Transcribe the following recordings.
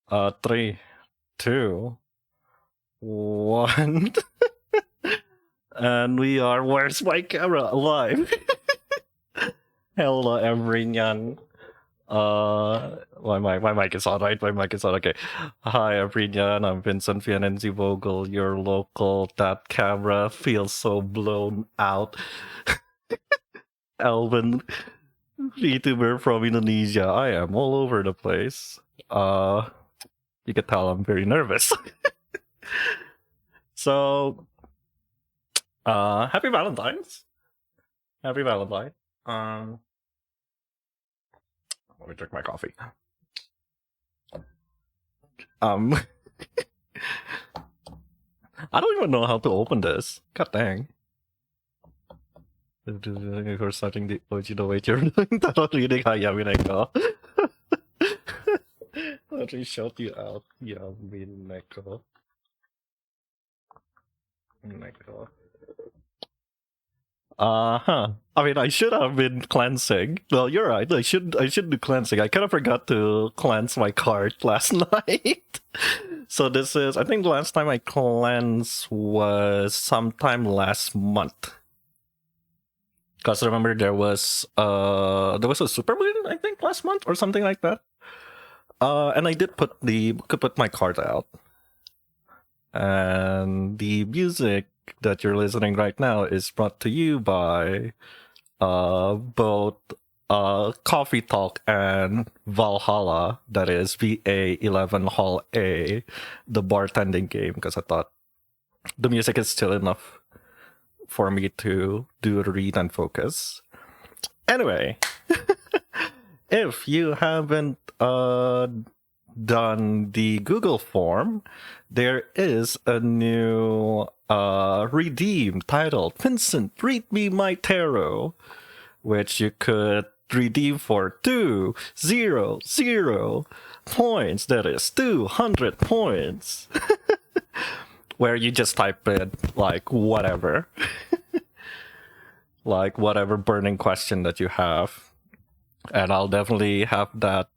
Three, two, one. And we are Where's My Camera live. Hello everyone. My mic is on, right? My mic is on. Okay. Hi everyone. I'm Vincent VNNZ Vogel, your local. That camera feels so blown out. Alvin, VTuber from Indonesia. I am all over the place. You can tell I'm very nervous. So, happy Valentine's. Happy Valentine. Let me drink my coffee. I don't even know how to open this. God dang. If you're starting the original way you're doing tarot reading, Yamineko. Let me shout you out, Yamineko. Neko. I mean, I should have been cleansing. Well, you're right. I should do cleansing. I kind of forgot to cleanse my card last night. So this is, I think the last time I cleansed was sometime last month. Because remember there was a super moon, I think, last month or something like that. And I did put my card out. And the music that you're listening right now is brought to you by both Coffee Talk and Valhalla, that is VA11 Hall A, the bartending game, because I thought the music is still enough for me to do the read and focus. Anyway, if you haven't done the Google form, there is a new redeem titled Vincent, Read Me My Tarot, which you could redeem for 200 points. That is 200 points. Where you just type in like whatever. Like whatever burning question that you have. And I'll definitely have that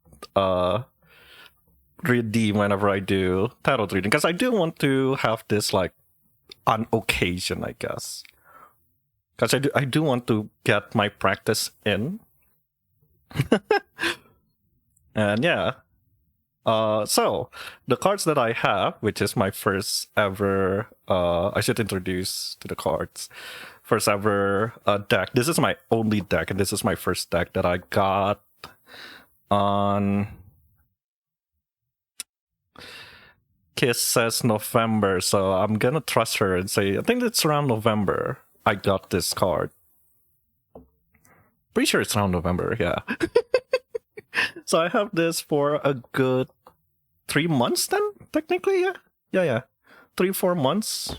redeem whenever I do tarot reading, because I do want to have this like on occasion, I guess, because I do want to get my practice in. And yeah, so the cards that I have, which is my first ever, I should introduce to the cards, first ever deck. This is my only deck, and this is my first deck that I got on Kiss says November, so I'm gonna trust her and say I think it's around November I got this card. Pretty sure it's around November, yeah. So I have this for a good 3 months then, technically, yeah. 3-4 months.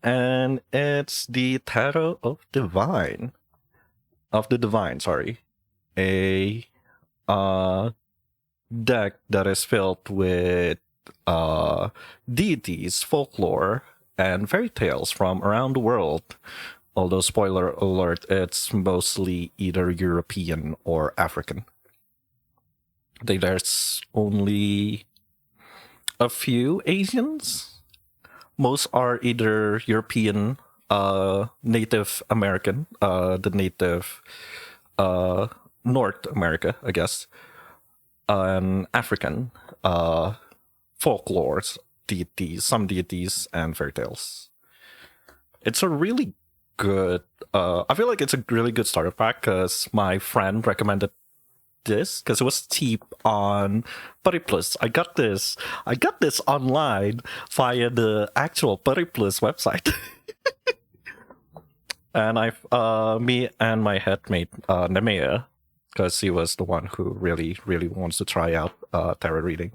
And it's the Tarot of the Divine, sorry. A deck that is filled with deities, folklore, and fairy tales from around the world. Although, spoiler alert, it's mostly either European or African. There's only a few Asians. Most are either European, Native American, the native North America, I guess, and African folklores, deities, some deities, and fairy tales. It's a really good, I feel like it's a really good starter pack because my friend recommended this because it was cheap on Periplus. I got this online via the actual Periplus website. And me and my headmate, Nemea, because he was the one who really wants to try out tarot reading.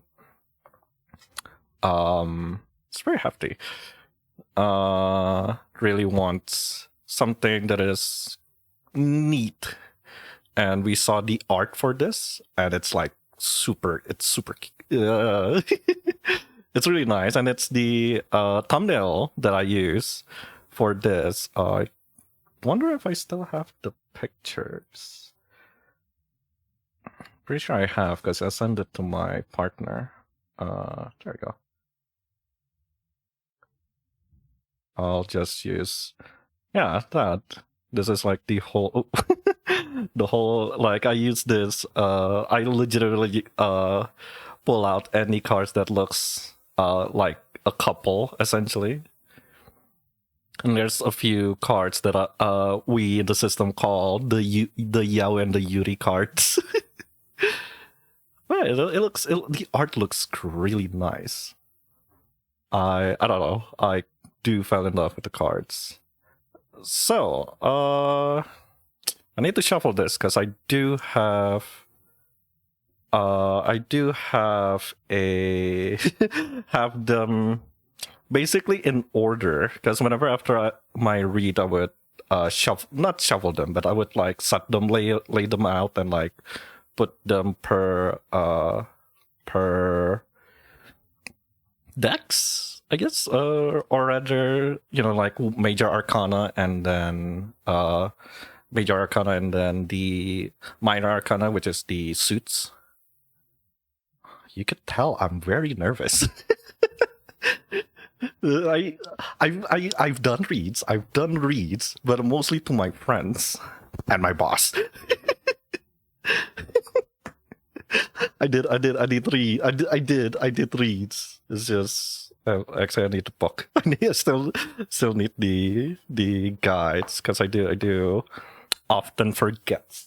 It's very hefty. Really wants something that is neat, and we saw the art for this, and it's like super. It's really nice, and it's the thumbnail that I use for this. I wonder if I still have the pictures. Pretty sure I have because I sent it to my partner. There we go. I'll just use, yeah, that. This is like the whole, the whole, like I use this, I legitimately pull out any cards that looks like a couple, essentially. And there's a few cards that we in the system call the Yao and the Yuri cards. Well, the art looks really nice. I don't know. I do fall in love with the cards. So, I need to shuffle this because I do have a have them basically in order, because whenever after my read I would not shuffle them, but I would like set them, lay them out, and like put them per decks, I guess, or rather, you know, like major arcana and then the minor arcana, which is the suits. You could tell I'm very nervous. I've done reads, but mostly to my friends and my boss. I did reads. It's just actually I need to book. I still need the guides because I do often forget.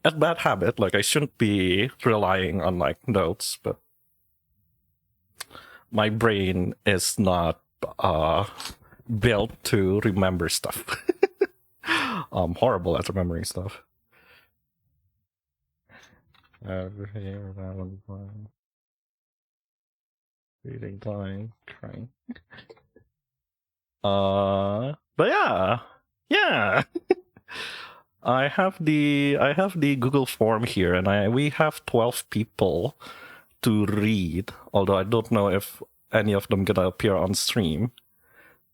A bad habit. Like I shouldn't be relying on like notes, but my brain is not built to remember stuff. I'm horrible at remembering stuff. Valentine. Reading time. Trying. But yeah. I have the Google form here, and we have 12 people to read, although I don't know if any of them gonna appear on stream,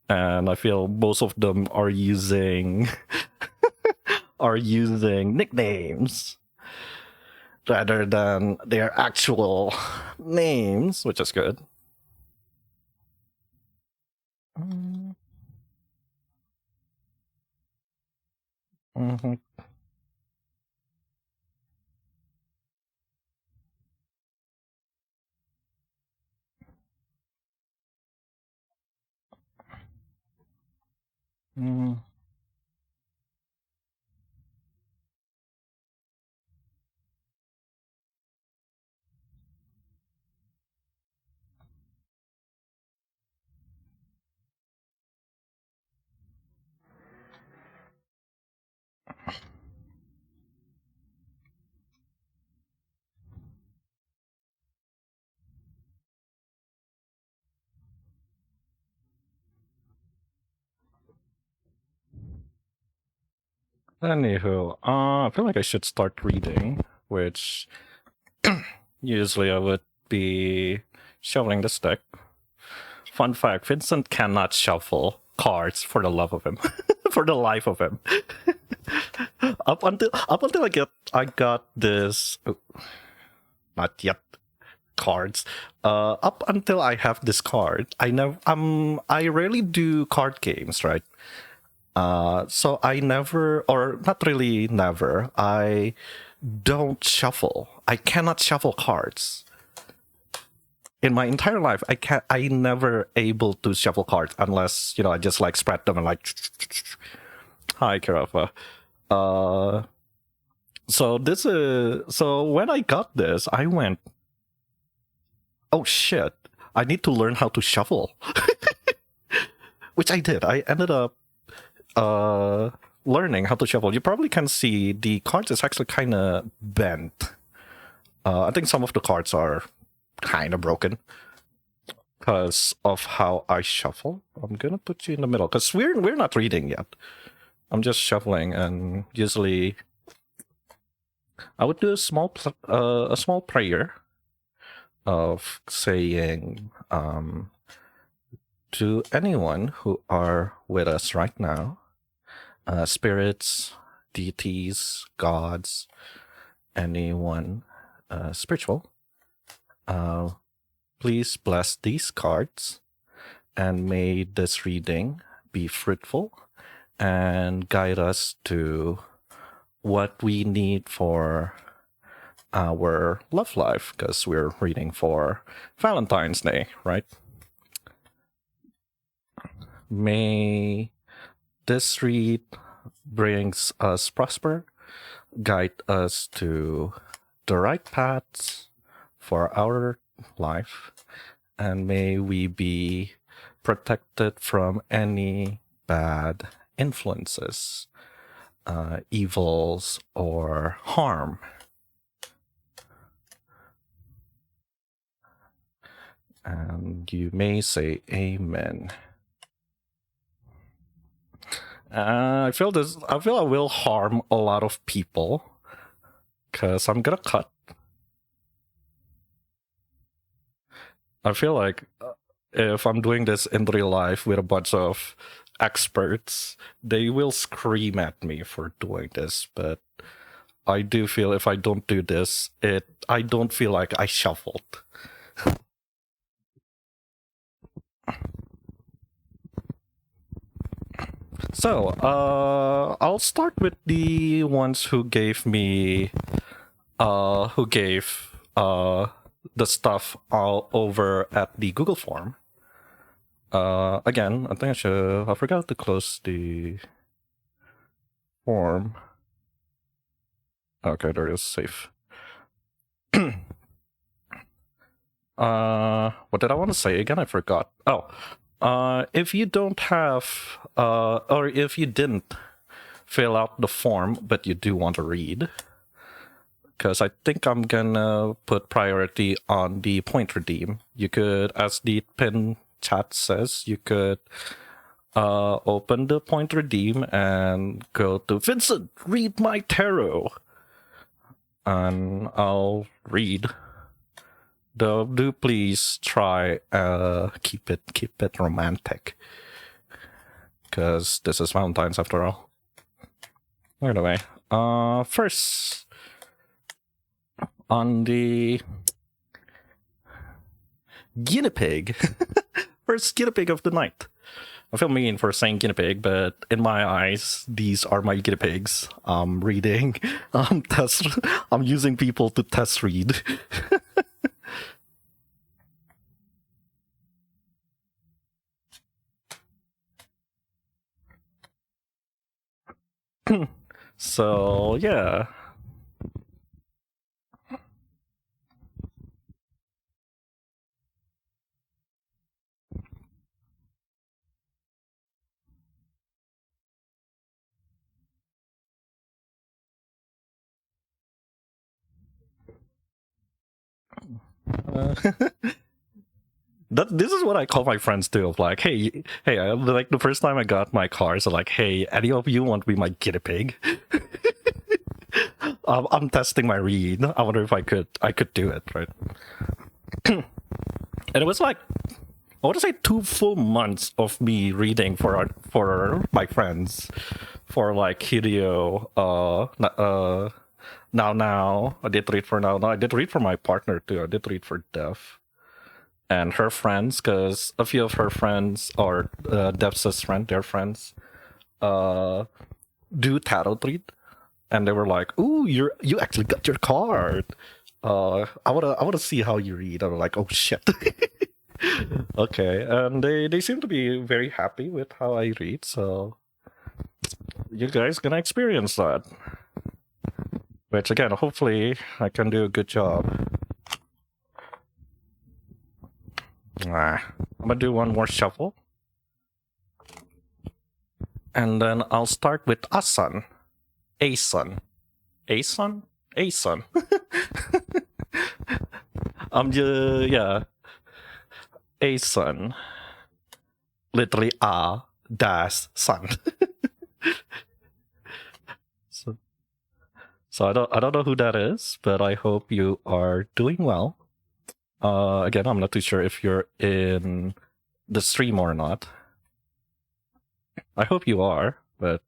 and I feel most of them are using nicknames rather than their actual names, which is good. Mm-hmm. Mm. Anywho, I feel like I should start reading, which usually I would be shuffling this deck. Fun fact, Vincent cannot shuffle cards for the love of him. For the life of him. up until I got this not yet cards. Up until I have this card, I rarely do card games, right? So I never, or not really never, I don't shuffle. I cannot shuffle cards. In my entire life, I never able to shuffle cards unless, you know, I just like spread them and like, hi, Karafa. So when I got this, I went, oh shit, I need to learn how to shuffle. Which I did. I ended up learning how to shuffle. You probably can see the cards is actually kind of bent. I think some of the cards are kind of broken because of how I shuffle. I'm gonna put you in the middle because we're not reading yet. I'm just shuffling, and usually I would do a small prayer of saying to anyone who are with us right now, spirits, deities, gods, anyone spiritual, please bless these cards, and may this reading be fruitful and guide us to what we need for our love life, because we're reading for Valentine's Day, right? May this read brings us prosper, guide us to the right paths for our life, and may we be protected from any bad influences, evils, or harm. And you may say amen. I feel I will harm a lot of people, because I'm gonna cut. I feel like if I'm doing this in real life with a bunch of experts, they will scream at me for doing this. But I do feel if I don't do this, I don't feel like I shuffled. So, I'll start with the ones who gave me, the stuff all over at the Google form. Again, I think I forgot to close the form. Okay, there it is, safe. What did I want to say again? I forgot. Oh, if you don't have, or if you didn't fill out the form, but you do want to read, because I think I'm gonna put priority on the point redeem. You could, as the pin chat says, you could open the point redeem and go to Vincent, read my tarot, and I'll read. Do please try keep it romantic, because this is Valentine's after all. Anyway, first on the guinea pig, first guinea pig of the night. I feel mean for saying guinea pig, but in my eyes, these are my guinea pigs. I'm reading, I'm using people to test read. So, yeah. This is what I call my friends too. Of like, hey, like the first time I got my car, so like, hey, any of you want to be my guinea pig? I'm testing my read. I wonder if I could do it, right? And it was like, I want to say 2 full months of me reading for my friends, for like Hideo, now. I did read for now. I did read for my partner too. I did read for Dev and her friends, because a few of her friends, or Dev's friend, their friends, do tarot read, and they were like, "Ooh, you actually got your card. I wanna see how you read." I'm like, "Oh shit." Okay, and they seem to be very happy with how I read, so you guys gonna experience that. Which again, hopefully I can do a good job. I'm gonna do one more shuffle. And then I'll start with Asan. Asan. Asan? Asan. Yeah. Asan. Literally dash sun. So I don't know who that is, but I hope you are doing well. Again, I'm not too sure if you're in the stream or not. I hope you are, but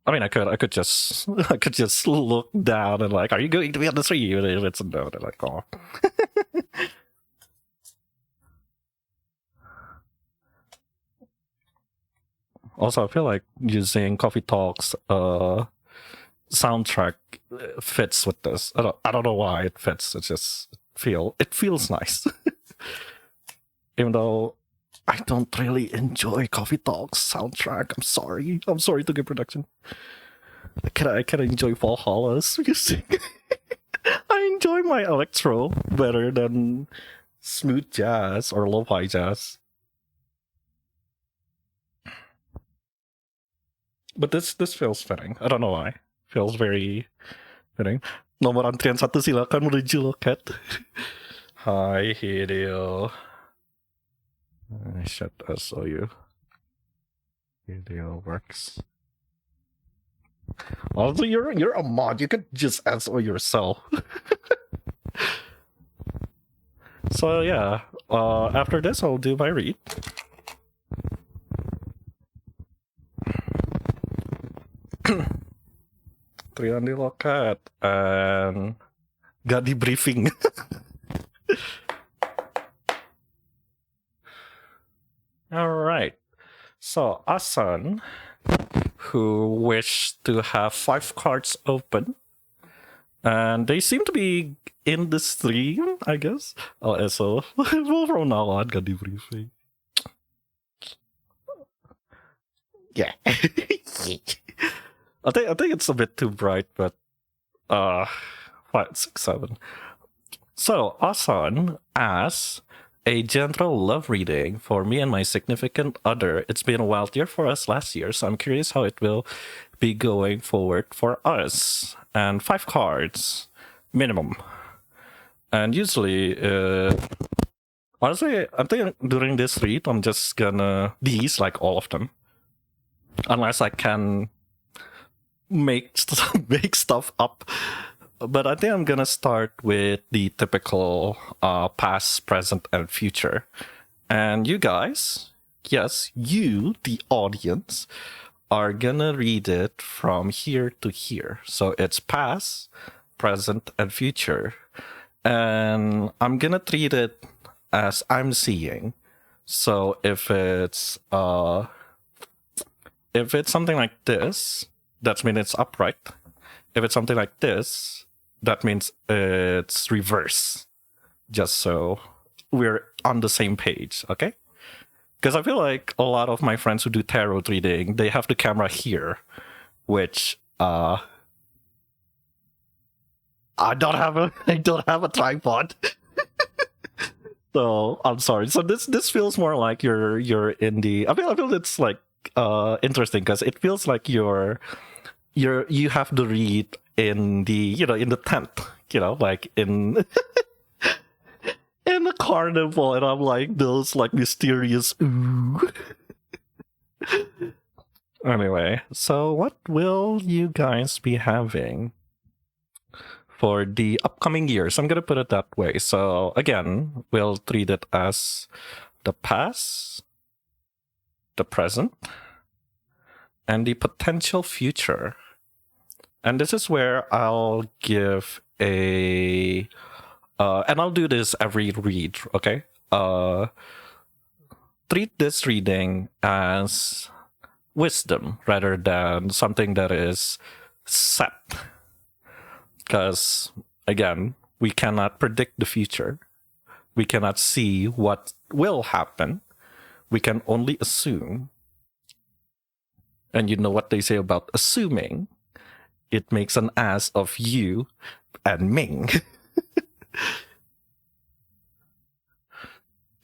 I mean, I could just I could just look down and like, are you going to be on the tree? Even if it's a no, they're like, oh. Also, I feel like using Coffee Talks soundtrack fits with this. I don't know why it fits. It feels nice. Even though I don't really enjoy Coffee Talks soundtrack. I'm sorry to Good Production. I can enjoy Valhalla's music. I enjoy my electro better than smooth jazz or lo-fi jazz. But this feels fitting. I don't know why. Feels very fitting. Nomor antrian 1 silakan menuju loket. Hi Hideo. I should SOU. Hideo works. Also, you're a mod. You could just SO yourself. So yeah, after this I'll do my read. Trian di loket and gak di briefing. All right. So Asan, who wished to have 5 cards open, and they seem to be in the stream, I guess. Oh, so well, from now on, gak di briefing. Yeah. I think it's a bit too bright, but 5, 6, 7. So Asan asks, a gentle love reading for me and my significant other. It's been a wild year for us last year, so I'm curious how it will be going forward for us. And 5 cards minimum. And usually, honestly, I think during this read, I'm just gonna like all of them, unless I can make stuff up. But I think I'm gonna start with the typical past, present, and future. And you guys, yes, you, the audience, are gonna read it from here to here. So it's past, present, and future. And I'm gonna treat it as I'm seeing. So if it's something like this, that means it's upright. If it's something like this, that means it's reverse. Just so we're on the same page, okay? Because I feel like a lot of my friends who do tarot reading, they have the camera here, which I don't have a tripod. So I'm sorry. So this feels more like you're in the. I feel it's like interesting because it feels like you have to read in the in the tent, like in in the carnival, and I'm like those like mysterious ooh. Anyway, so what will you guys be having for the upcoming years? I'm gonna put it that way. So again, we'll treat it as the past, the present, and the potential future. And this is where I'll give a and I'll do this every read, okay? Treat this reading as wisdom rather than something that is set. Because, again, we cannot predict the future. We cannot see what will happen. We can only assume. And you know what they say about assuming? It makes an ass of you and Ming.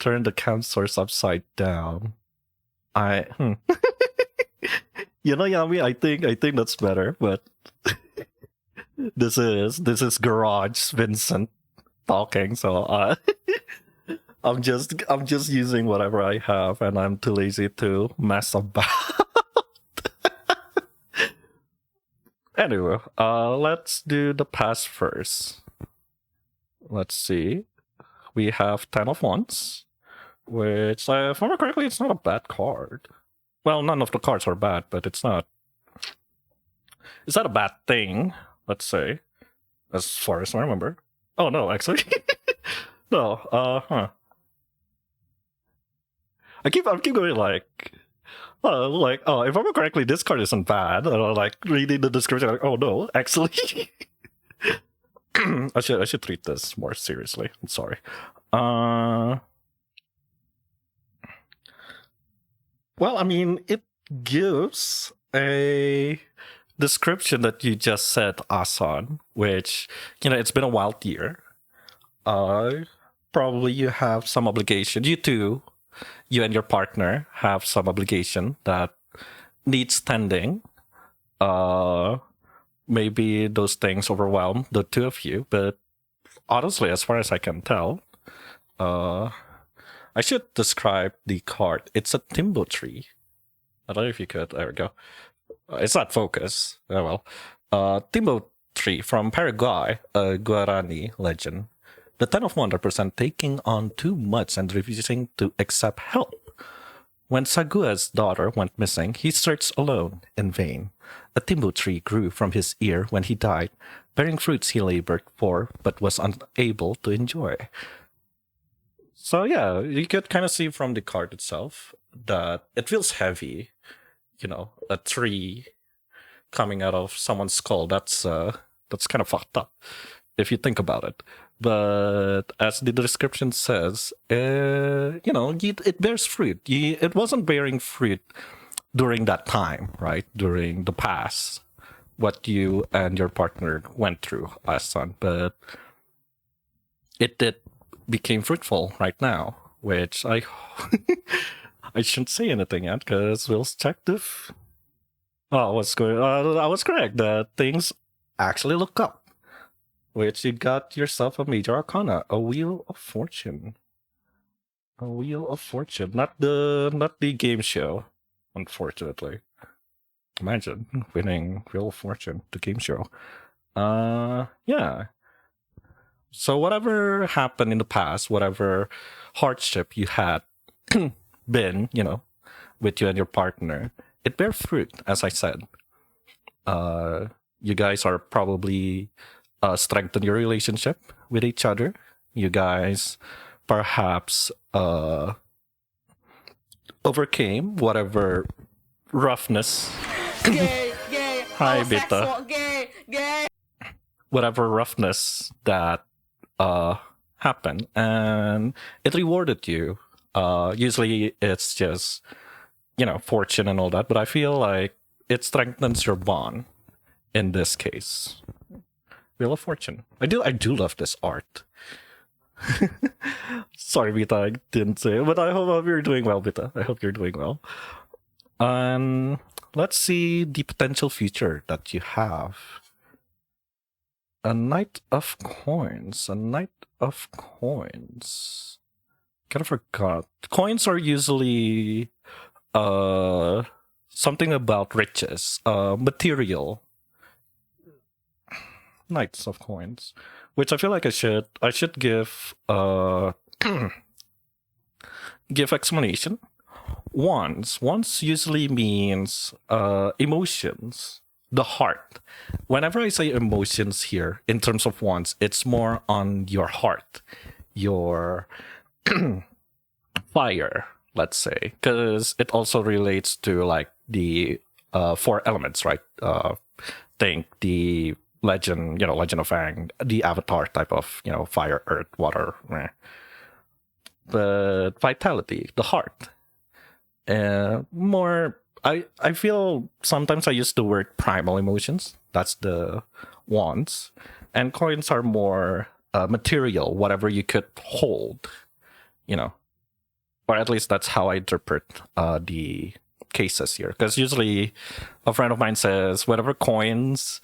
Turn the cam source upside down. Yami, I think that's better, but this is Garage Vincent talking, so I'm just using whatever I have, and I'm too lazy to mess about. Anyway, let's do the past first. Let's see. We have 10 of Wands, which, if I remember correctly, it's not a bad card. Well, none of the cards are bad, but it's not is that a bad thing? Let's say, as far as I remember. Oh no, actually, no. I keep going like, if I remember correctly, this card isn't bad. And I'm like reading the description, like, oh no, actually, I should treat this more seriously. I'm sorry. Well, I mean, it gives a description that you just said, Asan, which, it's been a wild year. Probably you have some obligation. You too, you and your partner have some obligation that needs tending. Maybe those things overwhelm the two of you, but honestly, as far as I can tell, I should describe the card. It's a Timbo tree. I don't know if you could. There we go. It's not focus. Oh well. Timbo tree from Paraguay, a Guarani legend. The 10 of Wands represent taking on too much and refusing to accept help. When Sagua's daughter went missing, he searched alone, in vain. A Timbo tree grew from his ear when he died, bearing fruits he labored for but was unable to enjoy. So yeah, you could kind of see from the card itself that it feels heavy. A tree coming out of someone's skull. That's kind of fucked up if you think about it. But as the description says, it bears fruit. It wasn't bearing fruit during that time, right? During the past, what you and your partner went through last son, but it did became fruitful right now, which I shouldn't say anything yet because we'll check the. What's going? I was correct. That things actually look up. Which you got yourself a major arcana, a wheel of fortune. A wheel of fortune, not the game show, unfortunately. Imagine winning Wheel of Fortune, the game show. Yeah. So whatever happened in the past, whatever hardship you had been, with you and your partner, it bears fruit, as I said. You guys are probably strengthen your relationship with each other. You guys perhaps overcame whatever roughness. Gay, Hi, Beta. Gay. Whatever roughness that happened, and it rewarded you. Usually it's just, fortune and all that, but I feel like it strengthens your bond in this case. Wheel of Fortune. I do love this art. Sorry, Vita, I didn't say it, but I hope you're doing well, Vita. I hope you're doing well. Let's see the potential future that you have. A Knight of Coins. A Knight of Coins. Kind of forgot. Coins are usually something about riches, material. Knights of Coins, which I feel like I should give give explanation. Wands usually means emotions, the heart. Whenever I say emotions here, in terms of wands, it's more on your heart, your fire, let's say, because it also relates to like the 4 elements, right? Think the Legend of Aang, the Avatar type of, fire, earth, water. But vitality, the heart. More, I feel sometimes I use the word primal emotions. That's the wands. And coins are more material, whatever you could hold, Or at least that's how I interpret the cases here. Because usually a friend of mine says, whatever coins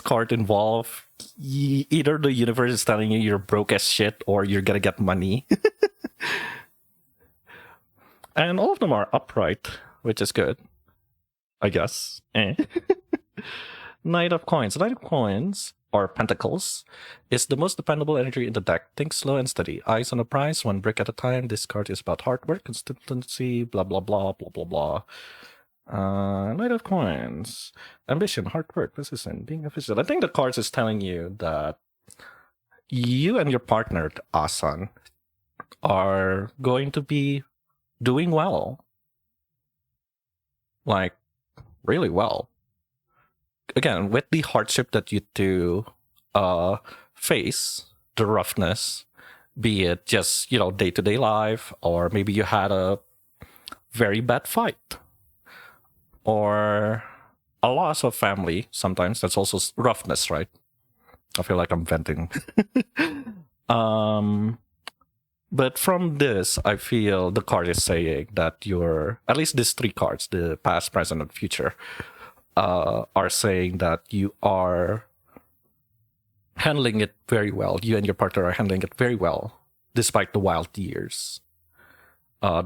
card involved, either the universe is telling you you're broke as shit or you're gonna get money. And all of them are upright, which is good, I guess. Knight of Coins. Knight of Coins, or Pentacles, is the most dependable energy in the deck. Think slow and steady. Eyes on the prize, 1 brick at a time. This card is about hard work, consistency, blah, blah, blah, blah, blah, blah. Knight of Coins. Ambition, hard work, persistence, being efficient. I think the cards is telling you that you and your partner, Asan, are going to be doing well. Like, really well. Again, with the hardship that you two face, the roughness, be it just, day-to-day life, or maybe you had a very bad fight, or a loss of family. Sometimes that's also roughness, right? I feel like I'm venting. But from this, I feel the card is saying that you're, at least these three cards, the past, present, and future, are saying that you are handling it very well. You and your partner are handling it very well, despite the wild years.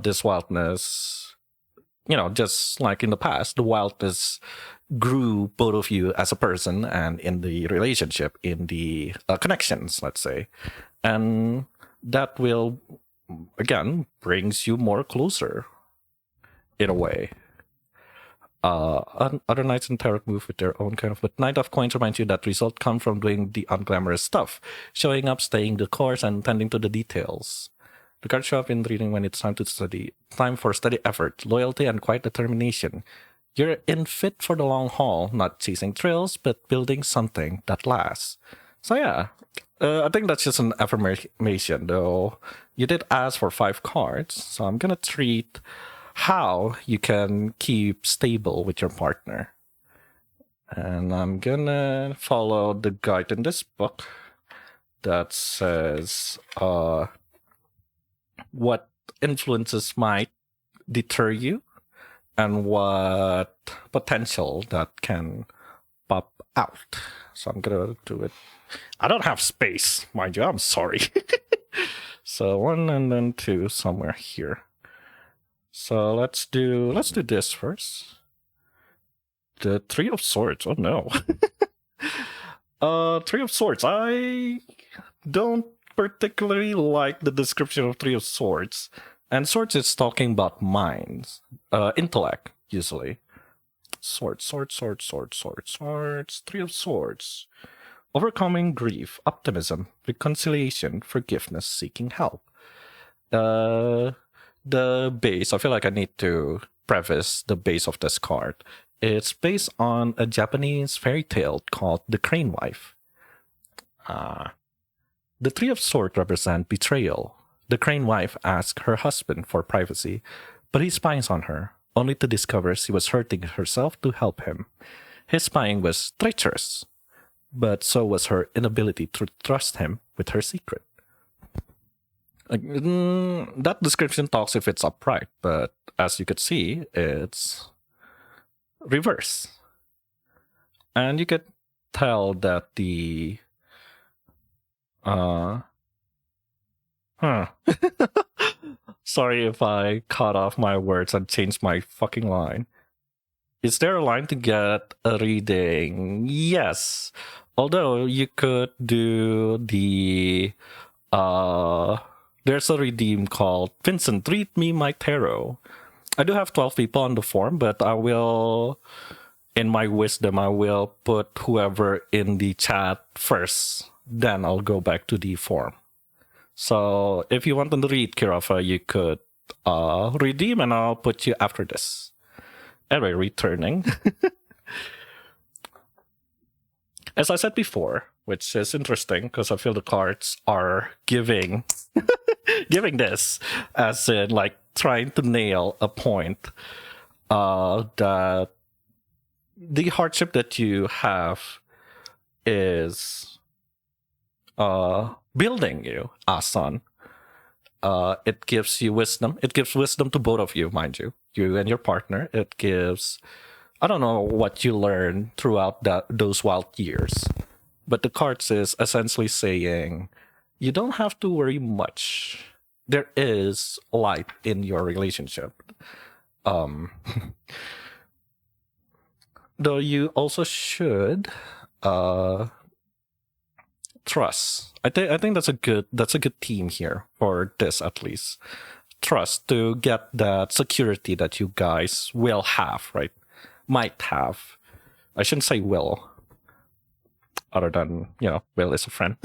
This wildness, just like in the past, the wildness grew both of you as a person and in the relationship, in the connections, let's say. And that will, again, brings you more closer, in a way. Other knights in tarot move with their own kind of, but Knight of Coins reminds you that results come from doing the unglamorous stuff, showing up, staying the course, and tending to the details. The cards show up in reading when it's time to study, time for steady effort, loyalty, and quiet determination. You're in fit for the long haul, not chasing thrills, but building something that lasts. So yeah, I think that's just an affirmation, though. You did ask for 5 cards, so I'm gonna treat how you can keep stable with your partner. And I'm gonna follow the guide in this book that says what influences might deter you and what potential that can pop out. So I'm gonna do it. I don't have space, mind you, I'm sorry. So 1 and then 2 somewhere here. So let's do this first. The 3 of Swords. Oh no. 3 of Swords. I don't particularly like the description of 3 of Swords. And Swords is talking about minds. Intellect, usually. Swords. 3 of Swords. Overcoming grief, optimism, reconciliation, forgiveness, seeking help. The base, I feel like I need to preface the base of this card. It's based on a Japanese fairy tale called The Crane Wife. The 3 of Swords represent betrayal. The Crane Wife asks her husband for privacy, but he spies on her, only to discover she was hurting herself to help him. His spying was treacherous, but so was her inability to trust him with her secret. That description talks if it's upright, but as you could see, it's reverse. And you could tell that the sorry if I cut off my words and changed my fucking line. Is there a line to get a reading? Yes. Although you could do the there's a redeem called Vincent, read me my tarot. I do have 12 people on the form, but I will, in my wisdom, I will put whoever in the chat first. Then I'll go back to the form. So if you want to read Kirafa, you could redeem and I'll put you after this. Anyway, returning. As I said before, which is interesting because I feel the cards are giving this as in like trying to nail a point that the hardship that you have is building you, Asan. It gives you wisdom. It gives wisdom to both of you, mind you. You and your partner. It gives, I don't know what you learn throughout those wild years. But the cards is essentially saying, you don't have to worry much. There is light in your relationship. Though you also should trust. I think that's a good theme here for this at least. trust to get that security that you guys will have, right? Might have. I shouldn't say will, other than, will is a friend.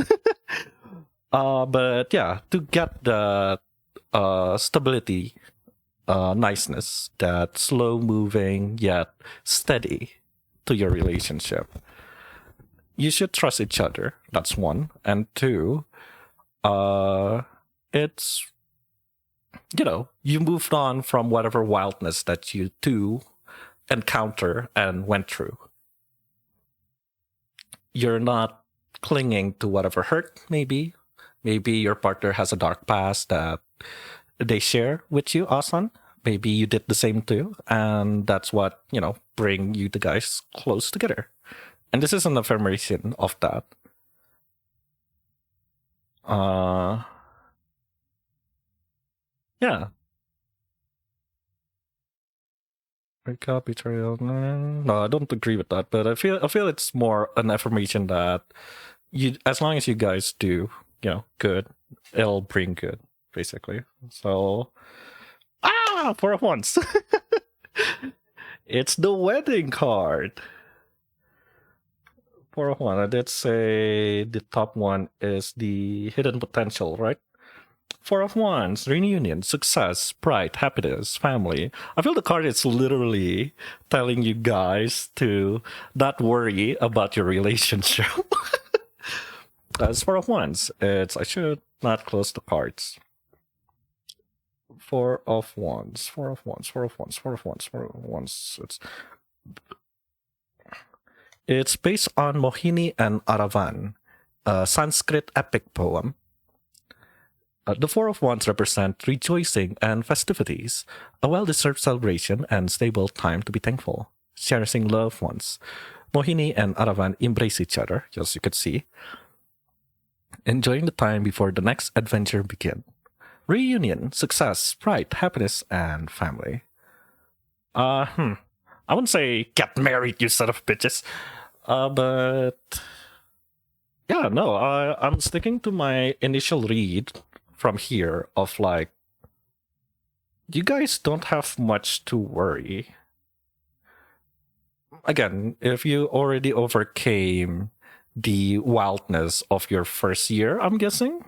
But yeah, to get the stability, niceness, that slow moving yet steady to your relationship, you should trust each other. That's one. And two, it's, you moved on from whatever wildness that you two encounter and went through. You're not clinging to whatever hurt, maybe. Maybe your partner has a dark past that they share with you, Asan. Maybe you did the same too. And that's what, bring you the guys close together. And this is an affirmation of that. Yeah. Breakup, betrayal. No, I don't agree with that. But I feel it's more an affirmation that as long as you guys do, good, it'll bring good, basically. So, for once, it's the wedding card. For one, I did say the top one is the hidden potential, right? Four of Wands, reunion, success, pride, happiness, family. I feel the card is literally telling you guys to not worry about your relationship. As Four of Wands, I should not close the cards. Four of Wands. It's based on Mohini and Aravan, a Sanskrit epic poem. The Four of Wands represent rejoicing and festivities, a well-deserved celebration and stable time to be thankful, cherishing loved ones. Mohini and Aravan embrace each other, as you could see, enjoying the time before the next adventure begins. Reunion, success, pride, happiness, and family. I wouldn't say get married, you son of bitches. But yeah, no, I'm sticking to my initial read from here of like, you guys don't have much to worry. Again, if you already overcame the wildness of your first year, I'm guessing,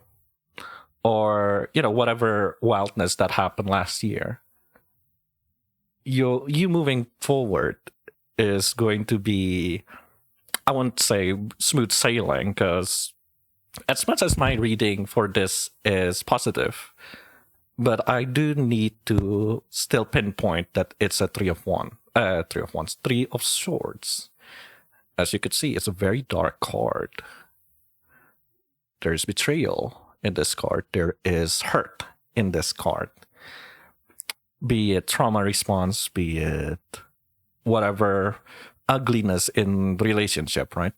or whatever wildness that happened last year, you moving forward is going to be, I won't say smooth sailing, because as much as my reading for this is positive, but I do need to still pinpoint that it's a Three of Wands, Three of Swords. As you could see, it's a very dark card. There's betrayal in this card. There is hurt in this card. Be it trauma response, be it whatever ugliness in relationship, right?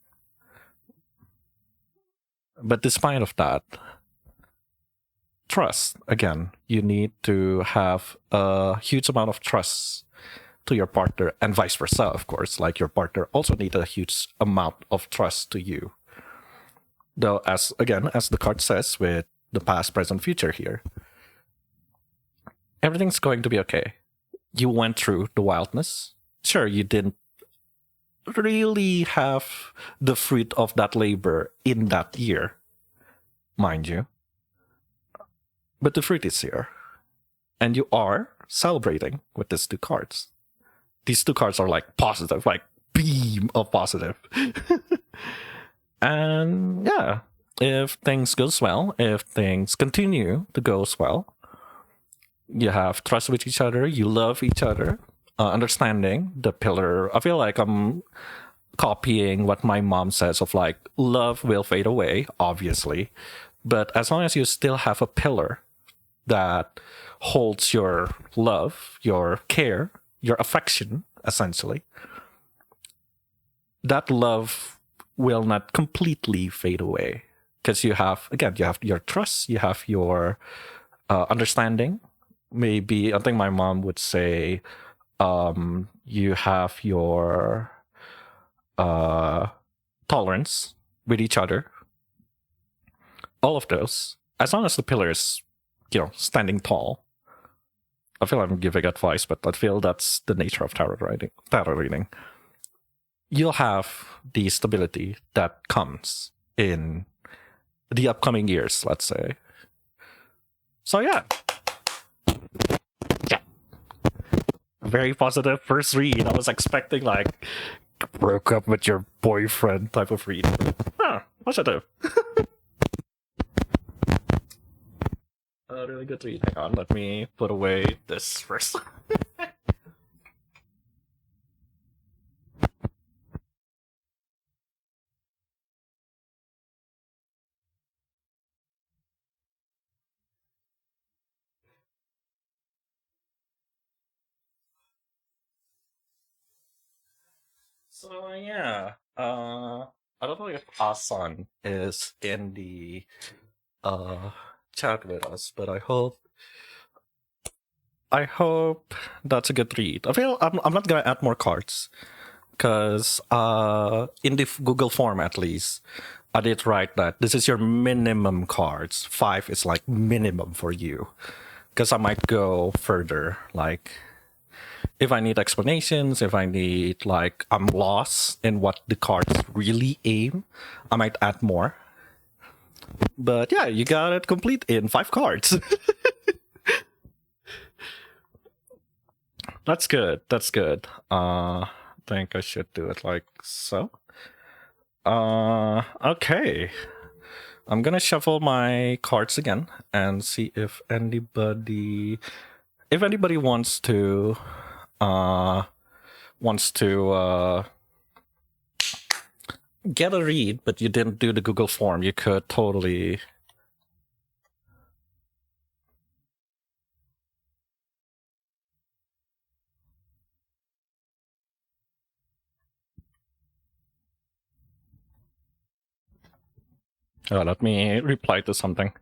But despite of that, trust, again, you need to have a huge amount of trust to your partner, and vice versa, of course. Like, your partner also needs a huge amount of trust to you. Though, as the card says, with the past, present, future here, everything's going to be okay. You went through the wildness. Sure, you didn't really have the fruit of that labor in that year, mind you. But the fruit is here. And you are celebrating with these two cards. These two cards are like positive, like beam of positive. And yeah, if things goes well, if things continue to go well, you have trust with each other, you love each other, understanding the pillar. I feel like I'm copying what my mom says of like, love will fade away, obviously. But as long as you still have a pillar that holds your love, your care, your affection, essentially, that love will not completely fade away. Because you have your trust, you have your understanding. Maybe, I think my mom would say, you have your tolerance with each other. All of those, as long as the pillar is, standing tall, I feel I'm giving advice, but I feel that's the nature of tarot reading. You'll have the stability that comes in the upcoming years, let's say. So yeah. Very positive first read. I was expecting like broke up with your boyfriend type of read. Positive. A really good read. Hang on, let me put away this first. So yeah, I don't know if Asan is in the chat with us, but I hope that's a good read. I feel I'm not gonna add more cards because in the Google form at least I did write that this is your minimum cards. 5 is like minimum for you because I might go further. Like if I need explanations, if I need like I'm lost in what the cards really aim, I might add more. But yeah, you got it complete in 5 cards. That's good. That's good. I think I should do it like so. Okay. I'm gonna shuffle my cards again and see if anybody wants to get a read, but you didn't do the Google form, you could totally. Let me reply to something.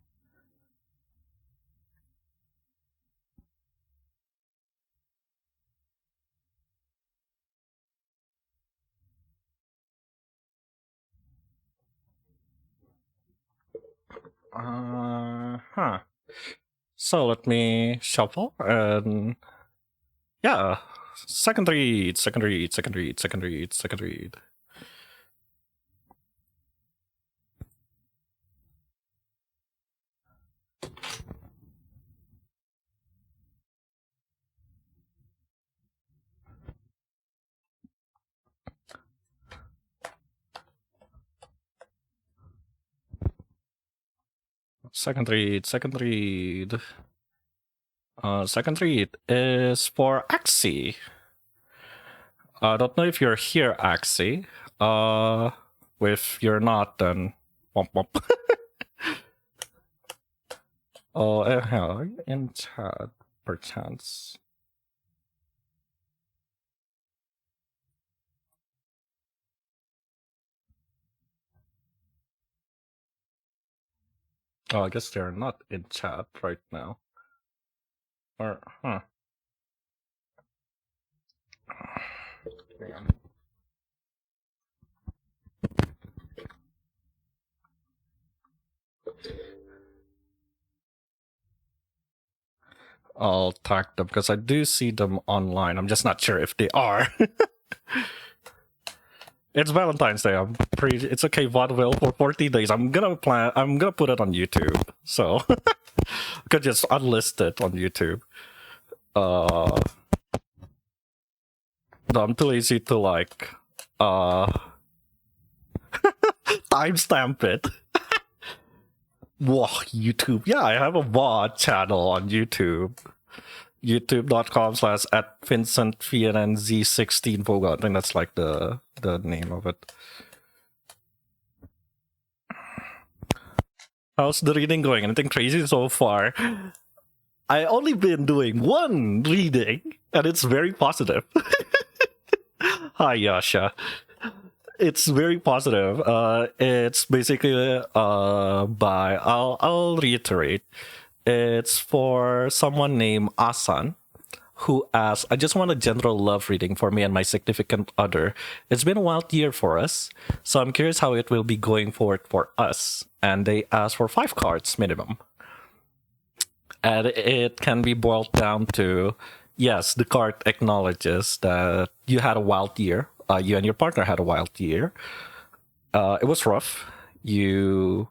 So let me shuffle and yeah, second read. Second read. Second read. Second read is for Axxy. I don't know if you're here, Axxy. If you're not, then womp womp. Oh, are you in chat perchance? Oh, I guess they're not in chat right now. Or, Damn. I'll tag them because I do see them online. I'm just not sure if they are. It's Valentine's Day. It's okay. Vaudeville for 40 days. I'm gonna put it on YouTube. So I could just unlist it on YouTube. No, I'm too lazy to like timestamp it. Whoa, YouTube. Yeah, I have a VOD channel on YouTube. YouTube.com/@Vincent VNNZ16 Voga. I think that's like the name of it. How's the reading going? Anything crazy so far? I only been doing one reading, and it's very positive. Hi, Yasha. It's very positive. It's basically I'll reiterate. It's for someone named Asan, who asks, I just want a general love reading for me and my significant other. It's been a wild year for us, so I'm curious how it will be going forward for us. And they ask for 5 cards minimum. And it can be boiled down to, yes, the card acknowledges that you had a wild year. You and your partner had a wild year. It was rough. You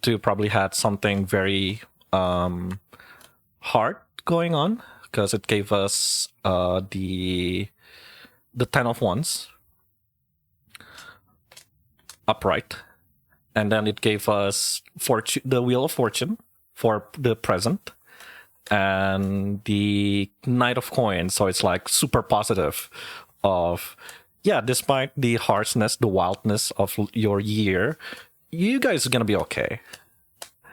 two probably had something very hard going on, because it gave us the Ten of Wands upright, and then it gave us the Wheel of Fortune for the present, and the Knight of Coins. So it's like super positive of, yeah, despite the harshness, the wildness of your year, you guys are gonna be okay.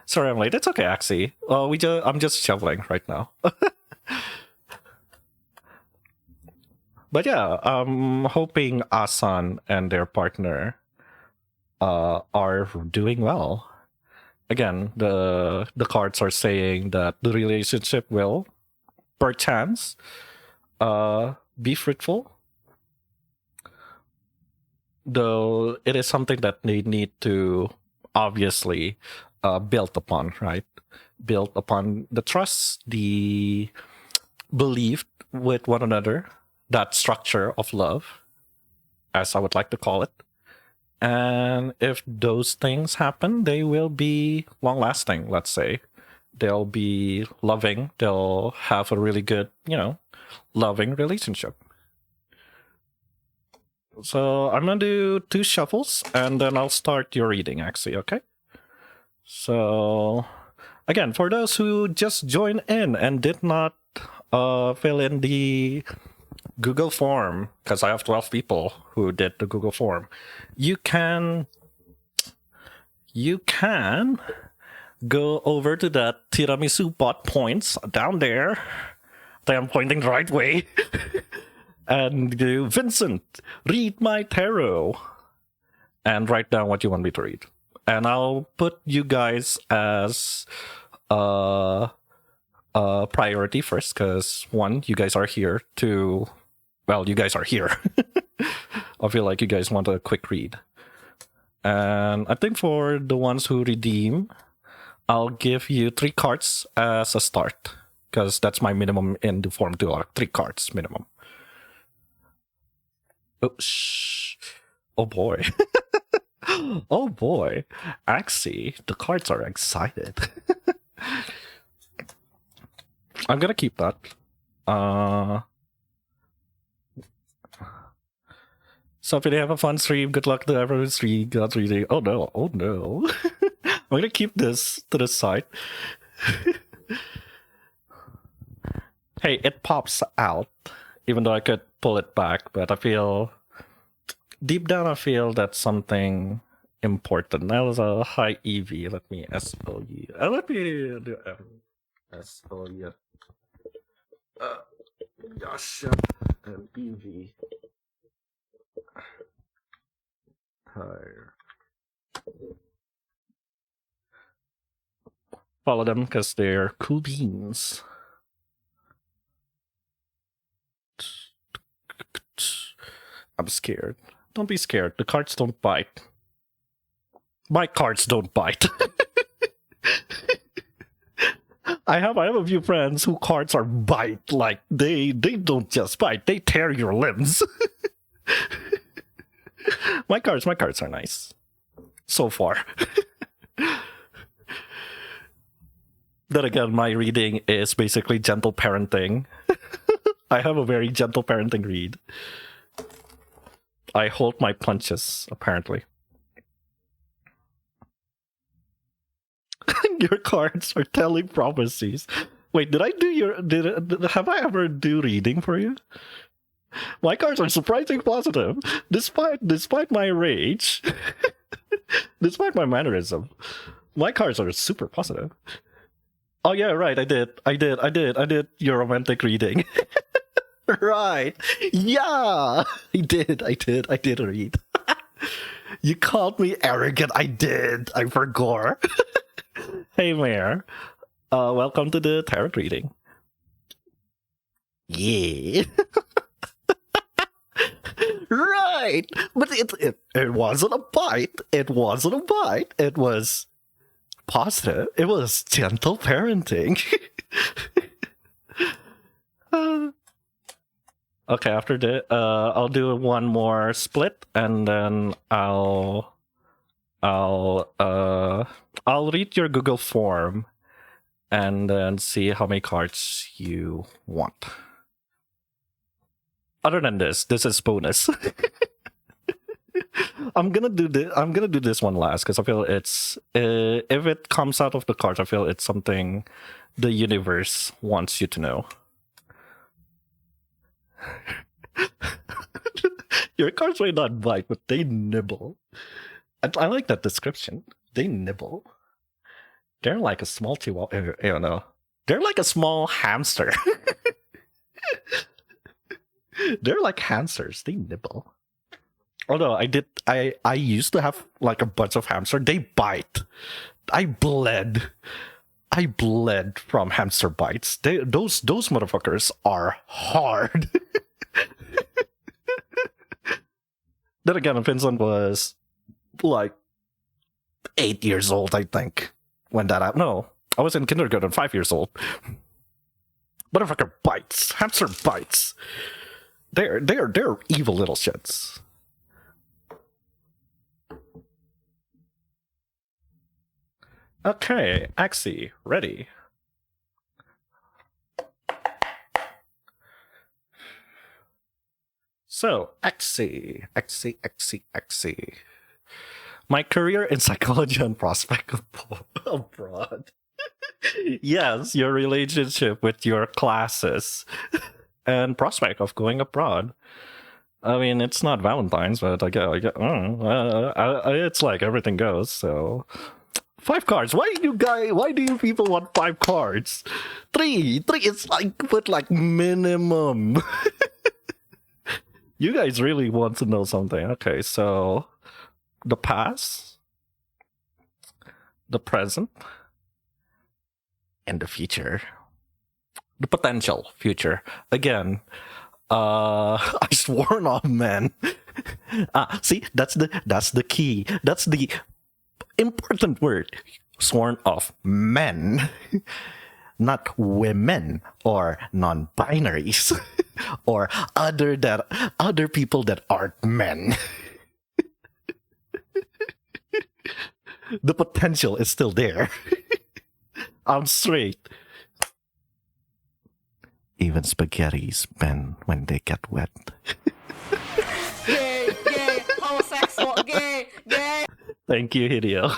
Sorry, I'm late. It's okay, Axxy. I'm just shoveling right now. But yeah, I'm hoping Asan and their partner are doing well. Again, the cards are saying that the relationship will, perchance, be fruitful. Though it is something that they need to obviously build upon, right? Build upon the trust, the belief with one another, that structure of love, as I would like to call it. And if those things happen, they will be long lasting, let's say. They'll be loving, they'll have a really good, loving relationship. So I'm gonna do 2 shuffles, and then I'll start your reading, Axxy, okay? So, again, for those who just joined in and did not fill in the Google form, because I have 12 people who did the Google form, you can go over to that tiramisu bot points down there. I am pointing the right way. And do, Vincent, read my tarot. And write down what you want me to read. And I'll put you guys as priority first, because 1, you guys are here. 2, well, you guys are here. I feel like you guys want a quick read. And I think for the ones who redeem, I'll give you 3 cards as a start, because that's my minimum in the form too. 3 cards minimum. Oh, shh. Oh boy. Oh boy. Axxy, the cards are excited. I'm gonna keep that. So if you have a fun stream, good luck to everyone's reading. Oh no, oh no. I'm gonna keep this to the side. Hey, it pops out, even though I could pull it back, but I feel, deep down I feel that's something important. That was a high EV. Let me SOU. Let me do SOU. Yasher and EV. Higher. Follow them because they're cool beans. I'm scared. Don't be scared. The cards don't bite. My cards don't bite. I have a few friends whose cards are bite. Like they don't just bite, they tear your limbs. My cards are nice. So far. Then again, my reading is basically gentle parenting. I have a very gentle parenting read. I hold my punches, apparently. Your cards are telling prophecies. Wait, have I ever do reading for you? My cards are surprisingly positive, despite my rage, despite my mannerism. My cards are super positive. Oh yeah, right. I did your romantic reading. Right. Yeah. I did read. You called me arrogant. I did. I forgot. Hey, Mayor. Welcome to the tarot reading. Yeah. Right. But it wasn't a bite. It wasn't a bite. It was positive. It was gentle parenting. Okay, after the I'll do one more split, and then I'll read your Google form, and then see how many cards you want. Other than this is bonus. I'm gonna do this one last because I feel it's if it comes out of the cards, I feel it's something the universe wants you to know. Your cards may not bite, but they nibble. I like that description. They nibble. They're like a small chihuahua. I don't know. They're like a small hamster. They're like hamsters. They nibble. Although I used to have like a bunch of hamsters. They bite. I bled from hamster bites. Those motherfuckers are hard. Then again, Vincent was like 8 years old, I think, when that happened. No, I was in kindergarten, 5 years old. Motherfucker bites. Hamster bites. They're evil little shits. Okay, Axxy, ready. So, Axxy. My career in psychology and prospect abroad. Yes, your relationship with your classes and prospect of going abroad. I mean, it's not Valentine's, but I get it's like everything goes, so... 5 cards. Why do you people want 5 cards? 3 is like, but like minimum. You guys really want to know something. Okay, so the past, the present, and the future. The potential future. Again, I sworn off men. See, that's the key. That's the important word. Sworn off men. Not women or non-binaries or other people that aren't men. The potential is still there. I'm straight. Even spaghettis bend when they get wet. Gay, homosexual, gay. Thank you, Hideo.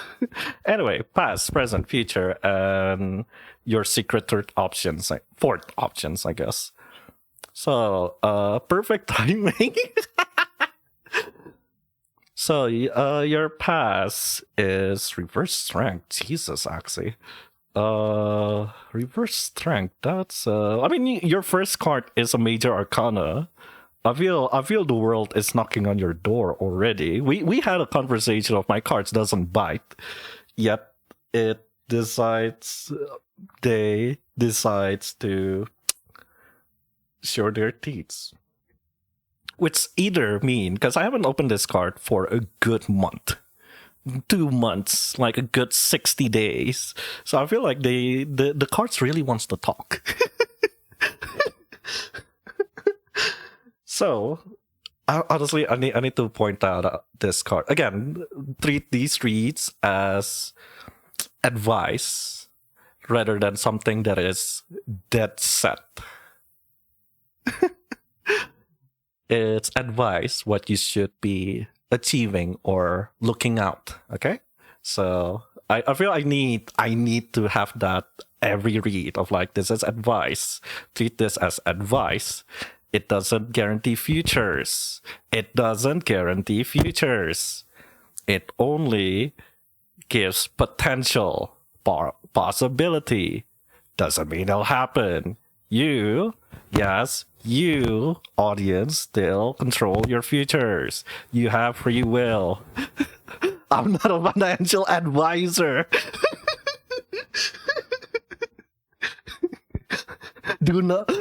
Anyway, past, present, future, and your secret fourth options, I guess. So, perfect timing. So, your past is reverse strength. Jesus, Axxy. Reverse strength. That's I mean, your first card is a major arcana. I feel the world is knocking on your door already. We had a conversation of my cards doesn't bite, yet it decides to show their teeth. Which either mean, because I haven't opened this card for a good month. 2 months, like a good 60 days. So I feel like the cards really wants to talk. So, honestly, I need to point out this card. Again, treat these reads as advice rather than something that is dead set. It's advice, what you should be achieving or looking out. Okay? So, I feel I need to have that every read of like, this is advice. Treat this as advice. It doesn't guarantee futures. It only gives potential, possibility. Doesn't mean it'll happen. You, audience, still control your futures. You have free will. I'm not a financial advisor. Do not...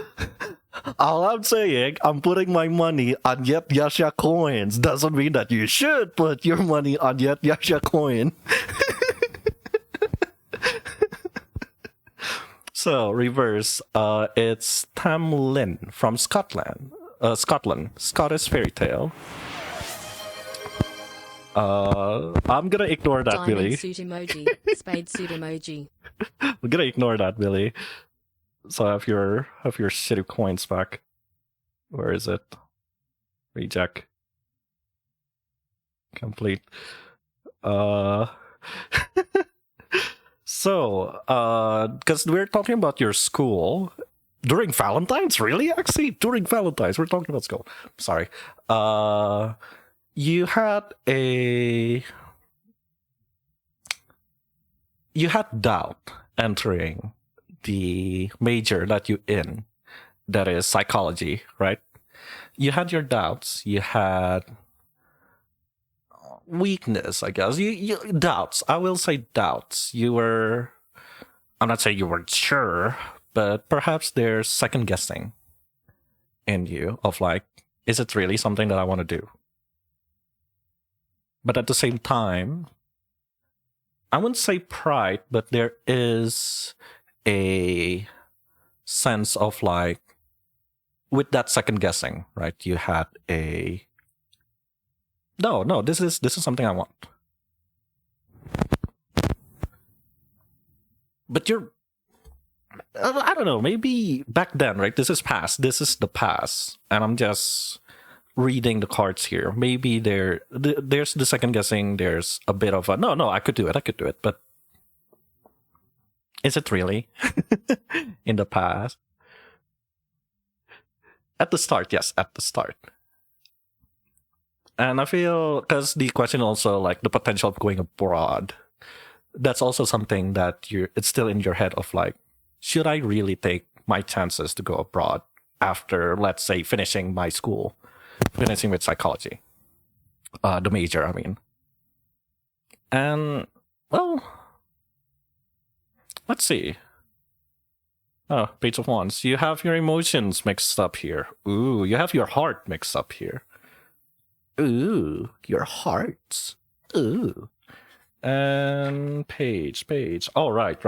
All I'm saying, I'm putting my money on Yeddy Yasher coins. Doesn't mean that you should put your money on Yeddy Yasher coin. So reverse. It's Tamlin from Scotland. Scottish fairy tale. I'm gonna ignore that, Diamond Billy. suit emoji. Spade suit emoji. I'm gonna ignore that, Billy. So have your shitty coins back. Where is it? Reject. Complete. So, because we're talking about your school during Valentine's, really? Actually, during Valentine's, we're talking about school. Sorry. You had doubt entering the major that you in, that is psychology, right? You had your doubts. You had weakness, I guess. You doubts. I will say doubts. I'm not saying you weren't sure, but perhaps there's second guessing in you of like, is it really something that I want to do? But at the same time, I wouldn't say pride, but there is a sense of like, with that second guessing, right? You had a no, this is something I want. But I don't know, maybe back then, right? This is the past, and I'm just reading the cards here. Maybe there's the second guessing. There's a bit of a no, I could do it, but is it really in the past? At the start, yes, at the start. And I feel, because the question also, like the potential of going abroad, that's also something that it's still in your head of like, should I really take my chances to go abroad after, let's say, finishing my school, finishing with psychology, the major, I mean. And, well, let's see. Oh, Page of Wands. You have your emotions mixed up here. Ooh, you have your heart mixed up here. Ooh, your hearts. Ooh. And page. Oh, right.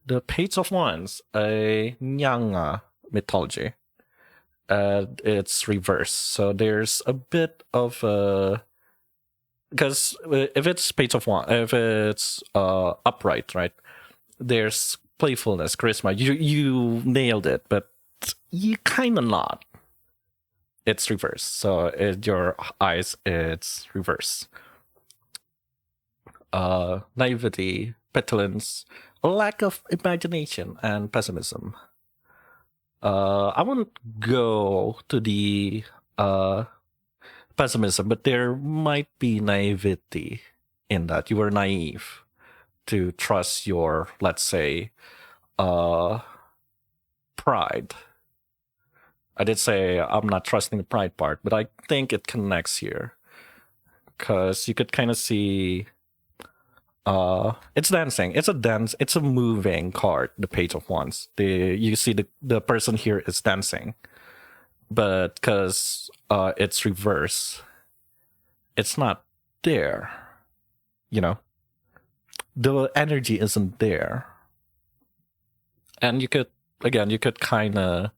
The Page of Wands, a Nyanga mythology. It's reversed. So there's a bit of a... Because if it's Page of Wands, if it's upright, right? There's playfulness, charisma. You nailed it, but you kind of not. It's reversed. So your eyes, it's reverse. Naivety, petulance, lack of imagination, and pessimism. I wouldn't go to the pessimism, but there might be naivety in that. You were naive to trust your, let's say, pride. I did say I'm not trusting the pride part, but I think it connects here. Because you could kind of see... it's dancing. It's a dance. It's a moving card, the Page of Wands. You see the person here is dancing. But because it's reverse, it's not there. You know? The energy isn't there. And you could kind of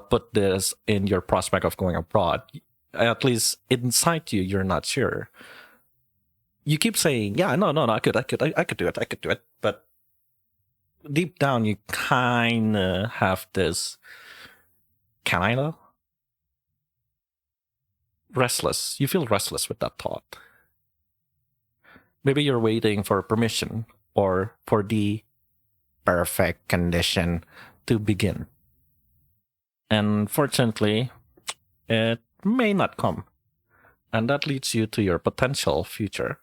put this in your prospect of going abroad. At least inside you, you're not sure. You keep saying, yeah, no, I could do it. But deep down, you kind of have this, can I though? Restless. You feel restless with that thought. Maybe you're waiting for permission or for the perfect condition to begin. And fortunately, it may not come. And that leads you to your potential future,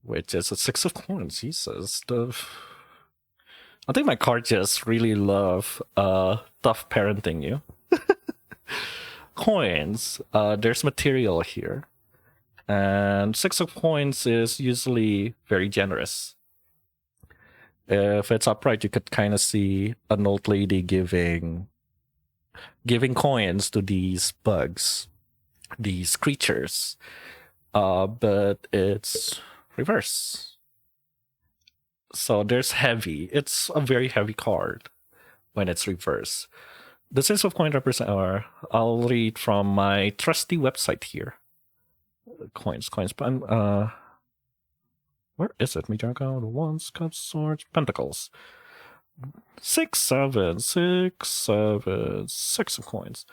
which is a Six of Coins. Jesus. I think my cards just really love tough parenting you. Coins. There's material here. And Six of Coins is usually very generous. If it's upright, you could kind of see an old lady giving coins to these bugs, these creatures. But it's reverse. So there's heavy. It's a very heavy card when it's reversed. The six of coin represent, or I'll read from my trusty website here. Coins. Where is it? Mijaga, the wands, cups, swords, pentacles. 6, 7, 6, 7, 6 of coins.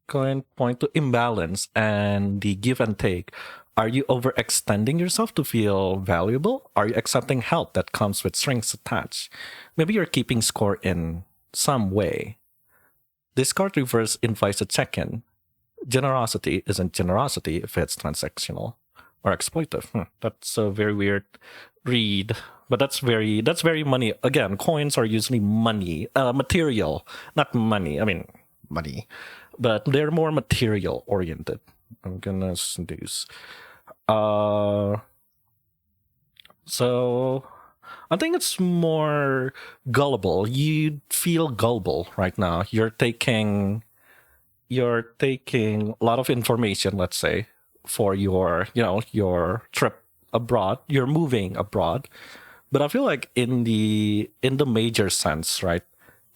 Coin point to imbalance and the give and take. Are you overextending yourself to feel valuable? Are you accepting help that comes with strings attached? Maybe you're keeping score in some way. This card reverse invites a check-in. Generosity isn't generosity if it's transactional or exploitive. That's a very weird read, but that's very money. Again, coins are usually money, material, not money. I mean, money, but they're more material oriented. I'm gonna seduce. So I think it's more gullible. You feel gullible right now. You're taking a lot of information, let's say, for your trip abroad. You're moving abroad. But I feel like in the major sense, right?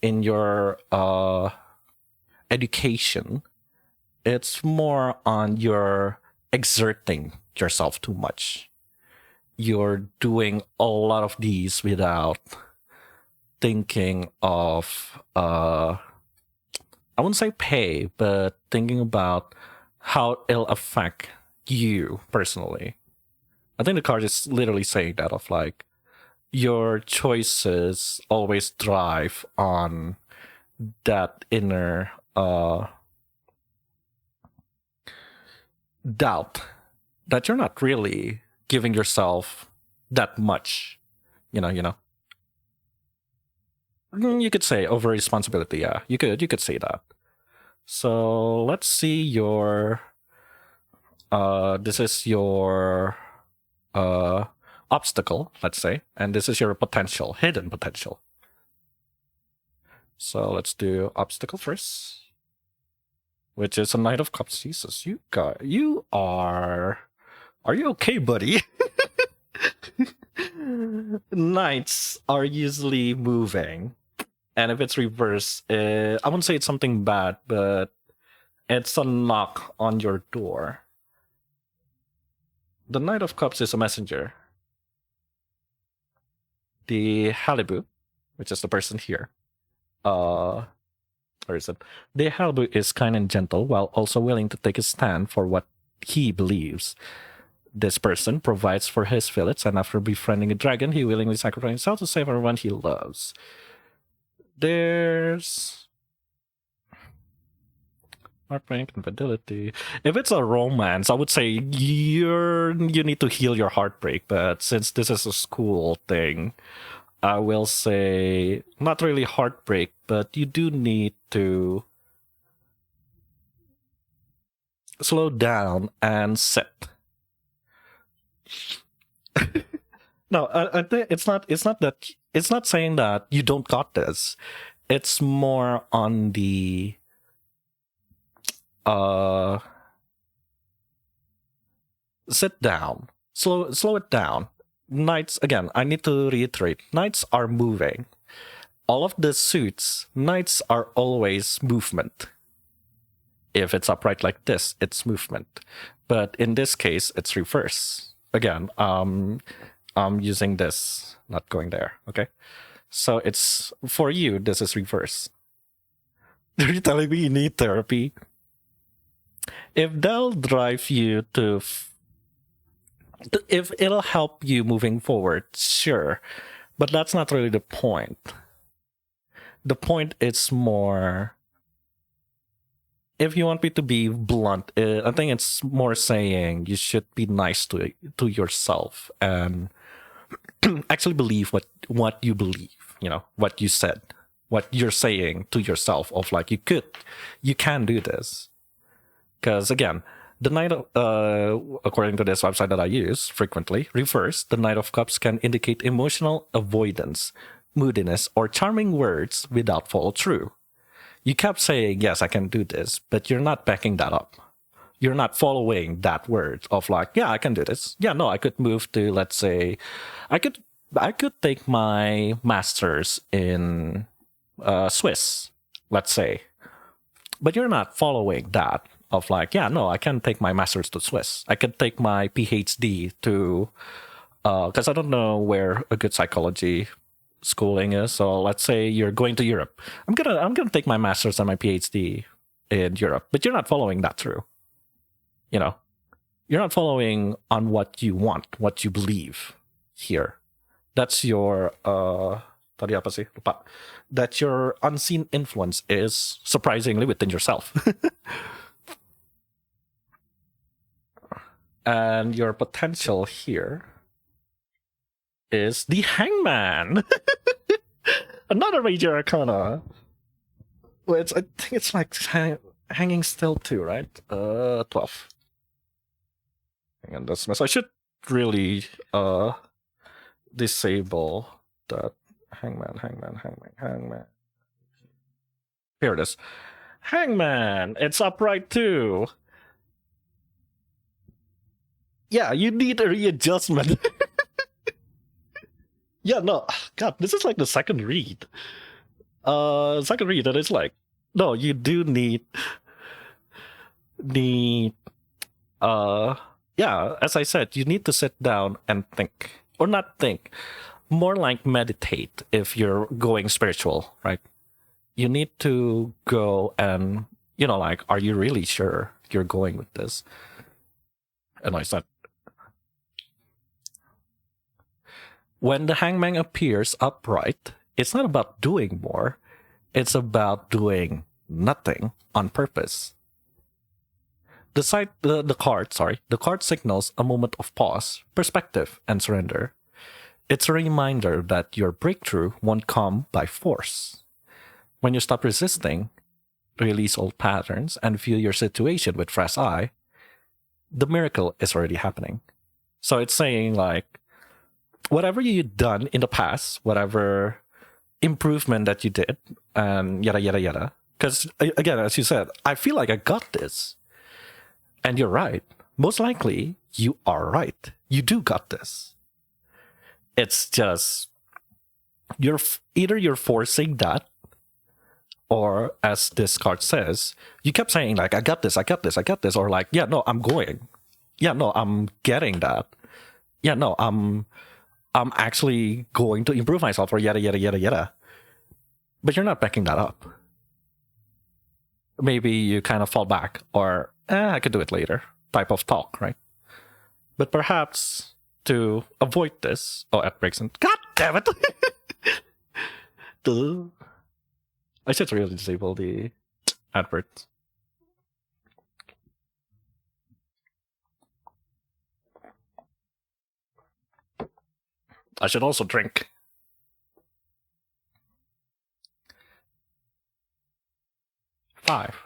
In your education, it's more on your exerting yourself too much. You're doing a lot of these without thinking of I wouldn't say pay, but thinking about how it'll affect you personally. I think the card is literally saying that, of like your choices always drive on that inner doubt that you're not really giving yourself that much, you know. You could say over responsibility. Yeah, you could say that. So let's see your this is your obstacle, let's say, and this is your potential, hidden potential. So let's do obstacle first, which is a Knight of Cups. Jesus, you are you okay, buddy? Knights are usually moving, and if it's reverse, I wouldn't say it's something bad, but it's a knock on your door. The Knight of Cups is a messenger. The Halibu, which is the person here, where is it? The Halibu is kind and gentle, while also willing to take a stand for what he believes. This person provides for his village, and after befriending a dragon, he willingly sacrificed himself to save everyone he loves. There's heartbreak, infidelity. If it's a romance, I would say you need to heal your heartbreak. But since this is a school thing, I will say not really heartbreak, but you do need to slow down and sit. No, I think it's not saying that you don't got this. It's more on the sit down, slow it down. Knights, again, I need to reiterate, knights are moving. All of the suits, knights are always movement. If it's upright like this, it's movement. But in this case, it's reverse. Again, I'm using this, not going there, okay? So it's, for you, this is reverse. Are you telling me you need therapy? If they'll drive you to, if it'll help you moving forward, sure. But that's not really the point. The point is more, if you want me to be blunt, I think it's more saying you should be nice to yourself and actually believe what you believe, you know, what you said, what you're saying to yourself of like, you can do this. Because again, the Knight of, according to this website that I use frequently, reverse, the Knight of Cups can indicate emotional avoidance, moodiness, or charming words without follow through. You kept saying, yes, I can do this, but you're not backing that up. you're not following that word of like, yeah, I can do this. Yeah, no, I could move to, let's say, I could take my master's in Swiss, let's say. But you're not following that of like, yeah, no, I can take my master's to Swiss. I could take my PhD to, because I don't know where a good psychology schooling is. So let's say you're going to Europe. I'm gonna take my master's and my PhD in Europe. But you're not following that through. You know, you're not following on what you want, what you believe here. That's your tadi apa sih? Lupa. That your unseen influence is surprisingly within yourself. And your potential here is the Hangman. Another major arcana. Well, I think it's like hanging still too, right? 12. And that's mess. I should really disable that hangman. Here it is. Hangman, it's upright too. Yeah, you need a readjustment. Yeah, no, God, this is like the second read. And it's like, no, you do need yeah, as I said, you need to sit down and think. Or not think, more like meditate if you're going spiritual, right? You need to go and, like, are you really sure you're going with this? And I said, when the hangman appears upright, it's not about doing more. It's about doing nothing on purpose. The card signals a moment of pause, perspective, and surrender. It's a reminder that your breakthrough won't come by force. When you stop resisting, release old patterns, and view your situation with fresh eye, the miracle is already happening. So it's saying like, whatever you've done in the past, whatever improvement that you did, and yada, yada, yada. Because, again, as you said, I feel like I got this. And you're right. Most likely, you are right. You do got this. It's just, either you're forcing that, or as this card says, you kept saying like, I got this, or like, yeah, no, I'm going. Yeah, no, I'm getting that. Yeah, no, I'm actually going to improve myself, or yada, yada, yada, yada. But you're not backing that up. Maybe you kind of fall back, or I could do it later type of talk, right? But perhaps to avoid this, it breaks in. God damn it! I should really disable the adverts. I should also drink. Five,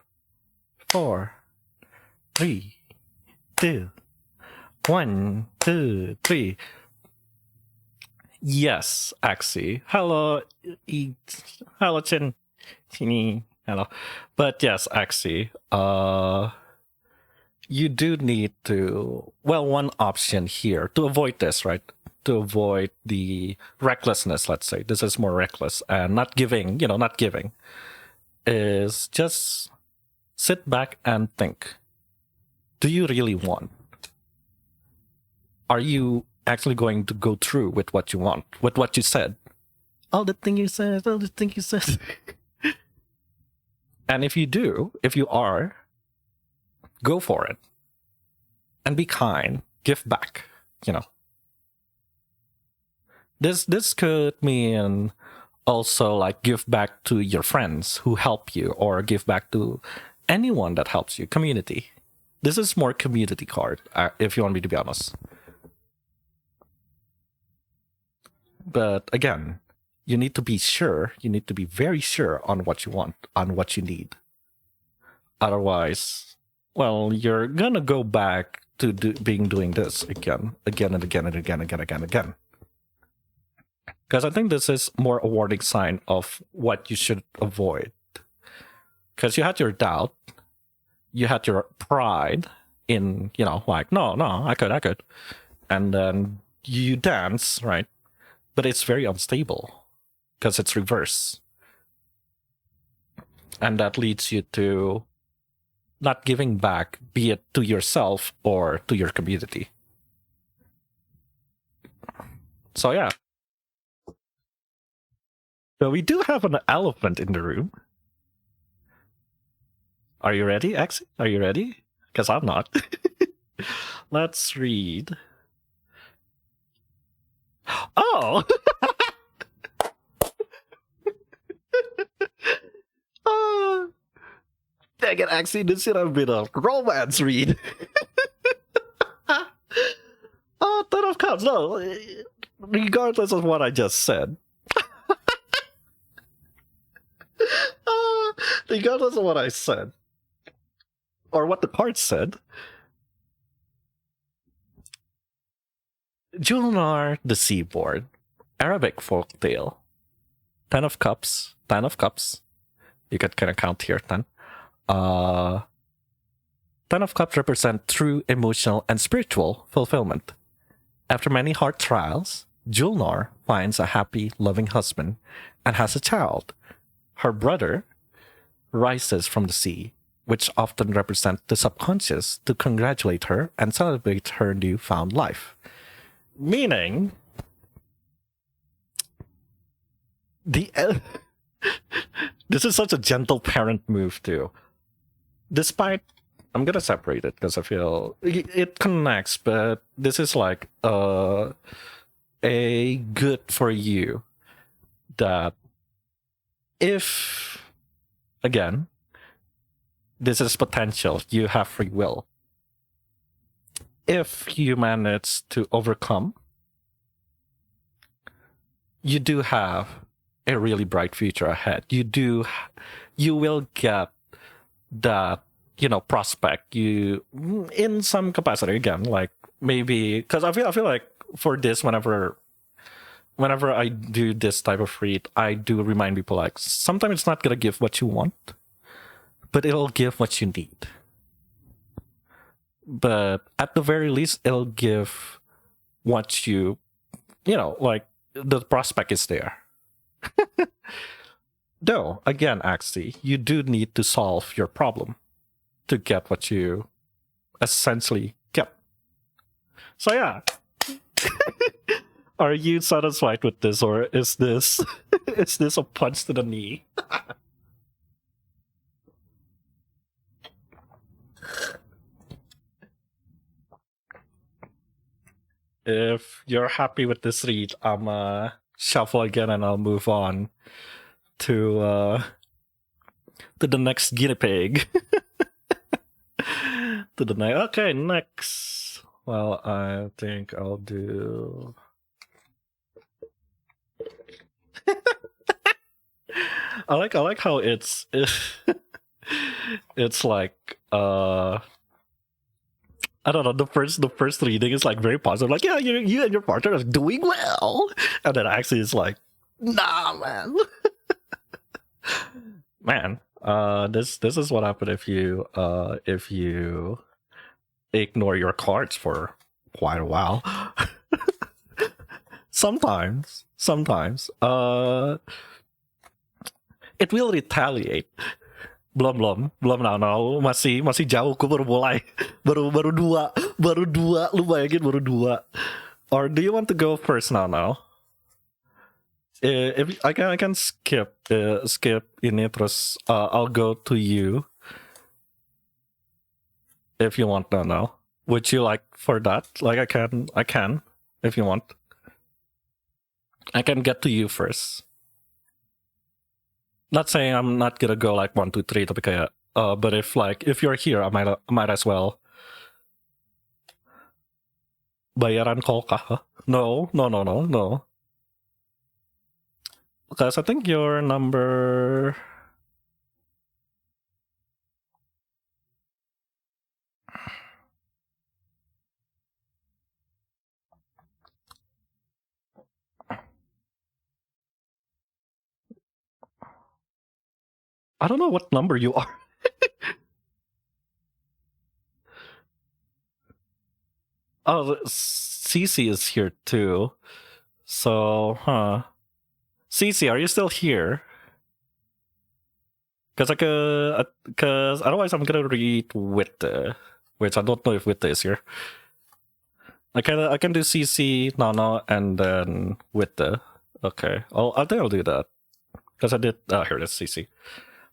4, 3, 2, 1, 2, 3. Yes, Axxy. Hello, hello, Chin. Hello. But yes, Axxy. You do need to. Well, one option here to avoid this, right? To avoid the recklessness. Let's say this is more reckless and not giving. Not giving. Is just sit back and think. Do you really want? Are you actually going to go through with what you want, with what you said? All the thing you said. And if you are, go for it. And be kind. Give back, This could mean also like give back to your friends who help you, or give back to anyone that helps you. Community. This is more community card, if you want me to be honest. But again, you need to be sure. You need to be very sure on what you want, on what you need. Otherwise, well, you're gonna go back to doing this again and again. Because I think this is more a warning sign of what you should avoid. Because you had your doubt, you had your pride, in, like, no, I could. And then you dance, right? But it's very unstable because it's reverse. And that leads you to not giving back, be it to yourself or to your community. So yeah. So we do have an elephant in the room. Are you ready, Axxy? Are you ready? Because I'm not. Let's read. Oh! Dang it, Axxy, this should have been a romance read. Oh, Ten of Cups, no. Regardless of what I just said. Regardless of what I said. Or what the card said. Julnar the Seaboard. Arabic folktale. Ten of Cups. You could kind of count here, 10. Ten of Cups represent true emotional and spiritual fulfillment. After many hard trials, Julnar finds a happy, loving husband and has a child. Her brother rises from the sea, which often represent the subconscious, to congratulate her and celebrate her newfound life. Meaning, this is such a gentle parent move too. Despite, I'm gonna separate it because I feel it connects, but this is like a good for you that if, again, this is potential, you have free will. If you manage to overcome, you do have a really bright future ahead. You will get that, prospect you in some capacity again, like maybe because I feel like for this, whenever I do this type of read, I do remind people like sometimes it's not gonna give what you want, but it'll give what you need. But at the very least, it'll give what you like the prospect is there. Though, again, Axxy, you do need to solve your problem to get what you essentially get. So yeah. Are you satisfied with this, or is this is this a punch to the knee? If you're happy with this read, I'm shuffle again and I'll move on to the next guinea pig. To the next. Okay, next. Well, I think I'll do. I like how it's like I don't know, the first reading is like very positive, like, yeah, you and your partner are doing well, and then actually it's like, nah, man. Man, this is what happened if you ignore your cards for quite a while. sometimes it will retaliate. Belum now masih jauh, gue baru mulai baru dua lu bayangin baru dua. Or do you want to go first now? If I can skip ini terus I'll go to you if you want now. Would you like for that? Like I can if you want. I can get to you first. Not saying I'm not gonna go like 1, 2, 3, tapi kayak but if you're here, I might as well. Bayaran call kah? No. Because I think your number. I don't know what number you are. Oh, Cici is here too. So, Cici, are you still here? Because otherwise I'm gonna read Wite, which I don't know if Wite is here. I can do Cici, Nana, and then Wite. Okay, I think I'll do that because I did. Here it is, Cici.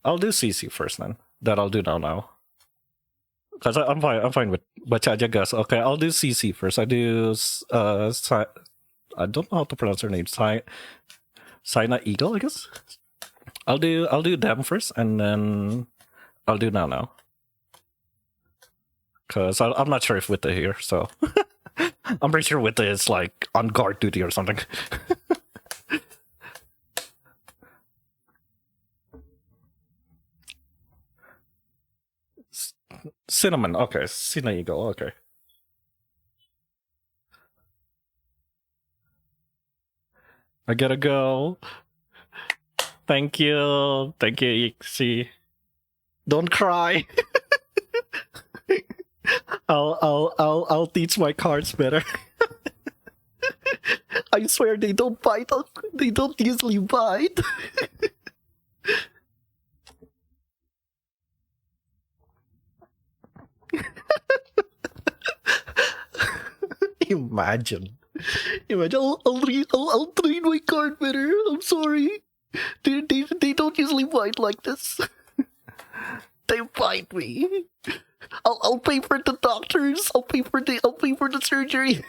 I'll do Cici first then. Then I'll do now. Because I'm fine with baca aja guys. Okay, I'll do Cici first. I do I don't know how to pronounce her name. Cinna Eagle, I guess. I'll do them first, and then I'll do now. Because I'm not sure if Wite here, so I'm pretty sure Wite is like on guard duty or something. Cinnamon, okay. Cinna Eagle, okay. I gotta go. Thank you, Axxy. Don't cry. I'll teach my cards better. I swear they don't bite. They don't usually bite. Imagine. I'll train my card better. I'm sorry. They don't usually bite like this. They bite me. I'll pay for the doctors. I'll pay for the surgery.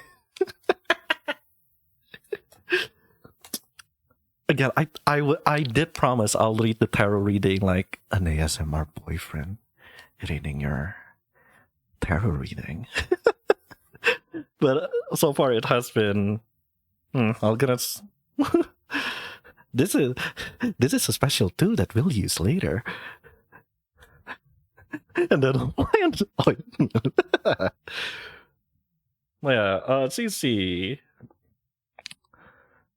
Again, I did promise I'll read the tarot reading like an ASMR boyfriend reading your tarot reading. But so far it has been. I'll get This is a special tool that we'll use later. And then Cici.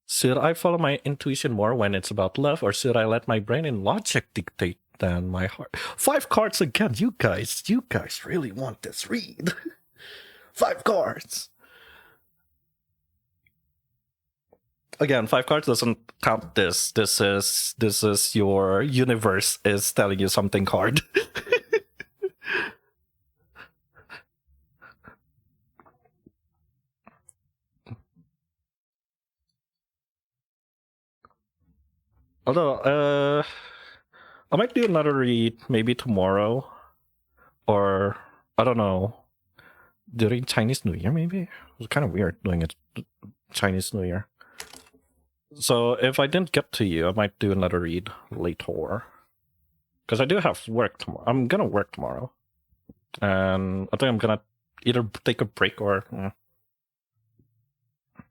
Should I follow my intuition more when it's about love, or should I let my brain and logic dictate than my heart? 5 cards again, you guys really want this read. 5 cards. Again, 5 cards doesn't count this. This is your universe is telling you something card. Although, I might do another read maybe tomorrow, or I don't know, during Chinese New Year maybe. It was kind of weird doing it Chinese New Year. So if I didn't get to you, I might do another read later. Because I do have work tomorrow. I'm gonna work tomorrow. And I think I'm gonna either take a break or...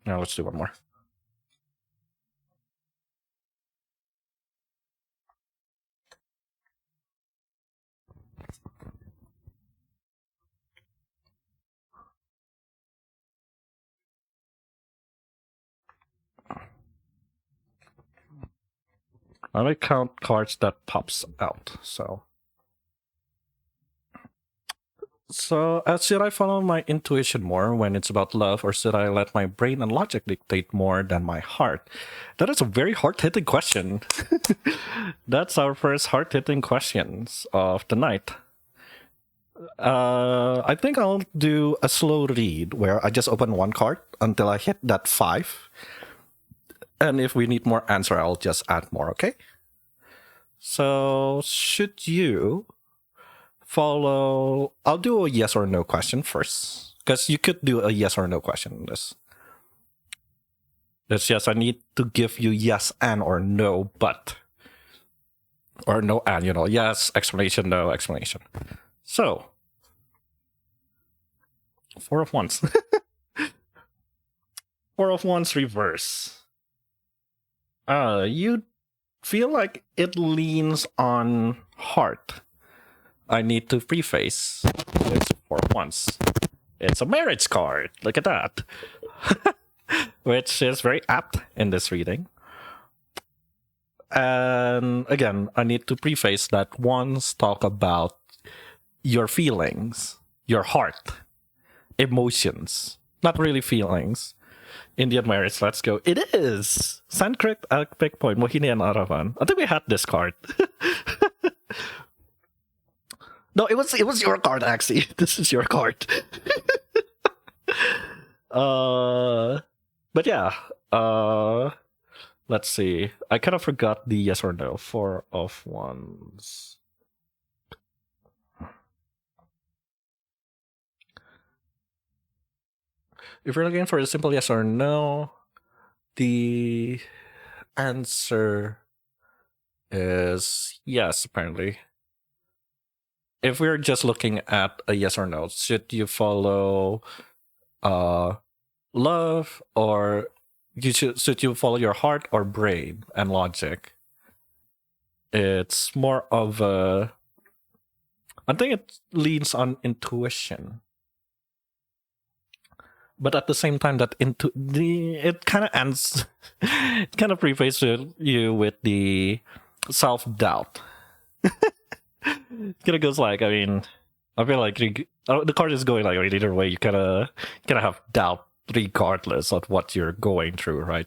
No, let's do one more. I might count cards that pops out, so should I follow my intuition more when it's about love, or should I let my brain and logic dictate more than my heart? That is a very hard-hitting question. That's our first hard-hitting questions of the night. I think I'll do a slow read where I just open 1 card until I hit that 5. And if we need more answer, I'll just add more, okay? So, should you follow... I'll do a yes or no question first. Because you could do a yes or no question in this. It's yes, I need to give you yes and or no, but. Or no and, yes, explanation, no, explanation. So. 4 of Wands. 4 of Wands reverse. You feel like it leans on heart. I need to preface. It's 4 of Wands. It's a marriage card. Look at that. Which is very apt in this reading. And again, I need to preface that Wands talk about your feelings, your heart, emotions, Not really feelings. Indian marriage, let's go. It is! Sanskrit at pick point, Mohini and Aravan. I think we had this card. No, it was your card, Axxy. This is your card. But yeah. Let's see. I kind of forgot the yes or no. 4 of Wands. If you're looking for a simple yes or no, the answer is yes, apparently. If we're just looking at a yes or no, should you follow love, or should you follow your heart or brain and logic? It's more of a, I think it leans on intuition. But at the same time, that it kind of ends, it kind of prefaces you with the self-doubt. It kind of goes like, I mean, I feel like the card is going like, I mean, either way, you kind of have doubt regardless of what you're going through, right?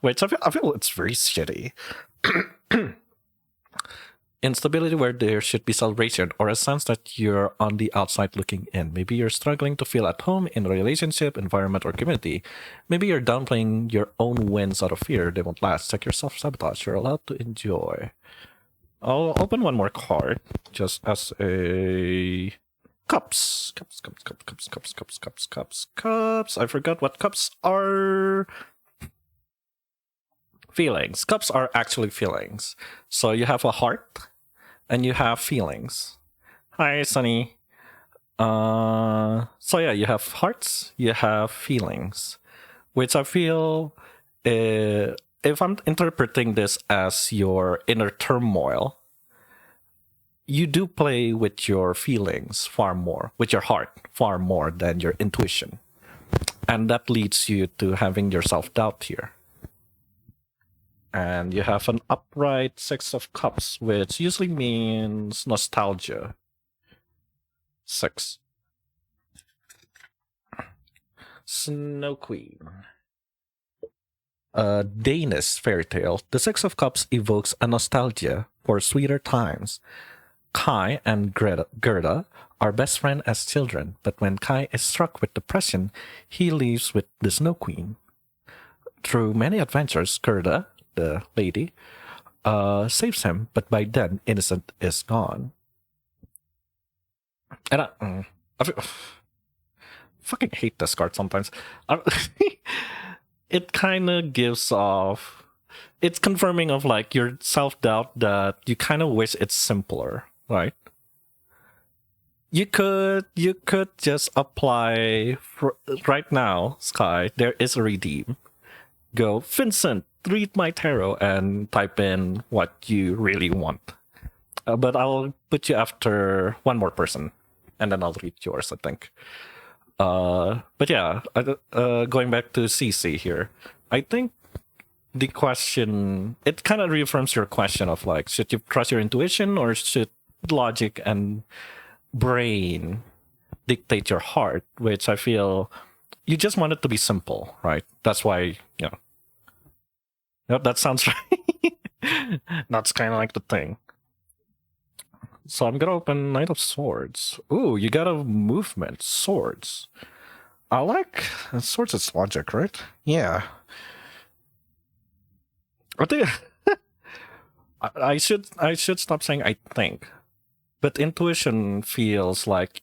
Wait, so I feel it's very shitty. Instability where there should be celebration, or a sense that you're on the outside looking in. Maybe you're struggling to feel at home in a relationship, environment, or community. Maybe you're downplaying your own wins out of fear they won't last. Check your self-sabotage. You're allowed to enjoy. I'll open one more card, just as a... Cups. I forgot what cups are. Feelings. Cups are actually feelings. So you have a heart, and you have feelings. Hi, Sunny. So yeah, you have hearts, you have feelings, which I feel, if I'm interpreting this as your inner turmoil, you do play with your feelings far more, with your heart far more than your intuition. And that leads you to having your self-doubt here. And you have an upright 6 of Cups, which usually means nostalgia. 6. Snow Queen. A Danish fairy tale. The 6 of Cups evokes a nostalgia for sweeter times. Kai and Gerda are best friends as children, but when Kai is struck with depression, he leaves with the Snow Queen. Through many adventures, Gerda, the lady, saves him, but by then, Innocent is gone. And I fucking hate this card sometimes. It kind of gives off... It's confirming of, like, your self-doubt that you kind of wish it's simpler, right? You could just apply... right now, Sky, there is a redeem. Go, Vincent, read my tarot, and type in what you really want. But I'll put you after one more person, and then I'll read yours, I think. But yeah, going back to Cici here, I think the question, it kind of reaffirms your question of like, should you trust your intuition, or should logic and brain dictate your heart? Which I feel you just want it to be simple, right? That's why, you know. Yep, that sounds right. That's kind of like the thing. So I'm gonna open Knight of Swords. Ooh, you got a movement. Swords. I like... Swords is logic, right? Yeah. I think... I should stop saying I think. But intuition feels like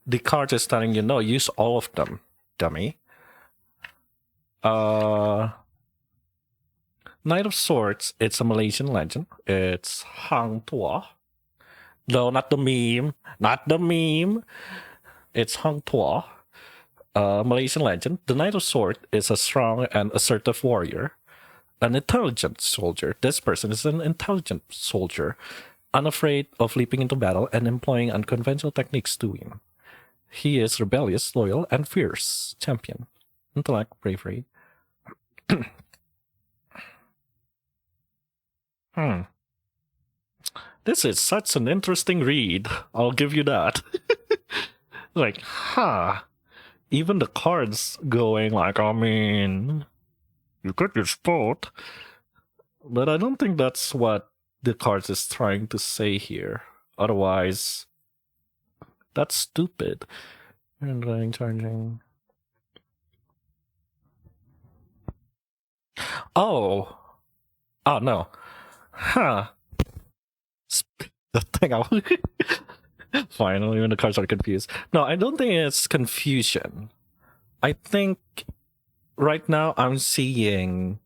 the card is telling you, no, use all of them, dummy. Knight of Swords, it's a Malaysian legend. It's Hang Tuah. No, not the meme. Not the meme. It's Hang Tuah, a Malaysian legend. The Knight of Swords is a strong and assertive warrior. An intelligent soldier. This person is an intelligent soldier, unafraid of leaping into battle and employing unconventional techniques to win. He is rebellious, loyal, and fierce champion. Intellect, bravery. This is such an interesting read. I'll give you that. Like, even the cards going like, I mean, you could use both, but I don't think that's what the cards is trying to say here. Otherwise, that's stupid. And charging. Oh no, huh? The thing I finally, when the cards are confused. No, I don't think it's confusion. I think right now I'm seeing,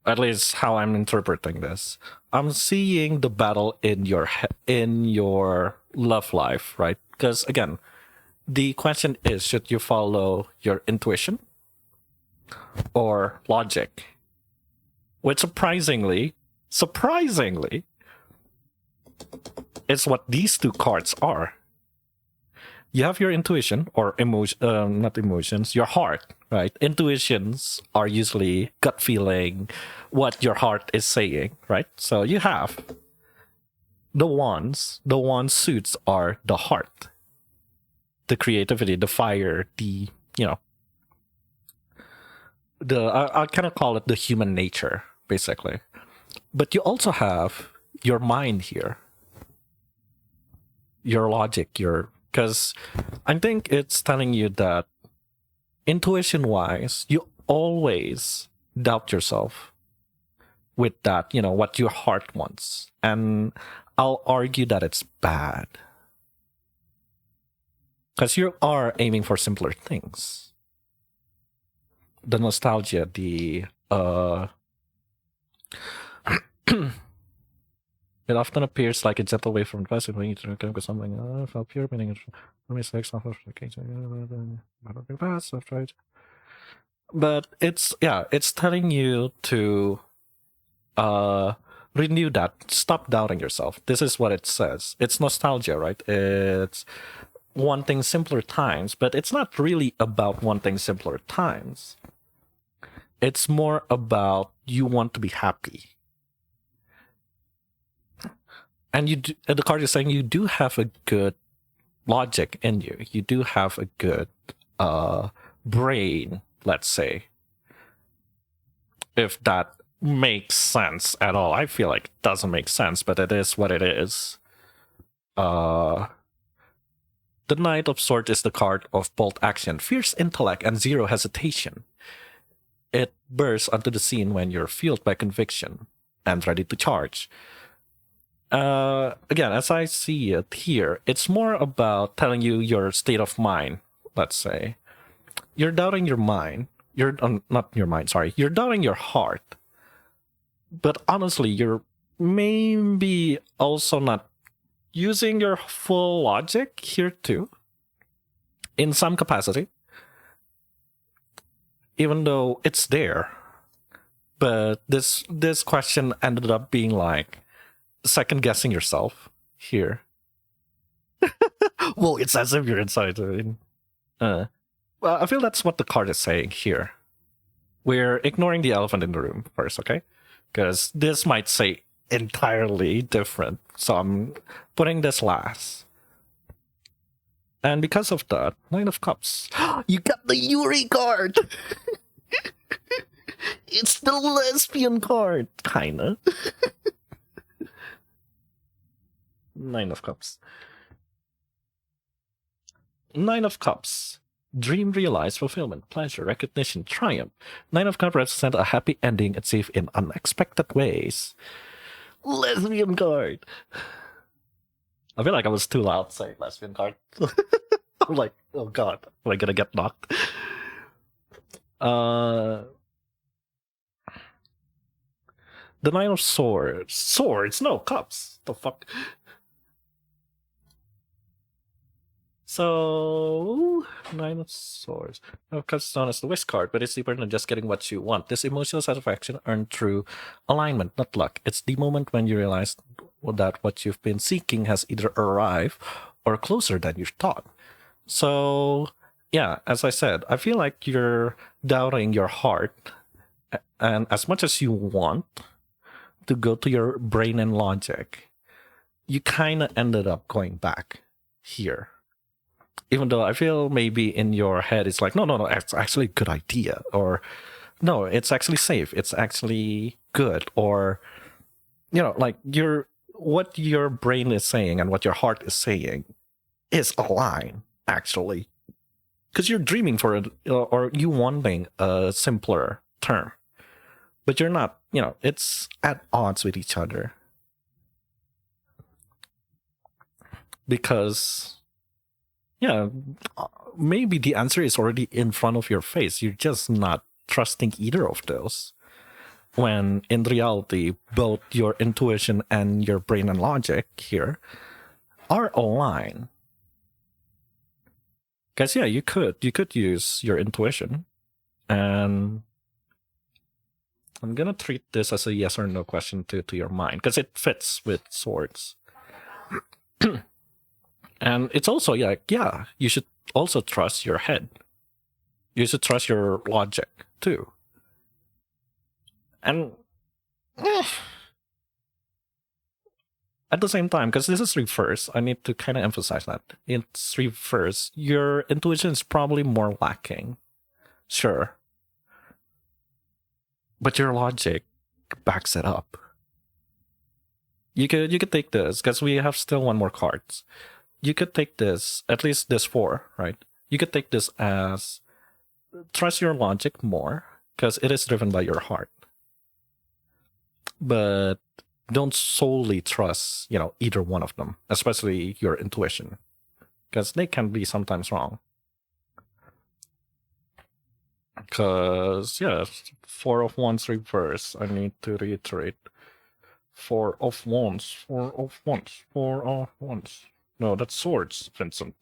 at least how I'm interpreting this, I'm seeing the battle in your love life, right? Because again, the question is, should you follow your intuition or logic? Which surprisingly, it's what these two cards are. You have your intuition or not emotions, your heart, right? Intuitions are usually gut feeling, what your heart is saying, right? So you have the wands. The wand suits are the heart, the creativity, the fire, the, I kind of call it the human nature, basically. But you also have your mind here, your logic, because I think it's telling you that intuition wise, you always doubt yourself with that, what your heart wants. And I'll argue that it's bad, because you are aiming for simpler things. The nostalgia, the it often appears like a gentle way from the past when you connect with something. Felt pure meaning mistakes off of the case. But it's telling you to renew that. Stop doubting yourself. This is what it says. It's nostalgia, right? It's wanting simpler times, but it's not really about wanting simpler times. It's more about you want to be happy. And the card is saying you do have a good logic in you. You do have a good brain, let's say. If that makes sense at all. I feel like it doesn't make sense, but it is what it is. The Knight of Swords is the card of bold action, fierce intellect, and zero hesitation. It bursts onto the scene when you're fueled by conviction and ready to charge. Again, as I see it here, it's more about telling you your state of mind, let's say. You're doubting your mind. You're not your mind, sorry. You're doubting your heart. But honestly, you're maybe also not using your full logic here too, in some capacity. Even though it's there. But this question ended up being like second guessing yourself here. Well, it's as if you're inside. Well, I feel that's what the card is saying here. We're ignoring the elephant in the room first, okay? Because this might say entirely different. So I'm putting this last. And because of that, Nine of Cups. You got the Yuri card! It's the lesbian card, kinda. Nine of Cups. Nine of Cups. Dream realized, fulfillment, pleasure, recognition, triumph. Nine of Cups represent a happy ending achieved in unexpected ways. Lesbian card. I feel like I was too loud saying lesbian card. I'm like, oh god, am I gonna get knocked? The Nine of Swords. Swords? No, cups. The fuck? So, Nine of Swords. Nine of Cups is known as the wish card, but it's deeper than just getting what you want. This emotional satisfaction earned through alignment, not luck. It's the moment when you realize that what you've been seeking has either arrived or closer than you thought. So, yeah, as I said, I feel like you're doubting your heart, and as much as you want to go to your brain and logic, you kind of ended up going back here. Even though I feel maybe in your head it's like, no, it's actually a good idea, or no, it's actually safe, it's actually good, or like what your brain is saying and what your heart is saying is aligned actually, because you're dreaming for it, or you wanting a simpler term, but you're not. It's at odds with each other, because maybe the answer is already in front of your face. You're just not trusting either of those. When in reality, both your intuition and your brain and logic here are aligned. Because you could use your intuition, and I'm gonna treat this as a yes or no question to your mind, because it fits with swords. And it's also you should also trust your head. You should trust your logic too. And at the same time, because this is reverse, I need to kind of emphasize that it's reverse. Your intuition is probably more lacking, sure, but your logic backs it up. You could take this, because we have still one more cards. You could take this, at least this 4, right? You could take this as trust your logic more, because it is driven by your heart. But don't solely trust, either one of them, especially your intuition, because they can be sometimes wrong. Because, 4 of Wands reverse. I need to reiterate. 4 of Wands, 4 of Wands, 4 of Wands. No, that's swords, Vincent.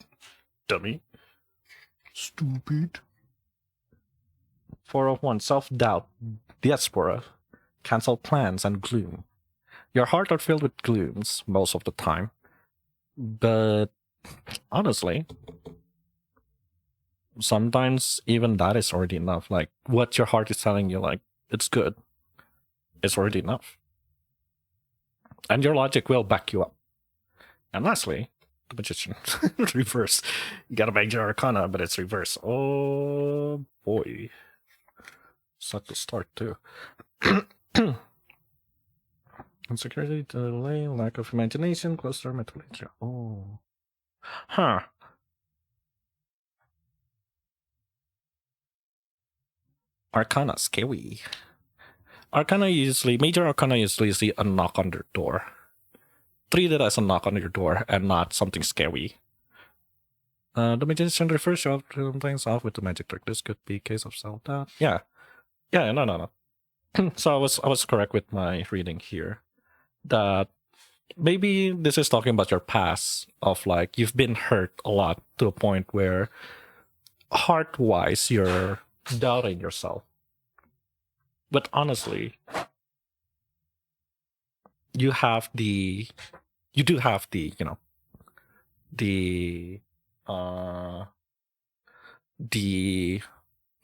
Dummy. Stupid. 4 of Wands, self-doubt, diaspora, cancel plans, and gloom. Your heart are filled with glooms most of the time. But honestly, sometimes even that is already enough. Like, what your heart is telling you, like, it's good, it's already enough. And your logic will back you up. And lastly, the Magician. Reverse. You got a major arcana, but it's reverse. Oh boy. Suck to start too. Insecurity, delay, lack of imagination, cluster, metallurgy. Oh. Huh. Arcana, scary. Major arcana usually see a knock on their door. Treat it as a knock on your door and not something scary. The magician refers to things off with the magic trick. This could be a case of self-doubt. Yeah, no. So I was correct with my reading here. That maybe this is talking about your past, of like you've been hurt a lot to a point where heart-wise you're doubting yourself. But honestly, you do have the the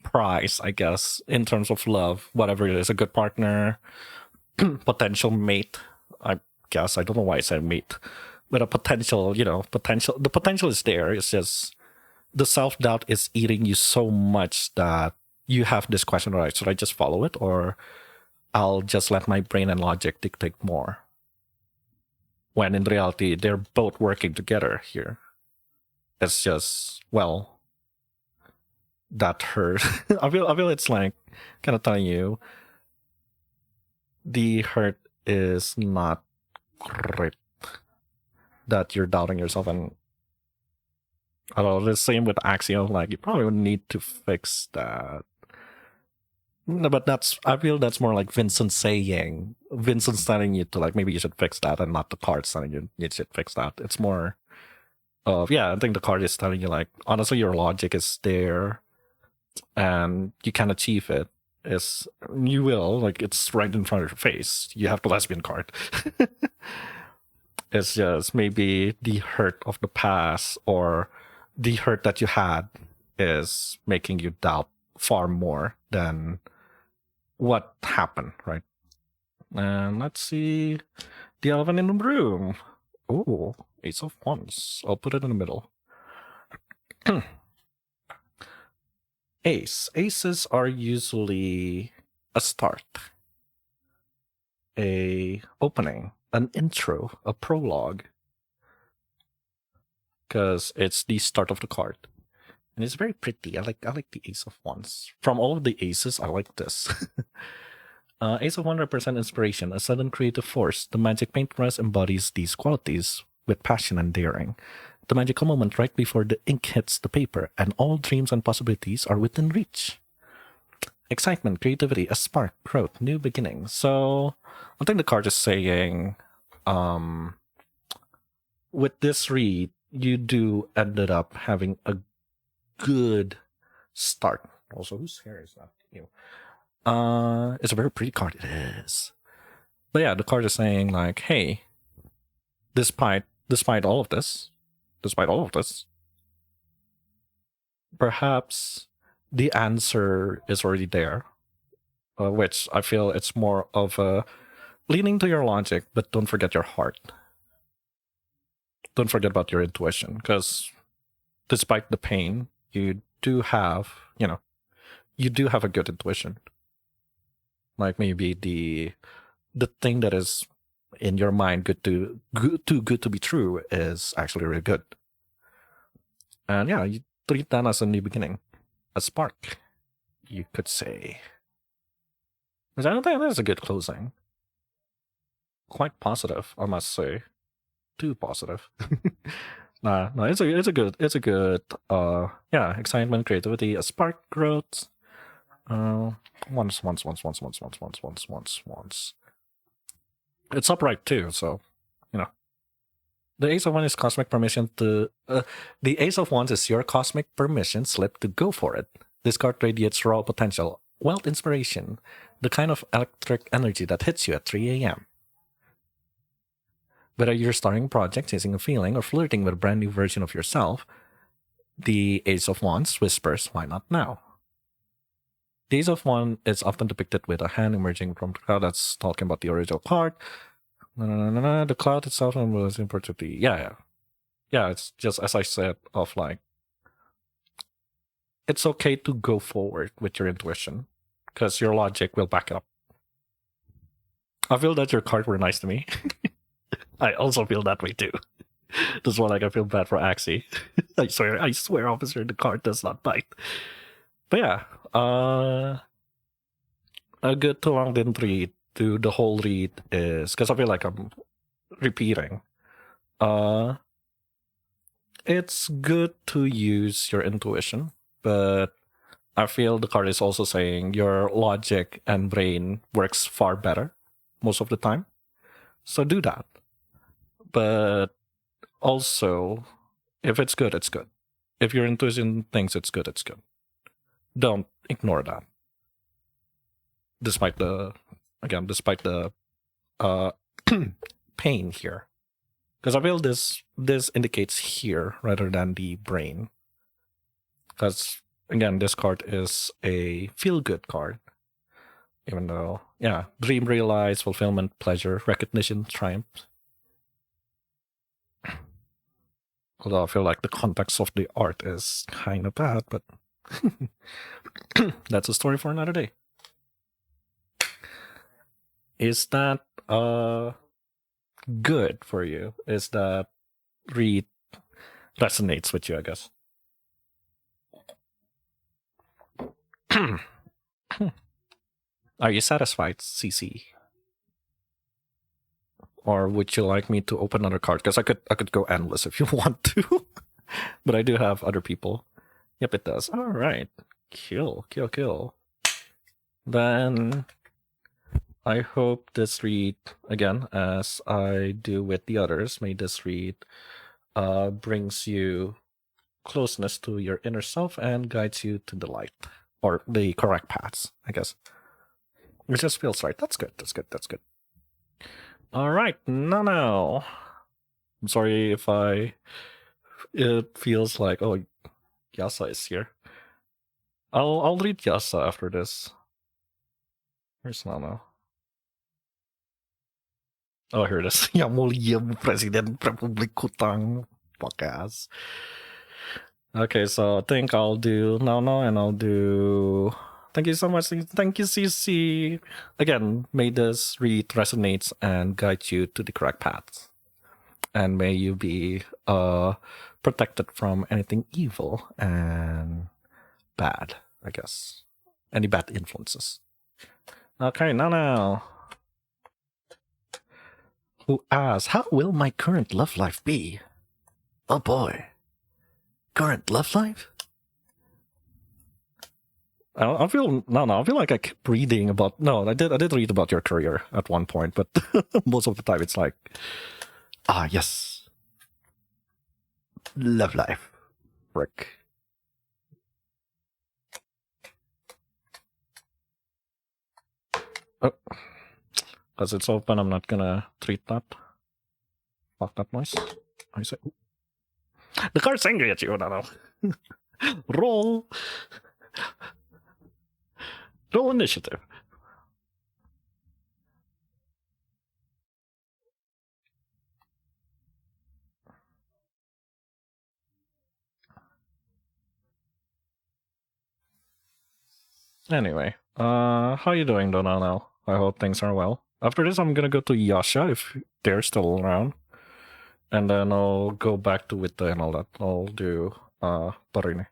prize, I guess, in terms of love, whatever it is, a good partner, potential mate, I guess. I don't know why I said mate, but a potential, the potential is there. It's just the self-doubt is eating you so much that you have this question, all right, should I just follow it, or I'll just let my brain and logic dictate more? When in reality, they're both working together here. It's just, well, that hurt. I feel it's like kind of telling you the hurt is not great, that you're doubting yourself. And I don't know, the same with Axxy, like you probably would need to fix that. No, but I feel that's more like Vincent's telling you to, like, maybe you should fix that, and not the cards telling you should fix that. It's more of, I think the card is telling you, like, honestly, your logic is there and you can achieve it. You will, like, it's right in front of your face. You have the lesbian card. It's just maybe the hurt of the past, or the hurt that you had, is making you doubt far more than what happened, right? And let's see the elephant in the room. Oh, Ace of Wands. I'll put it in the middle. Aces are usually a start, a opening, an intro, a prologue, because it's the start of the card. And it's very pretty. I like the Ace of Wands. From all of the aces, I like this. Ace of Wands represents inspiration, a sudden creative force. The magic paintbrush embodies these qualities with passion and daring. The magical moment right before the ink hits the paper, and all dreams and possibilities are within reach. Excitement, creativity, a spark, growth, new beginnings. So I think the card is saying, with this read, you do ended up having a good start. Also, whose hair is that? You. It's a very pretty card. It is. But yeah, the card is saying like, hey, despite all of this, perhaps the answer is already there. Which I feel it's more of a leaning to your logic, but don't forget your heart. Don't forget about your intuition, because despite the pain, you do have a good intuition. Like maybe the thing that is in your mind too good to be true is actually really good. And yeah, you treat that as a new beginning, a spark, you could say. Which I don't think that's a good closing. Quite positive, I must say. Too positive. No, it's a good excitement, creativity, a spark, growth. Once. It's upright too, so the Ace of Wands is cosmic permission to. The Ace of Wands is your cosmic permission slip to go for it. This card radiates raw potential, wealth, inspiration, the kind of electric energy that hits you at 3 a.m. Whether you're starting a project, chasing a feeling, or flirting with a brand new version of yourself, the Ace of Wands whispers, why not now? The Ace of Wands is often depicted with a hand emerging from the cloud. That's talking about the original card. The cloud itself was important to yeah, it's just as I said, of like, it's okay to go forward with your intuition, because your logic will back it up. I feel that your card were nice to me. I also feel that way too. That's why, like, I feel bad for Axxy. I swear, officer, the card does not bite. But yeah, a good to long didn't read to the whole read is, because I feel like I'm repeating. It's good to use your intuition, but I feel the card is also saying your logic and brain works far better most of the time. So do that. But also, if it's good, it's good. If your intuition thinks it's good, it's good. Don't ignore that. Despite the pain here. Because I feel this indicates here rather than the brain. Because again, this card is a feel-good card. Even though, yeah, dream realized, fulfillment, pleasure, recognition, triumph. Although I feel like the context of the art is kind of bad, but that's a story for another day. Is that good for you? Is that read resonates with you, I guess? Are you satisfied, Cici? Or would you like me to open another card? Because I could go endless if you want to. But I do have other people. Yep, it does. All right. Kill. Then I hope this read, again, as I do with the others, may this read brings you closeness to your inner self and guides you to the light. Or the correct paths, I guess. It just feels right. That's good. All right, no. I'm sorry if it feels like, oh, Yasa is here. I'll read Yasa after this. Where's Nano? Oh, here it is. Mulia, Presiden, Republik, Kutang, fuck ass. Okay, so I think I'll do no, and I'll do. Thank you so much. Thank you, Cici. Again, may this read resonates and guide you to the correct paths, and may you be protected from anything evil and bad. I guess any bad influences. Okay, now. Who asks, how will my current love life be? Oh boy. Current love life? I feel like I keep reading about. No, I did read about your career at one point, but most of the time it's like, yes, love life, frick. Oh, because it's open, I'm not gonna treat that. Fuck that noise. I say, the card's angry at you. No. Roll initiative. Anyway, how you doing, Donano? I hope things are well. After this, I'm gonna go to Yasha if they're still around, and then I'll go back to Wite and all that. I'll do Parini.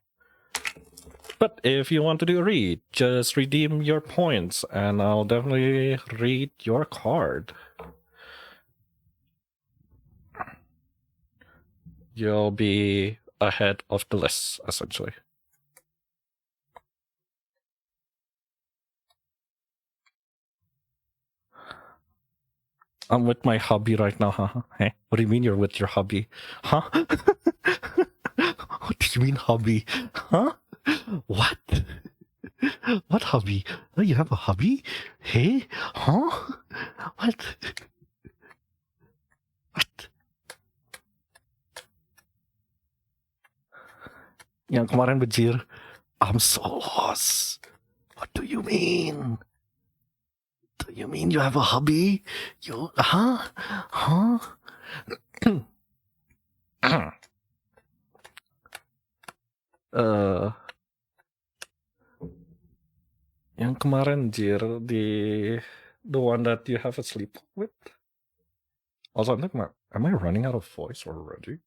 But if you want to do a read, just redeem your points, and I'll definitely read your card. You'll be ahead of the list, essentially. I'm with my hubby right now, huh? Hey, what do you mean you're with your hubby? Huh? What do you mean hubby? Huh? What? What hubby? Oh, you have a hubby? Hey? Huh? What? What? Yang kemarin bejir, I'm so lost. What do you mean? Do you mean you have a hubby? You, huh? Huh? Yang kemarin, Jir, the one that you have a sleep with? Also, am I running out of voice already?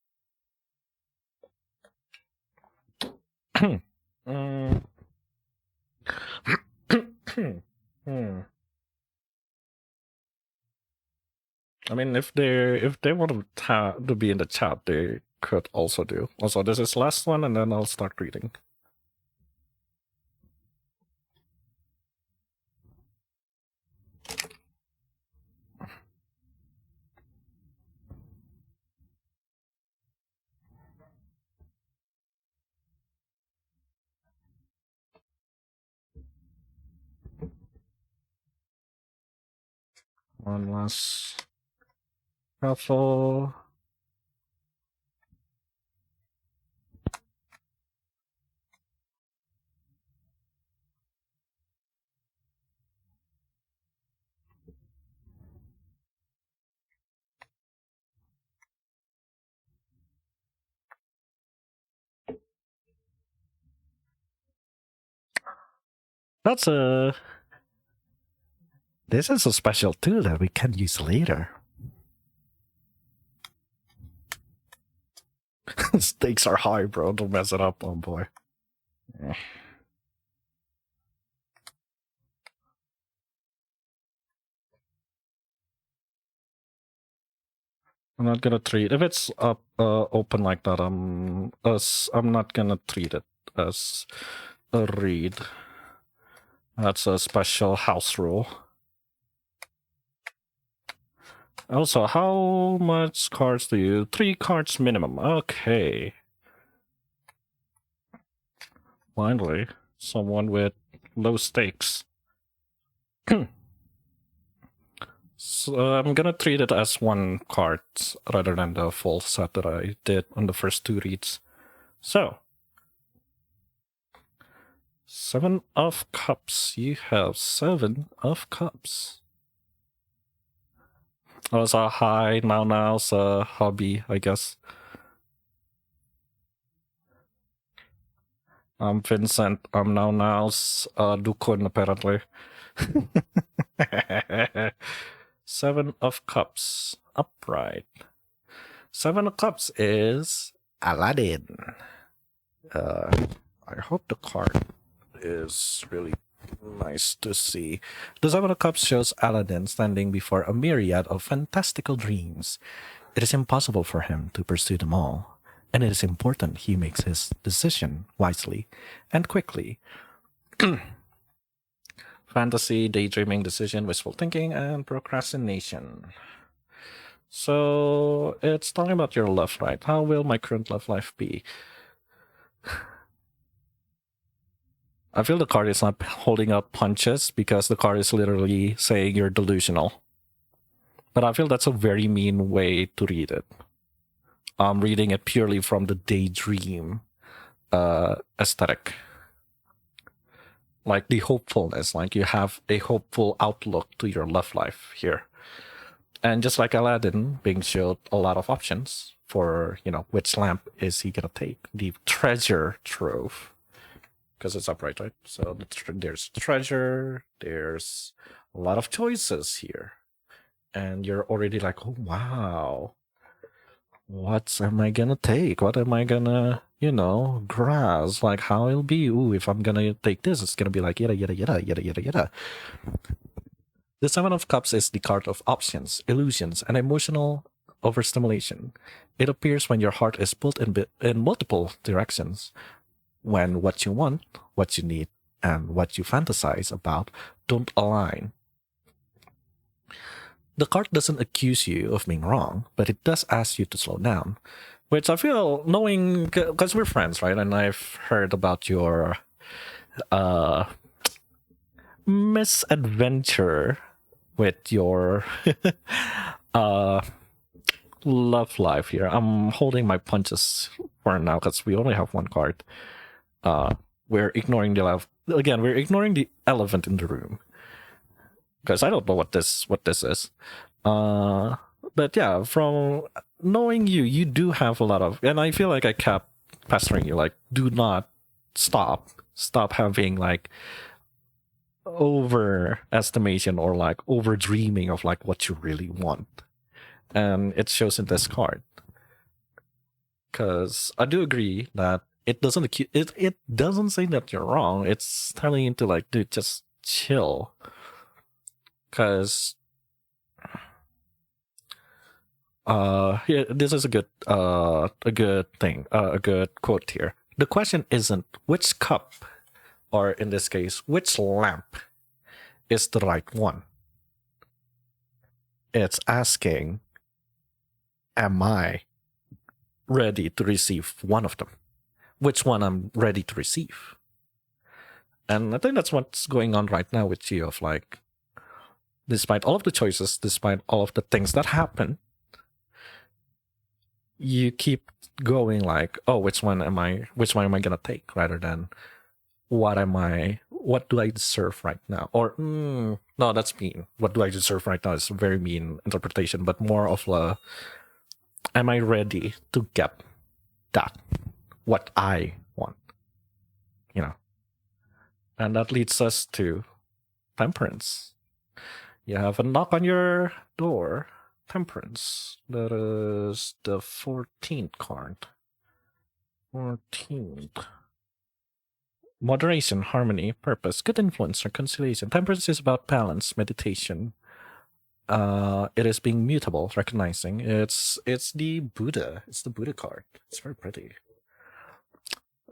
I mean, if they want to be in the chat, they could also do. Also, this is last one, and then I'll start reading. One last shuffle. This is a special tool that we can use later. Stakes are high, bro. Don't mess it up, oh boy. I'm not gonna treat if it's up open like that. I'm not gonna treat it as a read. That's a special house rule. Also, how much cards do you? 3 cards minimum. Okay. Finally, someone with low stakes. So I'm gonna treat it as 1 card rather than the full set that I did on the first 2 reads. So, 7 of Cups. You have 7 of Cups. Also, hi, now's a hobby, I guess. I'm Vincent. I'm now Dukun apparently. 7 of Cups. Upright. 7 of Cups is Aladdin. I hope the card is really nice to see. The 7 of Cups shows Aladdin standing before a myriad of fantastical dreams. It is impossible for him to pursue them all, and it is important he makes his decision wisely and quickly. Fantasy, daydreaming, decision, wishful thinking, and procrastination. So it's talking about your love life. How will my current love life be? I feel the card is not holding up punches because the card is literally saying you're delusional. But I feel that's a very mean way to read it. I'm reading it purely from the daydream aesthetic. Like the hopefulness, like you have a hopeful outlook to your love life here. And just like Aladdin being showed a lot of options for, which lamp is he gonna take? The treasure trove. Because it's upright, right? So there's treasure, there's a lot of choices here. And you're already like, oh, wow. What am I gonna take? What am I gonna, grasp? Like how it'll be. Ooh, if I'm gonna take this, it's gonna be like yada, yada, yada, yada, yada, yada. The 7 of Cups is the card of options, illusions, and emotional overstimulation. It appears when your heart is pulled in multiple directions. When what you want, what you need, and what you fantasize about don't align. The card doesn't accuse you of being wrong, but it does ask you to slow down. Which I feel, knowing, because we're friends, right? And I've heard about your misadventure with your love life here. I'm holding my punches for now because we only have one card. We're ignoring we're ignoring the elephant in the room because I don't know what this is. But yeah, from knowing you do have a lot of, and I feel like I kept pestering you, like, do not stop having like overestimation or like over dreaming of like what you really want, and it shows in this card. Because I do agree that it doesn't it doesn't say that you're wrong. It's telling you to like, dude, just chill. Because yeah, this is a good thing, a good quote here. The question isn't which cup, or in this case, which lamp is the right one. It's asking, am I ready to receive one of them? Which one I'm ready to receive? And I think that's what's going on right now with you, of like, despite all of the choices, despite all of the things that happen, you keep going like, oh, which one am I gonna take, rather than what do I deserve right now? Or no, that's mean. What do I deserve right now is a very mean interpretation, but more of a, am I ready to get that, what I want? And that leads us to Temperance. You have a knock on your door. Temperance. That is the 14th card. 14th. Moderation, harmony, purpose, good influence, reconciliation. Temperance is about balance, meditation. It is being mutable, recognizing. It's the Buddha. It's the Buddha card. It's very pretty.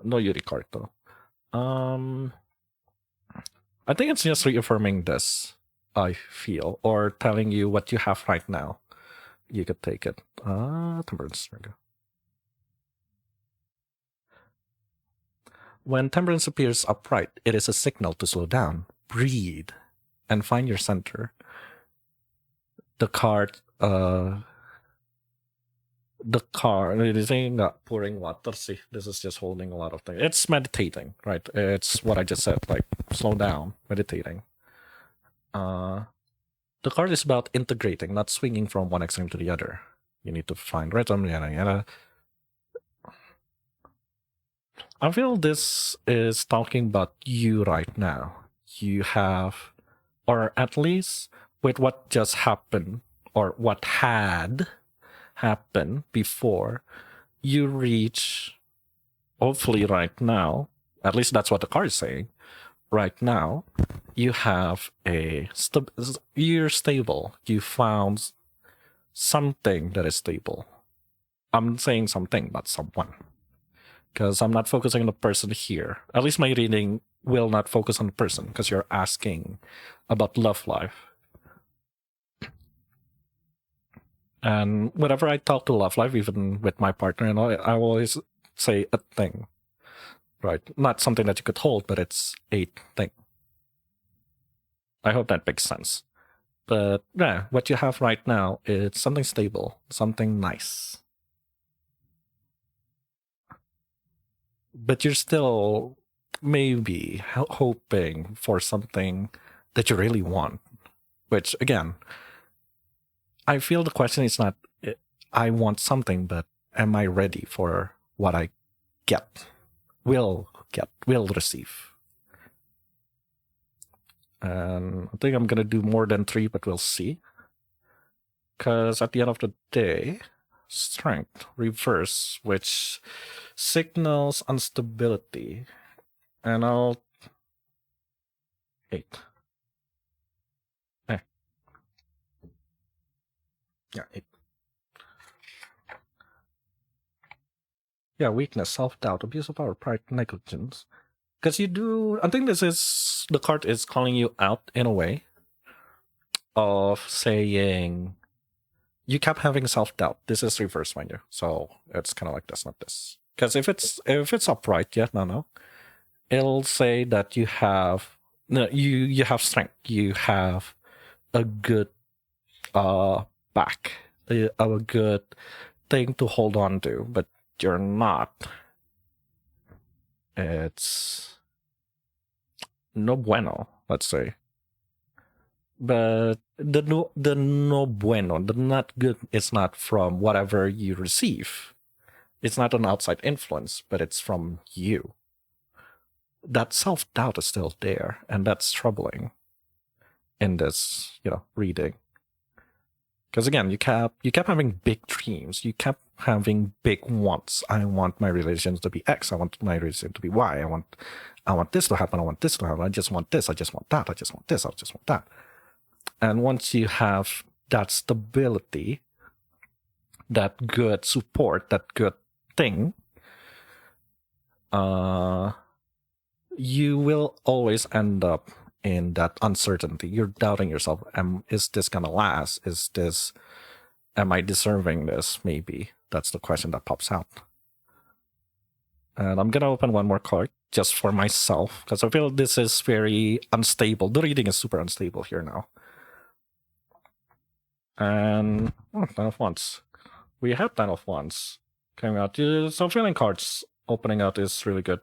No Yuri card though. I think it's just reaffirming this, I feel, or telling you what you have right now. You could take it. Temperance. There we go. When temperance appears upright, it is a signal to slow down, breathe, and find your center. The card, it is saying pouring water. See, this is just holding a lot of things. It's meditating, right? It's what I just said, like slow down, meditating. The card is about integrating, not swinging from one extreme to the other. You need to find rhythm, yada yada. I feel this is talking about you right now. You have, or at least with what just happened, or what had happened before, you reach, hopefully right now, at least that's what the card is saying, right now, you have you're stable. You found something that is stable. I'm saying something, not someone. Because I'm not focusing on the person here. At least my reading will not focus on the person, because you're asking about love life. And whenever I talk to love life, even with my partner and all, I always say a thing. Right? Not something that you could hold, but it's a thing. I hope that makes sense. But yeah, what you have right now is something stable, something nice. But you're still maybe hoping for something that you really want. Which, again, I feel the question is not, I want something, but am I ready for what I will receive? And I think I'm going to do more than 3, but we'll see. Because at the end of the day, strength, reverse, which signals instability. And I'll... 8. Yeah, 8. Yeah, weakness, self-doubt, abuse of power, pride, negligence. Because you do... I think the card is calling you out in a way of saying... You kept having self-doubt. This is reverse, mind you. So it's kind of like this, not this. Because if it's upright, yeah, no. It'll say that you have... No, you have strength. You have a good back. A good thing to hold on to. But you're not. It's no bueno, let's say. But the no bueno, the not good, is not from whatever you receive. It's not an outside influence, but it's from you. That self-doubt is still there, and that's troubling in this, reading. Because again, you kept having big dreams. You kept having big wants. I want my relations to be X. I want my relationship to be Y. I want this to happen. I want this to happen. I just want this. I just want that. I just want this. I just want that. And once you have that stability, that good support, that good thing, you will always end up in that uncertainty. You're doubting yourself. Is this gonna last? Am I deserving this? Maybe that's the question that pops out. And I'm gonna open one more card just for myself, because I feel this is very unstable. The reading is super unstable here now. And Ten of Wands. We have Ten of Wands coming out. So feeling cards opening out is really good.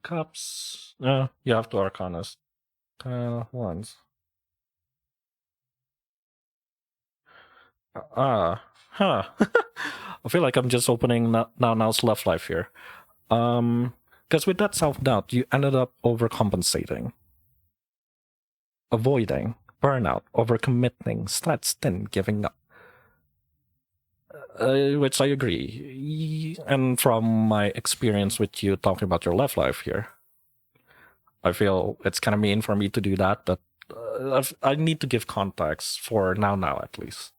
Cups. You have 2 Arcanas. 10 of Wands. I feel like I'm just opening now's love life here. Because with that self-doubt, you ended up overcompensating, avoiding, burnout, overcommitting, stretched, giving up. Which I agree. And from my experience with you talking about your love life here, I feel it's kind of mean for me to do that, but I need to give context for now at least.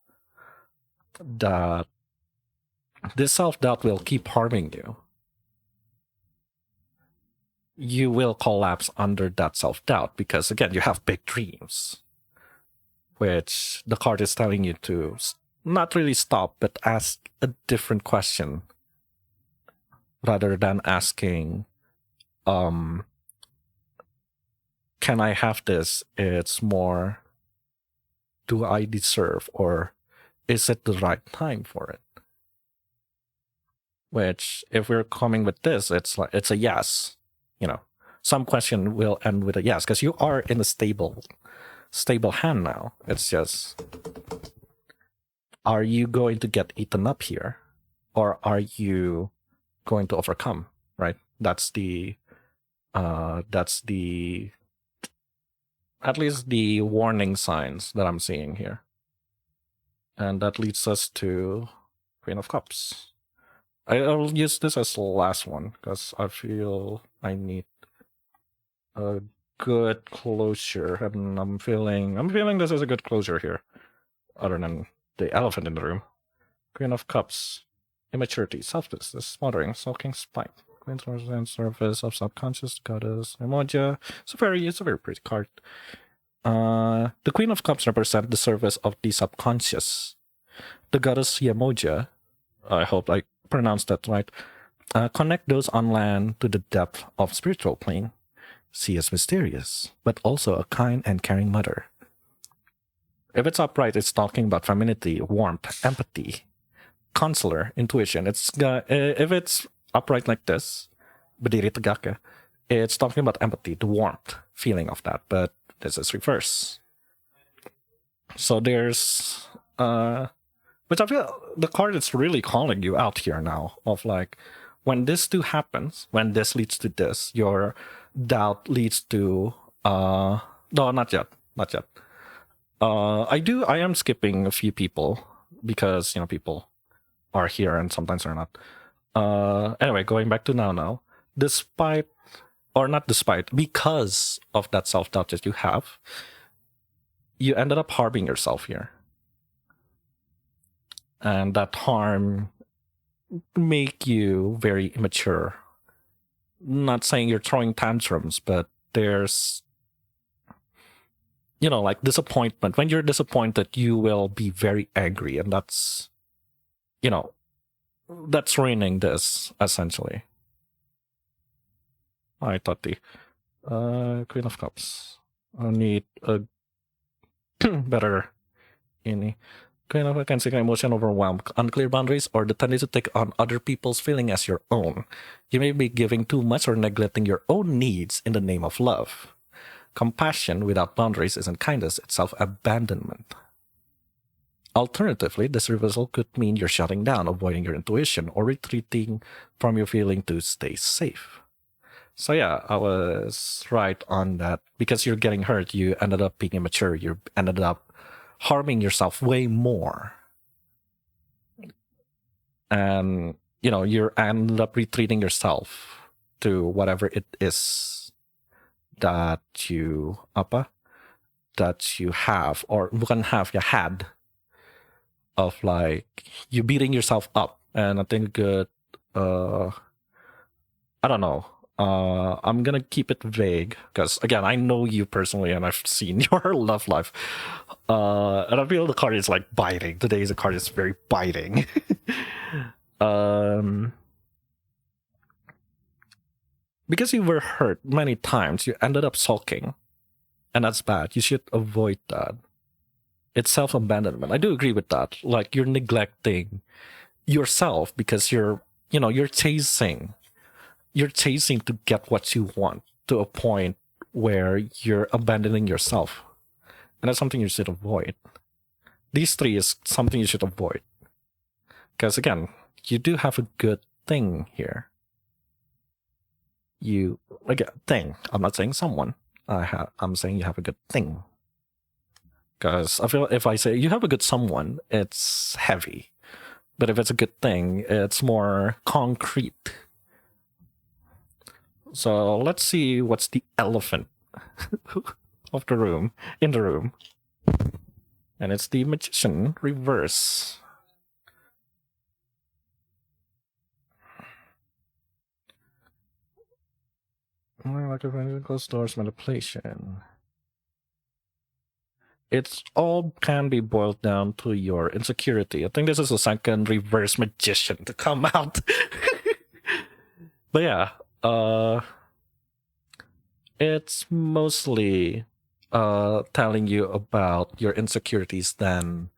That this self-doubt will keep harming you. You will collapse under that self-doubt because, again, you have big dreams, which the card is telling you to not really stop, but ask a different question rather than asking, can I have this? It's more, do I deserve, or is it the right time for it? Which, if we're coming with this, it's a yes. Some question will end with a yes, because you are in a stable hand now. It's just, are you going to get eaten up here? or are you going to overcome? Right. That's the at least the warning signs that I'm seeing here. And that leads us to Queen of Cups. I'll use this as the last one because I feel I need a good closure, and I'm feeling this is a good closure here, other than the elephant in the room. Queen of Cups, immaturity, selflessness, smothering, sulking, spite. Queen's represents surface of subconscious goddess emoji. It's a very pretty card. The Queen of Cups represent the surface of the subconscious. The goddess Yemoja, I hope I pronounced that right, connect those on land to the depth of spiritual plane. She is mysterious, but also a kind and caring mother. If it's upright, it's talking about femininity, warmth, empathy, counselor, intuition. If it's upright like this, berdiri tegak ya, it's talking about empathy, the warmth, feeling of that. But this is reverse. So there's which I feel the card is really calling you out here now of like, when this too happens, when this leads to this, your doubt leads to no, not yet. I am skipping a few people because people are here and sometimes they're not. Anyway, going back to now, despite or not despite, because of that self-doubt that you have, you ended up harming yourself here. And that harm make you very immature. Not saying you're throwing tantrums, but there's like disappointment. When you're disappointed, you will be very angry, and that's that's ruining this essentially. Hi, Tati. Queen of Cups. I need a better ini. Queen of Cups can emotion overwhelm, unclear boundaries, or the tendency to take on other people's feeling as your own. You may be giving too much or neglecting your own needs in the name of love. Compassion without boundaries isn't kindness, it's self-abandonment. Alternatively, this reversal could mean you're shutting down, avoiding your intuition, or retreating from your feeling to stay safe. So yeah, I was right on that. Because you're getting hurt, you ended up being immature. You ended up harming yourself way more. And, you end up retreating yourself to whatever it is that you have, or bukan have, you had, of like you beating yourself up. And I think good, I don't know. I'm gonna keep it vague because again, I know you personally and I've seen your love life. And I feel the card is like biting. Today's card is very biting. Because you were hurt many times, you ended up sulking. And that's bad. You should avoid that. It's self-abandonment. I do agree with that. Like, you're neglecting yourself because you're chasing to get what you want to a point where you're abandoning yourself. And that's something you should avoid. These three is something you should avoid. Because again, you do have a good thing here. Thing. I'm not saying someone. I'm saying you have a good thing. Because I feel if I say you have a good someone, it's heavy. But if it's a good thing, it's more concrete. So let's see what's the elephant of the room, in the room. And it's the Magician reverse. Like a closed doors manipulation. It's all can be boiled down to your insecurity. I think this is the second reverse magician to come out. But yeah, it's mostly telling you about your insecurities than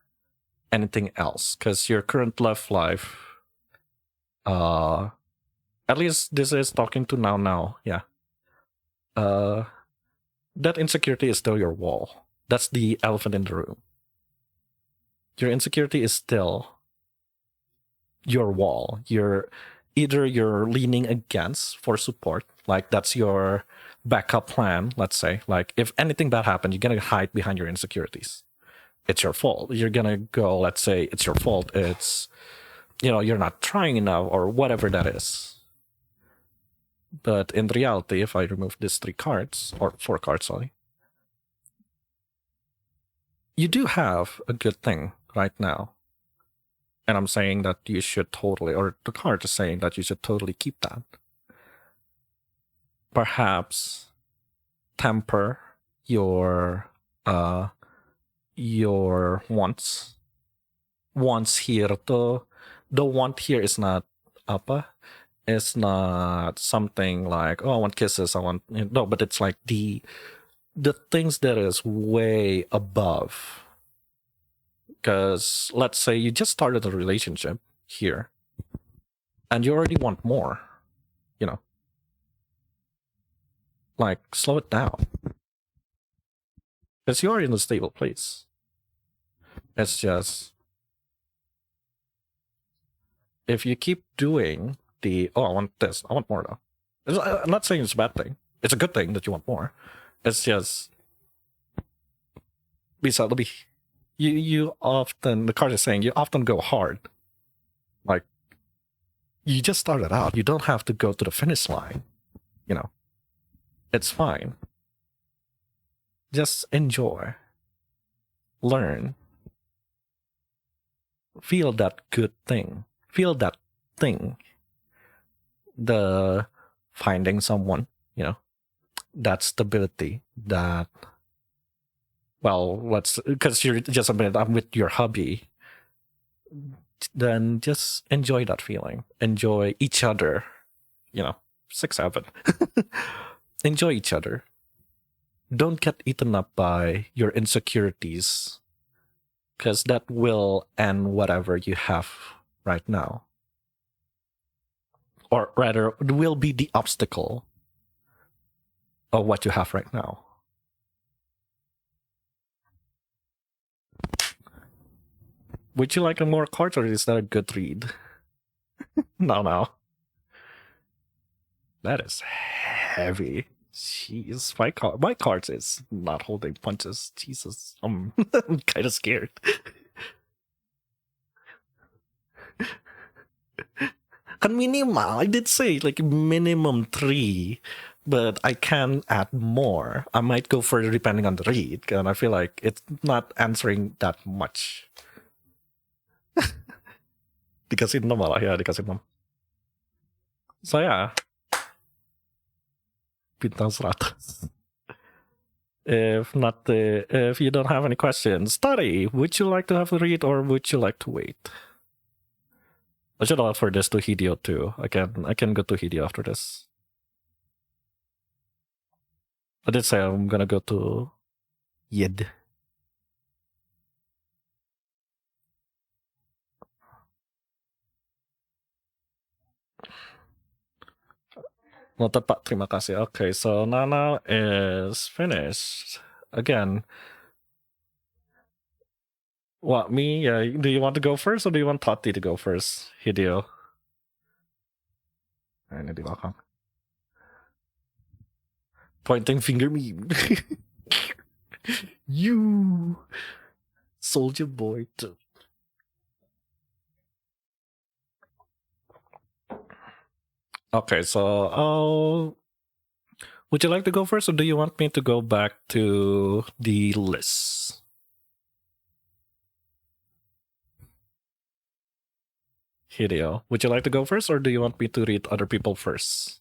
anything else. Because your current love life, at least this is talking to now, yeah. That insecurity is still your wall. That's the elephant in the room. Your insecurity is still your wall. You're leaning against for support, like that's your backup plan. Let's say, like if anything bad happens, you're gonna hide behind your insecurities. It's your fault. You're gonna go. Let's say it's your fault. It's you're not trying enough or whatever that is. But in reality, if I remove these 3 cards or 4 cards, sorry, you do have a good thing right now. And I'm saying that you should totally, or the card is saying that you should totally keep that. Perhaps temper your wants. Wants here. The want here is not apa. It's not something like, oh, I want kisses. I want no, but it's like the things that is way above. Because let's say you just started a relationship here and you already want more, like slow it down. Because you're in a stable place. It's just, if you keep doing I want this, I want more though. I'm not saying it's a bad thing. It's a good thing that you want more. It's just, bisa lebih. You often, the card is saying, you often go hard. Like, you just started out. You don't have to go to the finish line. It's fine. Just enjoy. Learn. Feel that good thing. Feel that thing. The finding someone, that stability, that, well, because you're just a minute, I'm with your hubby, then just enjoy that feeling. Enjoy each other, 6, 7. Enjoy each other. Don't get eaten up by your insecurities, because that will end whatever you have right now. Or rather, it will be the obstacle of what you have right now. Would you like more cards, or is that a good read? No. That is heavy. Jeez, my cards is not holding punches. Jesus, I'm kind of scared. Kan minimal, I did say like minimum 3, but I can add more. I might go further depending on the read, and I feel like it's not answering that much. Dikasih 6 malah ya, dikasih 6. So yeah, bintang 100. If you don't have any questions, Tati, would you like to have a read or would you like to wait? I should offer this to Hideo too. I can go to Hideo after this. I did say I'm gonna go to Yed. Noted Pak, terima kasih. Okay, so Nana is finished. Again. What, me? Yeah, do you want to go first or do you want Tati to go first, Hideo? Ini di belakang. Pointing finger meme. You soldier boy too. Okay, so would you like to go first or do you want me to go back to the list? Hideo, would you like to go first or do you want me to read other people first?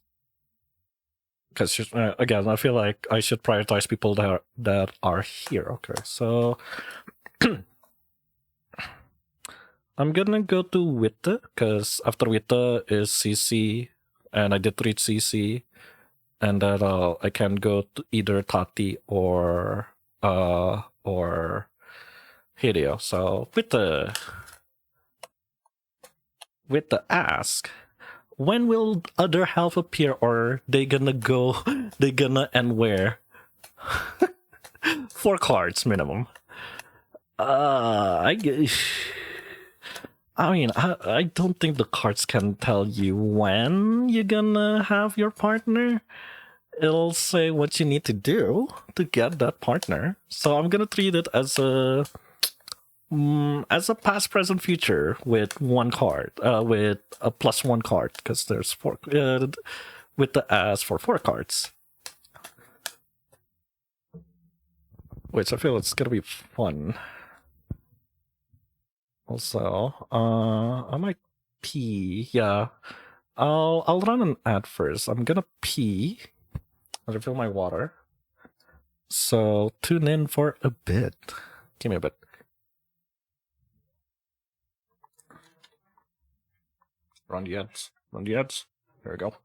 Because again, I feel like I should prioritize people that are here. Okay, so I'm gonna go to Wite, because after Wite is Cici, and I did read Cici, and then I can go to either Tati or Hideo. So Wite ask, when will other half appear, or they gonna end where? 4 cards minimum. I I mean, I don't think the cards can tell you when you're gonna have your partner. It'll say what you need to do to get that partner. So I'm gonna treat it as a past, present, future with one card, with a +1 card, because there's 4, with the as for 4 cards. Which I feel it's gonna be fun. Also, I might pee. Yeah, I'll run an ad first. I'm gonna pee. I'll refill my water. So tune in for a bit. Give me a bit. Run the ads. Run the ads. There we go.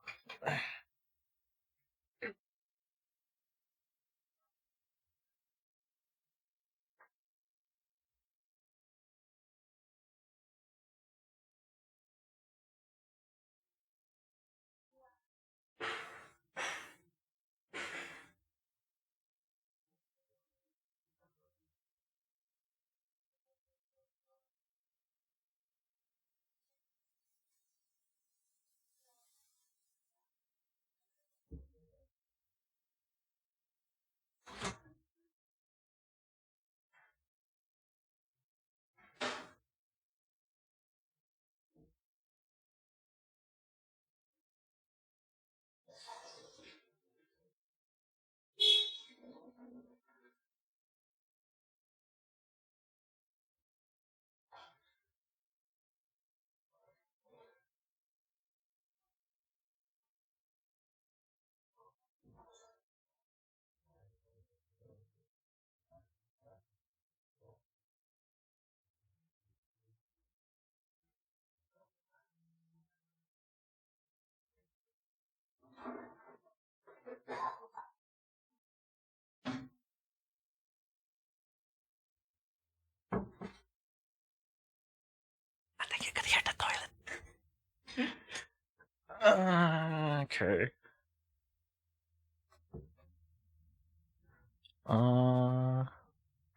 I think you could hear the toilet. Okay.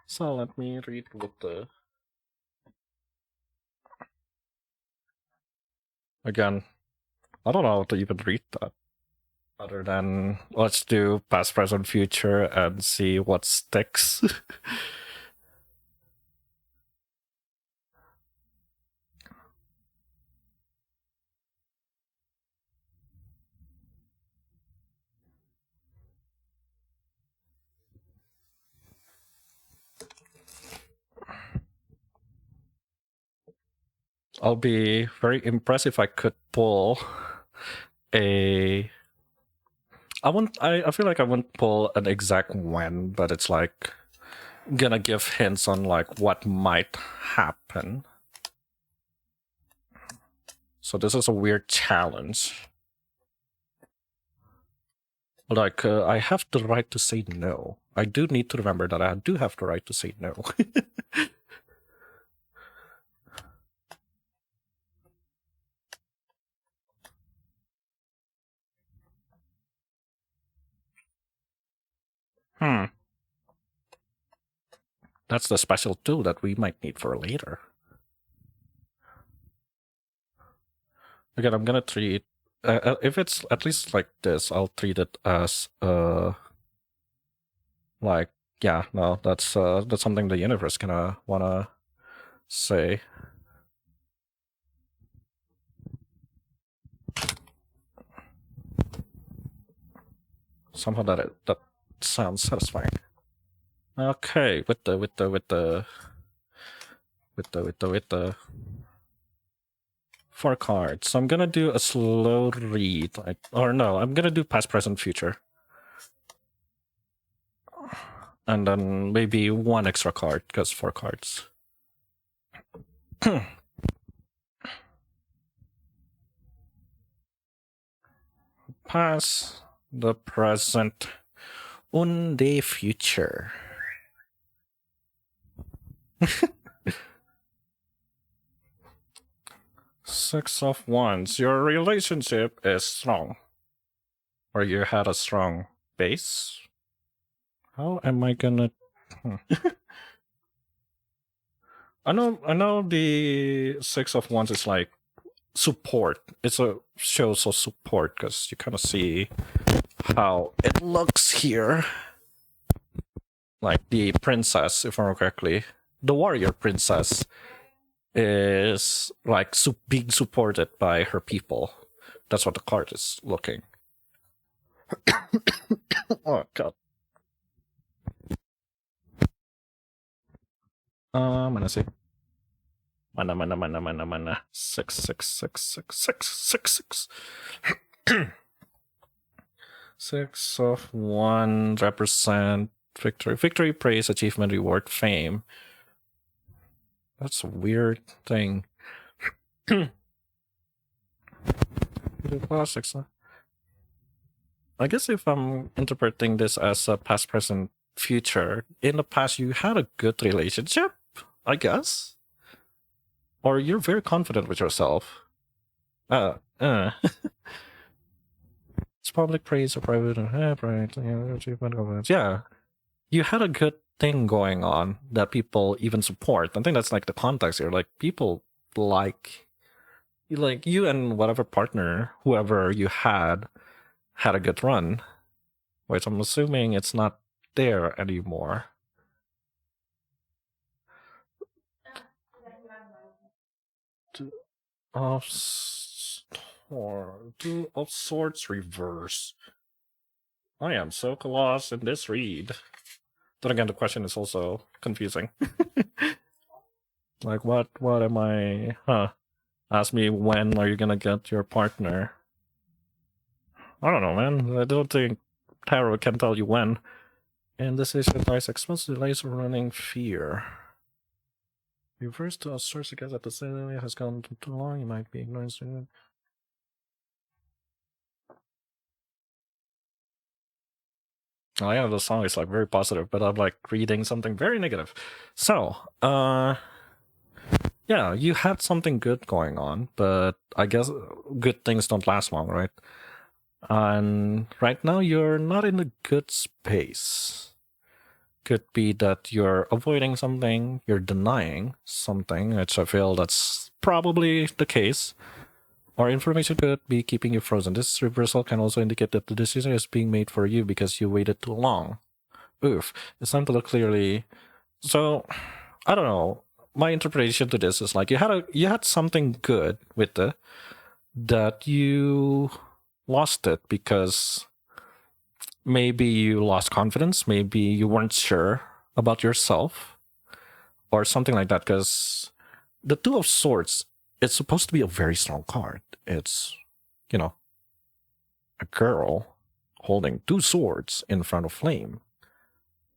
So let me read with the. Again, I don't know how to even read that. Other than let's do past, present, future and see what sticks. I'll be very impressed if I could pull a. I feel like I wouldn't pull an exact when, but it's like gonna give hints on like what might happen. So this is a weird challenge. Like I have the right to say no. I do need to remember that I do have the right to say no. That's the special tool that we might need for later. Again, I'm gonna treat if it's at least like this, I'll treat it as like yeah, no, that's something the universe gonna wanna say. Somehow that sounds satisfying. Okay, with the 4 cards. So I'm gonna do a slow read, or no, I'm gonna do past, present, future. And then maybe 1 extra card, because 4 cards. Past, the present, and the future. Six of Wands. Your relationship is strong. Or you had a strong base? How am I gonna... I know the Six of Wands is like support. It's a shows of support because you kind of see how it looks here. Like the princess, if I remember correctly, the warrior princess is like being supported by her people. That's what the card is looking. Oh god. Mana sih? Mana. 6. 6 of Wands represent victory. Victory, praise, achievement, reward, fame. That's a weird thing. Classics. I guess if I'm interpreting this as a past, present, future, in the past you had a good relationship, I guess. Or you're very confident with yourself. It's public praise or private achievement. Yeah. You had a good thing going on that people even support. I think that's like the context here. Like people like you and whatever partner, whoever you had a good run. Which I'm assuming it's not there anymore. Two of Swords reverse. I am so lost in this read. Then again, the question is also confusing. Like, what am I? Ask me when are you gonna get your partner? I don't know, man. I don't think tarot can tell you when. And this is advice exposed to delays or running fear. Reverse to a source against that the scenario has gone too long, you might be ignoring student. Oh yeah, the song is like very positive, but I'm like reading something very negative. So, yeah, you had something good going on, but I guess good things don't last long, right? And right now you're not in a good space. Could be that you're avoiding something, you're denying something, which I feel that's probably the case. Or information could be keeping you frozen. This reversal can also indicate that the decision is being made for you because you waited too long. Oof, it's time to look clearly. So, I don't know. My interpretation to this is like you had something good with it that you lost it because maybe you lost confidence, maybe you weren't sure about yourself, or something like that. Because the Two of Swords, it's supposed to be a very strong card. It's, a girl holding two swords in front of flame.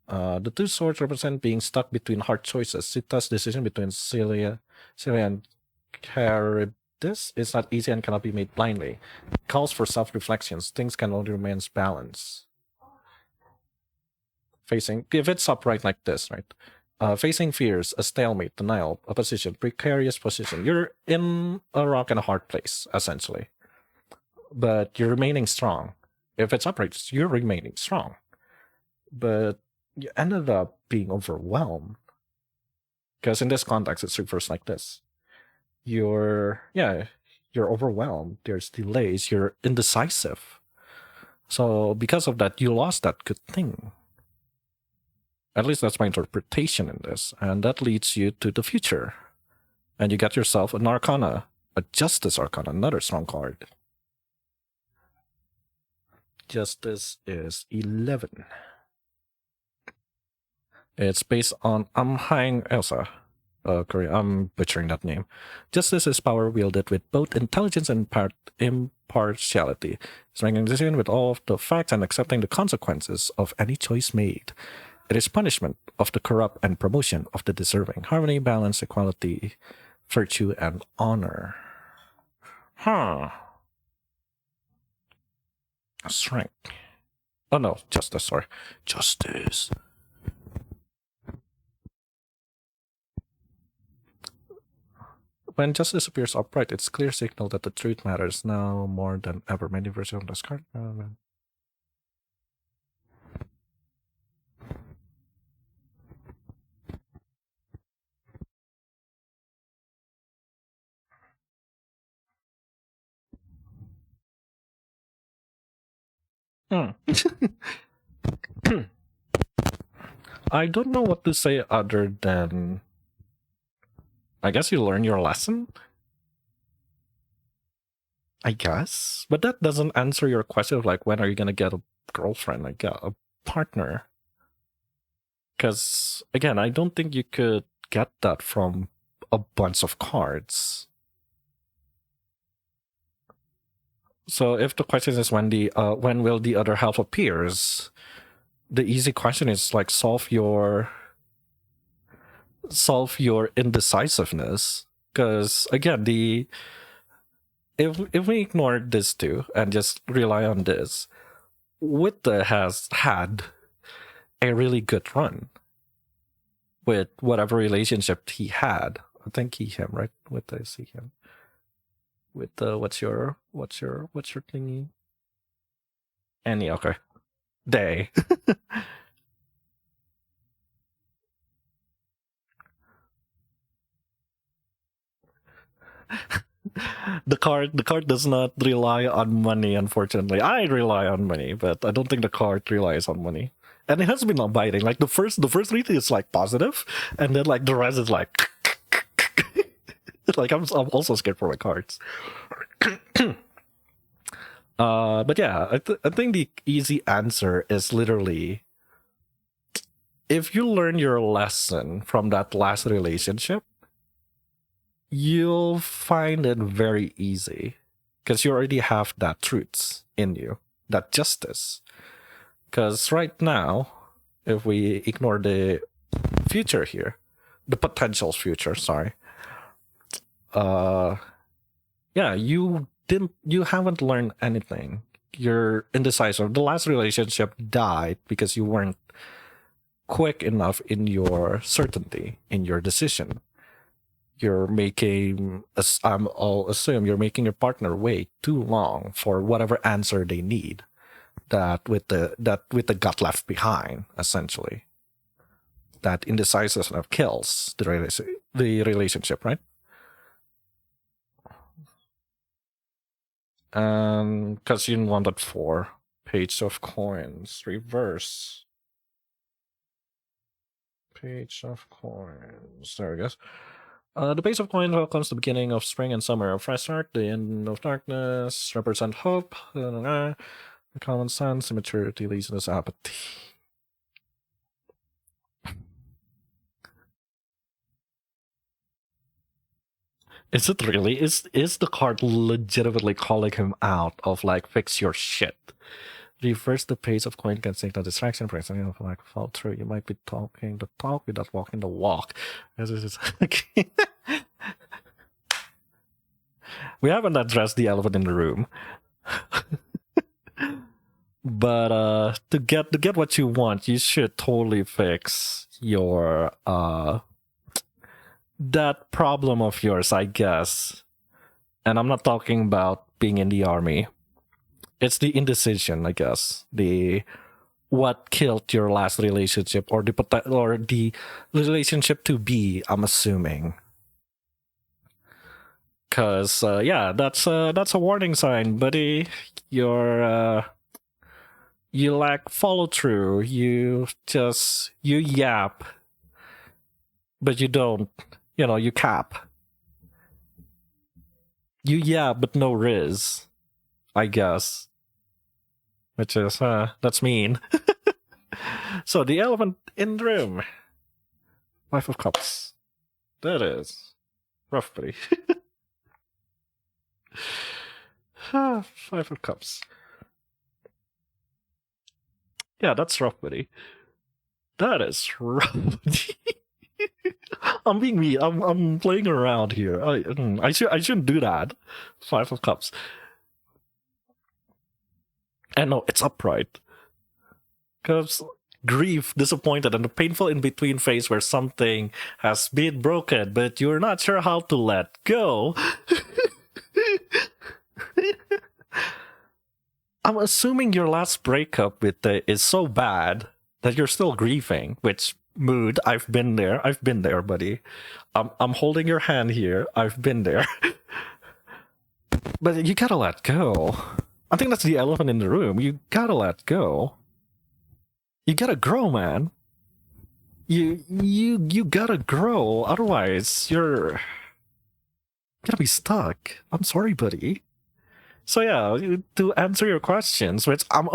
The two swords represent being stuck between hard choices. Sita's decision between Celia and Charybdis is not easy and cannot be made blindly. It calls for self-reflections. Things can only remain balanced. If it's upright like this, right? Facing fears, a stalemate, denial, opposition, precarious position. You're in a rock and a hard place, essentially. But you're remaining strong. If it's upright, you're remaining strong. But you ended up being overwhelmed. Because in this context, it's reversed like this. You're overwhelmed. There's delays. You're indecisive. So because of that, you lost that good thing. At least that's my interpretation in this. And that leads you to the future. And you get yourself an Arcana, a Justice Arcana, another strong card. Justice is 11. It's based on Amhaing Elsa. I'm butchering that name. Justice is power wielded with both intelligence and impartiality. It's making a decision with all of the facts and accepting the consequences of any choice made. It is punishment of the corrupt and promotion of the deserving. Harmony, balance, equality, virtue, and honor. Strength. Oh no, justice, sorry. Justice. When justice appears upright, it's a clear signal that the truth matters now more than ever. Many versions of this card. Hmm. I don't know what to say other than I guess you learn your lesson. I guess, but that doesn't answer your question of like when are you gonna get a girlfriend, like a partner? Because again, I don't think you could get that from a bunch of cards. So if the question is when will the other half appears, the easy question is like solve your indecisiveness. Because again, if we ignore this too and just rely on this, Wite has had a really good run with whatever relationship he had. I think him, right? Wite is him. With what's your thingy? Any okay. Day. the card does not rely on money, unfortunately. I rely on money, but I don't think the card relies on money. And it has been biting. Like the first reading is like positive, and then like the rest is like like I'm also scared for my cards. But yeah, I think the easy answer is literally if you learn your lesson from that last relationship, you'll find it very easy because you already have that truths in you, that justice. Because right now, if we ignore the future here, the potential future, sorry, yeah, you haven't learned anything. You're indecisive. The last relationship died because you weren't quick enough in your certainty, in your decision. You're making, I'll assume you're making your partner wait too long for whatever answer they need. That with the gut left behind, essentially. That indecisiveness kills the relationship, right? And because you wanted 4 page of coins, reverse. Page of coins. There it goes. The Page of Coins welcomes the beginning of spring and summer, a fresh start. The end of darkness represent hope. The common sense, immaturity leads to this apathy. Is it really? Is the card legitimately calling him out of like fix your shit? Reverse the Page of Coin can signal distraction, for example, of like fall through. You might be talking the talk without walking the walk. We haven't addressed the elephant in the room. But to get what you want, you should totally fix your that problem of yours, I guess. And I'm not talking about being in the army. It's the indecision, I guess. The what killed your last relationship or the relationship to be, I'm assuming. Cause yeah, that's a warning sign, buddy. You lack follow through. You yap, but you don't. You cap. You yap, but no riz. I guess. Which is that's mean. So the elephant in the room. 5 of Cups. That is rough, buddy. 5 of Cups. Yeah, that's rough, buddy. That is rough. I'm being me. I'm playing around here. I shouldn't do that. 5 of Cups. And no, it's upright. Because grief, disappointed, and the painful in-between phase where something has been broken, but you're not sure how to let go. I'm assuming your last breakup with is so bad that you're still grieving, which mood, I've been there, buddy. I'm holding your hand here. I've been there. But you gotta let go. I think that's the elephant in the room. You gotta let go. You gotta grow, man. You gotta grow. Otherwise, you're gonna be stuck. I'm sorry, buddy. So yeah, to answer your questions, which I'm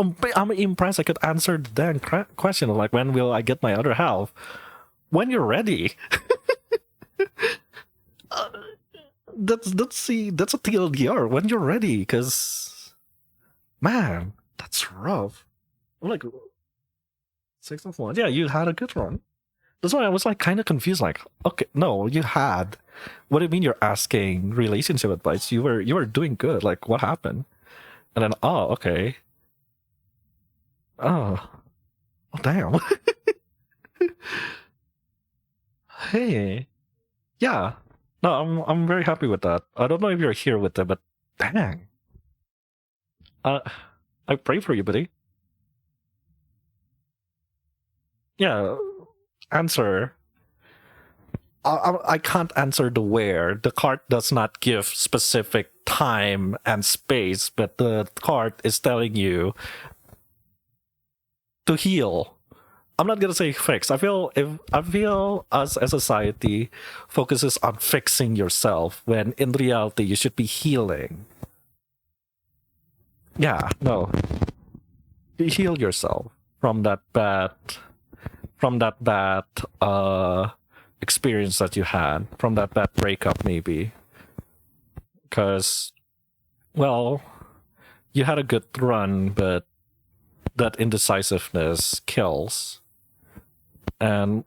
impressed I could answer the damn question like when will I get my other half? When you're ready. That's a TLDR. When you're ready, because man, that's rough. I'm like 6 of 1. Yeah, you had a good run. That's why I was like kind of confused. Like, okay, no, you had. What do you mean you're asking relationship advice? You were doing good. Like, what happened? And then, oh, okay. Oh, damn. Hey, yeah. No, I'm very happy with that. I don't know if you're here with them, but dang. I pray for you, buddy. Yeah, answer. I can't answer the where. The card does not give specific time and space, but the card is telling you to heal. I'm not gonna say fix. I feel us as a society focuses on fixing yourself when in reality you should be healing. Yeah, no. You heal yourself from that bad experience that you had, from that bad breakup maybe. Because, well, you had a good run, but that indecisiveness kills. And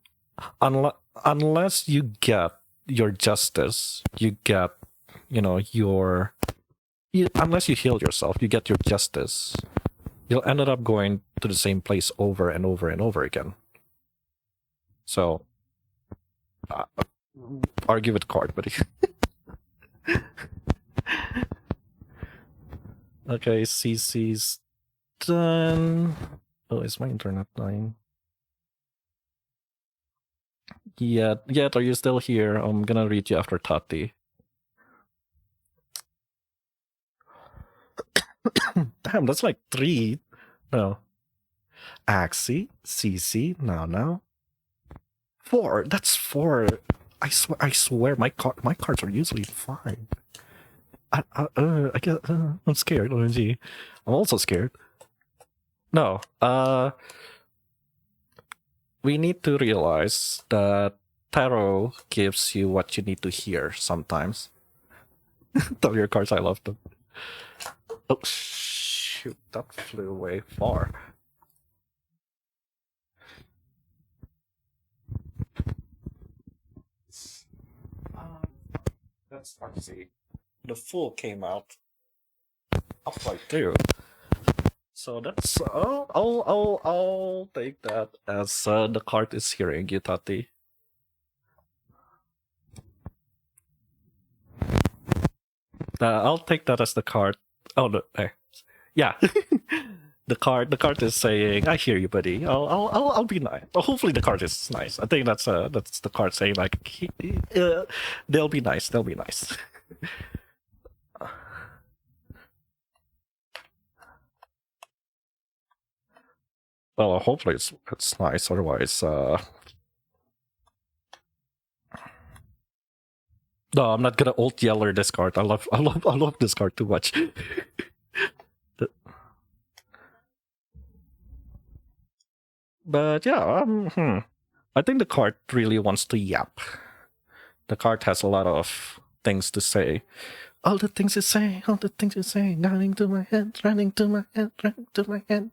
unless you get your justice, you get, unless you heal yourself, you get your justice, you'll end up going to the same place over and over and over again. So, argue with card, buddy. Okay, Cici's done. Oh, is my internet dying? Yet, are you still here? I'm gonna read you after Tati. Damn, that's like 3. No. Axxy, Cici, now. 4. That's 4. I swear, my cards are usually 5. I get. I'm scared. OMG. I'm also scared. No. We need to realize that tarot gives you what you need to hear sometimes. Tell your cards I love them. Oh shoot! That flew way far. That's Axxy. The Fool came out halfway through. So that's I'll take that as the card is hearing you, Tati. I'll take that as the card. Oh no, yeah. the card is saying, "I hear you, buddy. I'll be nice." Well, hopefully the card is nice. I think that's the card saying like, "They'll be nice. They'll be nice." Well, hopefully it's nice. Otherwise, no, I'm not gonna ult yeller this card. I love this card too much. But yeah, I think the card really wants to yap. The card has a lot of things to say. All the things you say, running to my head, running to my head, running to my head.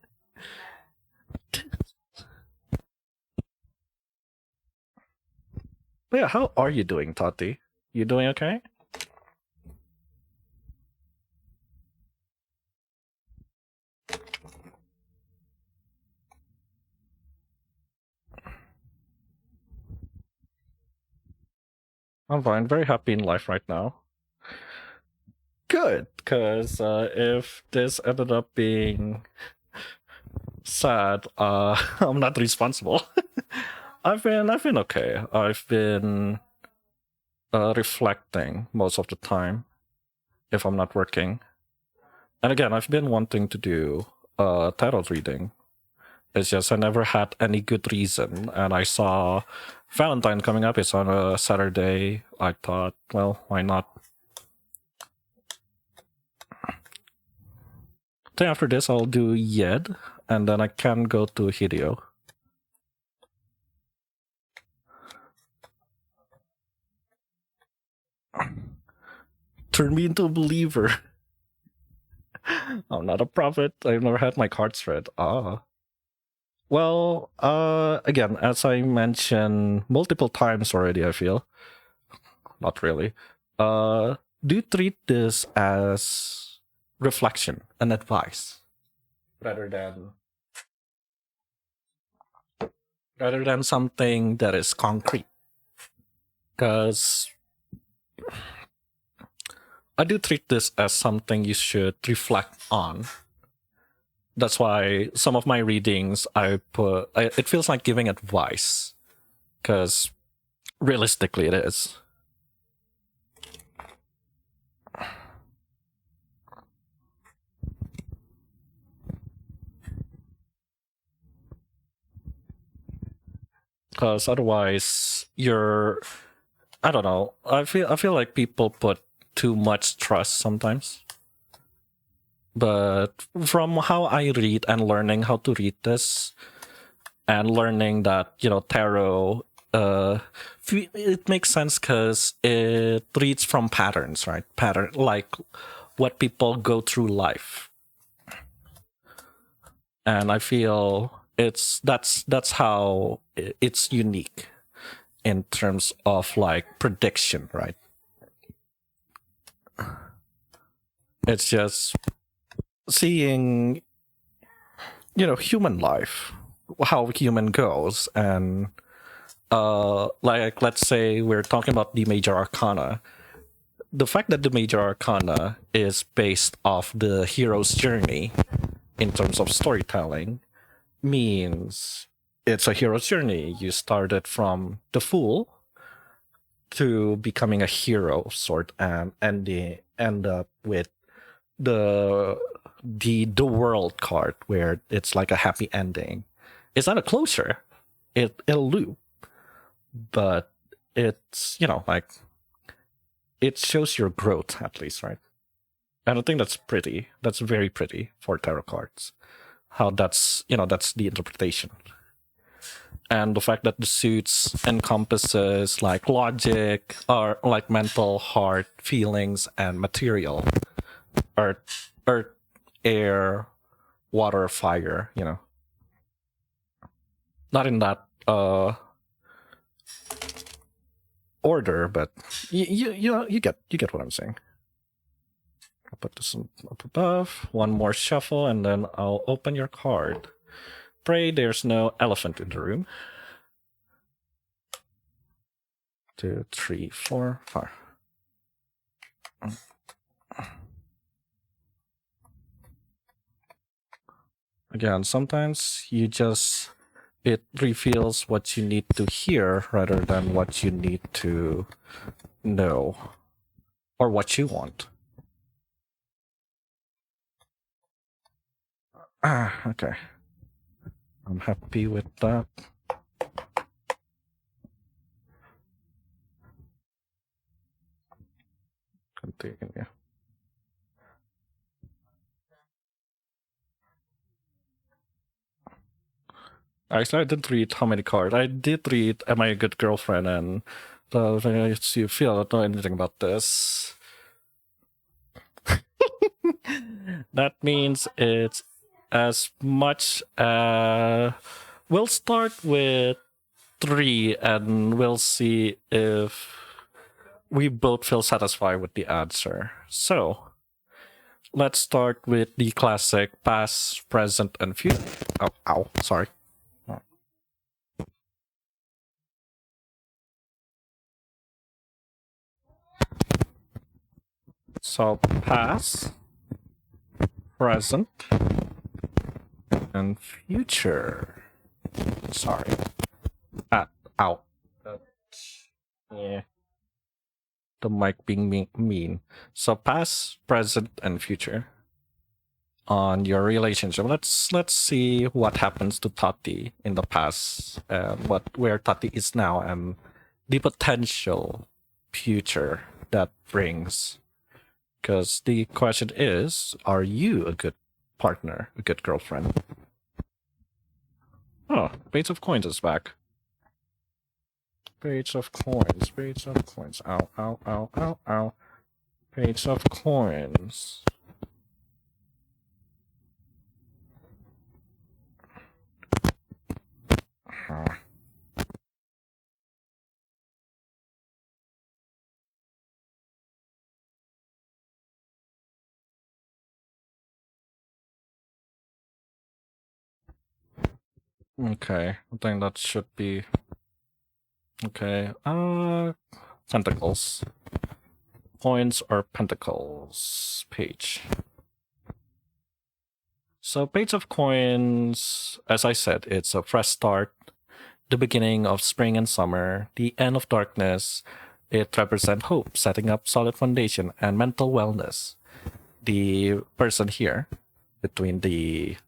But yeah, how are you doing, Tati? You doing okay? I'm fine. Very happy in life right now. Good, because if this ended up being sad, I'm not responsible. I've been okay. I've been reflecting most of the time if I'm not working. And again, I've been wanting to do tarot reading. It's just I never had any good reason, and I saw Valentine coming up. It's on a Saturday. I thought, well, why not? Then after this, I'll do Yed, and then I can go to Hideo. Turn me into a believer. I'm not a prophet. I've never had my cards read. Ah. Well, again, as I mentioned multiple times already, I feel. Not really. Do treat this as reflection and advice rather than something that is concrete. Because I do treat this as something you should reflect on. That's why some of my readings it feels like giving advice, because realistically it is. Because otherwise I don't know. I feel like people put too much trust sometimes. But from how I read and learning how to read this, and learning that, tarot, it makes sense because it reads from patterns, right? Like what people go through life. And I feel that's how it's unique in terms of like prediction, right? It's just seeing, human life, how human goes, and like let's say we're talking about the major arcana. The fact that the major arcana is based off the hero's journey in terms of storytelling means it's a hero's journey. You started from the fool to becoming a hero sort, and end up with the world card where it's like a happy ending. It's not a closure. It'll loop, but it's like it shows your growth at least, right? And I think that's pretty. That's very pretty for tarot cards. How that's the interpretation. And the fact that the suits encompasses like logic or like mental, heart, feelings, and material. Earth, air, water, fire, Not in that order, but you get what I'm saying. I'll put this up above. One more shuffle, and then I'll open your card. Pray there's no elephant in the room. 2, 3, 4, 5. Again, sometimes it reveals what you need to hear rather than what you need to know or what you want. Okay. I'm happy with that. Continue. Actually, I didn't read how many cards. I did read Am I a Good Girlfriend? And you feel I don't know anything about this. That means it's as much we'll start with 3 and we'll see if we both feel satisfied with the answer. So let's start with the classic past, present, and future. Ow, sorry. So past, present, and future. Sorry. Ow. Yeah. The mic being mean. So past, present, and future. on your relationship. Let's see what happens to Tati in the past, where Tati is now, and the potential future that brings. Because the question is, are you a good partner, a good girlfriend? Oh, Page of Coins is back. Page of Coins, Page of Coins. Ow, ow, ow, ow, ow. Page of Coins. Okay, I think that should be okay. Pentacles. Coins or pentacles page. So Page of Coins, as I said, it's a fresh start, the beginning of spring and summer, the end of darkness. It represents hope, setting up solid foundation and mental wellness. The person here, between the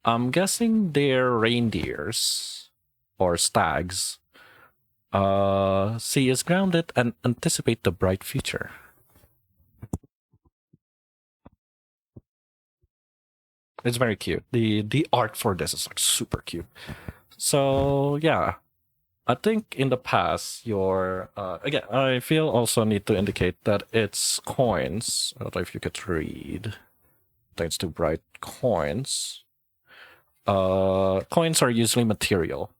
I'm guessing they're reindeers or stags. She is grounded and anticipate the bright future. It's very cute. The art for this is like super cute. So yeah, I think in the past your again I feel also need to indicate that it's coins. I don't know if you could read. Thanks to bright coins. Coins are usually material.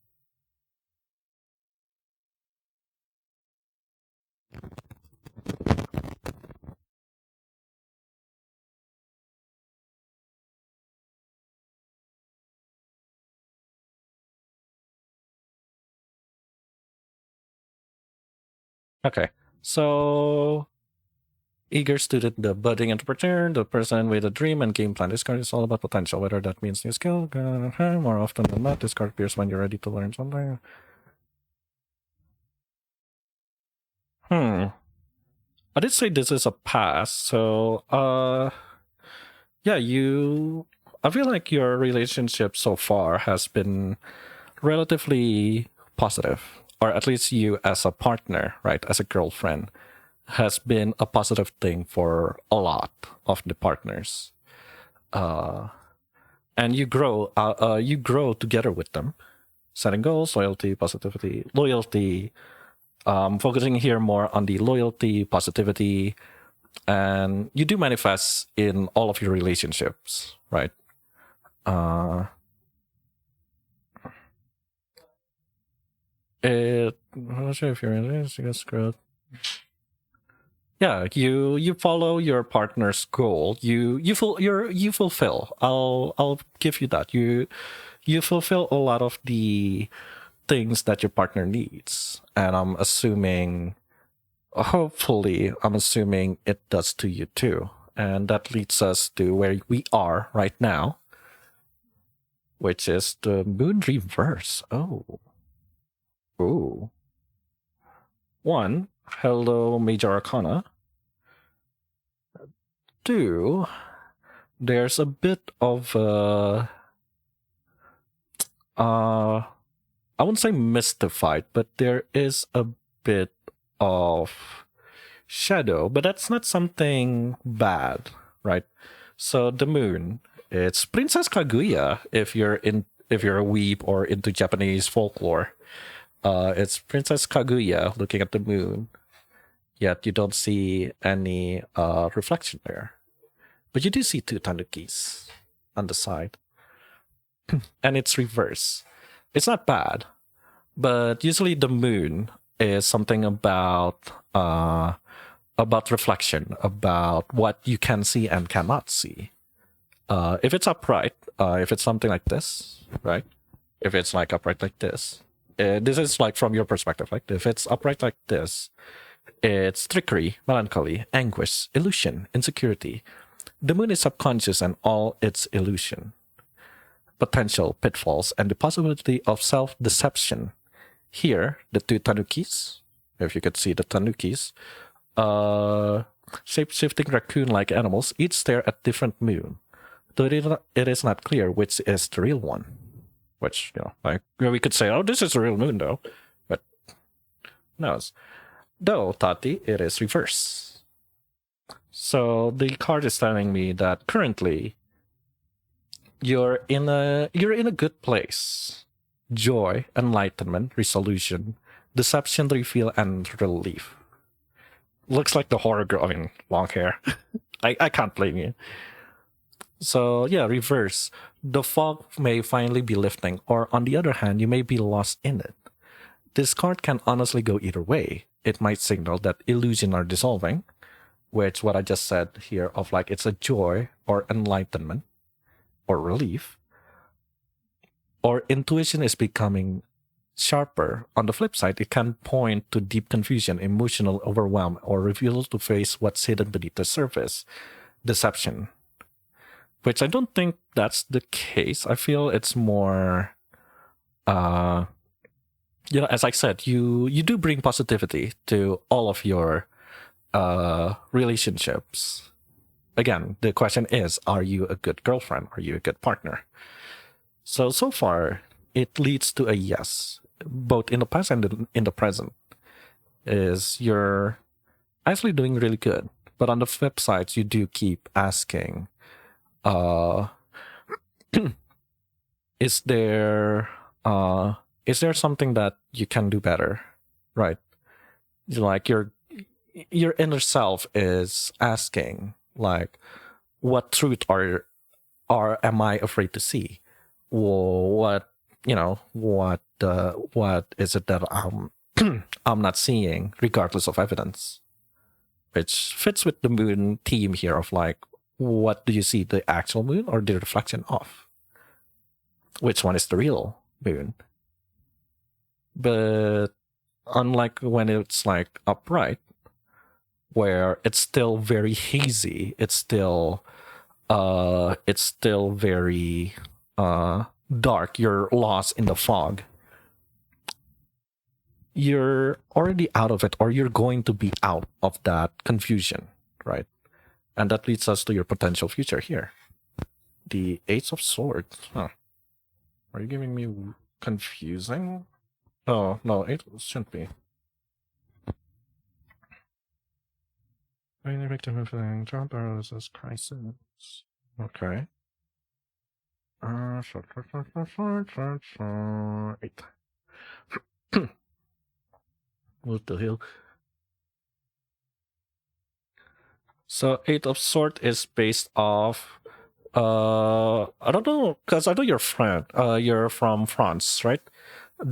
Okay, so eager student, the budding entrepreneur, the person with a dream and game plan. This card is all about potential, whether that means new skill. More often than not, this card appears when you're ready to learn something. I did say this is a pass, so yeah, I feel like your relationship so far has been relatively positive, or at least you as a partner, right, as a girlfriend, has been a positive thing for a lot of the partners. And you grow together with them, setting goals, loyalty, positivity, loyalty. Focusing here more on the loyalty, positivity, and you do manifest in all of your relationships, right? I'm not sure if you're in this. You got screwed. Yeah, you follow your partner's goal. You fulfill. I'll give you that. You fulfill a lot of the things that your partner needs, and hopefully I'm assuming it does to you too. And that leads us to where we are right now, which is the moon reverse. Oh. 1, hello Major Arcana. 2, there's a bit of I wouldn't say mystified, but there is a bit of shadow, but that's not something bad, right? So the moon, it's Princess Kaguya if you're a weeb or into Japanese folklore. It's Princess Kaguya looking at the moon, yet you don't see any reflection there. But you do see 2 tanukis on the side. And it's reverse. It's not bad, but usually the moon is something about reflection, about what you can see and cannot see. If it's upright, if it's something like this, right? If it's like upright like this is like from your perspective. Like if it's upright like this, it's trickery, melancholy, anguish, illusion, insecurity. The moon is subconscious and all its illusion, potential pitfalls, and the possibility of self-deception. Here, the 2 tanukis, if you could see the tanukis, shape-shifting raccoon-like animals each stare at different moon, though it is not clear which is the real one. Which, like, we could say, oh, this is the real moon, though. But, no. Though, Tati, it is reverse. So, the card is telling me that currently, you're in a good place. Joy, enlightenment, resolution, deception, reveal, and relief. Looks like the horror girl. I mean, long hair. I can't blame you. So, yeah, reverse. The fog may finally be lifting, or on the other hand, you may be lost in it. This card can honestly go either way. It might signal that illusions are dissolving, which what I just said here of like it's a joy or enlightenment or relief, or intuition is becoming sharper. On the flip side, it can point to deep confusion, emotional overwhelm, or refusal to face what's hidden beneath the surface. Deception. Which I don't think that's the case. I feel it's more, as I said, you do bring positivity to all of your relationships. Again, the question is, are you a good girlfriend? Are you a good partner? So far, it leads to a yes, both in the past and in the present. Is you're actually doing really good. But on the flip side, you do keep asking, is there something that you can do better? Right? Like your inner self is asking, like, what truth are am I afraid to see? What is it that I'm not seeing, regardless of evidence? Which fits with the moon theme here of like, what do you see, the actual moon or the reflection of? Which one is the real moon? But unlike when it's like upright, where it's still very hazy, it's still very dark, you're lost in the fog. You're already out of it, or you're going to be out of that confusion, right? And that leads us to your potential future here. The Ace of Swords. Huh. Are you giving me confusing? Oh, no, it shouldn't be. Any victim of the job paralysis crisis. Okay. Eight. What the hell? So Eight of Swords is based off I don't know, because I know your friend, you're from France, right?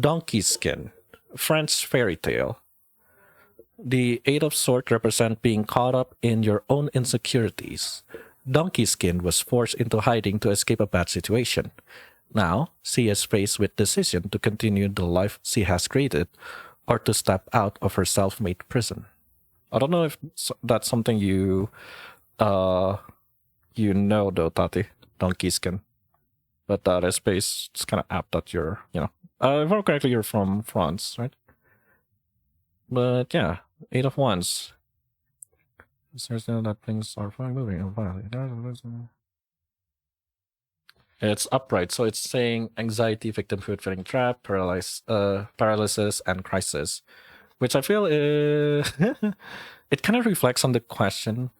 Donkey skin, French fairy tale. The Eight of Swords represent being caught up in your own insecurities. Donkey skin was forced into hiding to escape a bad situation. Now, she is faced with decision to continue the life she has created or to step out of her self-made prison. I don't know if that's something you though, Tati, Donkey skin. But that is based, it's kind of apt that you're, if I'm correctly, you're from France, right? But yeah, Eight of Wands. There's no that things are fine moving. It's upright, so it's saying anxiety, victimhood, feeling trapped, paralysis, and crisis. Which I feel it kind of reflects on the question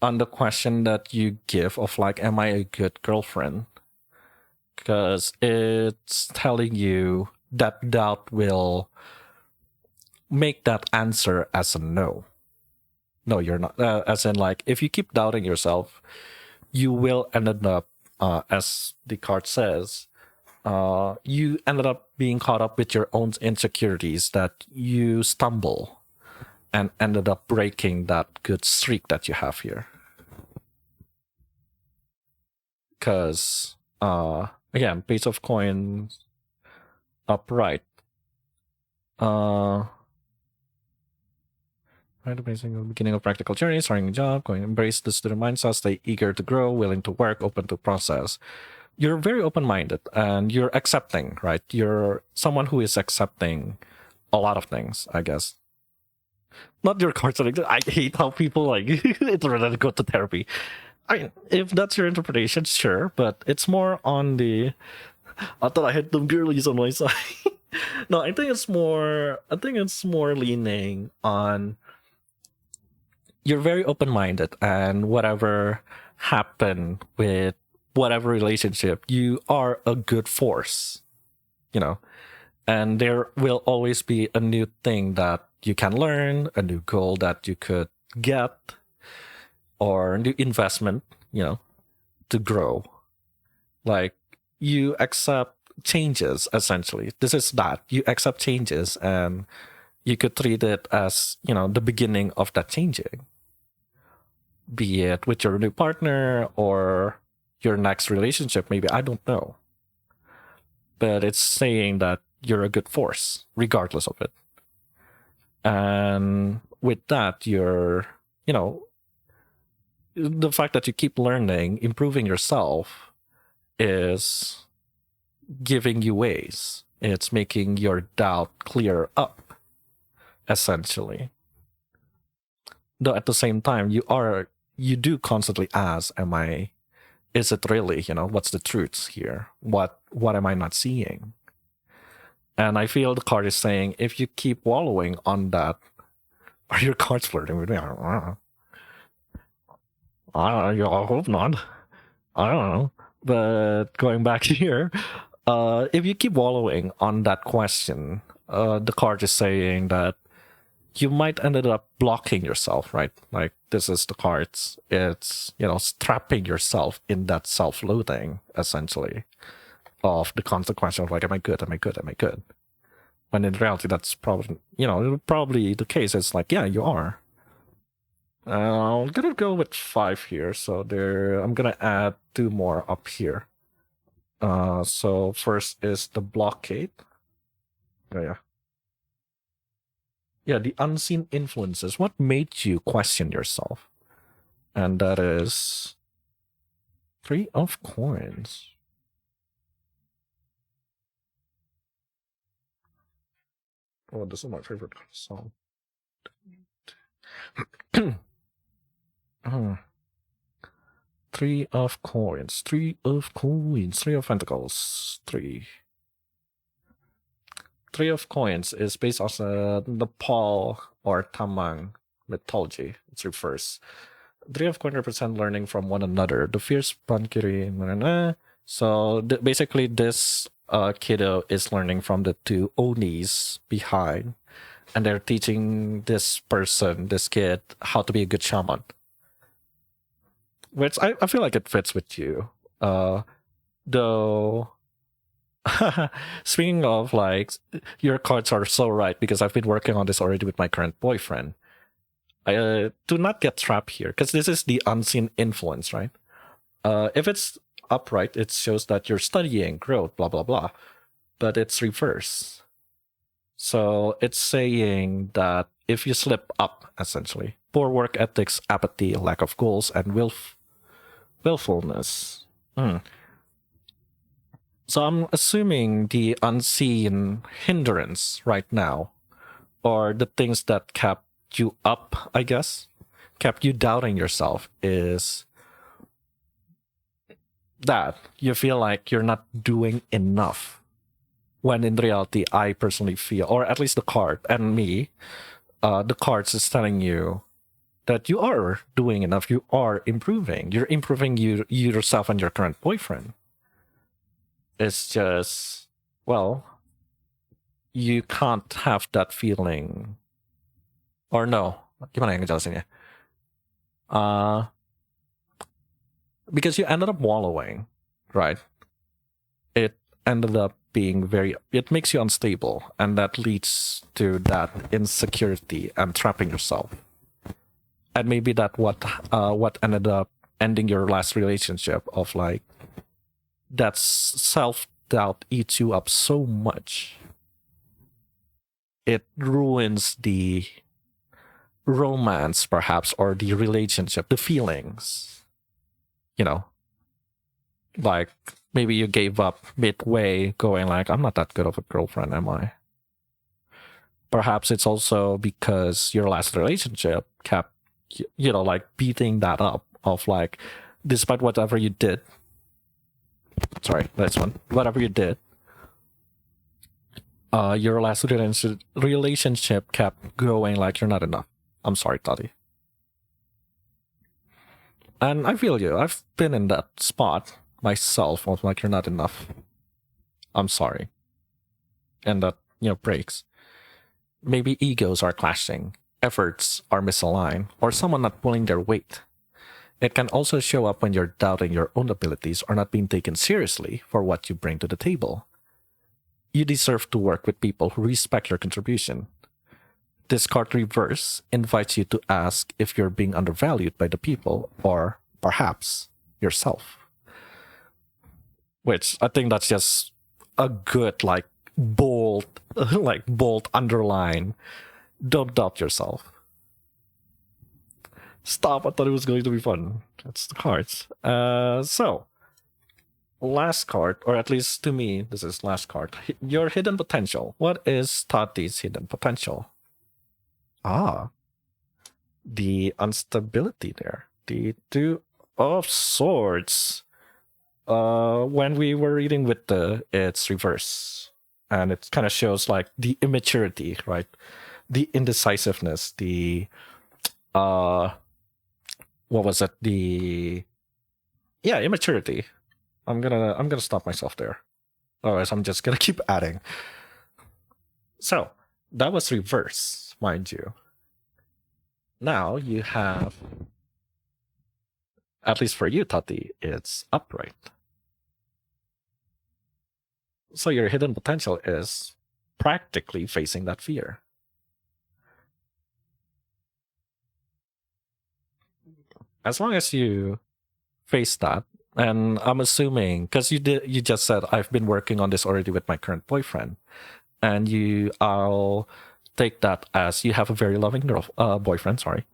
that you give of like, am I a good girlfriend? Because it's telling you that doubt will make that answer as a no. No, you're not. As in, like, if you keep doubting yourself, you will end up, as the card says, you ended up being caught up with your own insecurities, that you stumble and ended up breaking that good streak that you have here. Because, again, Page of Coins upright. Right, the beginning of practical journey, starting a job, going to embrace the student mindset, stay eager to grow, willing to work, open to process. You're very open-minded and you're accepting, right? You're someone who is accepting a lot of things, I guess. Not your cards. Like, I hate how people like it's rather than go to therapy. I mean, if that's your interpretation, sure, but it's more on the. I thought I had them girlies on my side. No, I think it's more. I think it's more leaning on. You're very open-minded, and whatever happened with whatever relationship, you are a good force. You know, and there will always be a new thing that you can learn, a new goal that you could get, or a new investment, to grow. Like, you accept changes, essentially. This is that. You accept changes, and you could treat it as, the beginning of that changing. Be it with your new partner or your next relationship, maybe, I don't know. But it's saying that you're a good force, regardless of it. And with that, you're, the fact that you keep learning, improving yourself is giving you ways. It's making your doubt clear up, essentially. Though at the same time, you do constantly ask, is it really, what's the truth here? What am I not seeing? And I feel the card is saying, if you keep wallowing on that, are your cards flirting with me? I don't know. I hope not. I don't know. But going back here, if you keep wallowing on that question, the card is saying that you might end up blocking yourself, right? Like, this is the cards. It's, trapping yourself in that self-loathing, essentially, of the constant question of like, am I good? Am I good? Am I good? When in reality, that's probably, probably the case. It's like, yeah, you are. I'm gonna go with 5 here. So I'm gonna add 2 more up here. So first is the blockade. Oh, yeah. Yeah, the unseen influences. What made you question yourself? And that is 3 of coins. Oh, this is my favorite song. 3 of coins. 3 of coins. 3 of pentacles. 3. 3 of coins is based on the Nepal or Tamang mythology. It's reverse. 3 of coins represent learning from one another. The fierce Pankiri. So basically, this kiddo is learning from the 2 Onis behind, and they're teaching this kid, how to be a good shaman. Which I feel like it fits with you. Though, speaking of, like, your cards are so right, because I've been working on this already with my current boyfriend. Do not get trapped here, because this is the unseen influence, right? If it's upright, it shows that you're studying, growth, blah, blah, blah. But it's reverse. So it's saying that if you slip up, essentially, poor work ethics, apathy, lack of goals, and willfulness. So I'm assuming the unseen hindrance right now, or the things that kept you up, I guess, kept you doubting yourself, is that you feel like you're not doing enough. When in reality, I personally feel, or at least the card and me, the cards is telling you that you are doing enough. You are improving. You're improving yourself and your current boyfriend. It's just, well, you can't have that feeling. Or no, gimana yang ngejelasinnya? Because you ended up wallowing, right? It ended up being it makes you unstable, and that leads to that insecurity and trapping yourself. And maybe that what ended up ending your last relationship, of like, that self-doubt eats you up so much. It ruins the romance, perhaps, or the relationship, the feelings. Like, maybe you gave up midway, going like, I'm not that good of a girlfriend, am I? Perhaps it's also because your last relationship kept, like beating that up of like, despite whatever you did, sorry, this one, whatever you did, your last relationship kept going like you're not enough. I'm sorry, Tati. And I feel you. I've been in that spot myself of like you're not enough. I'm sorry. And that, breaks. Maybe egos are clashing, efforts are misaligned, or someone not pulling their weight. It can also show up when you're doubting your own abilities or not being taken seriously for what you bring to the table. You deserve to work with people who respect your contribution. This card reverse invites you to ask if you're being undervalued by the people or perhaps yourself. Which I think that's just a good, like, bold, bold underline. Don't doubt yourself. Stop, I thought it was going to be fun. That's the cards. So, last card, or at least to me, this is last card. Your hidden potential. What is Tati's hidden potential? The instability there. The Two of Swords. When we were reading with it's reverse. And it kind of shows like the immaturity, right? The indecisiveness, the what was it? Immaturity. I'm gonna stop myself there. Otherwise I'm just gonna keep adding. So that was reverse, mind you. Now you have, at least for you, Tati, it's upright. So your hidden potential is practically facing that fear. As long as you face that, and I'm assuming because you just said I've been working on this already with my current boyfriend, and I'll take that as you have a very loving boyfriend, sorry,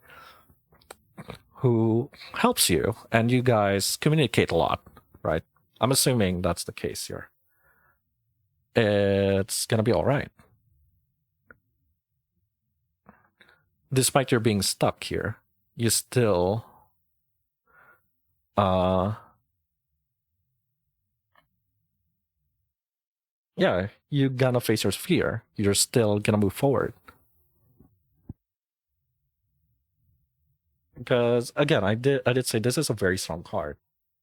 who helps you, and you guys communicate a lot, right? I'm assuming that's the case here. It's gonna be all right. Despite your being stuck here, you still you're gonna face your fear. You're still gonna move forward. Because again, I did say this is a very strong card.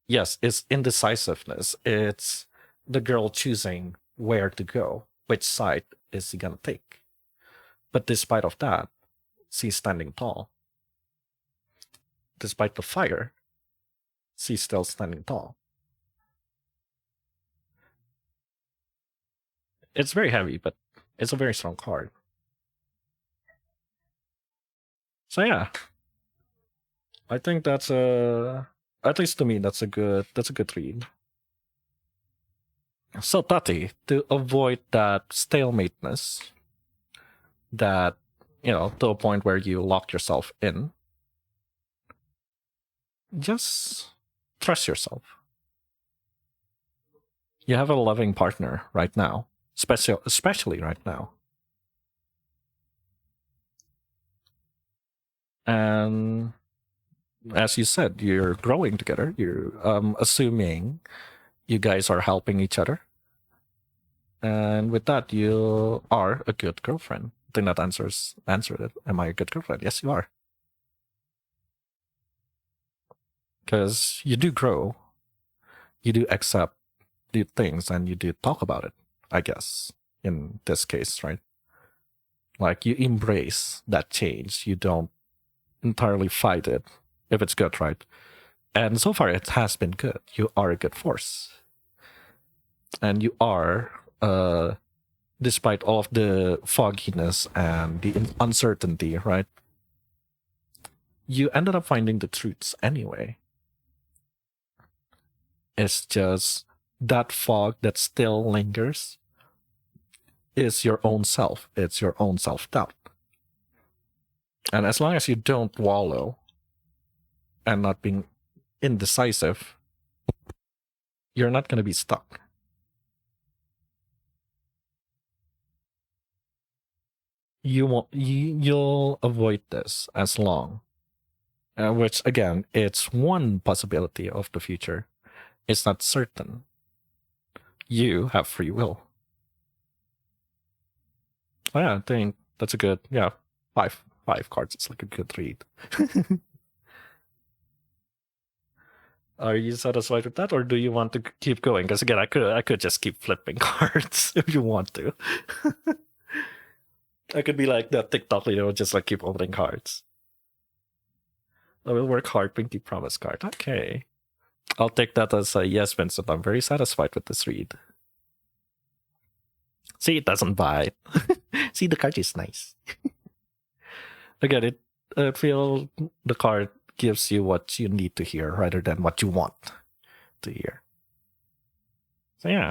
Yes, it's indecisiveness. It's the girl choosing where to go, which side is he gonna take. But despite of that, she's standing tall. Despite the fire, she's still standing tall. It's very heavy, but it's a very strong card. So yeah, I think that's at least to me, that's a good read. So Tati, to avoid that stalemateness, that to a point where you lock yourself in, just trust yourself. You have a loving partner right now, especially right now. And as you said, you're growing together. You're assuming you guys are helping each other. And with that, you are a good girlfriend. I think that answered it. Am I a good girlfriend? Yes, you are. Because you do grow. You do accept the things and you do talk about it, I guess, in this case, right? Like you embrace that change. You don't entirely fight it if it's good, right? And so far it has been good. You are a good force. And you are, despite all of the fogginess and the uncertainty, right? You ended up finding the truths anyway. It's just that fog that still lingers is your own self. It's your own self-doubt. And as long as you don't wallow and not being indecisive, you're not going to be stuck. you'll avoid this as long. Which again, it's one possibility of the future. It's not certain. You have free will. Oh, yeah, I think that's a good, yeah, five cards. It's like a good read. Are you satisfied with that, or do you want to keep going? Because again, I could just keep flipping cards if you want to. I could be like that TikTok, just like keep opening cards. I will work hard, Pinky Promise card. Okay. I'll take that as a yes, Vincent. I'm very satisfied with this read. See, it doesn't bite. See, the card is nice. Again, I feel the card gives you what you need to hear rather than what you want to hear. So yeah.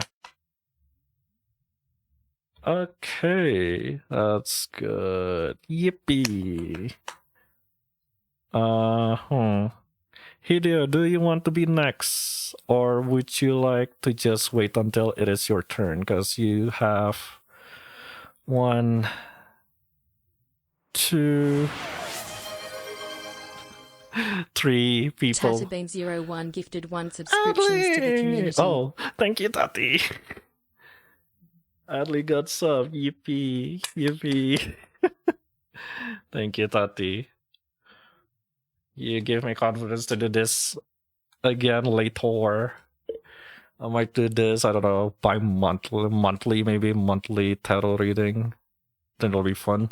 Okay, that's good. Yippee. Hideo, do you want to be next? Or would you like to just wait until it is your turn? Because you have 1, 2, 3 people. Tatabean01 gifted 1 subscriptions to the community. Oh, thank you, Tati. Adley got sub. Yippee. Yippee. Thank you, Tati. You give me confidence to do this again later. I might do this, I don't know, monthly, maybe monthly tarot reading. Then it'll be fun.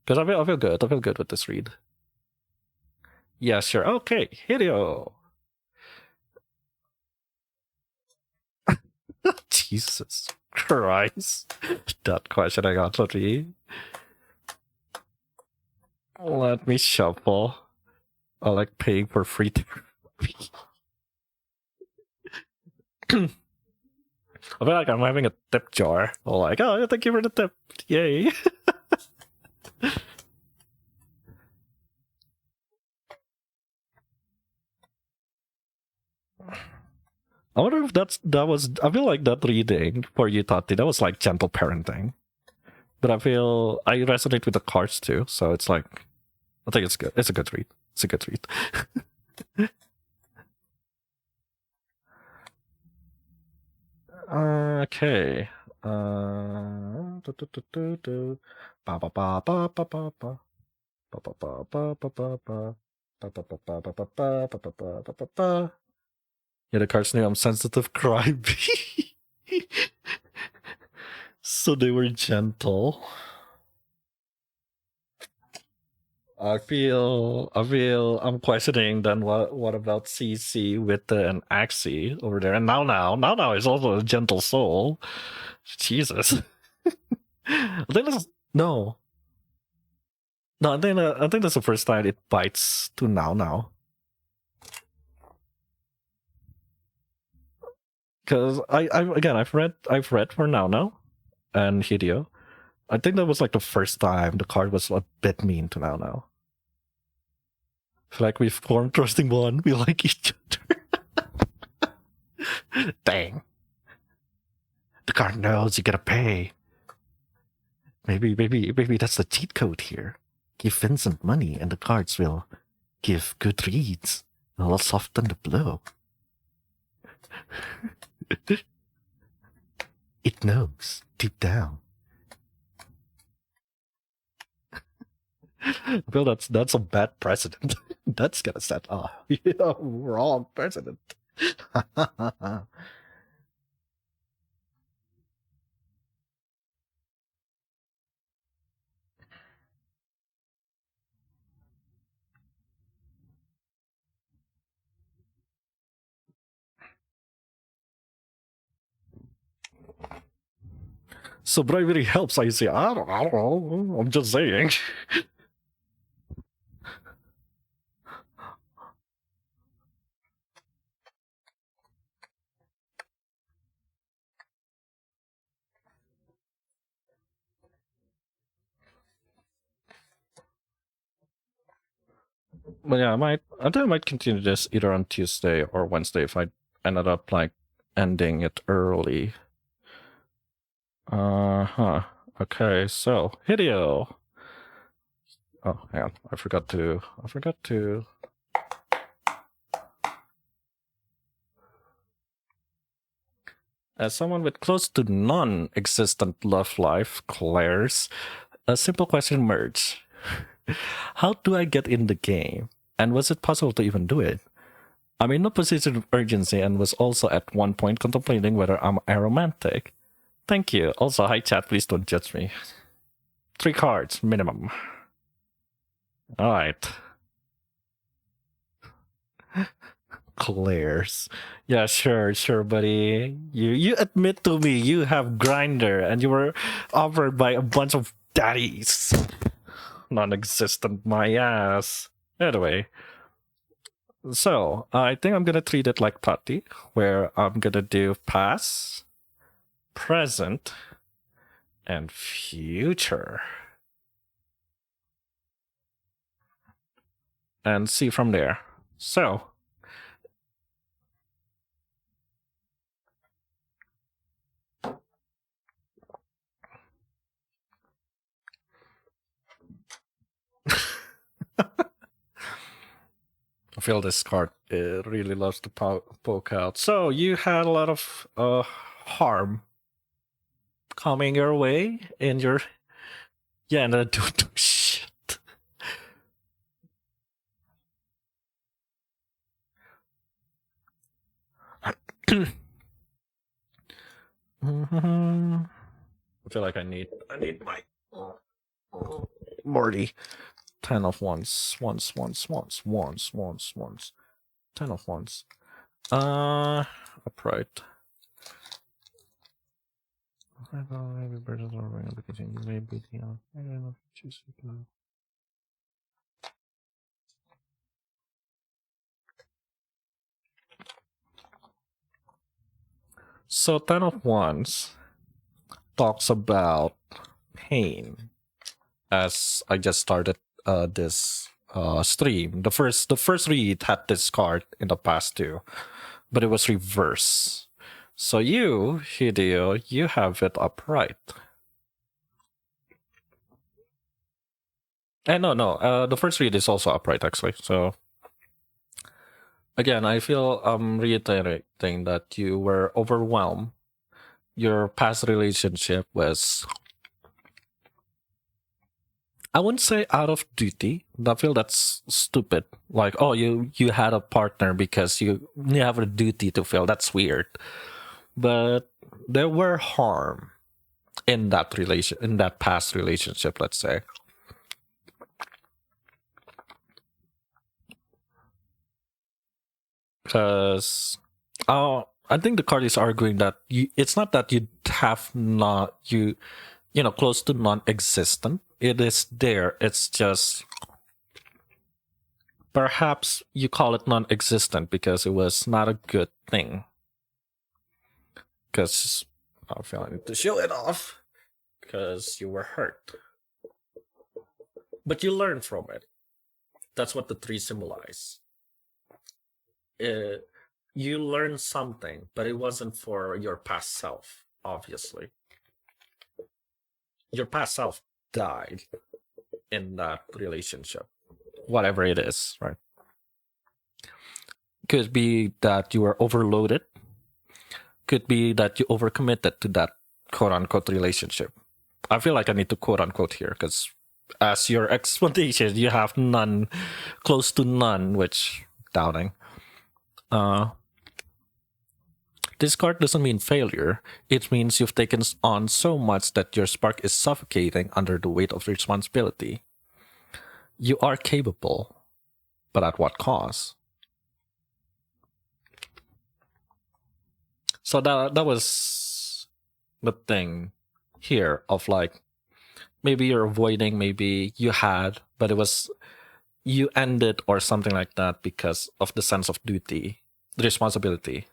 Because I feel good. I feel good with this read. Yeah, sure. Okay, Hideo. Jesus Christ. That question I got to read. Let me shuffle. I like paying for free therapy. I feel like I'm having a tip jar. I'm like, oh, thank you for the tip. Yay. I wonder if that was. I feel like that reading for you, Tati, that was like gentle parenting. But I feel I resonate with the cards too, so it's like, I think it's good. It's a good read. It's a good read. Okay. Yeah, the cards knew I'm sensitive crybaby. So they were gentle. I feel I'm questioning then what about Cici, Wite, and Axxy over there. And now is also a gentle soul. Jesus. I think that's no. I think that's the first time it bites to now. Because I've read for now and Hideo. I think that was like the first time the card was a bit mean to now. I feel like we've formed trusting bond. We like each other. Dang. The card knows you gotta pay. Maybe that's the cheat code here. Give Vincent money and the cards will give good reads. It'll soften the blow. It knows deep down. I feel that's a bad precedent. That's gonna set a wrong precedent. So bravery helps, I say. I don't know. I'm just saying. But yeah, I think I might continue this either on Tuesday or Wednesday if I ended up like ending it early. I Okay, so Hideo. Oh, hang on. I forgot to. As someone with close to non-existent love life, Claire's, a simple question emerged. How do I get in the game? And was it possible to even do it? I'm in no position of urgency and was also at one point contemplating whether I'm aromantic. Thank you. Also, hi chat, please don't judge me. 3 cards, minimum. Alright. Claire's. Yeah, sure, buddy. You admit to me you have grinder and you were offered by a bunch of daddies. Non-existent, my ass. Anyway. So, I think I'm gonna treat it like Tati, where I'm gonna do past, present, and future. And see from there. So, I feel this card really loves to poke out. So you had a lot of harm coming your way in your and do shit. I feel like I need my Morty. 10 of wands. 10 of wands. Upright. So 10 of wands talks about pain. As I just started this stream, the first read had this card in the past too, but it was reverse. So you, Hideo, you have it upright. And no, the first read is also upright actually. So again, I feel I'm reiterating that you were overwhelmed. Your past relationship was, I wouldn't say out of duty. I feel that's stupid. Like, oh, you had a partner because you have a duty to feel. That's weird. But there were harm in that past relationship, let's say. Because I think the card is arguing that it's not that you have not close to non-existent. It is there. It's just perhaps you call it non-existent because it was not a good thing. Because I feel I need to show it off. Because you were hurt. But you learn from it. That's what the 3 symbolize. You learn something, but it wasn't for your past self, obviously. Your past self died in that relationship, whatever it is, right? Could be that you were overloaded. Could be that you overcommitted to that quote-unquote relationship. I feel like I need to quote-unquote here, because as your explanation, you have none, close to none, which, doubting. This card doesn't mean failure. It means you've taken on so much that your spark is suffocating under the weight of responsibility. You are capable, but at what cost? So that was the thing here of like, maybe you're avoiding, maybe you had, but it was, you ended or something like that because of the sense of duty, the responsibility.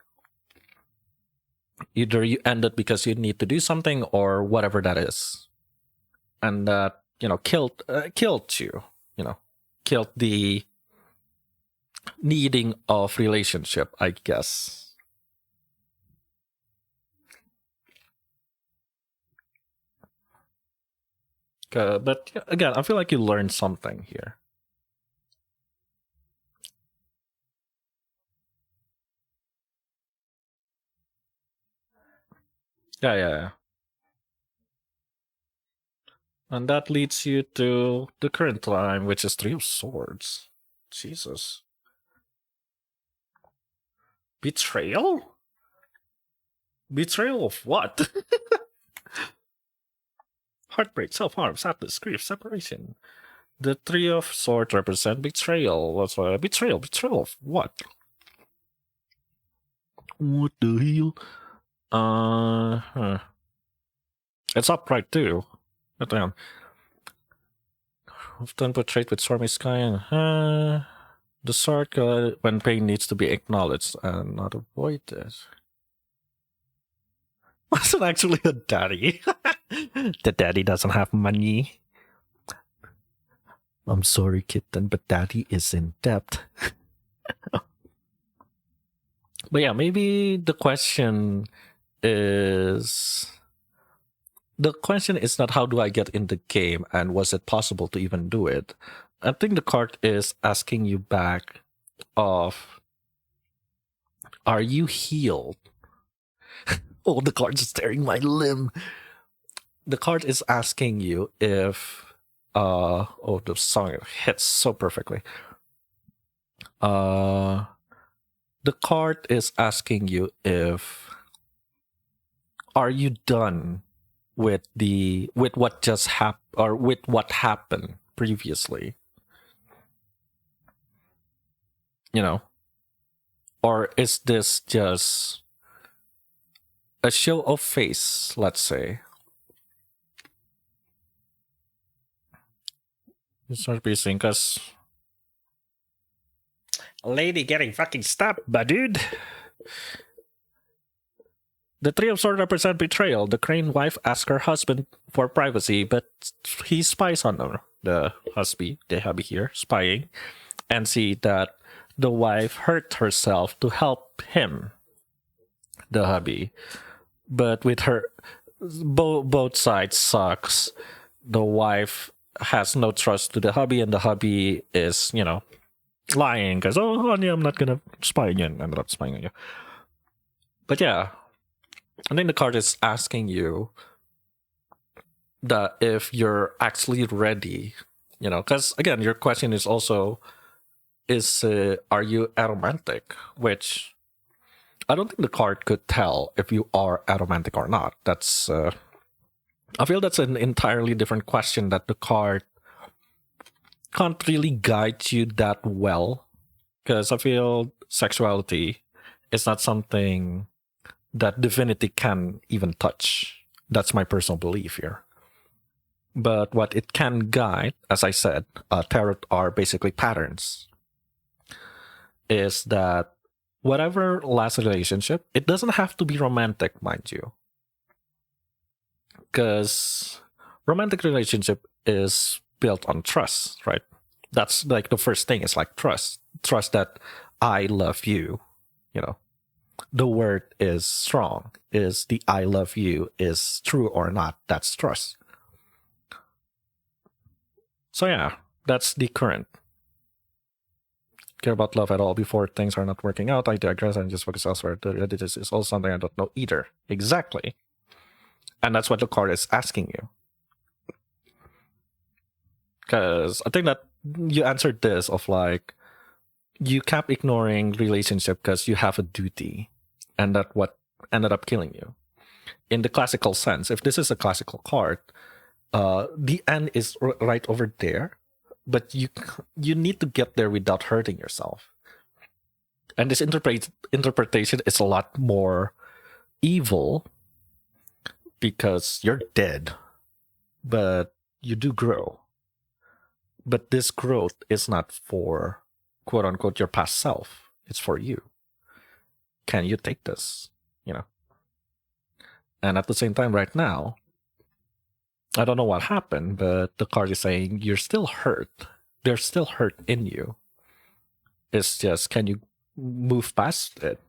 Either you ended because you need to do something or whatever that is. And that, killed you, killed the needing of relationship, I guess. But again, I feel like you learned something here. Yeah. And that leads you to the current time, which is Three of Swords. Jesus. Betrayal? Betrayal of what? Heartbreak, self-harm, sadness, grief, separation. The Three of Swords represent betrayal. What's betrayal? Betrayal of what? What the hell? It's upright too. But damn. Often portrayed with stormy sky and the sword when pain needs to be acknowledged and not avoided. Wasn't actually a daddy. The daddy doesn't have money. I'm sorry, kitten, but daddy is in debt. But yeah, maybe the question is not how do I get in the game and was it possible to even do it. I think the card is asking you back of, are you healed? Oh, the card's staring my limb. The card is asking you if the song hits so perfectly. The card is asking you if are you done with what just happened or with what happened previously? You know? Or is this just a show of face, let's say? It's not basing because a lady getting fucking stabbed, but dude. The Three of Swords represent betrayal. The crane wife asks her husband for privacy, but he spies on her. The hubby here, spying, and see that the wife hurt herself to help him, the hubby. But with her, both sides sucks. The wife has no trust to the hubby, and the hubby is, lying because, oh, honey, I'm not gonna spy on you, and ended up spying on you. But yeah, I think the card is asking you that if you're actually ready, because again, your question is also, are you aromantic? Which I don't think the card could tell if you are aromantic or not. That's, I feel that's an entirely different question that the card can't really guide you that well. Because I feel sexuality is not something that divinity can even touch. That's my personal belief here. But what it can guide, as I said, tarot are basically patterns, is that whatever last relationship, it doesn't have to be romantic, mind you. Because romantic relationship is built on trust, right? That's like the first thing is like trust. Trust that I love you, The word is strong. Is the I love you is true or not? That's trust. So yeah, that's the current. Care about love at all before things are not working out. I digress and just focus elsewhere. This is also something I don't know either. Exactly. And that's what the card is asking you. Because I think that you answered this of like, you kept ignoring relationship because you have a duty. And that what ended up killing you. In the classical sense, if this is a classical card, the end is right over there. But you need to get there without hurting yourself. And this interpretation is a lot more evil because you're dead, but you do grow. But this growth is not for, quote unquote, your past self. It's for you. Can you take this? And at the same time, right now, I don't know what happened, but the card is saying you're still hurt. There's still hurt in you. It's just, can you move past it?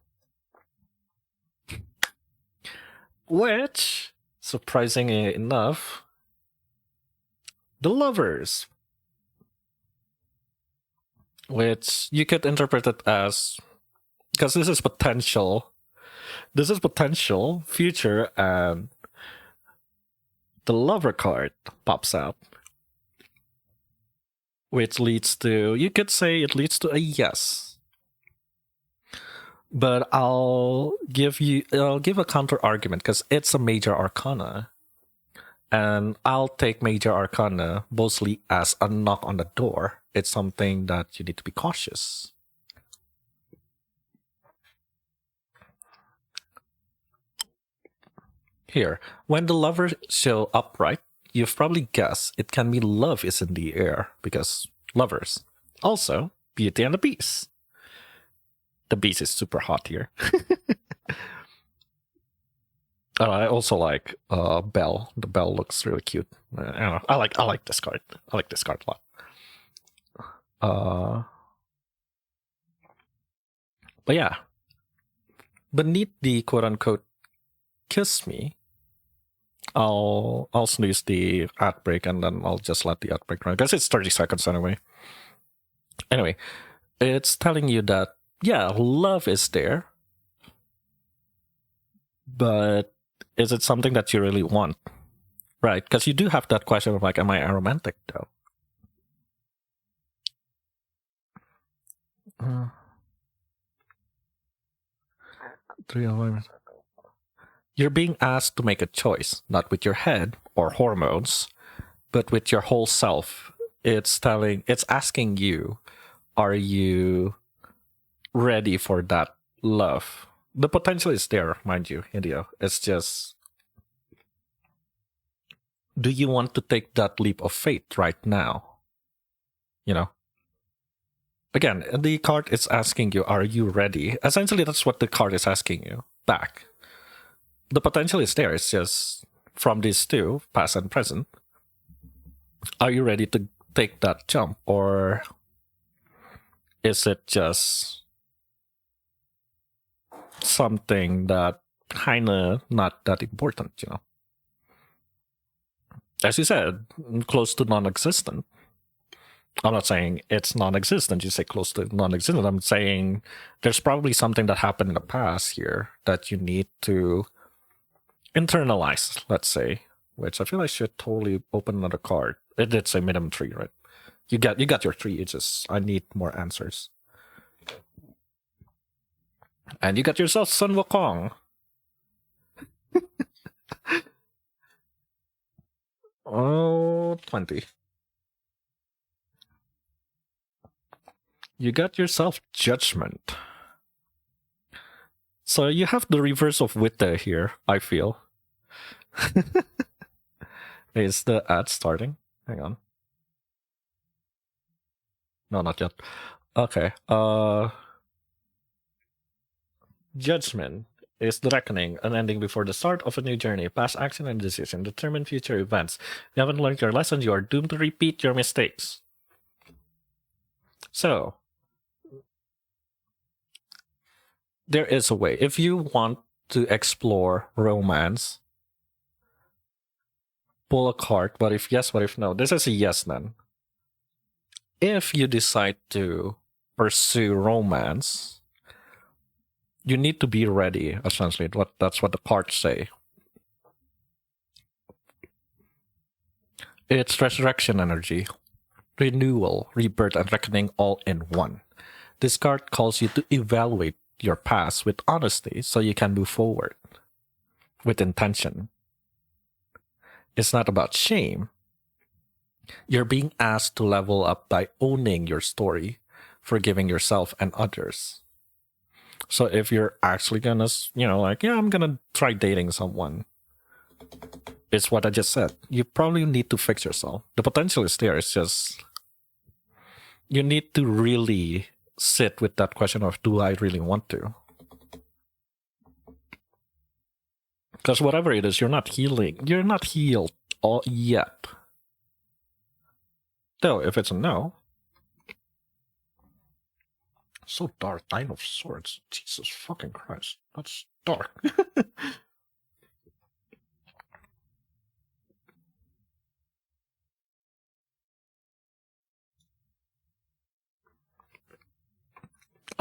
Which, surprisingly enough, The lovers, which you could interpret it as, because this is potential. This is potential, future, and the lover card pops out, which leads to, you could say it leads to a yes. But I'll give a counter argument because it's a major arcana. And I'll take major arcana mostly as a knock on the door. It's something that you need to be cautious. Here, when the lovers show upright, you've probably guessed it can mean love is in the air because lovers. Also, Beauty and the Beast. The Beast is super hot here. I also like Belle. The Belle looks really cute. I don't know. I like this card. I like this card a lot. But yeah, beneath the quote unquote kiss me, I'll snooze the ad break and then I'll just let the ad break run because it's 30 seconds anyway. Anyway, it's telling you that yeah, love is there, but is it something that you really want? Right, because you do have that question of like, am I a romantic though? You're being asked to make a choice, not with your head or hormones, but with your whole self. It's asking you, are you ready for that love? The potential is there, mind you, Hideo. It's just, do you want to take that leap of faith right now? You know? Again, the card is asking you, are you ready? Essentially, that's what the card is asking you back. The potential is there. It's just from these two, past and present. Are you ready to take that jump? Or is it just something that kind of not that important, you know? As you said, close to non-existent. I'm not saying it's non-existent. You say close to non-existent. I'm saying there's probably something that happened in the past here that you need to internalize, let's say, which I feel I should totally open another card. It did say minimum 3, right? You got your 3. It's just, I need more answers. And you got yourself Sun Wukong. Oh, 20. You got yourself Judgment. So you have the reverse of Wite here, I feel. Is the ad starting? Hang on. No, not yet. Okay. Judgment is the reckoning, an ending before the start of a new journey. Past action and decision determine future events. You haven't learned your lessons, you are doomed to repeat your mistakes. So, there is a way. If you want to explore romance, pull a card. What if yes, what if no? This is a yes then. If you decide to pursue romance, you need to be ready, essentially. That's what the cards say. It's resurrection energy, renewal, rebirth, and reckoning all in one. This card calls you to evaluate your past with honesty so you can move forward with intention. It's not about shame. You're being asked to level up by owning your story, forgiving yourself and others. So if you're actually gonna, I'm gonna try dating someone, it's what I just said. You probably need to fix yourself. The potential is there. It's just, you need to really sit with that question of, do I really want to? Because whatever it is, you're not healing. You're not healed all yet. Though, if it's a no. So dark. 9 of Swords. Jesus fucking Christ. That's dark.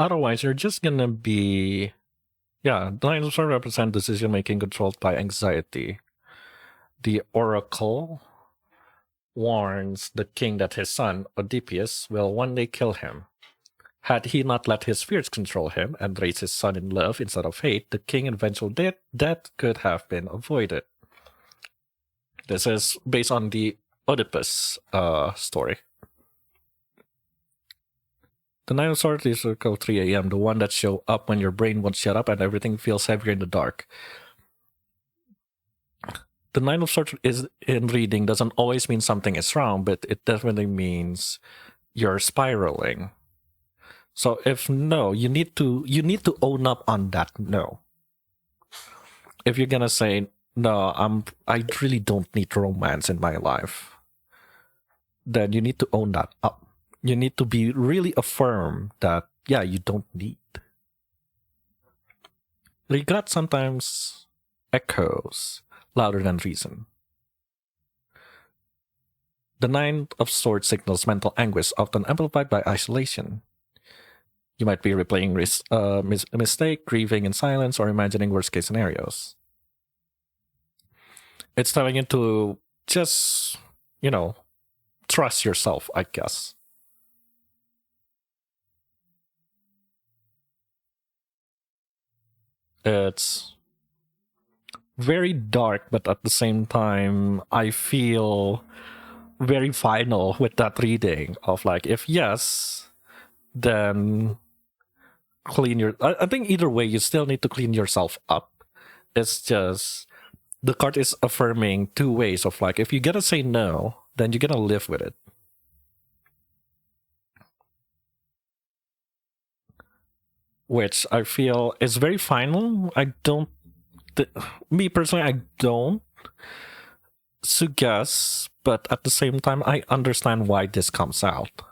Otherwise, you're just gonna be. Yeah, the Nine of Swords represent decision making controlled by anxiety. The Oracle warns the king that his son, Oedipus, will one day kill him. Had he not let his fears control him and raised his son in love instead of hate, the king's eventual death could have been avoided. This is based on the Oedipus story. The Nine of Swords is circle 3 a.m., the one that show up when your brain won't shut up and everything feels heavier in the dark. The Nine of Swords is in reading doesn't always mean something is wrong, but it definitely means you're spiraling. So if no, you need to own up on that no. If you're gonna say no, I really don't need romance in my life, then you need to own that up. You need to be really affirm that yeah, you don't need. Regret sometimes echoes louder than reason. The Nine of Swords signals mental anguish, often amplified by isolation. You might be replaying a mistake, grieving in silence, or imagining worst-case scenarios. It's telling you to just, trust yourself, I guess. It's very dark, but at the same time, I feel very final with that reading of like, if yes, then clean your. I think either way, you still need to clean yourself up. It's just the card is affirming two ways of like, if you gotta say no, then you're gonna live with it. Which I feel is very final. I don't. Me personally, I don't suggest, but at the same time, I understand why this comes out.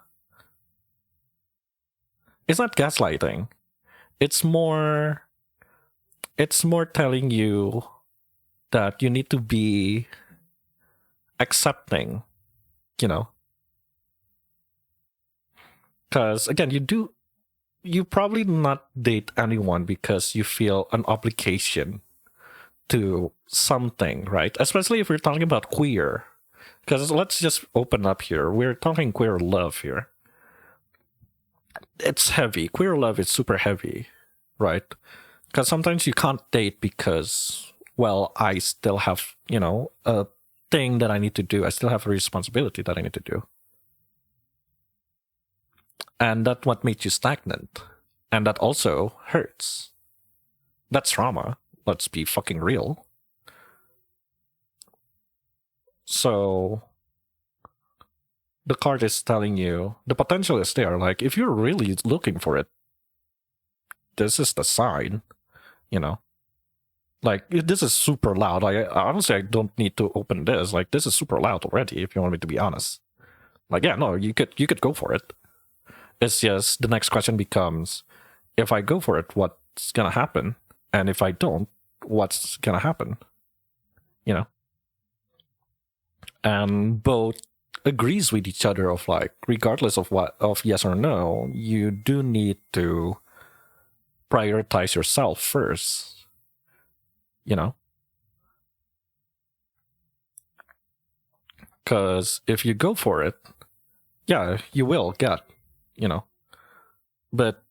It's not gaslighting. It's more telling you that you need to be accepting, because again, you probably not date anyone because you feel an obligation to something, right? Especially if we're talking about queer. Because let's just open up here. We're talking queer love here. It's heavy. Queer love is super heavy, right? Because sometimes you can't date because, well, I still have, a thing that I need to do. I still have a responsibility that I need to do. And that's what makes you stagnant. And that also hurts. That's trauma. Let's be fucking real. So the card is telling you the potential is there. Like, if you're really looking for it, this is the sign, Like, this is super loud. Honestly, I don't need to open this. Like, this is super loud already, if you want me to be honest. Like, yeah, no, you could go for it. It's just the next question becomes, if I go for it, what's gonna happen? And if I don't, what's gonna happen? And both agrees with each other of like, regardless of yes or no, you do need to prioritize yourself first. Because if you go for it, yeah, you will get, But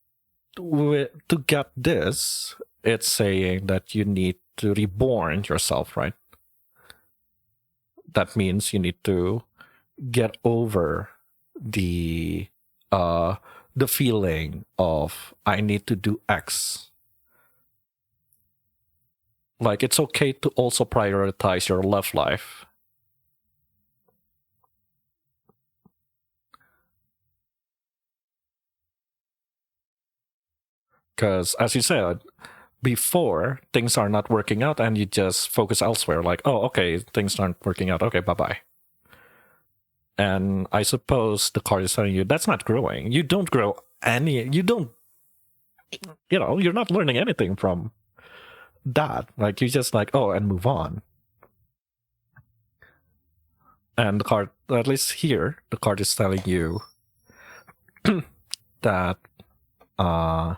to get this, it's saying that you need to reborn yourself, right? That means you need to get over the feeling of I need to do X. Like, it's okay to also prioritize your love life. Because, as you said, before, things are not working out and you just focus elsewhere. Like, oh, okay, things aren't working out. Okay, bye-bye. And I suppose the card is telling you that's not growing. You don't grow you don't, you're not learning anything from that. Like, you just like, oh, and move on. And the card, at least here, the card is telling you that uh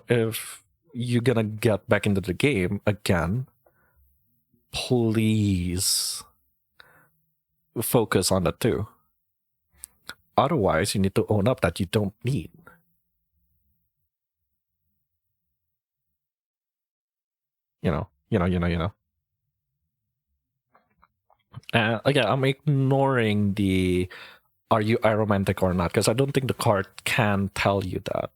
if you're gonna get back into the game again, please focus on that too. Otherwise, you need to own up that you don't need. Again, I'm ignoring the are you aromantic or not, because I don't think the card can tell you that.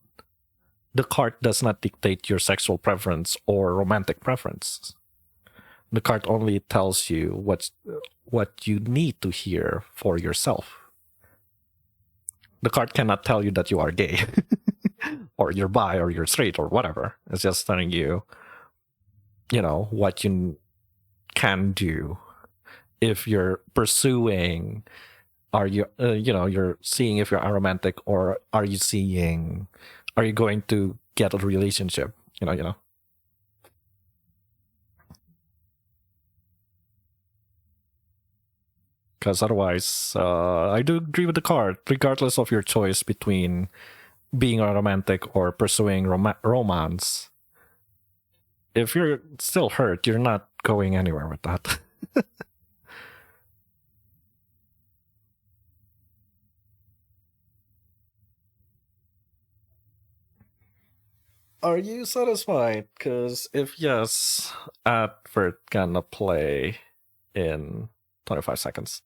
The card does not dictate your sexual preference or romantic preference. The card only tells you what you need to hear for yourself. The card cannot tell you that you are gay or you're bi or you're straight or whatever. It's just telling you, what you can do if you're pursuing. Are you, you're seeing if you're aromantic, or are you going to get a relationship? Because otherwise, I do agree with the card, regardless of your choice between being a romantic or pursuing romance. If you're still hurt, you're not going anywhere with that. Are you satisfied? Because if yes, advert gonna play in 25 seconds.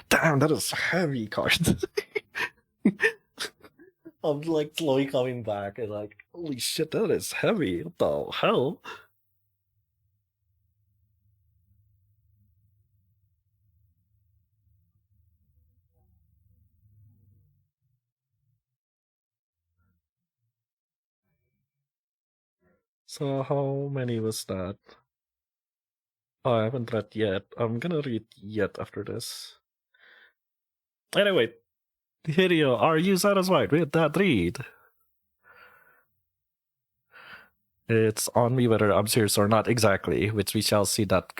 Damn, that is heavy card. I'm like slowly coming back and like, holy shit, that is heavy. What the hell? So how many was that? Oh, I haven't read yet. I'm gonna read yet after this. Anyway, Hideo, are you satisfied with that read? It's on me whether I'm serious or not exactly, which we shall see that.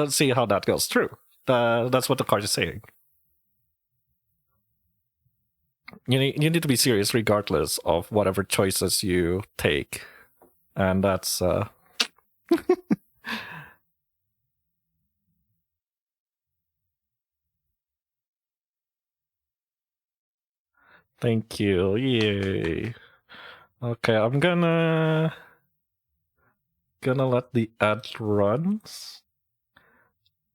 See how that goes through. That's what the card is saying. You need to be serious regardless of whatever choices you take, and that's. Thank you. Yay. Okay, I'm gonna let the ad run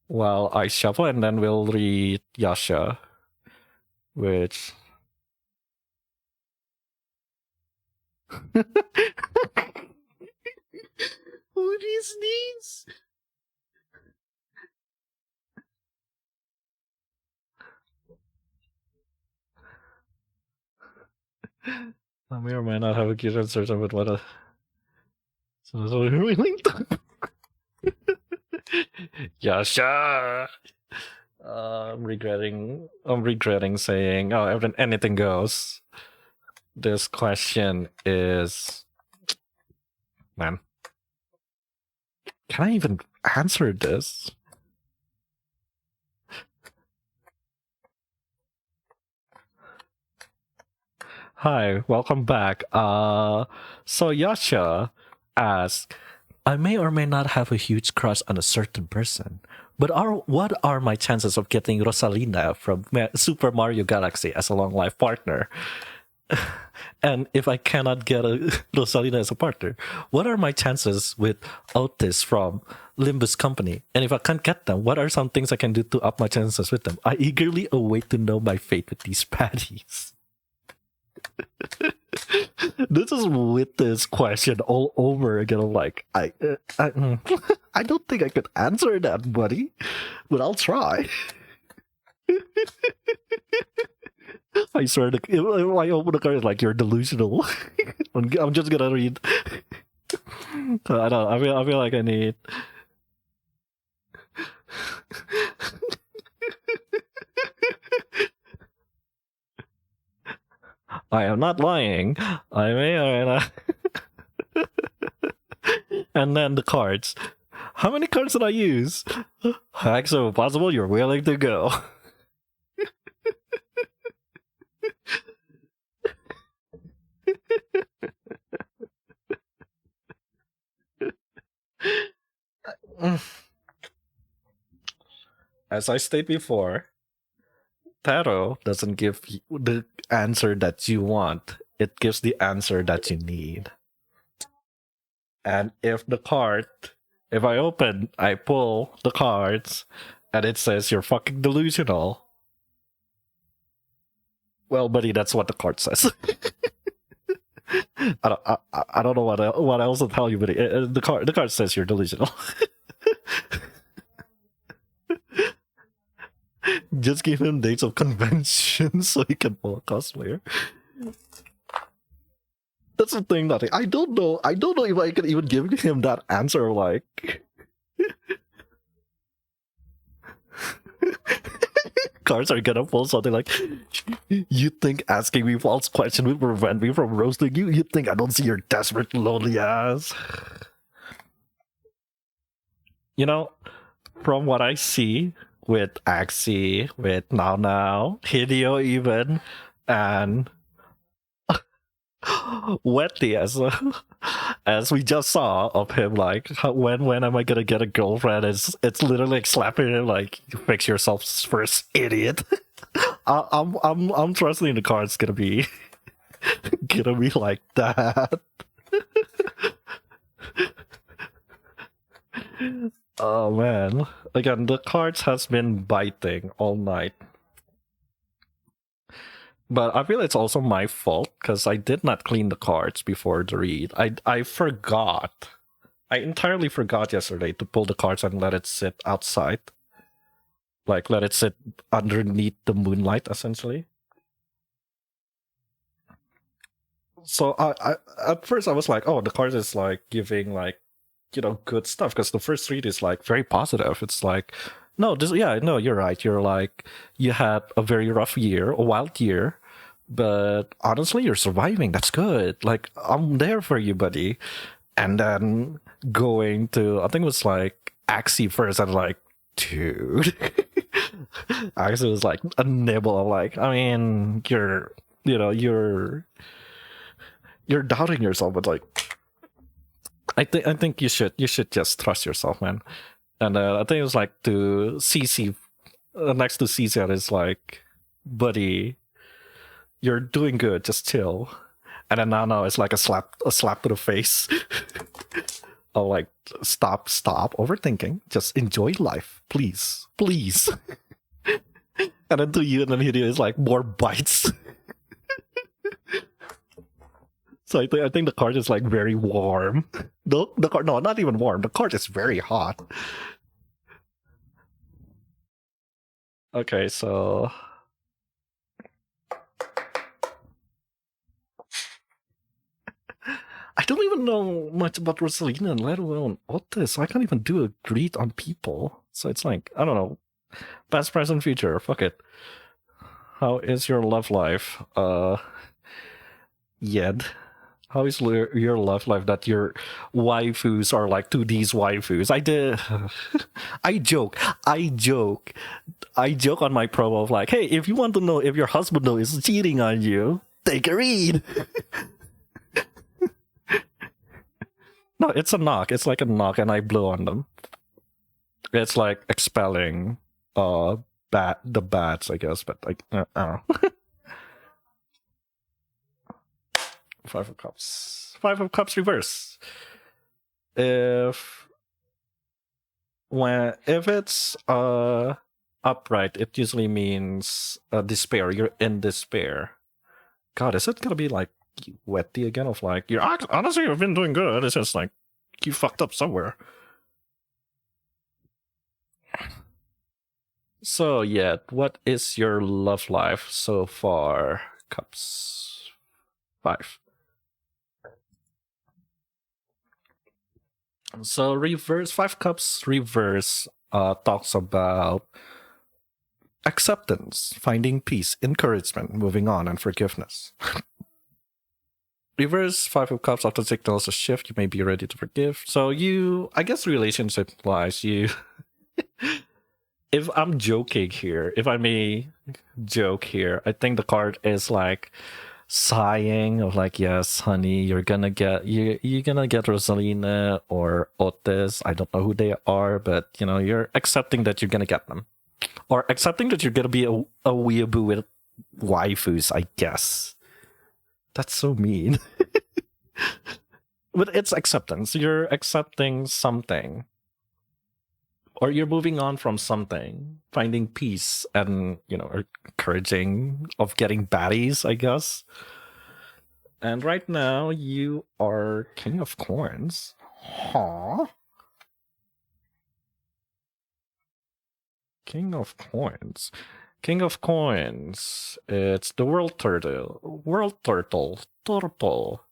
while I shuffle, and then we'll read Yasha, which. What is this? I may or may not have a good answer with what a. So Yasha. I'm regretting saying, oh, anything goes. This question is, man, can I even answer this? Hi, welcome back. So Yasha asks, I may or may not have a huge crush on a certain person, but what are my chances of getting Rosalina from Super Mario Galaxy as a long life partner? And if I cannot get a Rosalina as a partner, what are my chances with Otis from Limbus Company? And if I can't get them, what are some things I can do to up my chances with them? I eagerly await to know my fate with these patties. This is with this question all over again. I'm like, I don't think I could answer that, buddy, but I'll try. I swear, if I open the card, it's like, you're delusional. I'm just gonna read. I don't. I feel like I need. I am not lying. I may or may not. And then the cards. How many cards did I use? So possible you're willing to go. As I stated before, tarot doesn't give you the answer that you want. It gives the answer that you need. And if I pull the cards, and it says you're fucking delusional, well, buddy, that's what the card says. I don't know what else to tell you, buddy. The card says you're delusional. Just give him dates of convention so he can pull a cosplayer. That's the thing, Tati. I don't know if I can even give him that answer, like... Cards are gonna pull something like, you think asking me false questions will prevent me from roasting you? You think I don't see your desperate, lonely ass? You know, from what I see with Axxy, with Now, Hideo even, and Wite, as we just saw of him, like, when am I gonna get a girlfriend? It's literally like slapping him like, fix yourself first, idiot. I'm trusting the card's gonna be like that. Oh man, again, the cards has been biting all night. But I feel it's also my fault because I did not clean the cards before the read. I forgot. I entirely forgot yesterday to pull the cards and let it sit outside. Like, let it sit underneath the moonlight, essentially. So I at first I was like, oh, the card is like giving like, you know, good stuff, because the first read is like very positive. It's like, no, you're right. You're like, you had a very rough year, a wild year, but honestly, you're surviving. That's good. Like, I'm there for you, buddy. And then going to, I think it was like Axxy first, and like, dude. Axxy was like a nibble of like, I mean, you're doubting yourself, but like, I think you should just trust yourself, man. And I think it was like to Cici, next to Cici, and it's like, buddy, you're doing good, just chill. And then now it's like a slap to the face. Oh, like, stop overthinking. Just enjoy life, please. And then to you, and then Hideo is like, more bites. So I think the card is like very warm. The card, no, not even warm. The card is very hot. Okay, so I don't even know much about Rosalina, let alone Otis. So I can't even do a read on people. So it's like, I don't know. Past, present, future. Fuck it. How is your love life? Yed. How is your love life that your waifus are like 2D's waifus? I joke on my promo of like, hey, if you want to know if your husband is cheating on you, take a read. No, it's a knock. It's like a knock, and I blow on them. It's like expelling the bats, I guess, but like, I don't know. Five of Cups reverse. If it's upright, it usually means despair. You're in despair. God, is it gonna be like Wetty again? Of like, you're honestly, you've been doing good. It's just like you fucked up somewhere. So yeah, what is your love life so far? Cups 5. So reverse 5 Cups reverse talks about acceptance, finding peace, encouragement, moving on, and forgiveness. Reverse Five of Cups often signals a shift. You may be ready to forgive. So I guess relationship wise, you. If I'm joking here, if I may joke here, I think the card is like sighing of like, yes, honey, you're gonna get Rosalina or Otis. I don't know who they are, but you're accepting that you're gonna get them, or accepting that you're gonna be a weeaboo with waifus. I guess that's so mean, but it's acceptance. You're accepting something. Or you're moving on from something, finding peace, and encouraging of getting baddies, I guess. And right now, you are King of Coins. Huh? King of Coins. King of Coins. It's the World Turtle. Turtle.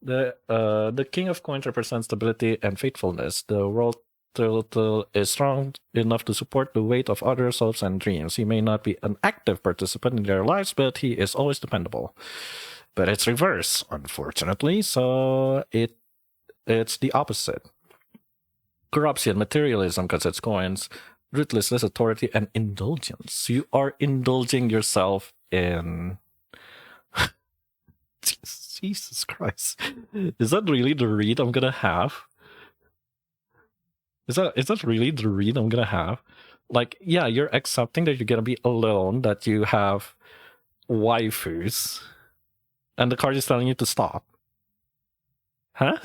The King of Coins represents stability and faithfulness. The World Turtle is strong enough to support the weight of others' hopes and dreams. He may not be an active participant in their lives, but he is always dependable. But it's reverse, unfortunately, so it's the opposite. Corruption, materialism, because it's coins, ruthlessness, authority, and indulgence. You are indulging yourself in... Jesus Christ. Is that really the read I'm gonna have? Is that really the read I'm gonna have? Like, yeah, you're accepting that you're gonna be alone, that you have waifus, and the card is telling you to stop. Huh?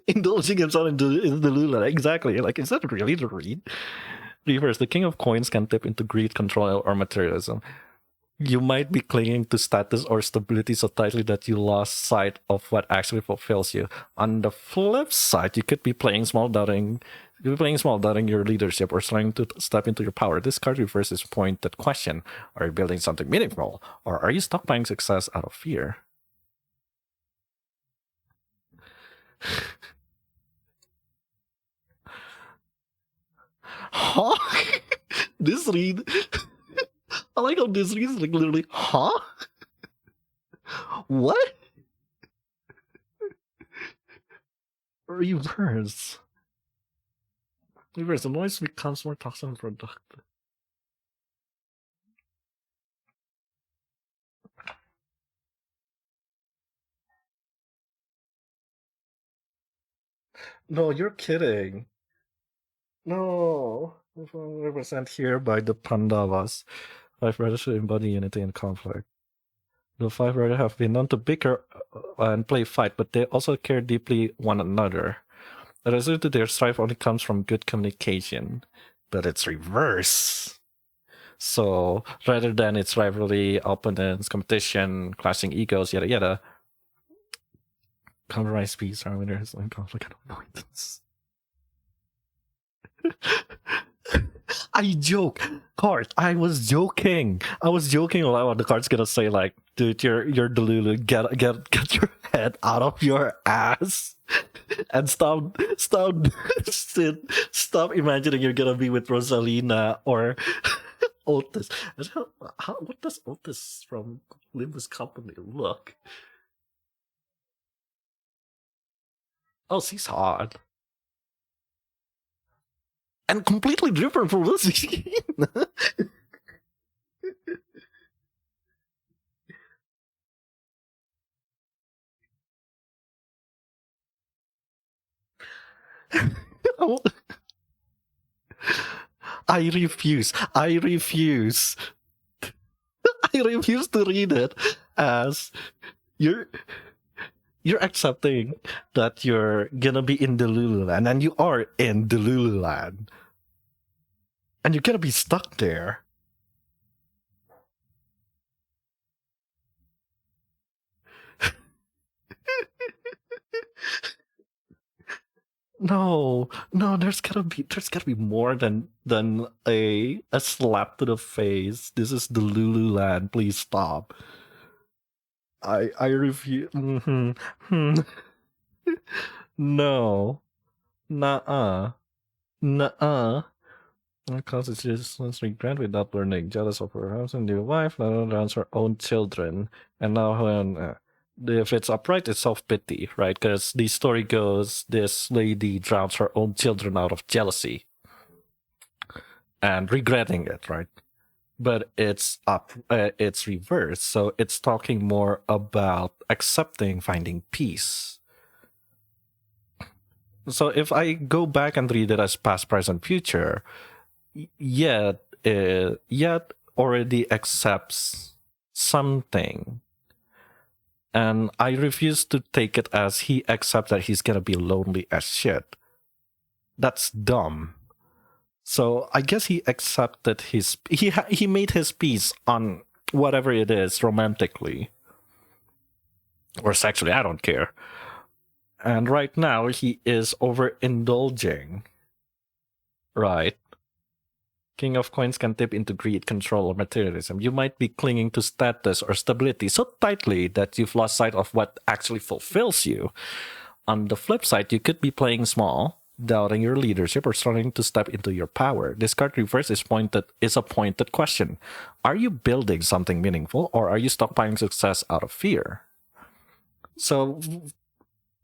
Indulging himself in the Lula. Exactly. Like, is that really the read? Reverse, the King of Coins can tip into greed, control, or materialism. You might be clinging to status or stability so tightly that you lost sight of what actually fulfills you. On the flip side, you could be playing small, doubting your leadership or trying to step into your power. This card reverses point that question: are you building something meaningful, or are you stockpiling success out of fear? Huh? This read. I like how this read is like literally, huh? What? Reverse. The noise becomes more toxic and productive. No, you're kidding. No. Represent here by the Pandavas. Five brothers should embody unity and conflict. The five brothers have been known to bicker and play fight, but they also care deeply one another. The result of their strife only comes from good communication, but it's reverse. So rather than its rivalry, opponents, competition, clashing egos, yada yada, compromise, peace, harmony, and conflict, and avoidance. I joke, card. I was joking. The card's gonna say like, dude, you're delulu. Get your head out of your ass, and stop imagining you're gonna be with Rosalina or Otis. What does Otis from Limbus Company look? Oh, she's hot. And completely different from this. I refuse. I refuse to read it as you're accepting that you're gonna be in the Lululand, and you are in the Lululand, and you're gonna be stuck there. No, there's gotta be more than a slap to the face. This is the Lululand. Please stop. I refuse. No. Nuh-uh. Causes useless regret without learning, jealous of her husband, new wife, around her own children, and now when if it's upright, it's self pity, right? Because the story goes, this lady drowns her own children out of jealousy and regretting it, right? But it's reversed, so it's talking more about accepting, finding peace. So if I go back and read it as past, present, future, yet already accepts something, and I refuse to take it as he accepts that he's gonna be lonely as shit. That's dumb. So I guess he accepted he made his peace on whatever it is romantically or sexually, I don't care. And right now he is overindulging, right? King of Coins can tip into greed, control, or materialism. You might be clinging to status or stability so tightly that you've lost sight of what actually fulfills you. On the flip side, you could be playing small, doubting your leadership, or starting to step into your power. This card reverse is a pointed question. Are you building something meaningful, or are you stockpiling success out of fear? So,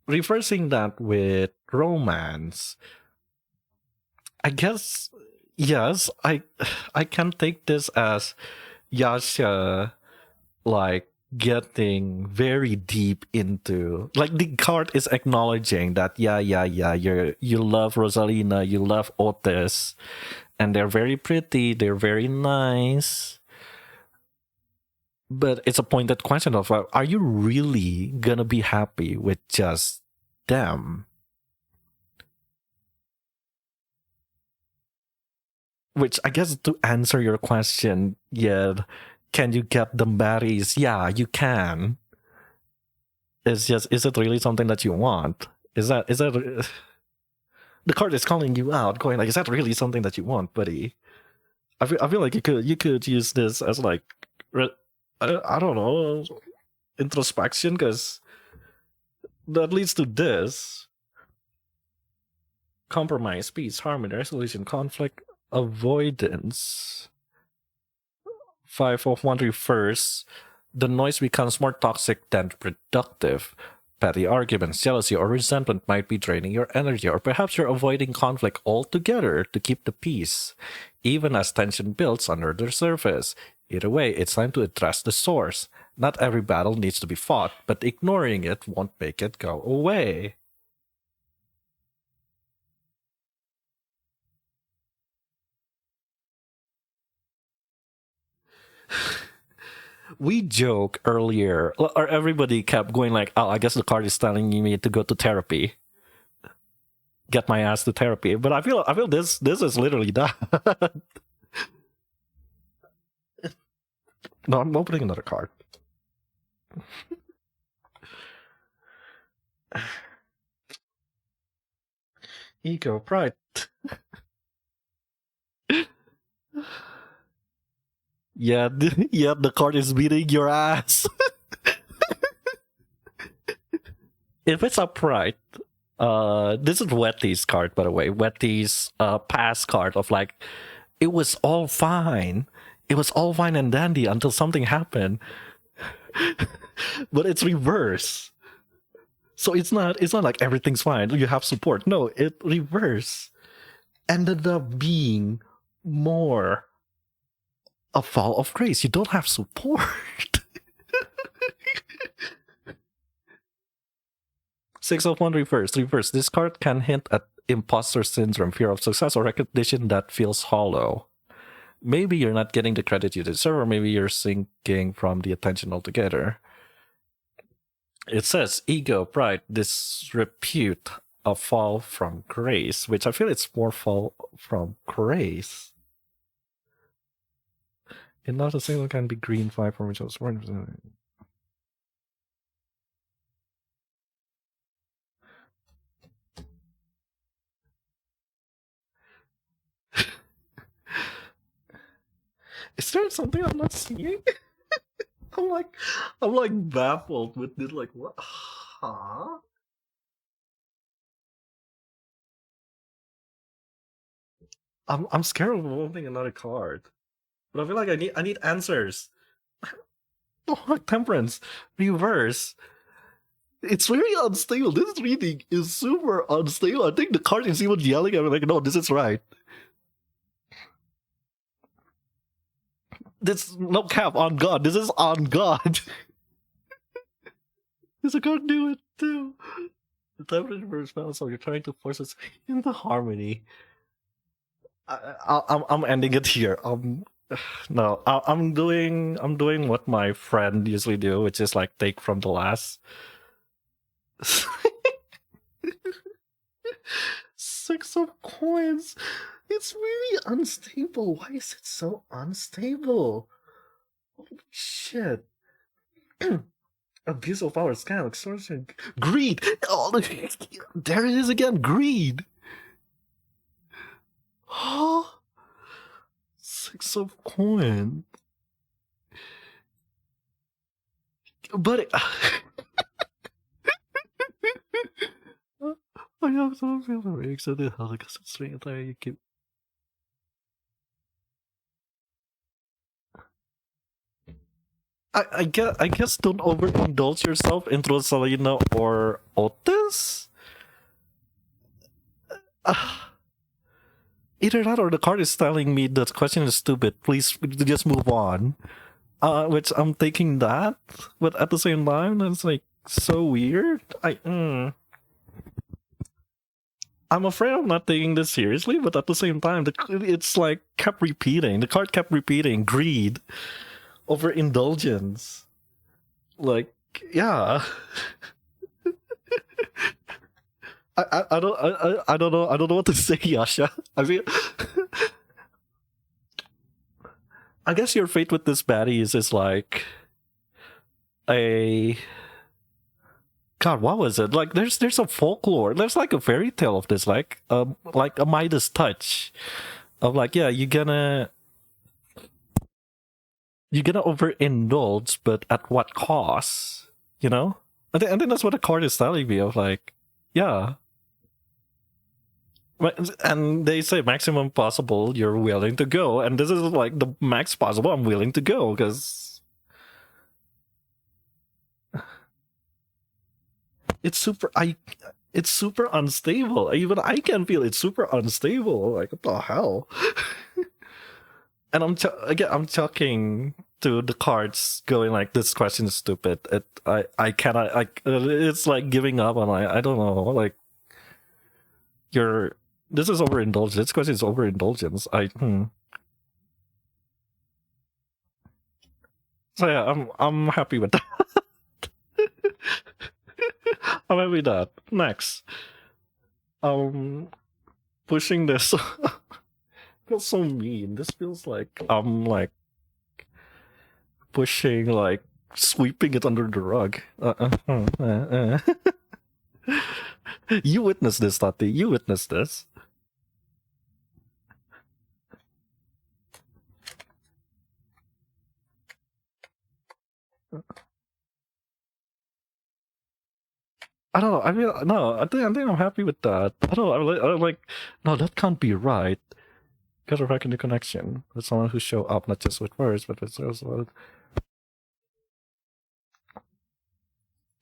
reversing that with romance, I guess, yes, I can take this as Yasha, like, getting very deep into, like, the card is acknowledging that you love Rosalina, you love Otis, and they're very pretty, they're very nice, but it's a pointed question of, are you really gonna be happy with just them? Which, I guess, to answer your question, yeah, can you get them berries? Yeah, you can. It's just, is it really something that you want? Is that the card is calling you out, going like, is that really something that you want, buddy? I feel like you could use this as like, I don't know, introspection, because that leads to this: compromise, peace, harmony, resolution, conflict avoidance. 5 of 1 reverse. The noise becomes more toxic than productive. Petty arguments, jealousy, or resentment might be draining your energy, or perhaps you're avoiding conflict altogether to keep the peace, even as tension builds under the surface. Either way, it's time to address the source. Not every battle needs to be fought, but ignoring it won't make it go away. We joke earlier, or everybody kept going like, oh, I guess the card is telling me to go to therapy, get my ass to therapy. But I feel this is literally that. No, I'm opening another card. Ego, pride. Yeah, the card is beating your ass. If it's upright, this is Wetty's card, by the way. Wetty's past card of like, it was all fine. It was all fine and dandy until something happened. But it's reverse. So it's not like everything's fine. You have support. No, it reverse ended up being more a fall of grace. You don't have support. 6 of 1 reverse. Reverse. This card can hint at imposter syndrome, fear of success, or recognition that feels hollow. Maybe you're not getting the credit you deserve, or maybe you're sinking from the attention altogether. It says ego, pride, disrepute, a fall from grace, which I feel it's more fall from grace. And not a single can be green 5 from which I was born. Is there something I'm not seeing? I'm like baffled with this. Like, what? Huh? I'm scared of opening another card. But I feel like I need answers. Oh, temperance. Reverse. It's very unstable. This reading is super unstable. I think the card is even yelling at me like, no, this is right. This no cap on God. This is on God. This card do it too. The temperance reverse spell, so you're trying to force us into harmony. I'm ending it here. No, I'm doing what my friend usually do, which is like take from the last. 6 of coins. It's really unstable. Why is it so unstable? Holy shit. Abuse of power, scam, extortion, greed. Oh, there it is again. Greed. 6 of coins. But I have so feel very excited how the custom string entire you keep. I guess don't overindulge yourself into Selena or Otis. Either that or the card is telling me the question is stupid. Please just move on. Which I'm taking that, but at the same time, it's like so weird. I'm afraid I'm not taking this seriously, but at the same time, it's like kept repeating. The card kept repeating greed, overindulgence. Like, yeah. I don't know what to say, Yasha. I mean, I guess your fate with this baddie is like a God. What was it? Like, there's a folklore. There's like a fairy tale of this, like a Midas touch, of like, yeah, you're gonna overindulge, but at what cost? You know? I think that's what the card is telling me. Of like, yeah. And they say maximum possible you're willing to go, and this is like the max possible I'm willing to go, because it's super unstable. Even I can feel it's super unstable. Like, what the hell? And I'm talking to the cards, going like, this question is stupid. I cannot, like, it's like giving up on, like, I don't know, like, this is overindulgence. This question is overindulgence. So yeah, I'm happy with that. I'm happy with that. Next, pushing this feels so mean. This feels like I'm like pushing, like sweeping it under the rug. You witnessed this, Tati. You witnessed this. I don't know. I mean, no. I think I'm happy with that. I don't know. I'm like, no, that can't be right. Gotta reckon the connection with someone who show up not just with words, but with also.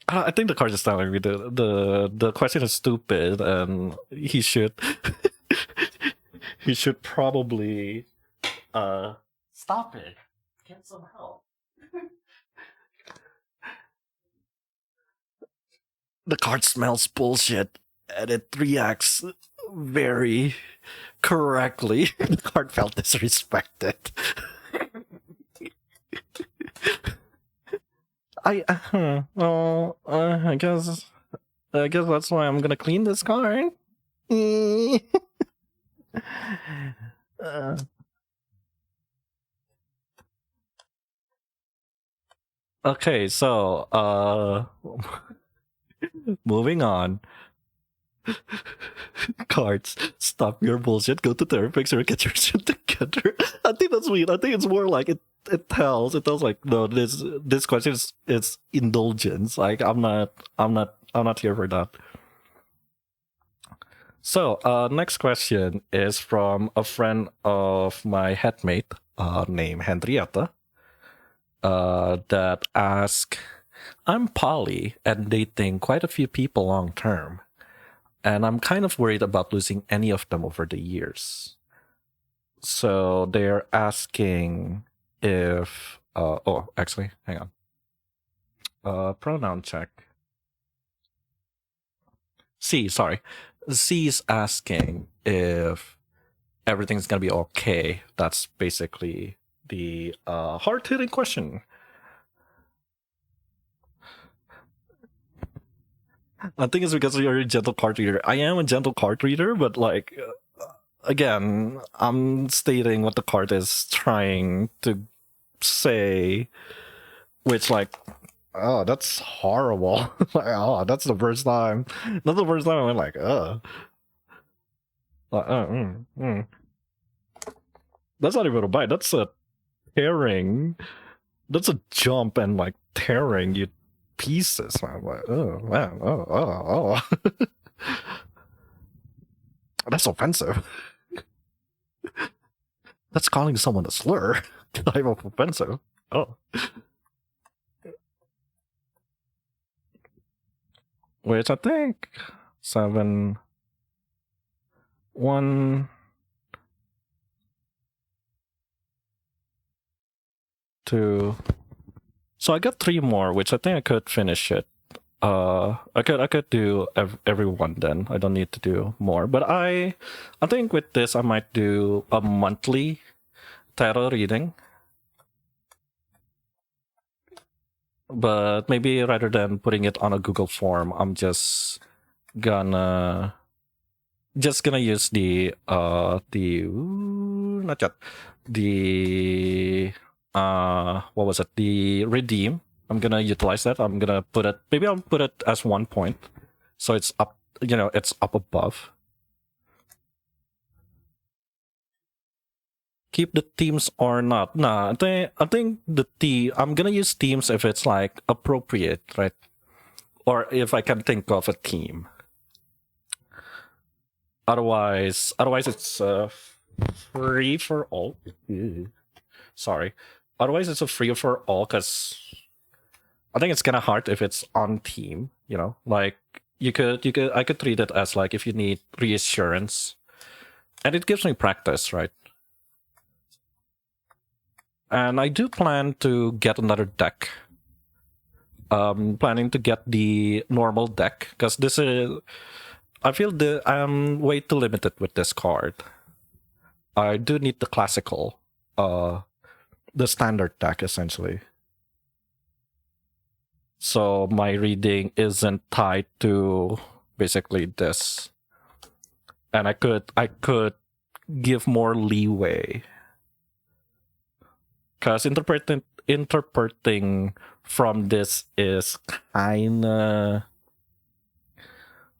I think the card is telling me the question is stupid, and he should he should probably stop it. Get some help. The card smells bullshit, and it reacts very correctly. The card felt disrespected. I guess that's why I'm gonna clean this card. Okay, so moving on. Cards, stop your bullshit. Go to therapy or get your shit together. I think that's weird. I think it's more like it tells like, no, this question is indulgence. Like, I'm not here for that. So, next question is from a friend of my headmate, named Henrietta, that asked, I'm poly and dating quite a few people long term, and I'm kind of worried about losing any of them over the years. So they're asking if, actually, hang on. Pronoun check. Sorry. C's asking if everything's gonna be okay. That's basically the hard-hitting question. I think it's because you're a gentle card reader. I am a gentle card reader, but like, again, I'm stating what the card is trying to say, which, like, oh, that's horrible. Like, oh, that's the first time. That's the first time I went like, That's not even a bite. That's a tearing. That's a jump and like tearing you pieces. I'm like, oh man, oh. That's offensive. That's calling someone a slur. Type of offensive. Oh. Which I think 7 1 2. So I got 3 more, which I think I could finish it. I could do every one then. I don't need to do more. But I think with this I might do a monthly tarot reading. But maybe rather than putting it on a Google form, I'm just gonna use the not yet, the what was it, the redeem. I'm gonna utilize that. I'm gonna put it, maybe I'll put it as 1 point, so it's up, it's up above. Keep the themes or not? Nah, I think I'm gonna use themes if it's like appropriate, right? Or if I can think of a theme. Otherwise it's free for all. Sorry. Otherwise it's a free for all, because I think it's kind of hard if it's on theme. Like I could treat it as like if you need reassurance, and it gives me practice, right? And I do plan to get another deck. Planning to get the normal deck, because this is, I feel I'm way too limited with this card. I do need the classical, the standard deck essentially. So my reading isn't tied to basically this, and I could give more leeway, because interpreting from this is kinda,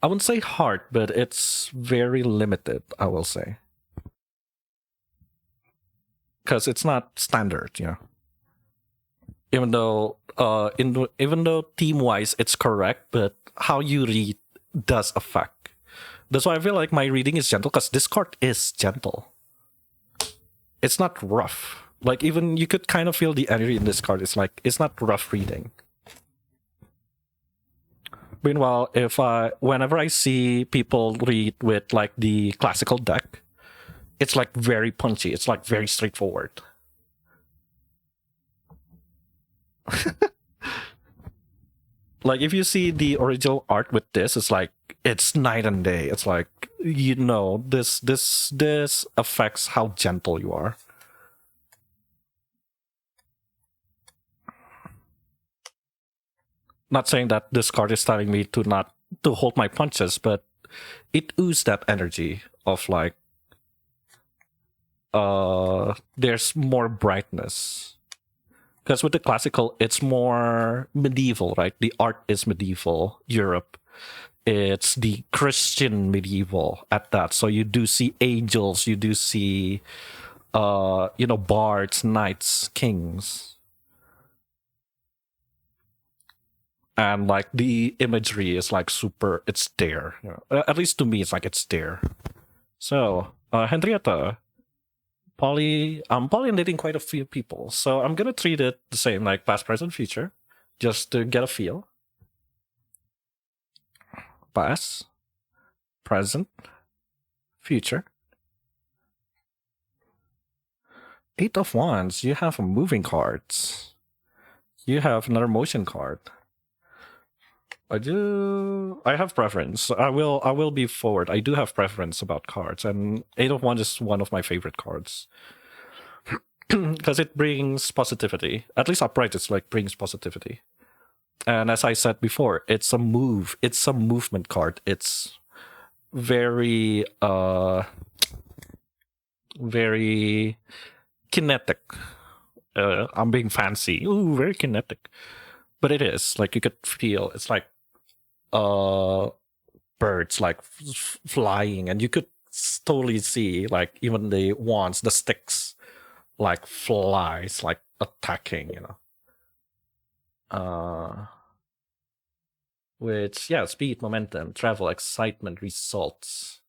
I wouldn't say hard, but it's very limited, I will say. Because it's not standard, Even though theme-wise it's correct, but how you read does affect. That's why I feel like my reading is gentle, because this card is gentle. It's not rough. Like, even you could kind of feel the energy in this card. It's like, it's not rough reading. Meanwhile, whenever I see people read with like the classical deck, it's like very punchy. It's like very straightforward. Like, if you see the original art with this, it's like, it's night and day. It's like, this affects how gentle you are. Not saying that this card is telling me to not to hold my punches, but it oozes that energy of like, there's more brightness. Because with the classical, it's more medieval, right? The art is medieval Europe. It's the Christian medieval at that. So you do see angels, you do see, bards, knights, kings. and like the imagery is like super. It's there. You know? At least to me, it's like it's there. So, Henrietta, I'm pollinating quite a few people, so I'm gonna treat it the same, like past, present, future, just to get a feel. Past, present, future. 8 of Wands. You have moving cards. You have another motion card. I have preference. I will be forward. I do have preference about cards, and 8 of Wands is one of my favorite cards. Because it brings positivity. At least upright, it's like brings positivity. And as I said before, it's a move. It's a movement card. It's very very kinetic. I'm being fancy. Ooh, very kinetic. But it is. Like you could feel it's like birds like flying, and you could totally see like even the wands, the sticks, like flies, like attacking, you know. Which, yeah, speed, momentum, travel, excitement, results.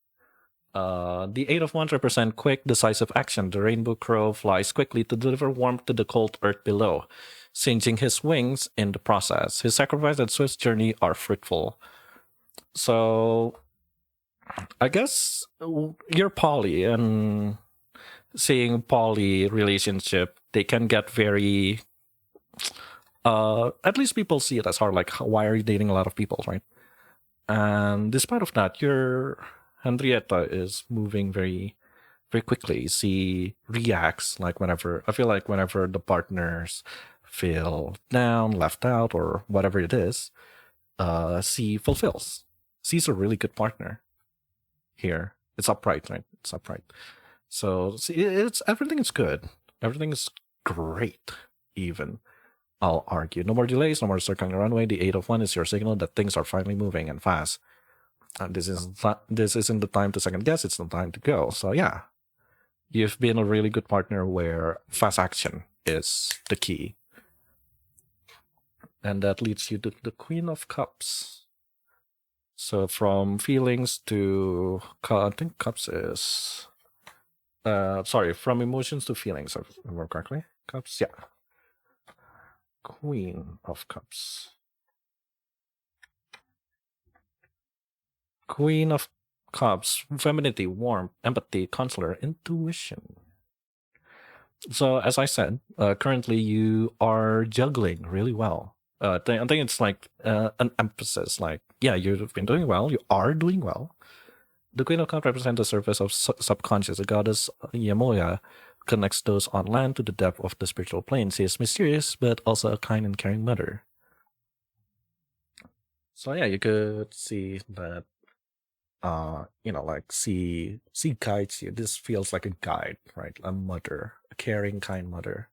The 8 of Wands represent quick, decisive action. The rainbow crow flies quickly to deliver warmth to the cold earth below, singeing his wings in the process. His sacrifice and swift journey are fruitful. So, I guess you're poly, and seeing poly relationship, they can get very at least people see it as hard, like why are you dating a lot of people, right? And despite of that, your Henrietta is moving very very quickly. She reacts like whenever the partners feel down, left out, or whatever it is, she fulfills. She's a really good partner here. It's upright, right? It's upright. So see, it's everything is good. Everything is great, even. I'll argue. No more delays, no more circling the runway. The 8 of Wands is your signal that things are finally moving and fast. And this isn't the time to second guess, it's the time to go. So yeah. You've been a really good partner where fast action is the key. And that leads you to the Queen of Cups. So from feelings to I think Cups is from emotions to feelings, if I remember correctly. Cups, yeah. Queen of Cups. Queen of Cups. Femininity, warmth, empathy, consular, intuition. So, as I said, currently you are juggling really well. I think it's like an emphasis. Like, yeah, you've been doing well. You are doing well. The Queen of Cups represents the surface of subconscious. The goddess Mulia connects those on land to the depth of the spiritual plane. She is mysterious, but also a kind and caring mother. So yeah, you could see that, like she guides you. This feels like a guide, right? A mother, a caring, kind mother,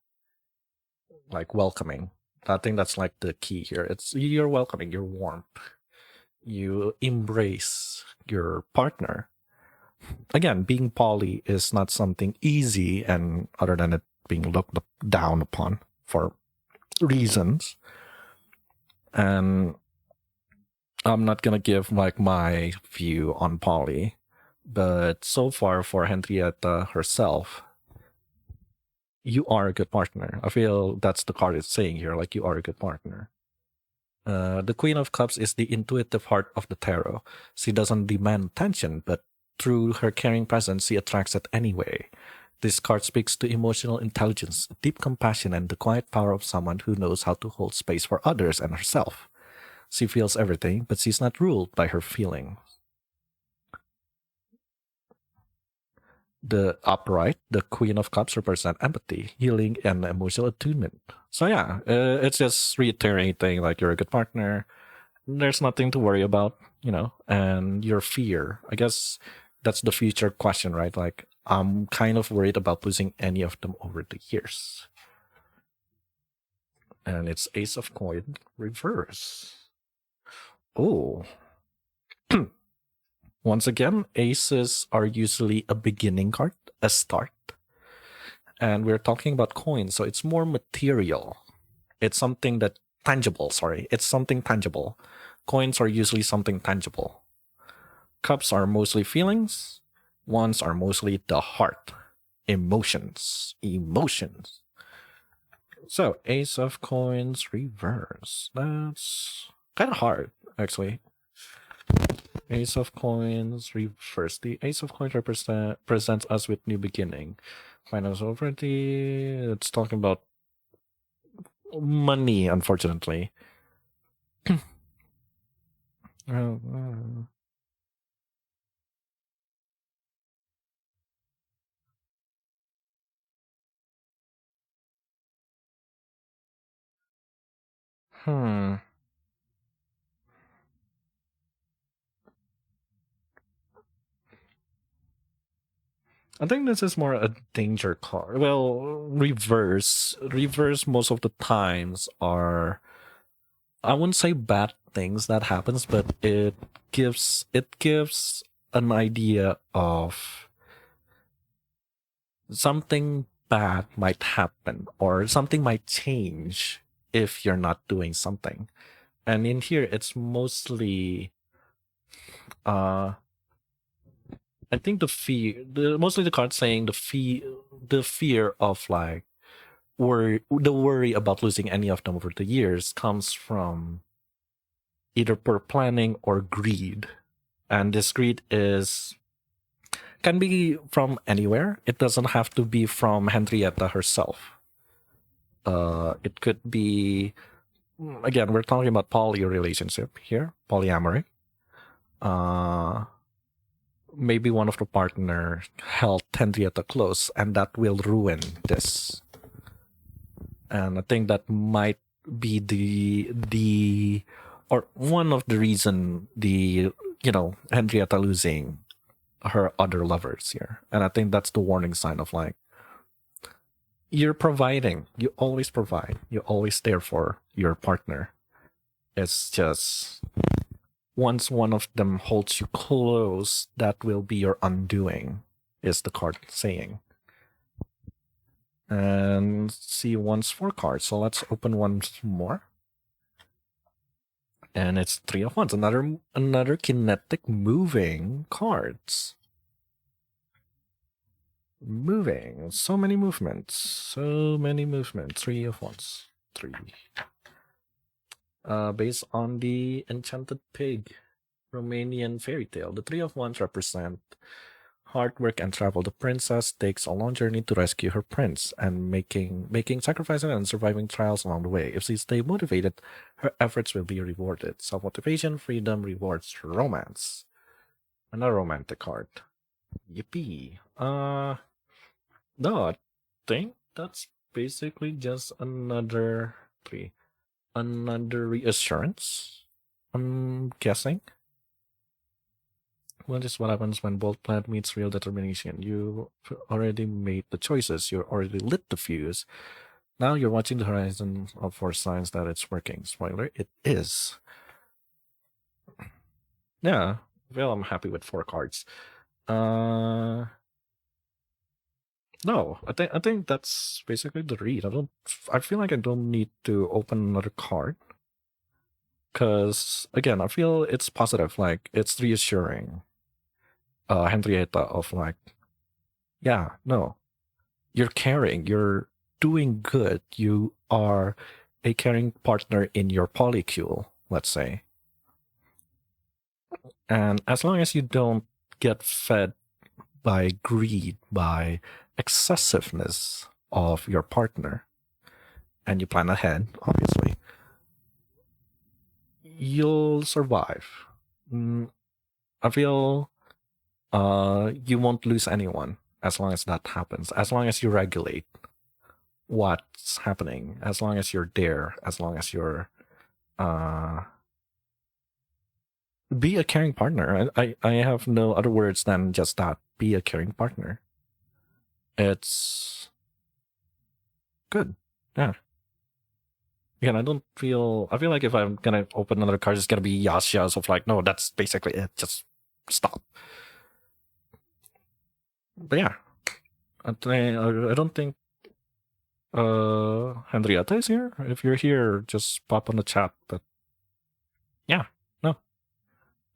like welcoming. I think that's like the key here. It's you're welcoming, you're warm, you embrace your partner. Again, being poly is not something easy, and other than it being looked down upon for reasons. And I'm not gonna give like my view on poly, but so far for Henrietta herself, you are a good partner. I feel that's the card it's saying here, like you are a good partner. The Queen of Cups is the intuitive heart of the tarot. She doesn't demand attention, but through her caring presence, she attracts it anyway. This card speaks to emotional intelligence, deep compassion, and the quiet power of someone who knows how to hold space for others and herself. She feels everything, but she's not ruled by her feelings. The upright, the Queen of Cups represent empathy, healing, and emotional attunement. So yeah, it's just reiterating like you're a good partner. There's nothing to worry about, and your fear. I guess that's the future question, right? Like I'm kind of worried about losing any of them over the years. And it's Ace of Coin reverse. Oh. Once again, aces are usually a beginning card, a start. And we're talking about coins, so it's more material. It's something that tangible. Sorry, it's something tangible. Coins are usually something tangible. Cups are mostly feelings. Wands are mostly the heart. Emotions. So, Ace of Coins reverse. That's kind of hard, actually. Ace of Coins reverse. The Ace of Coins presents us with new beginning. Finance already. It's talking about money, unfortunately. Hmm. I think this is more a danger card. Well, reverse. Reverse most of the times are, I wouldn't say bad things that happens, but gives an idea of something bad might happen or something might change if you're not doing something. And in here it's mostly I think mostly the card saying the fear of like the worry about losing any of them over the years comes from either poor planning or greed. And this greed can be from anywhere. It doesn't have to be from Henrietta herself. It could be, again, we're talking about poly relationship here, polyamory. Maybe one of the partner held Henrietta close, and that will ruin this. And I think that might be the or one of the reason Henrietta losing her other lovers here. And I think that's the warning sign of like, you're providing, you always provide, you always there for your partner. It's just once one of them holds you close, that will be your undoing, is the card saying. And see once 4 cards. So let's open once more. And it's 3 of Wands. Another kinetic moving cards. Moving. So many movements. 3 of Wands. 3. Based on the Enchanted Pig Romanian fairy tale, the 3 of Wands represent hard work and travel. The princess takes a long journey to rescue her prince and making sacrifices and surviving trials along the way. If she stays motivated, her efforts will be rewarded. Self-motivation, freedom, rewards, romance. Another romantic card. Yippee. No, I think that's basically just another reassurance, I'm guessing. Well, this is what happens when bold plan meets real determination. You already made the choices. You already lit the fuse. Now you're watching the horizon for signs that it's working. Spoiler, it is. Yeah, well, I'm happy with 4 cards. No, I think that's basically the read. I feel like I don't need to open another card. Because, again, I feel it's positive. Like, it's reassuring. Henrietta of like, yeah, no, you're caring, you're doing good, you are a caring partner in your polycule, let's say. And as long as you don't get fed by greed, by excessiveness of your partner, and you plan ahead, obviously, you'll survive. I feel you won't lose anyone as long as that happens, as long as you regulate what's happening, as long as you're there, as long as you're be a caring partner. I have no other words than just that. Be a caring partner. It's good. Yeah. Again, I feel like if I'm gonna open another card, it's gonna be Yasha. So like, no, that's basically it. Just stop. But yeah, I don't think Henrietta is here. If you're here, just pop on the chat. But yeah, no,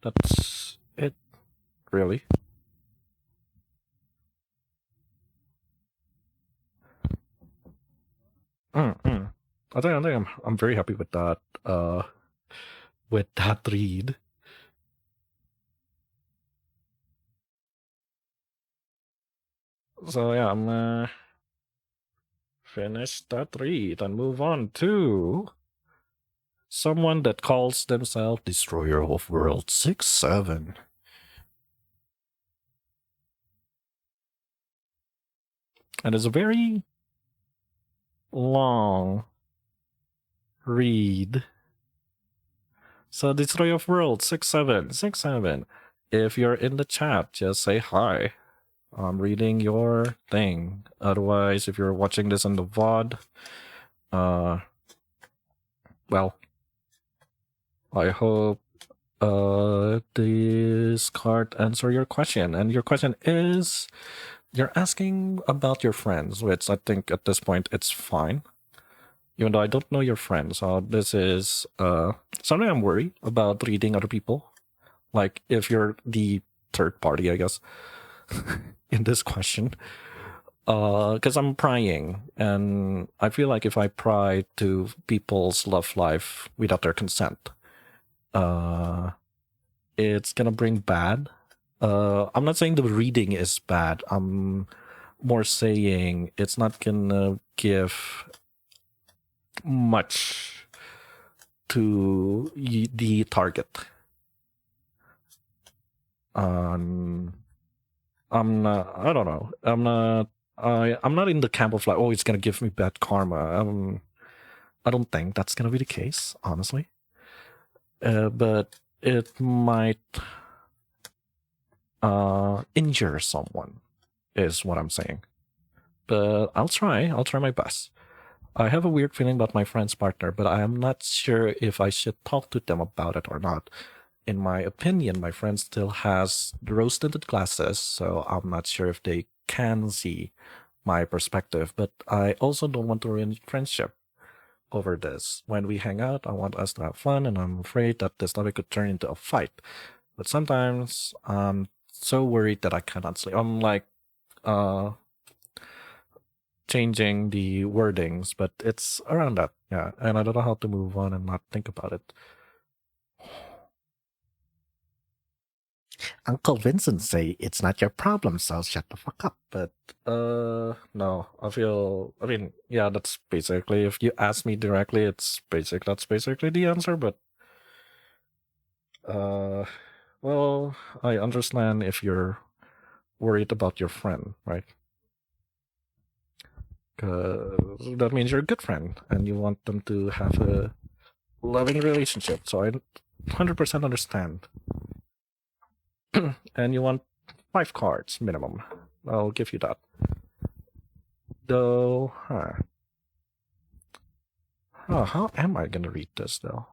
that's it, really. Mm-mm. I think I'm very happy with that. With that read. So yeah, I'm finish that read and move on to someone that calls themselves Destroyer of World 6-7. And it's a very long read. So Destroyer of World 6-7. If you're in the chat, just say hi. I'm reading your thing. Otherwise, if you're watching this on the VOD, well, I hope this card answer your question. And your question is, you're asking about your friends, which I think at this point it's fine. Even though I don't know your friends, so this is something I'm worried about reading other people. Like if you're the third party, I guess, in this question. Because I'm prying, and I feel like if I pry to people's love life without their consent, it's gonna bring bad. I'm not saying the reading is bad. I'm more saying it's not gonna give much to the target. I'm not. I don't know. I'm not in the camp of like, oh, it's gonna give me bad karma. I don't think that's gonna be the case, honestly. But it might injure someone, is what I'm saying. But I'll try my best. I have a weird feeling about my friend's partner, but I am not sure if I should talk to them about it or not. In my opinion, my friend still has rose-tinted glasses, so I'm not sure if they can see my perspective. But I also don't want to ruin friendship over this. When we hang out, I want us to have fun, and I'm afraid that this topic could turn into a fight. But sometimes I'm so worried that I cannot sleep. I'm like, changing the wordings, but it's around that, yeah. And I don't know how to move on and not think about it. Uncle Vincent say it's not your problem, so shut the fuck up. But no, I mean, yeah, that's basically, if you ask me directly, that's basically the answer. But well, I understand if you're worried about your friend, right? Because that means you're a good friend and you want them to have a loving relationship. So I 100% understand. And you want 5 cards minimum. I'll give you that. Though, how am I gonna read this though?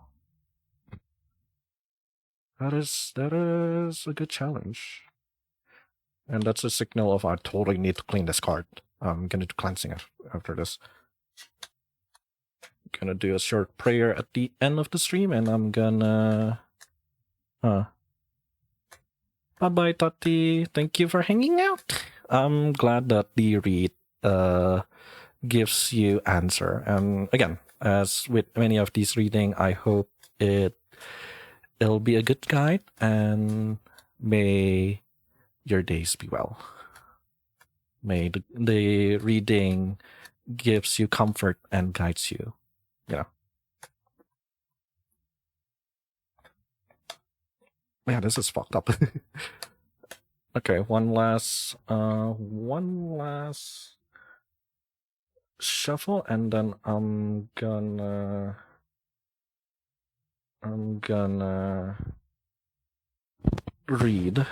That is a good challenge. And that's a signal of I totally need to clean this card. I'm gonna do cleansing after this. I'm gonna do a short prayer at the end of the stream, and I'm gonna bye-bye, Tati. Thank you for hanging out. I'm glad that the read gives you answer. And again, as with many of these reading, I hope it'll be a good guide, and may your days be well. May the reading gives you comfort and guides you. Yeah. Man, this is fucked up. Okay, one last shuffle, and then I'm gonna read.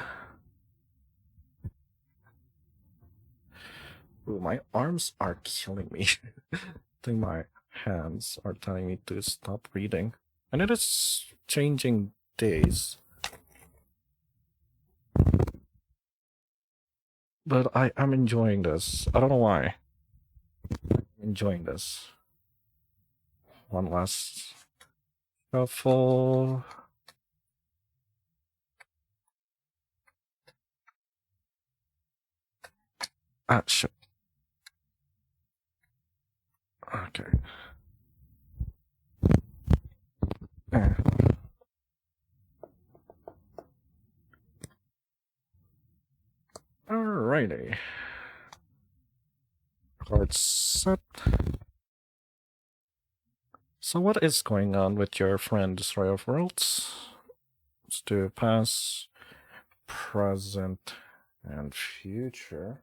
Ooh, my arms are killing me. I think my hands are telling me to stop reading. And it is changing days. But I am enjoying this. I don't know why. I'm enjoying this. One last shuffle. Ah, shit. Okay. Eh. Alrighty. Cards set. So what is going on with your friend Destroyer of Worlds? Let's do past, present, and future.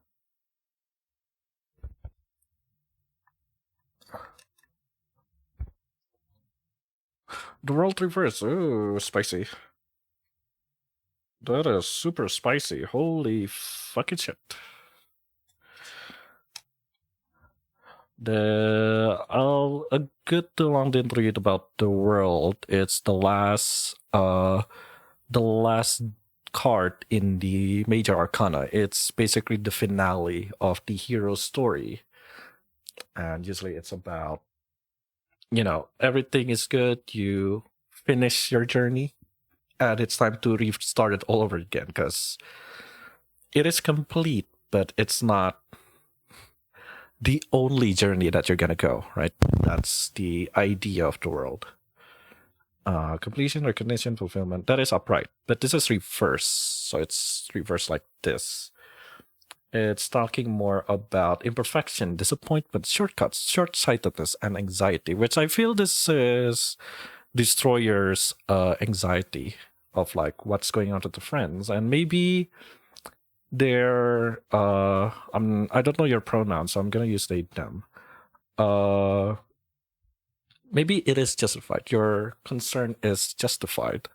The world reverse. Ooh, spicy. That is super spicy. Holy fucking shit. A good long didn't read about the world. It's the last card in the major arcana. It's basically the finale of the hero's story. And usually it's about, everything is good, you finish your journey, and it's time to restart it all over again, because it is complete, but it's not the only journey that you're gonna go, right? That's the idea of the world. Completion, recognition, fulfillment, that is upright, but this is reverse, so it's reversed like this. It's talking more about imperfection, disappointment, shortcuts, short-sightedness, and anxiety, which I feel this is Destroyer's anxiety of like what's going on with the friends, and maybe they're I don't know your pronouns, so I'm gonna use they them. Maybe it is justified. Your concern is justified.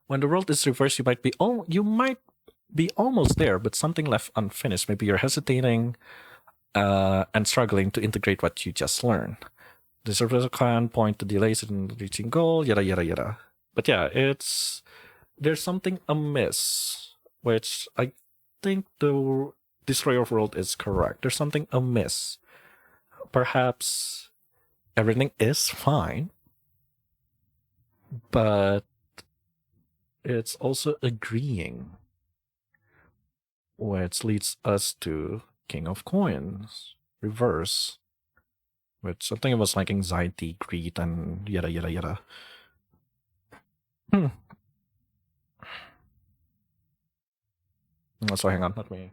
When the world is reversed, you might be almost there, but something left unfinished. Maybe you're hesitating and struggling to integrate what you just learned. This reversal can point to delays in reaching goal, yada yada yada. But yeah, there's something amiss, which I think the Destroyer of World is correct. There's something amiss. Perhaps everything is fine, but it's also agreeing, which leads us to King of Coins, reverse, which I think it was like anxiety, greed, and yada yada yada. So hang on, let me.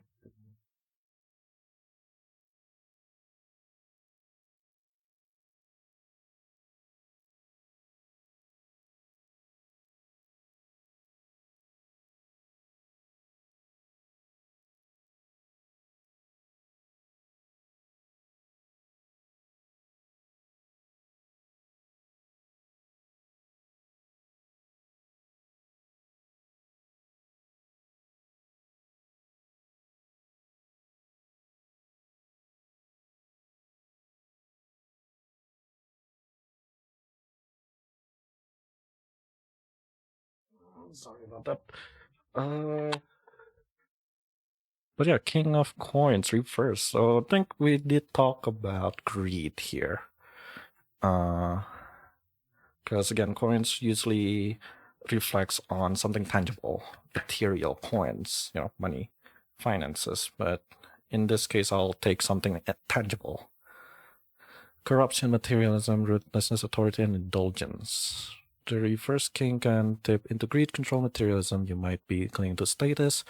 Sorry about that. But yeah, King of Coins reverse. So I think we did talk about greed here. Because again, coins usually reflects on something tangible, material coins, money, finances. But in this case, I'll take something tangible. Corruption, materialism, ruthlessness, authority, and indulgence. The reverse king can tip into greed, control, materialism. You might be clinging to status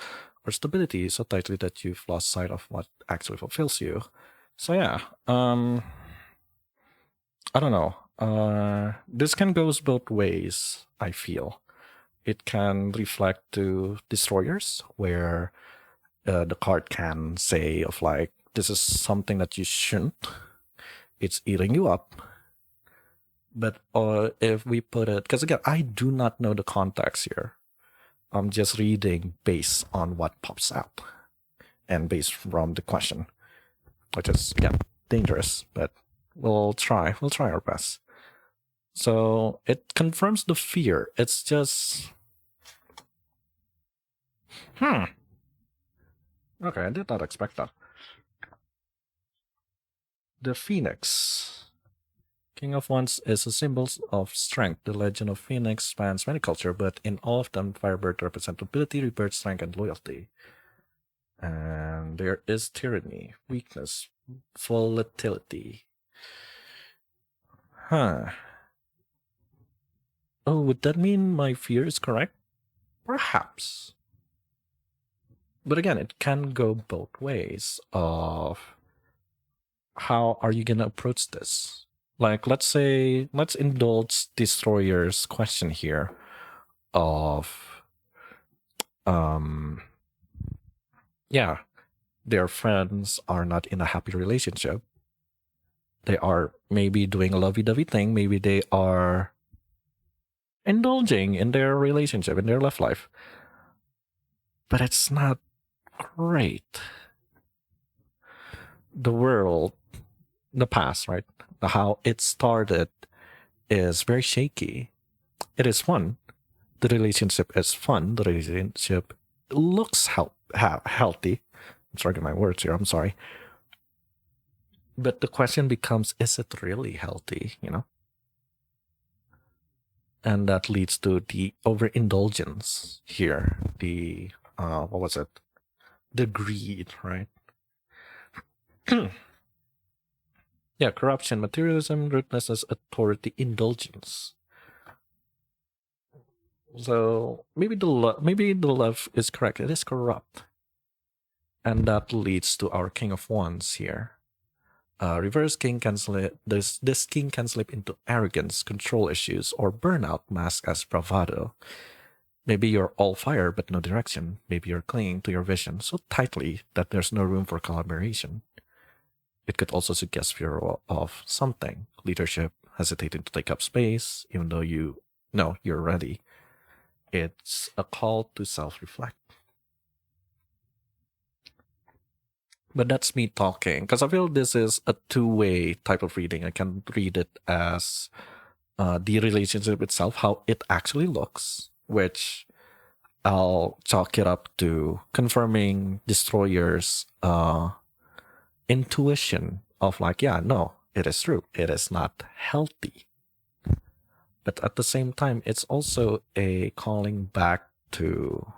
or stability so tightly that you've lost sight of what actually fulfills you. So yeah, I don't know. This can goes both ways, I feel. It can reflect to destroyers, where the card can say of like, this is something that you shouldn't. It's eating you up. But if we put it, because again, I do not know the context here. I'm just reading based on what pops out and based from the question, which is, again, dangerous, but we'll try our best. So it confirms the fear. It's just, okay, I did not expect that. The Phoenix. King of Wands is a symbol of strength. The legend of Phoenix spans many cultures, but in all of them, Firebird represents ability, rebirth, strength, and loyalty. And there is tyranny, weakness, volatility. Huh. Oh, would that mean my fear is correct? Perhaps. But again, it can go both ways of how are you gonna approach this? Like, let's indulge Destroyer's question here of, yeah, their friends are not in a happy relationship. They are maybe doing a lovey-dovey thing. Maybe they are indulging in their relationship, in their love life. But it's not great. The world, the past, right? How it started is very shaky. It is fun. The relationship is fun. The relationship looks healthy. I'm sorry to my words here. I'm sorry. But the question becomes, is it really healthy? You know? And that leads to the overindulgence here. The, what was it? The greed, right? Yeah, corruption, materialism, ruthlessness, authority, indulgence. So maybe the love is correct. It is corrupt, and that leads to our King of Wands here. Reverse king can slip. This king can slip into arrogance, control issues, or burnout masked as bravado. Maybe you're all fire but no direction. Maybe you're clinging to your vision so tightly that there's no room for collaboration. It could also suggest fear of something, leadership, hesitating to take up space, even though you know you're ready. It's a call to self-reflect. But that's me talking, because I feel this is a two-way type of reading. I can read it as the relationship itself, how it actually looks, which I'll chalk it up to confirming Destroyer's intuition of like, yeah, no, it is true. It is not healthy. But at the same time, it's also a calling back to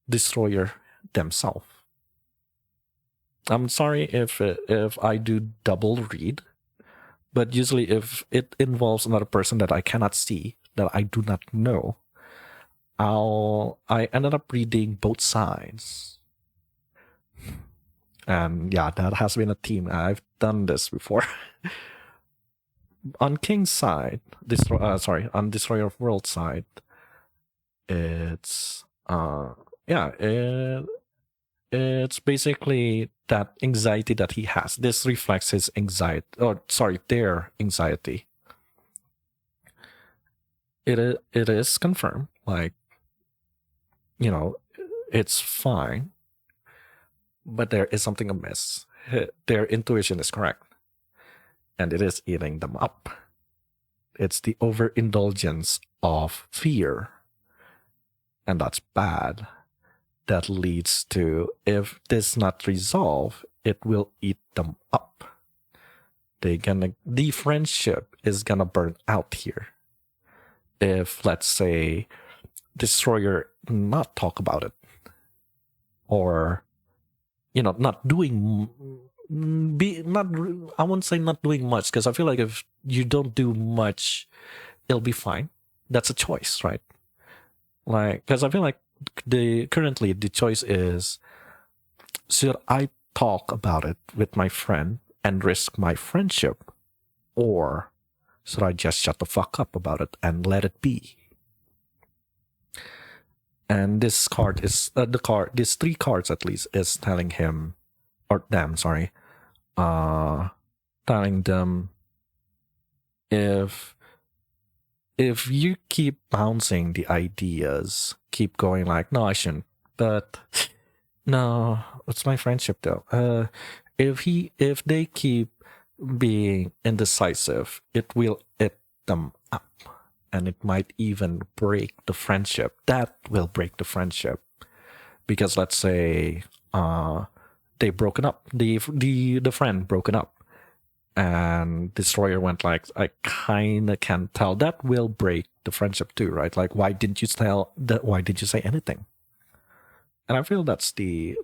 Destroyer themselves. I'm sorry if I do double read, but usually if it involves another person that I cannot see, that I do not know, I ended up reading both sides. And yeah, that has been a theme. I've done this before. On King's side, on Destroyer of World side, it's it's basically that anxiety that he has. This reflects his anxiety, their anxiety. It is confirmed, like, you know, it's fine, but there is something amiss. Their intuition is correct, and it is eating them up. It's the overindulgence of fear, and that's bad. That leads to, if this not resolved, it will eat them up. The friendship is gonna burn out here. If, let's say, Destroyer not talk about it, or, you know, not doing, I won't say not doing much, because I feel like if you don't do much, it'll be fine. That's a choice, right? Like, because I feel like currently the choice is, should I talk about it with my friend and risk my friendship, or should I just shut the fuck up about it and let it be? And this card is these three cards at least is telling him, or them, sorry, telling them, if you keep bouncing the ideas, keep going like, no, I shouldn't, but no, it's my friendship though. If they keep being indecisive, it will eat them up, and it might even break the friendship. That will break the friendship, because let's say they broken up. The friend broken up. And Destroyer went like, I kind of can tell that will break the friendship too, right? Like, why didn't you tell that? Why didn't you say anything? And I feel that's the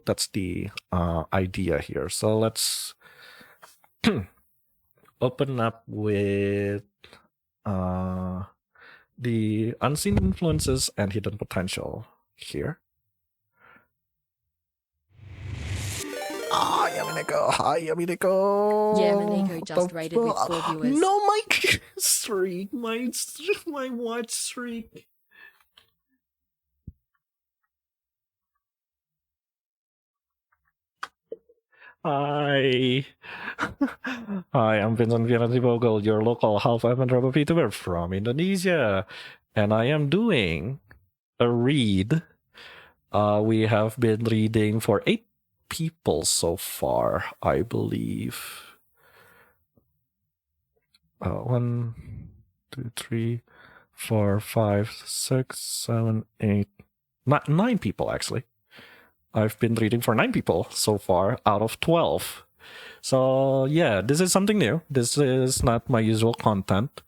idea here. So let's open up with the unseen influences and hidden potential here. Ah, Yamineko. Hi, Yamineko. Yamineko just rated with 4 viewers. No, my streak. My watch streak. Hi. Hi, I'm Vincent Vogel, your local half-Evan VTuber from Indonesia. And I am doing a read. We have been reading for 8 people so far, I believe. 1, 2, 3, 4, 5, 6, 7, 8, 9 people actually. I've been reading for 9 people so far out of 12. So yeah, this is something new. This is not my usual content.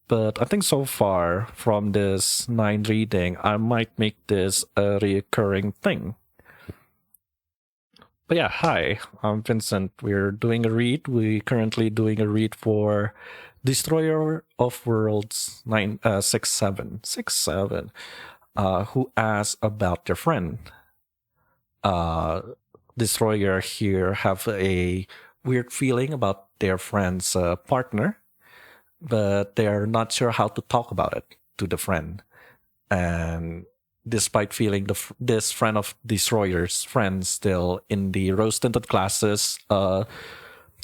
But I think so far from this 9 reading, I might make this a recurring thing. But yeah, hi, I'm Vincent. We're doing a read. We're currently doing a read for Destroyer of Worlds 67, who asks about their friend. Destroyer here have a weird feeling about their friend's partner, but they're not sure how to talk about it to the friend. And despite feeling this friend of Destroyer's friend still in the rose-tinted glasses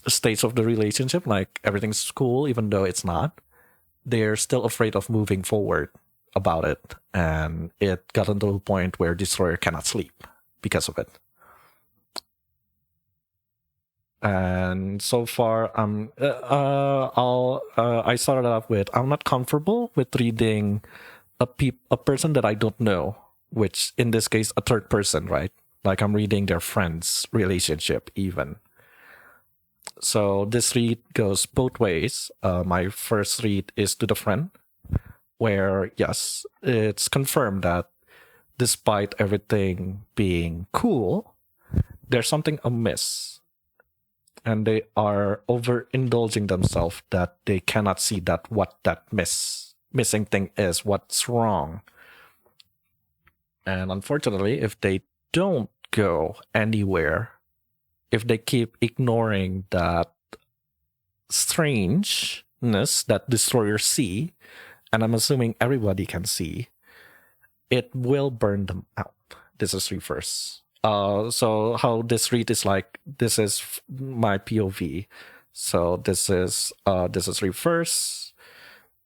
states of the relationship, like everything's cool even though it's not, they're still afraid of moving forward about it. And it got into a point where Destroyer cannot sleep because of it. And so far, I started off with, I'm not comfortable with reading a person that I don't know, which in this case, a third person, right? Like I'm reading their friend's relationship even. So this read goes both ways. My first read is to the friend, where yes, it's confirmed that despite everything being cool, there's something amiss. And they are overindulging themselves that they cannot see that what that missing thing is, what's wrong. And unfortunately, if they don't go anywhere, if they keep ignoring that strangeness that Destroyers see, and I'm assuming everybody can see, it will burn them out. This is reverse. So how this read is like, this is my POV. So this is reverse.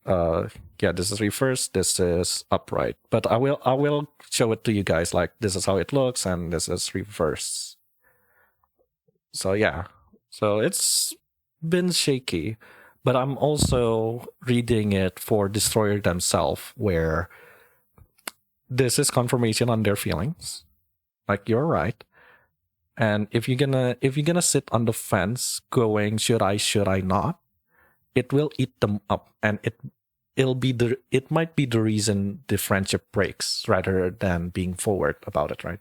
Yeah, this is reverse. This is upright. But I will show it to you guys. Like this is how it looks, and this is reverse. So yeah, so it's been shaky, but I'm also reading it for Destroyer themselves, where this is confirmation on their feelings. Like you're right, and if you're gonna sit on the fence, going should I not, it will eat them up, and it might be the reason the friendship breaks rather than being forward about it, right?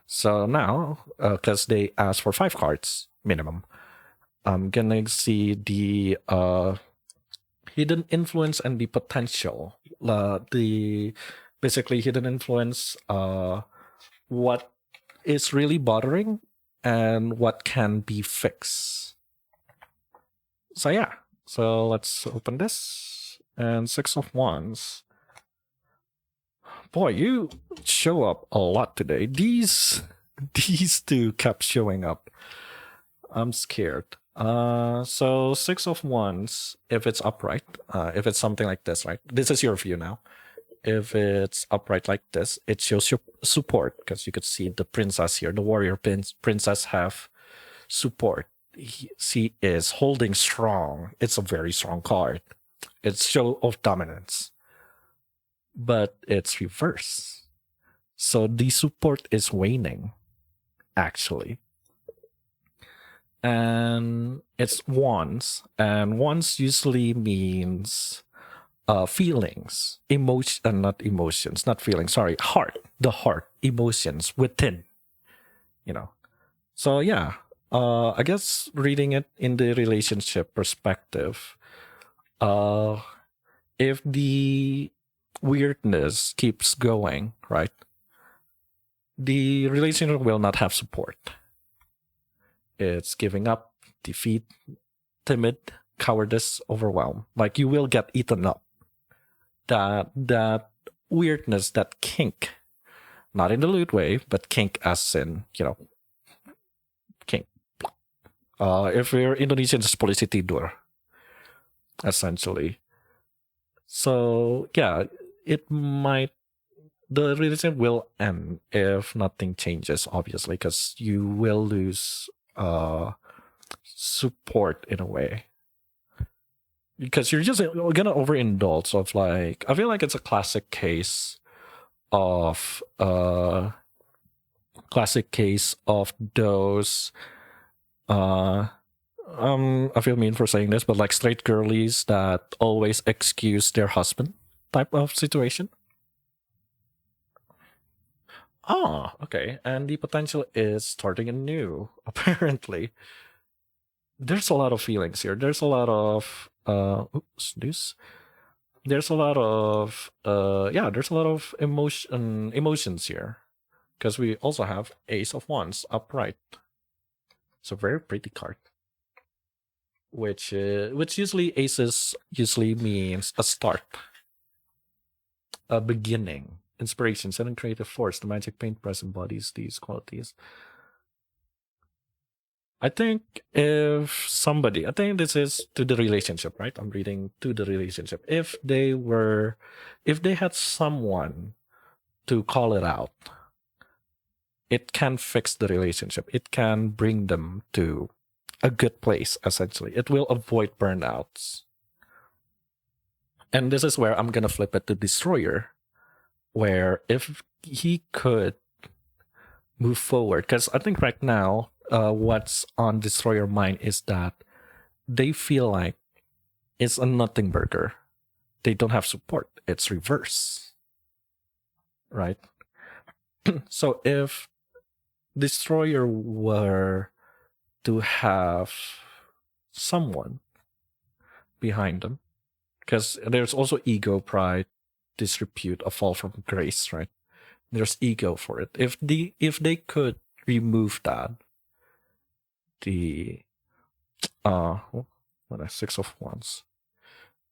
So now, because they asked for 5 cards minimum, I'm gonna see the hidden influence and the potential. The basically hidden influence. What is really bothering and what can be fixed. So yeah, so let's open this. And 6 of Wands. Boy, you show up a lot today. These two kept showing up. I'm scared. So 6 of Wands, if it's upright, if it's something like this, right? This is your view now. If it's upright like this, it shows your support, because you could see the princess here, the warrior princess have support. She is holding strong. It's a very strong card. It's show of dominance. But it's reverse. So the support is waning, actually. and it's wants, and wants usually means feelings, emotion, not emotions, not feelings, sorry, heart, the heart, emotions within, you know. So yeah, I guess reading it in the relationship perspective, uh if the weirdness keeps going, right, the relationship will not have support. It's giving up, defeat, timid, cowardice, overwhelm. Like you will get eaten up. That weirdness, that kink, not in the lewd way, but kink as in, kink. If you're Indonesian, it's polisi tidur, essentially. So yeah, the relationship will end if nothing changes, obviously, because you will lose support in a way. Because you're just gonna overindulge of like, I feel like it's a classic case of those I feel mean for saying this, but like straight girlies that always excuse their husband type of situation. Ah, okay. And the potential is starting anew, apparently. There's a lot of feelings here. There's a lot of there's a lot of there's a lot of emotions here. Because we also have Ace of Wands upright. It's a very pretty card. Which usually aces usually means a start, a beginning, inspiration, sudden creative force. The magic paintbrush embodies these qualities. I think I think this is to the relationship, right? I'm reading to the relationship. If they had someone to call it out, it can fix the relationship. It can bring them to a good place, essentially. It will avoid burnouts. And this is where I'm gonna flip it to Destroyer, where if he could move forward, because I think right now, what's on Destroyer mind is that they feel like it's a nothing burger. They don't have support. It's reverse, right? So if Destroyer were to have someone behind them, because there's also ego, pride, disrepute, a fall from grace, right? There's ego for it. If they could remove that, the Six of Wands,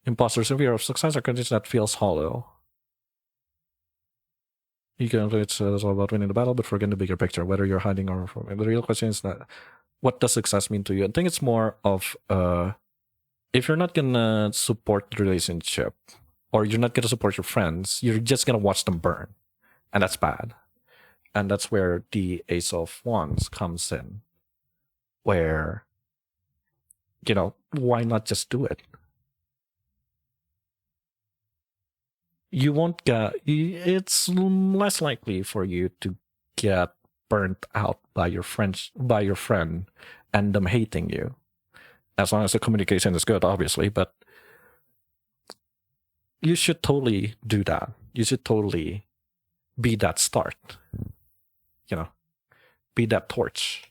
imposters in fear of success or condition that feels hollow. You can it's all about winning the battle, but forget the bigger picture, whether you're hiding or from. The real question is that what does success mean to you? I think it's more of if you're not gonna support the relationship or you're not gonna support your friends, you're just gonna watch them burn. And that's bad. And that's where the Ace of Wands comes in. Where, why not just do it? You won't get, it's less likely for you to get burnt out by your friend and them hating you. As long as the communication is good, obviously, but you should totally do that. You should totally be that start. Be that torch.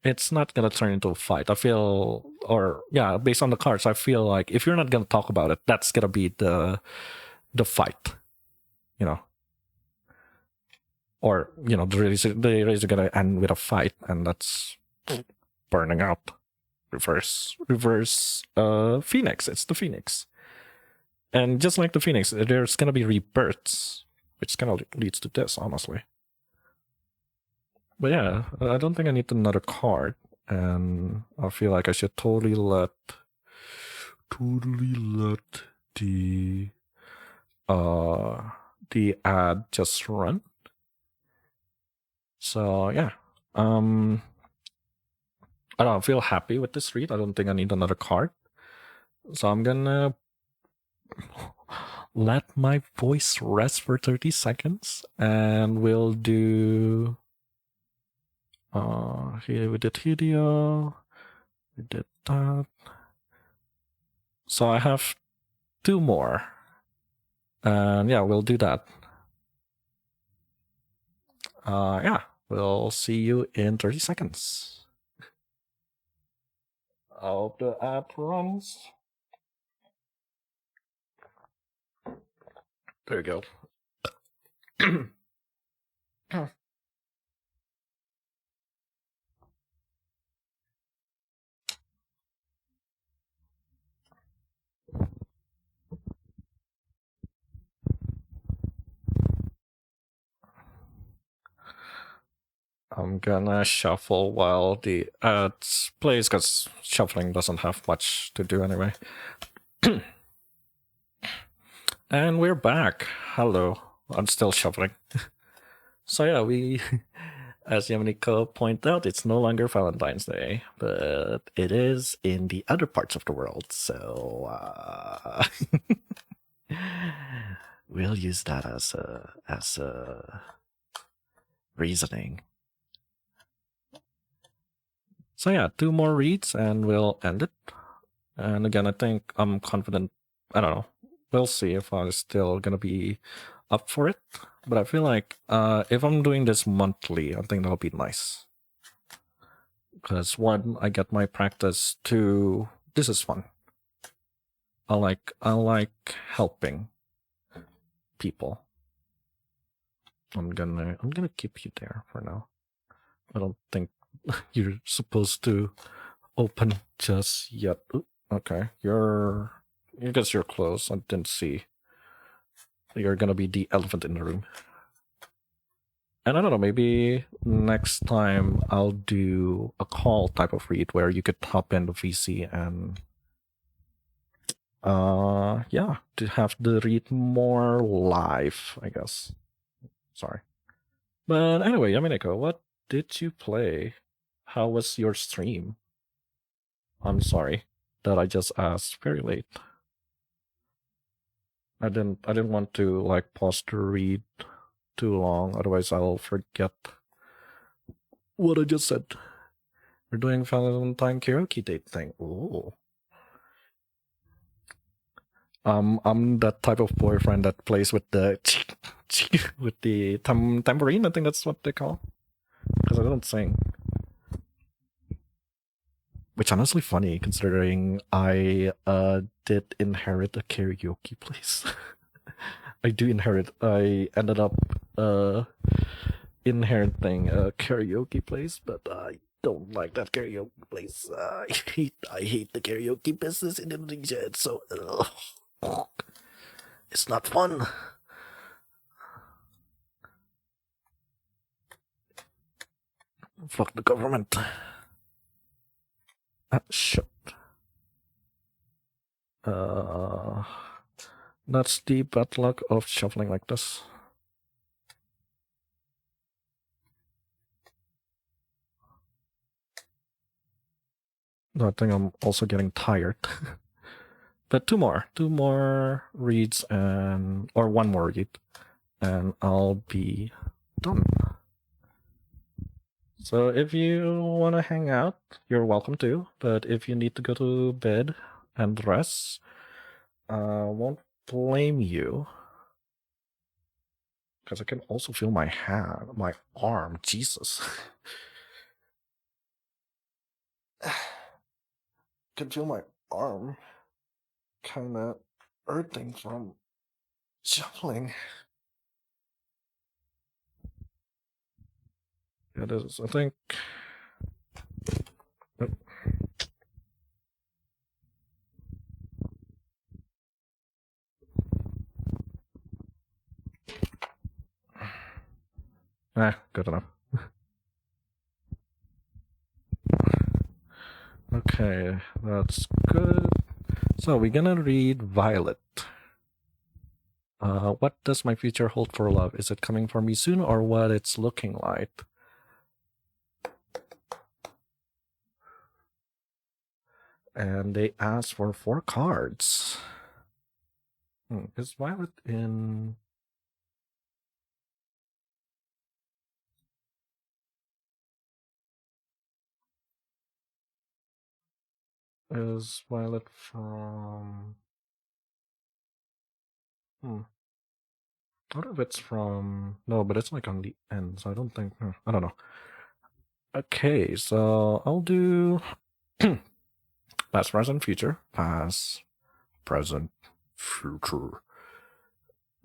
It's not gonna turn into a fight. I feel, based on the cards, I feel like if you're not gonna talk about it, that's gonna be the fight, or the race are gonna end with a fight, and that's burning out. Reverse, Phoenix. It's the Phoenix, and just like the Phoenix, there's gonna be rebirths, which kind of leads to this, honestly. But yeah, I don't think I need another card, and I feel like I should totally let the ad just run. So yeah, I don't feel happy with this read. I don't think I need another card, so I'm gonna let my voice rest for 30 seconds, and we'll do. Here we did Hideo. We did that. So I have 2 more. And yeah, we'll do that. Yeah, we'll see you in 30 seconds. I hope the app runs. There you go. I'm gonna shuffle while the ads plays, because shuffling doesn't have much to do anyway. And we're back. Hello. I'm still shuffling. So yeah, we, as Yamaniko pointed out, it's no longer Valentine's Day, but it is in the other parts of the world. So we'll use that as a reasoning. So yeah, 2 more reads and we'll end it. And again, I think I'm confident. I don't know. We'll see if I'm still gonna be up for it. But I feel like if I'm doing this monthly, I think that'll be nice. Because 1, I get my practice. 2, this is fun. I like helping people. I'm gonna keep you there for now. I don't think you're supposed to open just yet. Ooh, okay, I guess you're close. I didn't see. You're gonna be the elephant in the room. And I don't know, maybe next time I'll do a call type of read where you could hop in the VC and yeah, to have the read more live, I guess. Sorry. But anyway, Yamineko, what did you play? How was your stream? I'm sorry that I just asked very late. I didn't want to like pause the read too long, otherwise I'll forget what I just said. We're doing Valentine karaoke date thing. Ooh. I'm that type of boyfriend that plays with the with the tambourine. I think that's what they call. Because I don't sing. Which honestly funny considering I did inherit a karaoke place. I do inherit. I ended up inheriting a karaoke place, but I don't like that karaoke place. I hate the karaoke business in Indonesia. It's so it's not fun. Fuck the government. Shit. That's the bad luck of shuffling like this. I think I'm also getting tired. But 2 more reads or 1 more read, and I'll be done. So if you want to hang out, you're welcome to. But if you need to go to bed and rest, won't blame you. Because I can also feel my hand, my arm. Jesus. Can feel my arm kind of hurting from shuffling. It is, I think. Good enough. Okay, that's good. So we're gonna read Violet. What does my future hold for love? Is it coming for me soon or what it's looking like? And they asked for 4 cards. Is Violet in? Is Violet from? What if it's from? No, but it's like on the end, so I don't think. I don't know. Okay, so I'll do past, present, future. Past, present, future.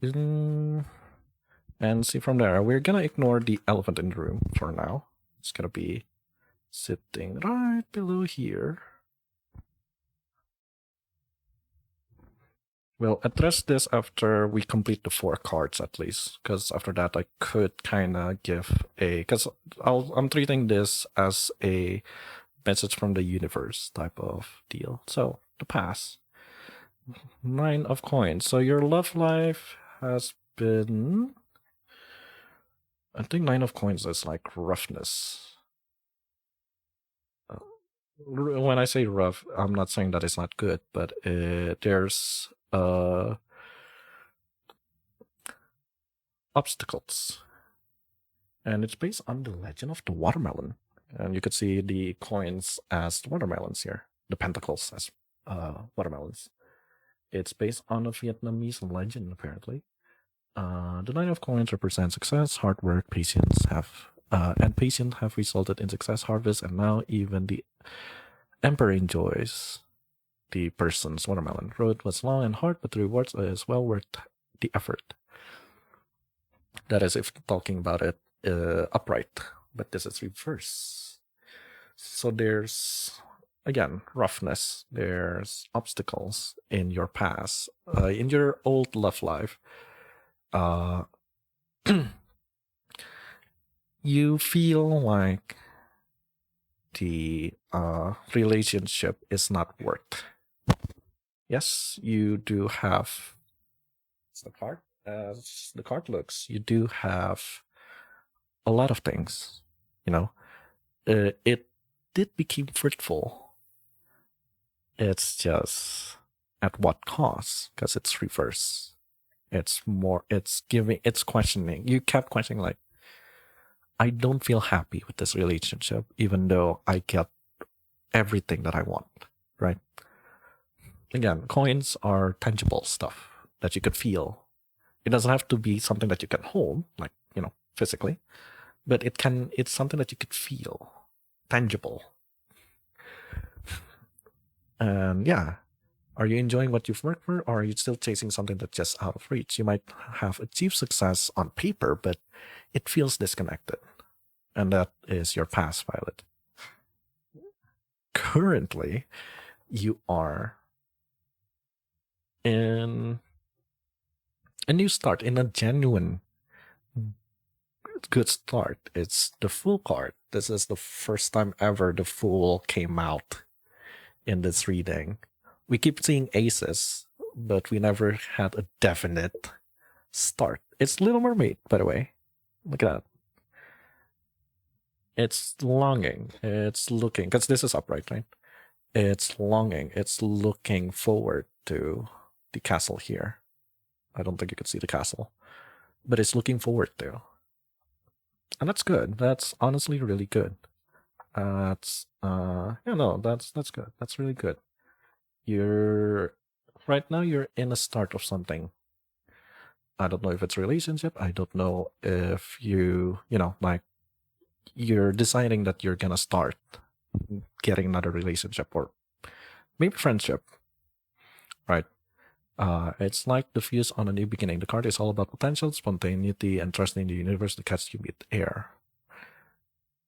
And see from there. We're gonna ignore the elephant in the room for now. It's gonna be sitting right below here. We'll address this after we complete the 4 cards at least, because after that I could kind of give because I'm treating this as a message from the universe type of deal. So the pass, 9 of coins. So your love life has been, I think 9 of coins is like roughness. When I say rough, I'm not saying that it's not good, but there's obstacles, and it's based on the legend of the watermelon. And you could see the coins as watermelons here, the pentacles as watermelons. It's based on a Vietnamese legend, apparently. The 9 of coins represents success, hard work, patience and patience have resulted in success, harvest, and now even the Emperor enjoys the person's watermelon. Road was long and hard, but the rewards is well worth the effort. That is if talking about it upright, but this is reverse. So there's, again, roughness. There's obstacles in your past, in your old love life. You feel like the relationship is not worth. Yes, you do have. It's the card. As the card looks, you do have a lot of things. You know, it did become fruitful. It's just at what cost? Because it's reverse. It's more. It's giving. It's questioning. You kept questioning, like, I don't feel happy with this relationship, even though I get everything that I want. Right. Again, coins are tangible stuff that you could feel. It doesn't have to be something that you can hold, like, physically, but it's something that you could feel, tangible. And yeah, are you enjoying what you've worked for, or are you still chasing something that's just out of reach? You might have achieved success on paper, but it feels disconnected. And that is your past, Violet. Currently, you are in a new start, in a genuine good start. It's the Fool card. This is the first time ever the Fool came out in this reading. We keep seeing aces, but we never had a definite start. It's Little Mermaid, by the way. Look at that. It's longing. It's looking, because this is upright, right? It's longing. It's looking forward to the castle here. I don't think you can see the castle, but it's looking forward to. And that's good. That's honestly really good. That's good. That's really good. You're right now you're in a start of something. I don't know if it's a relationship. I don't know if like you're deciding that you're gonna start getting another relationship or maybe friendship. Right. It's like the fuse on a new beginning. The card is all about potential, spontaneity, and trusting the universe to catch you mid-air.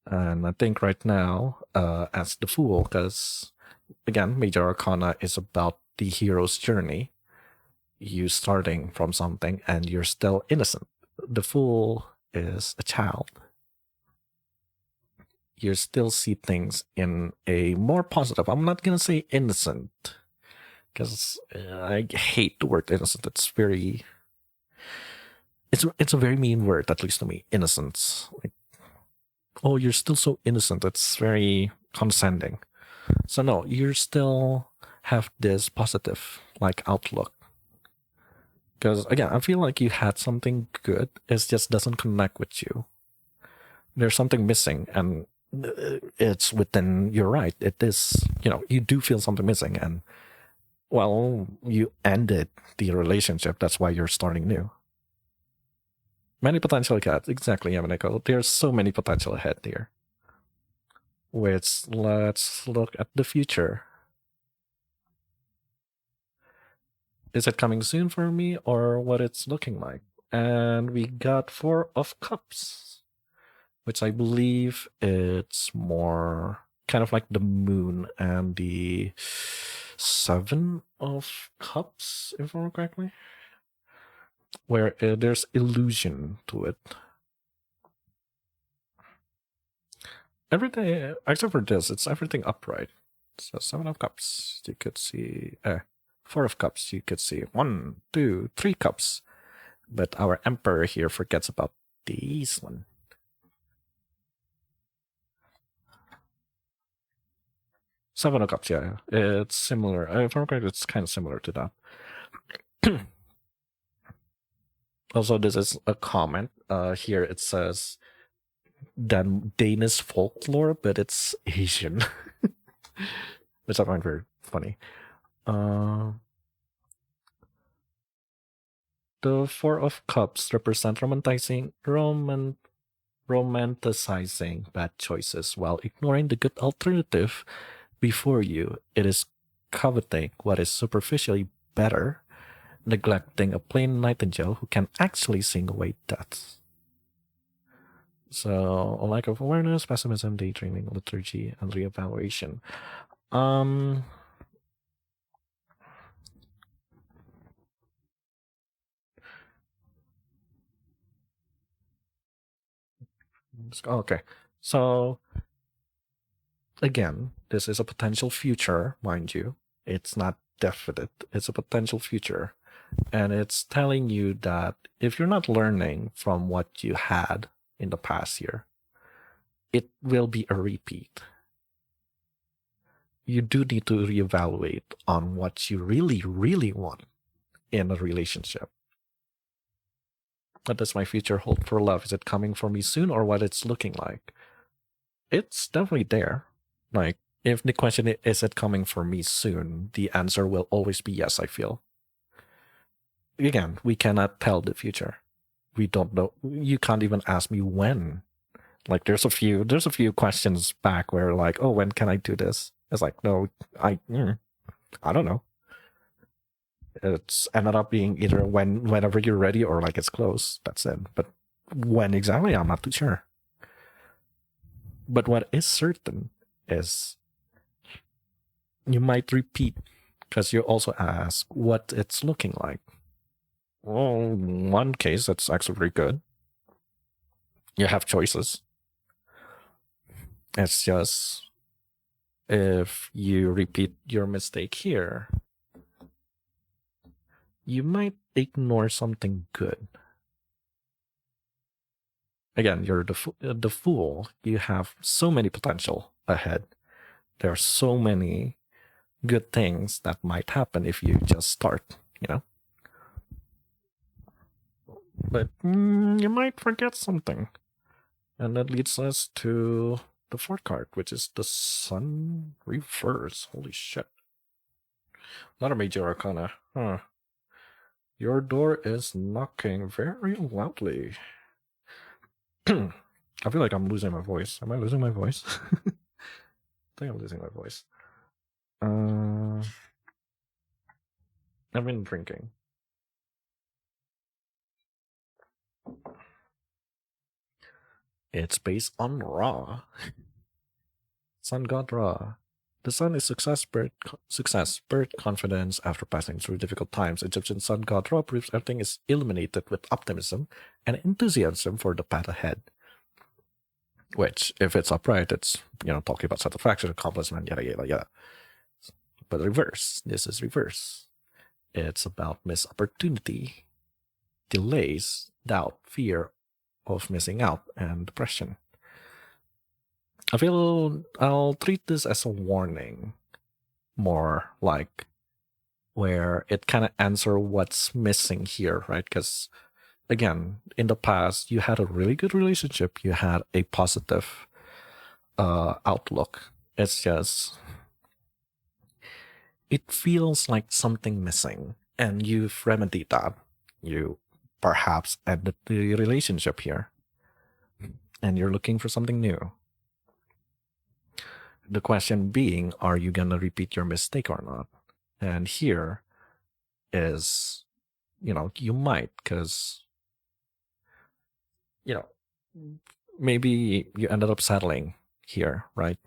And I think right now, as the Fool, because again, Major Arcana is about the hero's journey. You starting from something and you're still innocent. The Fool is a child. You still see things in a more positive. I'm not gonna say innocent, because I hate the word innocent. It's a very mean word, at least to me. Innocence, like, oh, you're still so innocent. It's very condescending. So no, you still have this positive like outlook. Because again, I feel like you had something good. It just doesn't connect with you. There's something missing, and it's within. You're right. It is. You do feel something missing, and well, you ended the relationship. That's why you're starting new. Many potential ahead. Exactly, Yamaneko. There's so many potential ahead here. Let's look at the future. Is it coming soon for me, or what it's looking like? And we got 4 of Cups, which I believe it's more kind of like the Moon and the 7 of Cups, if I remember correctly, where there's illusion to it. Everything except for this, it's everything upright. So 7 of Cups, you could see 4 of Cups, you could see 1, 2, 3 cups. But our Emperor here forgets about these one. Seven of Cups, yeah. It's similar. If I'm correct, it's kind of similar to that. Also, this is a comment. Here it says Danish folklore, but it's Asian. Which I find very funny. The 4 of Cups represent romanticizing bad choices while ignoring the good alternative before you. It is coveting what is superficially better, neglecting a plain nightingale who can actually sing away deaths. So, a lack of awareness, pessimism, daydreaming, liturgy, and reevaluation. Okay, so again, this is a potential future, mind you. It's not definite. It's a potential future. And it's telling you that if you're not learning from what you had in the past year, it will be a repeat. You do need to reevaluate on what you really, really want in a relationship. What does my future hold for love? Is it coming for me soon, or what it's looking like? It's definitely there. Like, if the question is it coming for me soon, the answer will always be yes, I feel. Again, we cannot tell the future. We don't know. You can't even ask me when. Like, there's a few questions back where like, oh, when can I do this? It's like, no, I don't know. It's ended up being either whenever you're ready or like it's close. That's it. But when exactly, I'm not too sure. But what is certain is you might repeat because you also ask what it's looking like. Well, in one case, that's actually very good. You have choices. It's just if you repeat your mistake here, you might ignore something good. Again, you're the fool. You have so many potential ahead. There are so many good things that might happen if you just start, But you might forget something. And that leads us to the 4th card, which is the Sun reverse. Holy shit. Another major arcana. Huh. Your door is knocking very loudly. I feel like I'm losing my voice. Am I losing my voice? I think I'm losing my voice. I've been drinking. It's based on Ra. Sun God Ra. The sun is success, birth, confidence. After passing through difficult times, Egyptian sun god Ra proves everything is illuminated with optimism and enthusiasm for the path ahead. Which, if it's upright, it's, talking about satisfaction, accomplishment, yada, yada, yada. But reverse, this is reverse. It's about missed opportunity, delays, doubt, fear of missing out, and depression. I feel I'll treat this as a warning, more like where it kind of answer what's missing here, right? Because again, in the past, you had a really good relationship, you had a positive outlook. It's just, it feels like something missing, and you've remedied that. You perhaps ended the relationship here, and you're looking for something new. The question being, are you gonna repeat your mistake or not? And here is, you might, because, maybe you ended up settling here, right?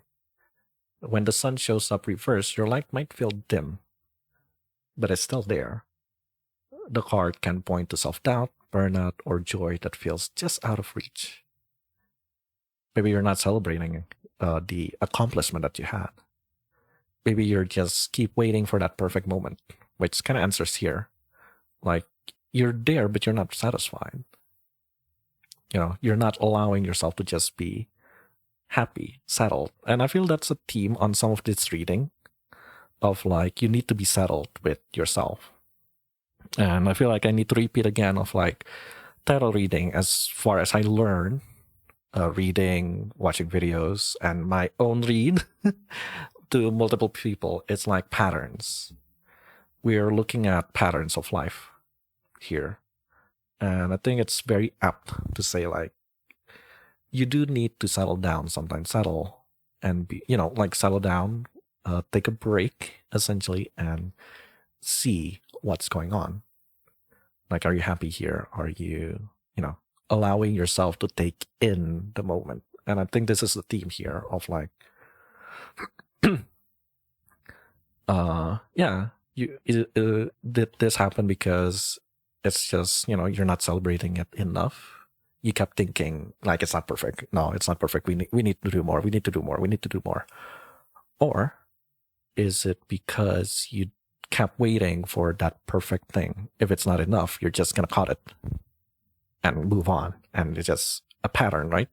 When the sun shows up reversed, your light might feel dim, but it's still there. The card can point to self-doubt, burnout, or joy that feels just out of reach. Maybe you're not celebrating the accomplishment that you had. Maybe you're just keep waiting for that perfect moment, which kind of answers here. Like, you're there, but you're not satisfied. You're not allowing yourself to just be happy, settled. And I feel that's a theme on some of this reading of like, you need to be settled with yourself. And I feel like I need to repeat again of like title reading as far as I learn reading, watching videos, and my own read to multiple people. It's like patterns. We're looking at patterns of life here. And I think it's very apt to say like, you do need to settle down sometimes, settle and be, like settle down, take a break essentially and see what's going on. Like, are you happy here? Are you, allowing yourself to take in the moment? And I think this is the theme here of like, did this happen because it's just, you're not celebrating it enough? You kept thinking like, it's not perfect. No, it's not perfect. We need to do more. We need to do more. We need to do more. Or is it because you kept waiting for that perfect thing? If it's not enough, you're just gonna cut it and move on, and it's just a pattern, right?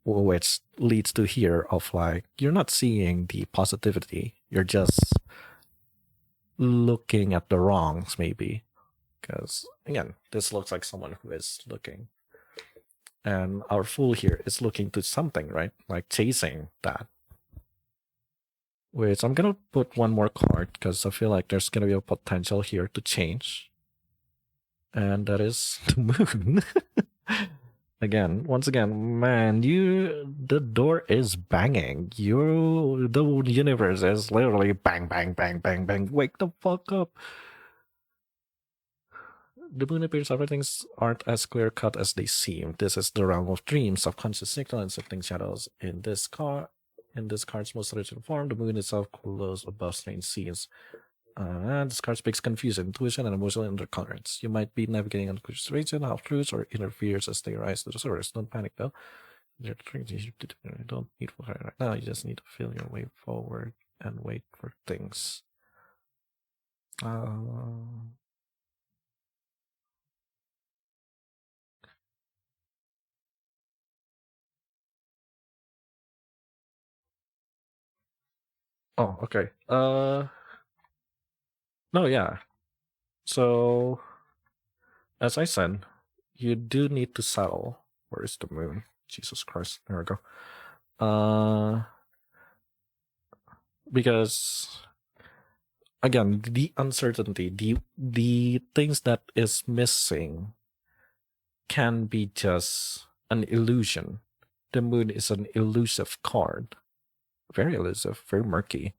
Which leads to here of like, you're not seeing the positivity. You're just looking at the wrongs, maybe. Because again, this looks like someone who is looking. And our fool here is looking to something, right? Like chasing that. Which I'm gonna put one more card because I feel like there's gonna be a potential here to change. And that is the moon. Once again, man, the door is banging. The universe is literally bang, bang, bang, bang, bang. Wake the fuck up. The moon appears after things aren't as clear cut as they seem. This is the realm of dreams, subconscious signal, and shifting shadows. In this card's most original form, the moon itself glows above strange scenes. This card speaks confusion, intuition, and emotional undercurrents. You might be navigating unconscious situations, half-truths, or inner fears as they rise to the surface. Don't panic, though. You don't need to right now. You just need to feel your way forward and wait for things. Oh, okay. No, yeah. So, as I said, you do need to settle. Where is the moon? Jesus Christ. There we go. Because again, the uncertainty, the things that is missing can be just an illusion. The moon is an elusive card. Very elusive, very murky.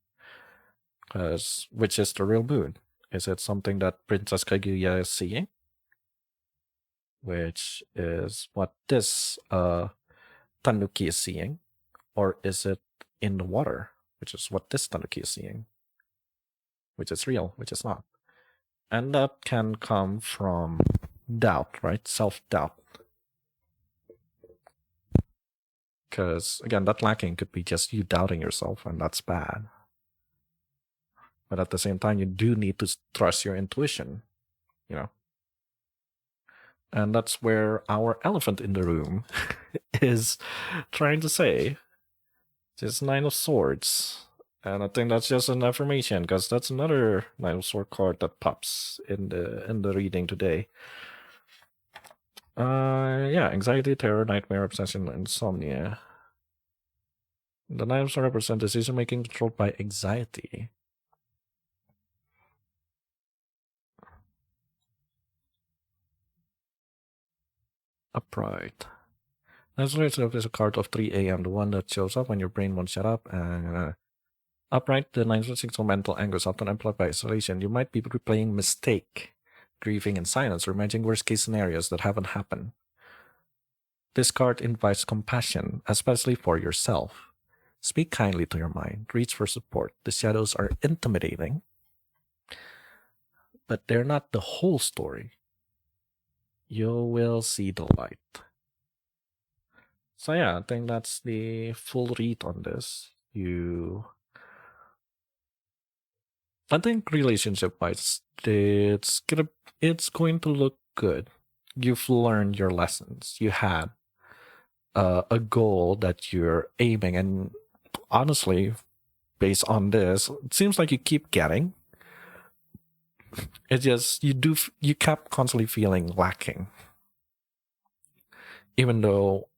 Which is the real moon? Is it something that Princess Kaguya is seeing? Which is what this Tanuki is seeing? Or is it in the water? Which is what this Tanuki is seeing? Which is real, which is not. And that can come from doubt, right? Self-doubt. Because, again, that lacking could be just you doubting yourself, and that's bad. But at the same time, you do need to trust your intuition, And that's where our elephant in the room is trying to say. This Nine of Swords. And I think that's just an affirmation, because that's another Nine of Swords card that pops in the reading today. Yeah, anxiety, terror, nightmare, obsession, insomnia. The Nine of Swords represent decision making controlled by anxiety. Upright. Nine of Swords is a card of 3 a.m., the one that shows up when your brain won't shut up. And upright, the Nine of Swords signal mental anguish, often amplified by isolation. You might be replaying mistake, grieving in silence, or imagining worst case scenarios that haven't happened. This card invites compassion, especially for yourself. Speak kindly to your mind. Reach for support. The shadows are intimidating, but they're not the whole story. You will see the light. So yeah, I think that's the full read on this. I think relationship-wise, it's going to look good. You've learned your lessons. You had a goal that you're aiming, and honestly, based on this, it seems like you keep getting. It's just you kept constantly feeling lacking, even though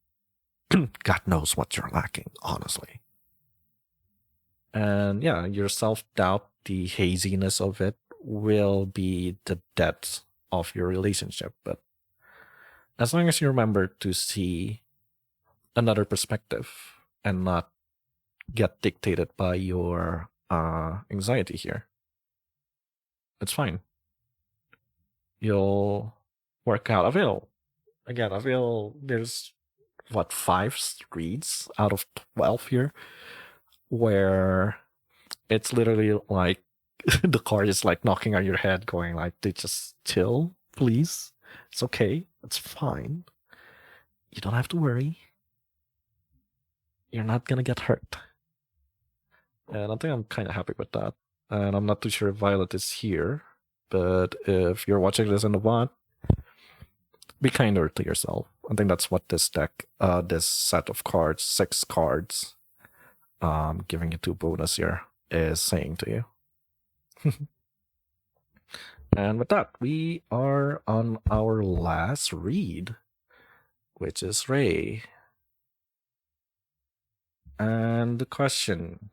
God knows what you're lacking, honestly. And yeah, your self-doubt, the haziness of it, will be the depth of your relationship. But as long as you remember to see another perspective and not get dictated by your anxiety here, it's fine. You'll work out. I feel there's 5 reads out of 12 here where it's literally like the card is like knocking on your head, going like, just chill, please. It's okay. It's fine. You don't have to worry. You're not gonna get hurt. And I think I'm kind of happy with that. And I'm not too sure if Violet is here, but if you're watching this in the bot, be kinder to yourself. I think that's what this deck, this set of cards, 6 cards, giving you 2 bonus here, is saying to you. And with that, we are on our last read, which is Ray. And the question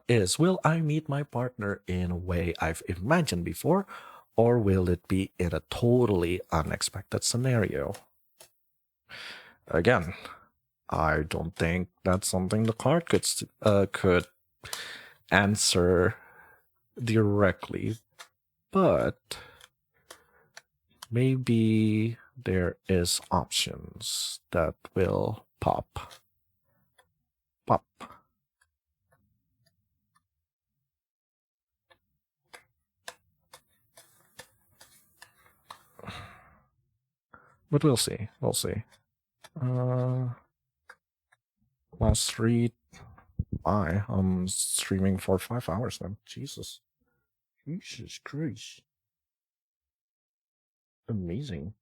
is, will I meet my partner in a way I've imagined before, or will it be in a totally unexpected scenario? Again, I don't think that's something the card could answer directly, but maybe there is options that will pop. But we'll see. Last read. I'm streaming for 5 hours now. Jesus Christ. Amazing.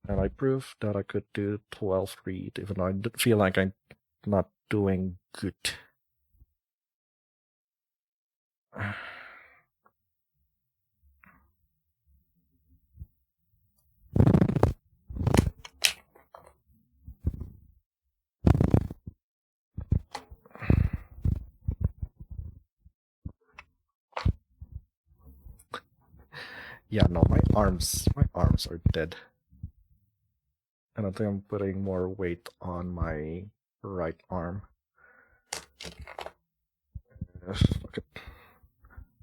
And I proved that I could do 12 read, even though I feel like I'm not doing good. Yeah, no, my arms are dead. And I think I'm putting more weight on my right arm. Okay.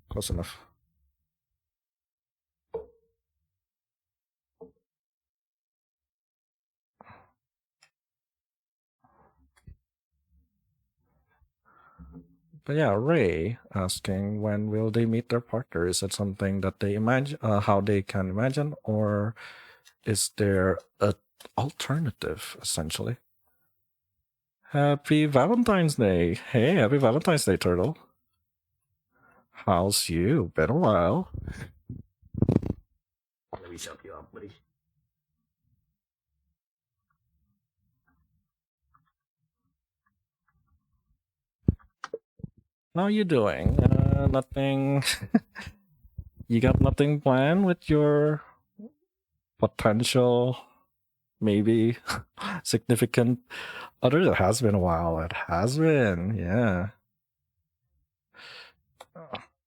Close enough. But yeah, Ray asking, when will they meet their partner? Is it something that they imagine, how they can imagine, or is there a alternative, essentially? Happy Valentine's Day! Hey, happy Valentine's Day, Turtle. How's you? Been a while. Let me shut you up, buddy. How you doing? Nothing. You got nothing planned with your potential, maybe significant other? It has been a while. It has been, yeah.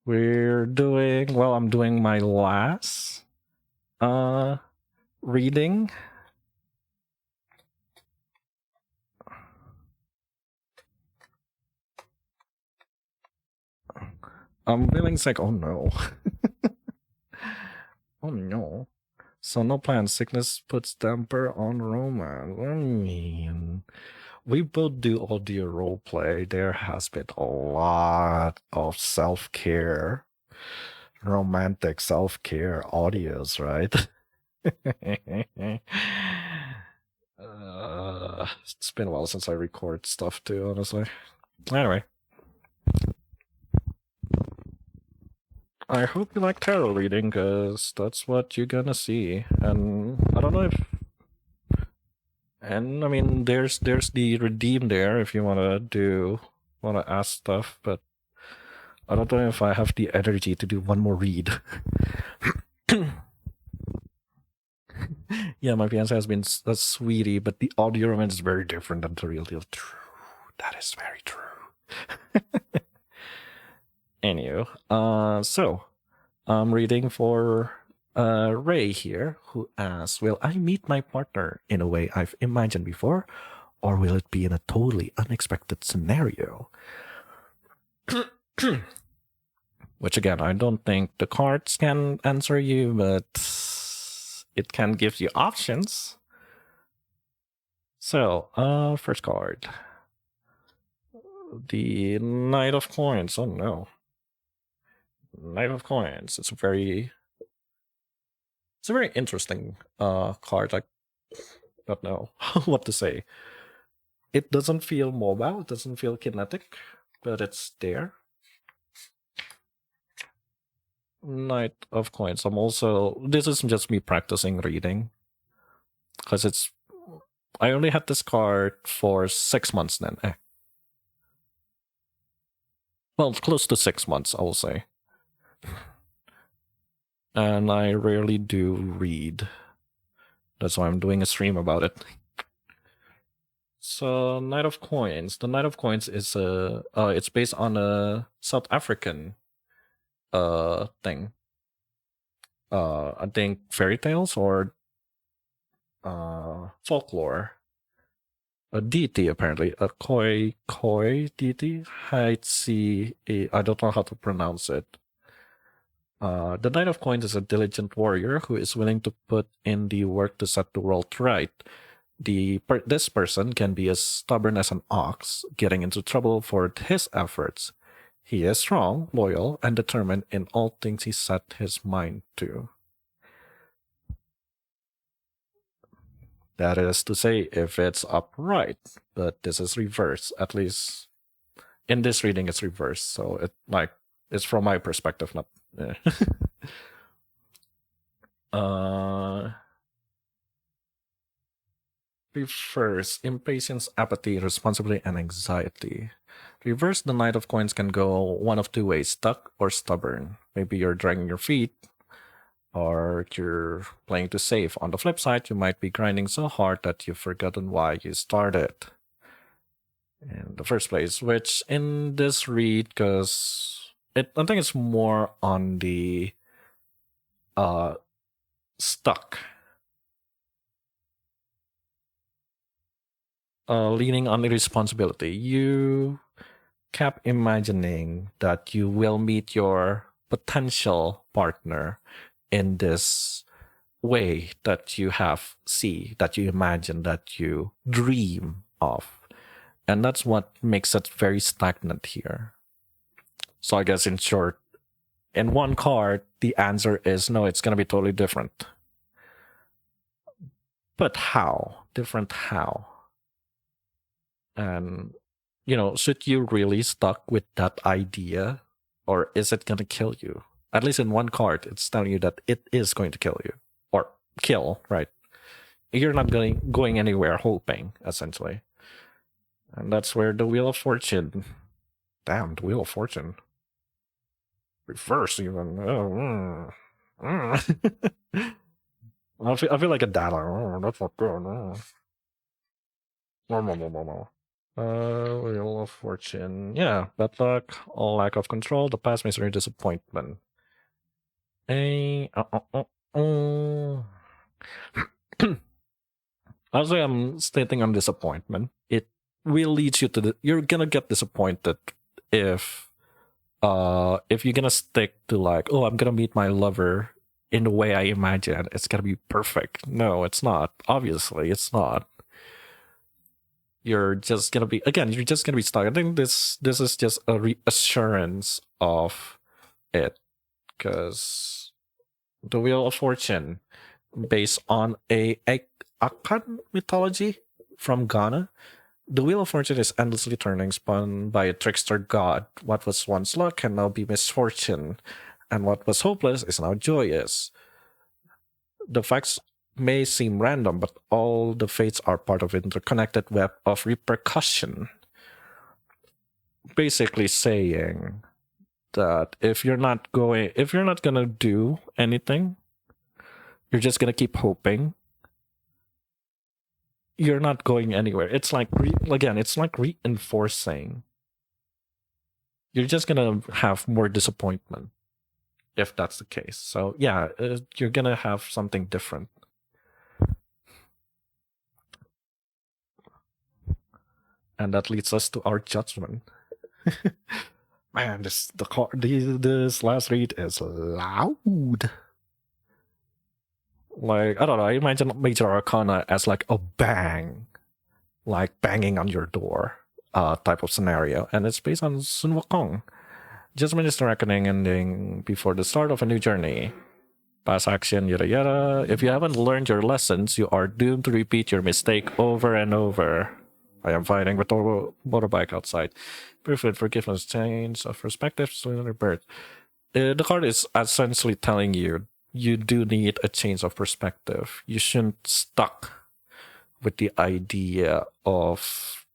We're doing well. I'm doing my last reading. I'm feeling sick. Oh no. Oh no. So no plans. Sickness puts damper on romance. I mean, we both do audio role play. There has been a lot of self care, romantic self care audios, right? It's been a while since I record stuff too, honestly. Anyway, I hope you like tarot reading, because that's what you're gonna see. And I don't know if, and I mean, there's the redeem there if you wanna ask stuff, but I don't know if I have the energy to do one more read. Yeah, my fiance has been a sweetie, but the audio romance is very different than the real deal. True. That is very true. Anywho, so I'm reading for Ray here, who asks, will I meet my partner in a way I've imagined before, or will it be in a totally unexpected scenario? Which again, I don't think the cards can answer you, but it can give you options. So, first card. The Knight of Coins. Oh no. Knight of Coins. It's a very interesting card. I don't know what to say. It doesn't feel mobile, it doesn't feel kinetic, but it's there. Knight of Coins. This isn't just me practicing reading, because I only had this card for 6 months then. Well, close to 6 months, I will say. And I rarely do read. That's why I'm doing a stream about it. So, Knight of Coins. The Knight of Coins is it's based on a South African thing. I think fairy tales or folklore. A deity, apparently, a koi deity. I don't know how to pronounce it. The Knight of Coins is a diligent warrior who is willing to put in the work to set the world right. This person can be as stubborn as an ox, getting into trouble for his efforts. He is strong, loyal, and determined in all things he set his mind to. That is to say, if it's upright, but this is reverse. At least in this reading, it's reverse. So it's from my perspective, not. Reverse: impatience, apathy, responsibility, and anxiety. Reverse: the Knight of Coins can go one of two ways: stuck or stubborn. Maybe you're dragging your feet, or you're playing to save. On the flip side, you might be grinding so hard that you've forgotten why you started in the first place. Which in this read, because I think it's more on the stuck. Leaning on irresponsibility. You kept imagining that you will meet your potential partner in this way that you that you imagine, that you dream of. And that's what makes it very stagnant here. So I guess in short, in one card, the answer is no, it's going to be totally different. But how? Different how? And, should you really stuck with that idea, or is it going to kill you? At least in one card, it's telling you that it is going to kill you. Or kill, right? You're not going anywhere hoping, essentially. And that's where the Wheel of Fortune Damn, the Wheel of Fortune. Reverse even. Oh, I feel like a dad. Oh, that's not good. No. Wheel of Fortune. Yeah, bad luck, lack of control, the past misery, disappointment. Honestly, I'm stating on disappointment. It will lead you to you're gonna get disappointed if you're gonna stick to like, oh, I'm gonna meet my lover in the way I imagine. It's gonna be perfect. No, it's not. Obviously, it's not. You're just gonna be stuck. I think this is just a reassurance of it, because the Wheel of Fortune, based on a Akan mythology from Ghana, the Wheel of Fortune is endlessly turning, spun by a trickster god. What was once luck can now be misfortune, and what was hopeless is now joyous. The facts may seem random, but all the fates are part of an interconnected web of repercussion. Basically saying that if you're not gonna do anything, you're just gonna keep hoping, you're not going anywhere. It's like it's like reinforcing. You're just gonna have more disappointment if that's the case. So yeah, you're gonna have something different. And that leads us to our judgment. Man, this last read is loud. Like, I don't know, I imagine Major Arcana as like a bang, like banging on your door type of scenario. And it's based on Sun Wukong. Judgment is the reckoning ending before the start of a new journey. Past action, yada yada. If you haven't learned your lessons, you are doomed to repeat your mistake over and over. I am fighting with the motorbike outside. Perfect forgiveness, change of perspective, another bird. The card is essentially telling you do need a change of perspective. You shouldn't stuck with the idea of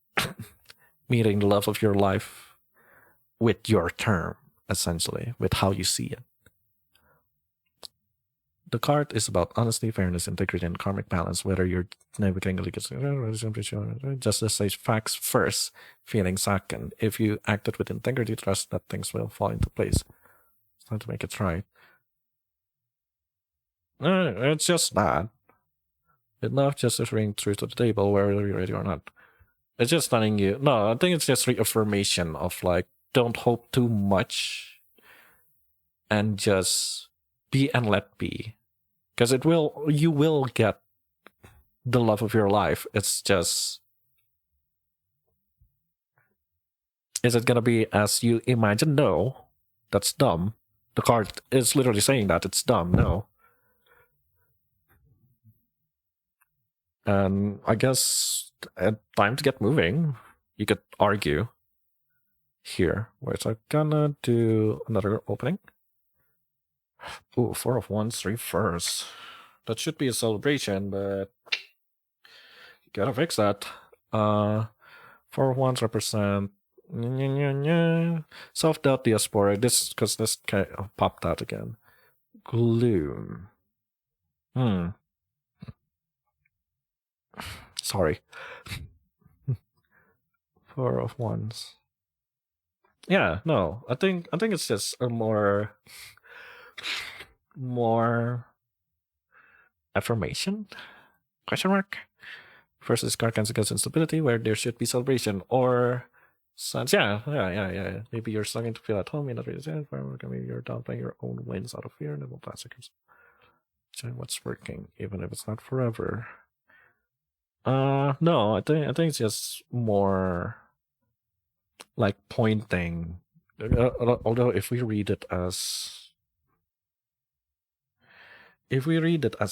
meeting the love of your life with your term, essentially, with how you see it. The card is about honesty, fairness, integrity, and karmic balance. Whether you're navigating justice says facts first, feelings second. If you acted with integrity, trust that things will fall into place. It's time to make it right. It's just that. It's not just bringing truth to the table, whether you're ready or not. It's just telling you. No, I think it's just reaffirmation of like, don't hope too much, and just be and let be. Because you will get the love of your life. It's just, is it gonna be as you imagine? No, that's dumb. The card is literally saying that it's dumb. No, and I guess time to get moving. You could argue here. Wait, so I'm gonna do another opening. Ooh, 4 of Wands, reverse. That should be a celebration, but gotta fix that. 4 of Wands represent self-doubt, diaspora. This kind of popped out again. Gloom. Sorry. 4 of Wands. Yeah, no. I think it's just a more affirmation? Question mark? Versus card cancels against instability, where there should be celebration or sense. Yeah. Maybe you're starting to feel at home. You're not really sad. Maybe you're downplaying your own wins out of fear, and it will pass. What's working, even if it's not forever. No, I think it's just more like pointing. Although if we read it as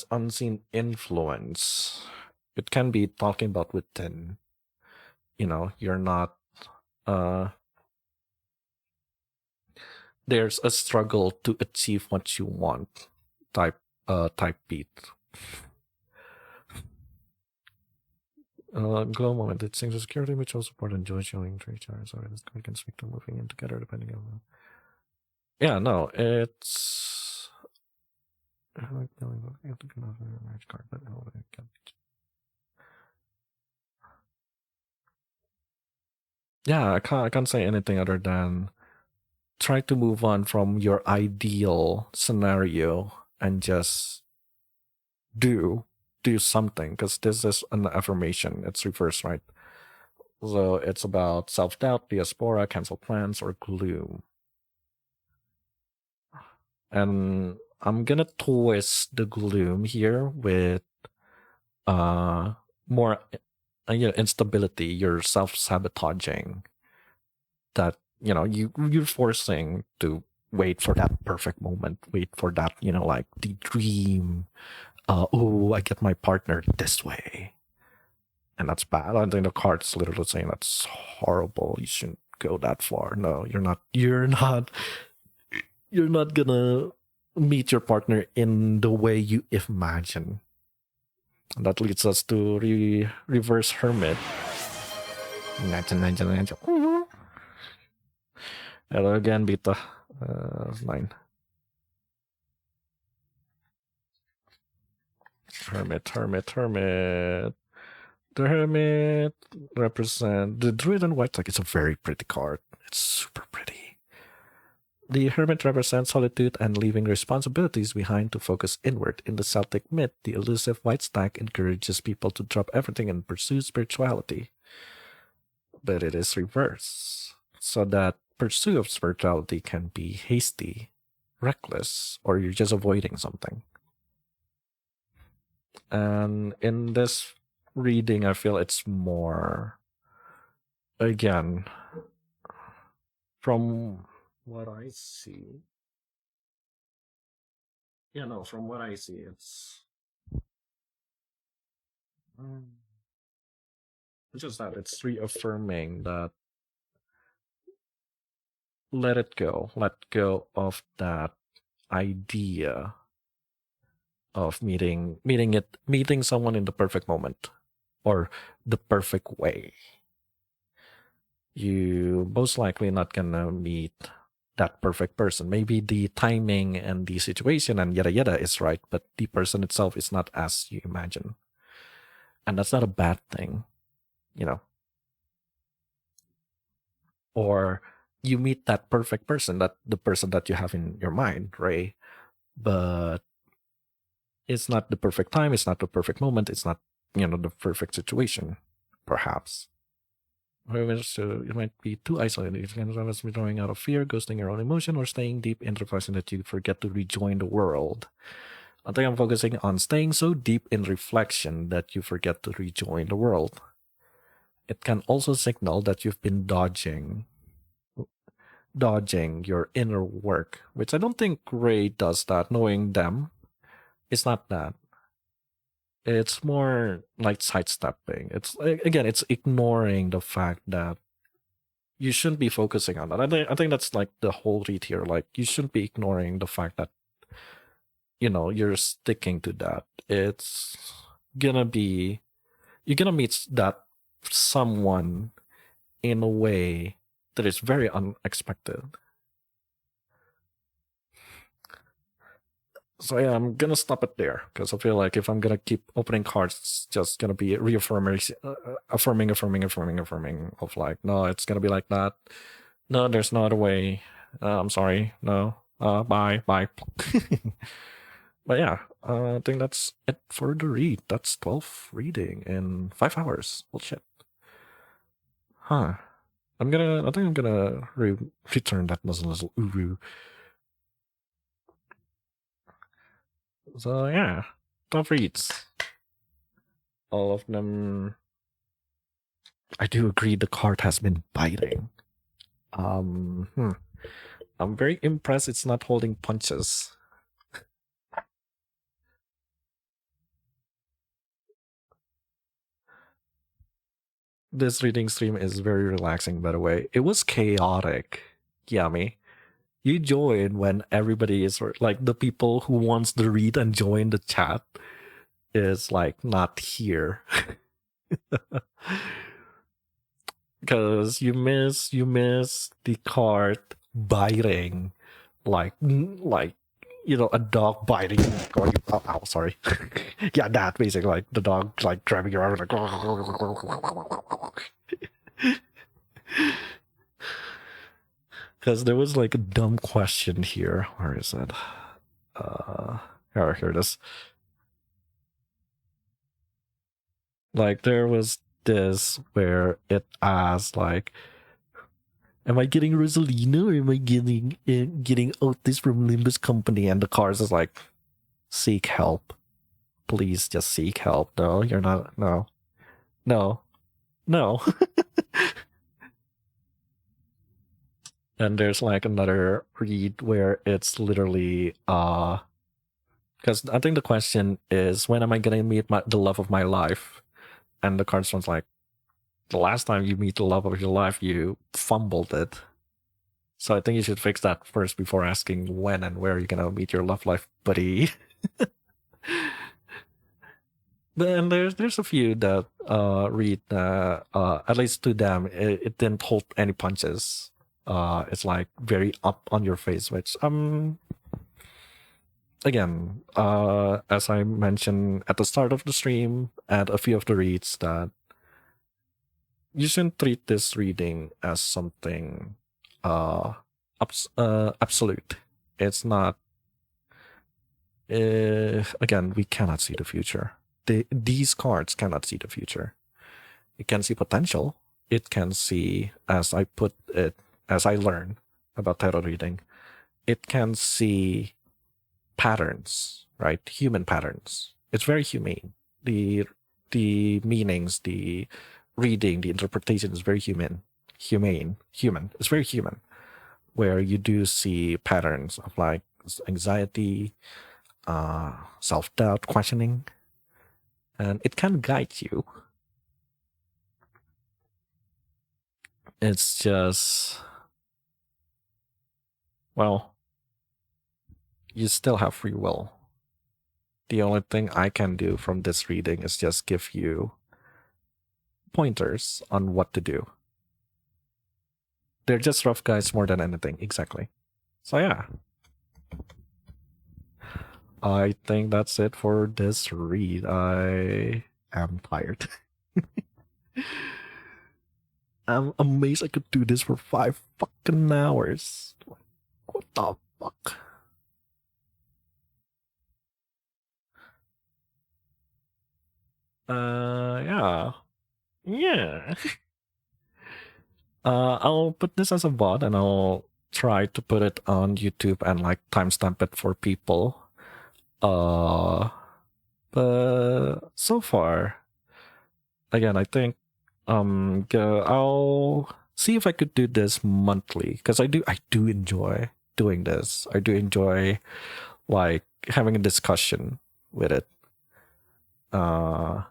unseen influence, it can be talking about within. You're not. There's a struggle to achieve what you want. Type beat. Glow moment. It sings a security mutual support and joy showing three stars. Sorry, this card can speak to moving in together depending on. Yeah, no, it's. Yeah, I can't say anything other than try to move on from your ideal scenario and just do something, because this is an affirmation. It's reverse, right? So it's about self-doubt, diaspora, cancel plans, or gloom. And I'm gonna twist the gloom here with more instability. You're self-sabotaging, that you're forcing to wait for that perfect moment, wait for that, like the dream. Oh, I get my partner this way. And that's bad. I think the card's literally saying that's horrible. You shouldn't go that far. No, you're not. You're not gonna meet your partner in the way you imagine. And that leads us to reverse hermit. Hello again, Beta. 9. Hermit. The Hermit represent the Druid and White. Like, it's a very pretty card. It's super pretty. The Hermit represents solitude and leaving responsibilities behind to focus inward. In the Celtic myth, the elusive white stag encourages people to drop everything and pursue spirituality. But it is reverse, so that pursuit of spirituality can be hasty, reckless, or you're just avoiding something. And in this reading, I feel it's more, again, from what I see. Yeah, no, from what I see, it's just that it's reaffirming that let go of that idea of meeting someone in the perfect moment or the perfect way. You most likely not gonna meet that perfect person. Maybe the timing and the situation and yada yada is right, but the person itself is not as you imagine. And that's not a bad thing, Or you meet that perfect person, that the person that you have in your mind, right? But it's not the perfect time, it's not the perfect moment, it's not, the perfect situation, perhaps. So it might be too isolated. It can be drawing out of fear, ghosting your own emotion, or staying deep in reflection that you forget to rejoin the world. I think I'm focusing on staying so deep in reflection that you forget to rejoin the world. It can also signal that you've been dodging your inner work, which I don't think Ray does that. Knowing them, it's not that. It's more like sidestepping. It's ignoring the fact that you shouldn't be focusing on that. I think that's like the whole read here. Like, you shouldn't be ignoring the fact that you're sticking to that. It's gonna be, you're gonna meet that someone in a way that is very unexpected. So yeah, I'm gonna stop it there, because I feel like if I'm gonna keep opening cards, it's just gonna be affirming of like, no, it's gonna be like that. No, there's no other way. I'm sorry. No. Bye. But yeah, I think that's it for the read. That's 12 reading in 5 hours. Bullshit. Huh. I think I'm gonna return that little uru. So yeah, 12 reads. All of them. I do agree the card has been biting. I'm very impressed it's not holding punches. This reading stream is very relaxing, by the way. It was chaotic. Yummy. You join when everybody is like, the people who wants to read and join the chat is like not here. Because you miss the card biting, like a dog biting, going ow, sorry. Yeah, that basically, like the dog like grabbing your arm like. Because there was like a dumb question here. Where is it? Here it is. Like there was this where it asked like, am I getting Rosalina or am I getting Otis from Limbus Company? And the cars is like, seek help. Please just seek help. No, you're not. No. No. No. And there's like another read where it's literally because I think the question is, when am I gonna meet the love of my life? And the cards one's like, the last time you meet the love of your life, you fumbled it. So I think you should fix that first before asking when and where you're gonna meet your love life, buddy. Then there's a few that read at least to them it didn't hold any punches. It's like very up on your face, which again, as I mentioned at the start of the stream and a few of the reads, that you shouldn't treat this reading as something absolute. It's not. Again, we cannot see the future. These cards cannot see the future. It can see potential. It can see, as I put it, as I learn about tarot reading, it can see patterns, right? Human patterns. It's very humane. The meanings, the reading, the interpretation is very human. It's very human. Where you do see patterns of like anxiety, self-doubt, questioning, and it can guide you. It's just, well, you still have free will. The only thing I can do from this reading is just give you pointers on what to do. They're just rough guides more than anything, exactly. So yeah. I think that's it for this read. I am tired. I'm amazed I could do this for 5 fucking hours. What the fuck? Yeah. Yeah. I'll put this as a VOD and I'll try to put it on YouTube and like timestamp it for people. But so far, again, I think I'll see if I could do this monthly, because I do enjoy doing this. I do enjoy like having a discussion with it. And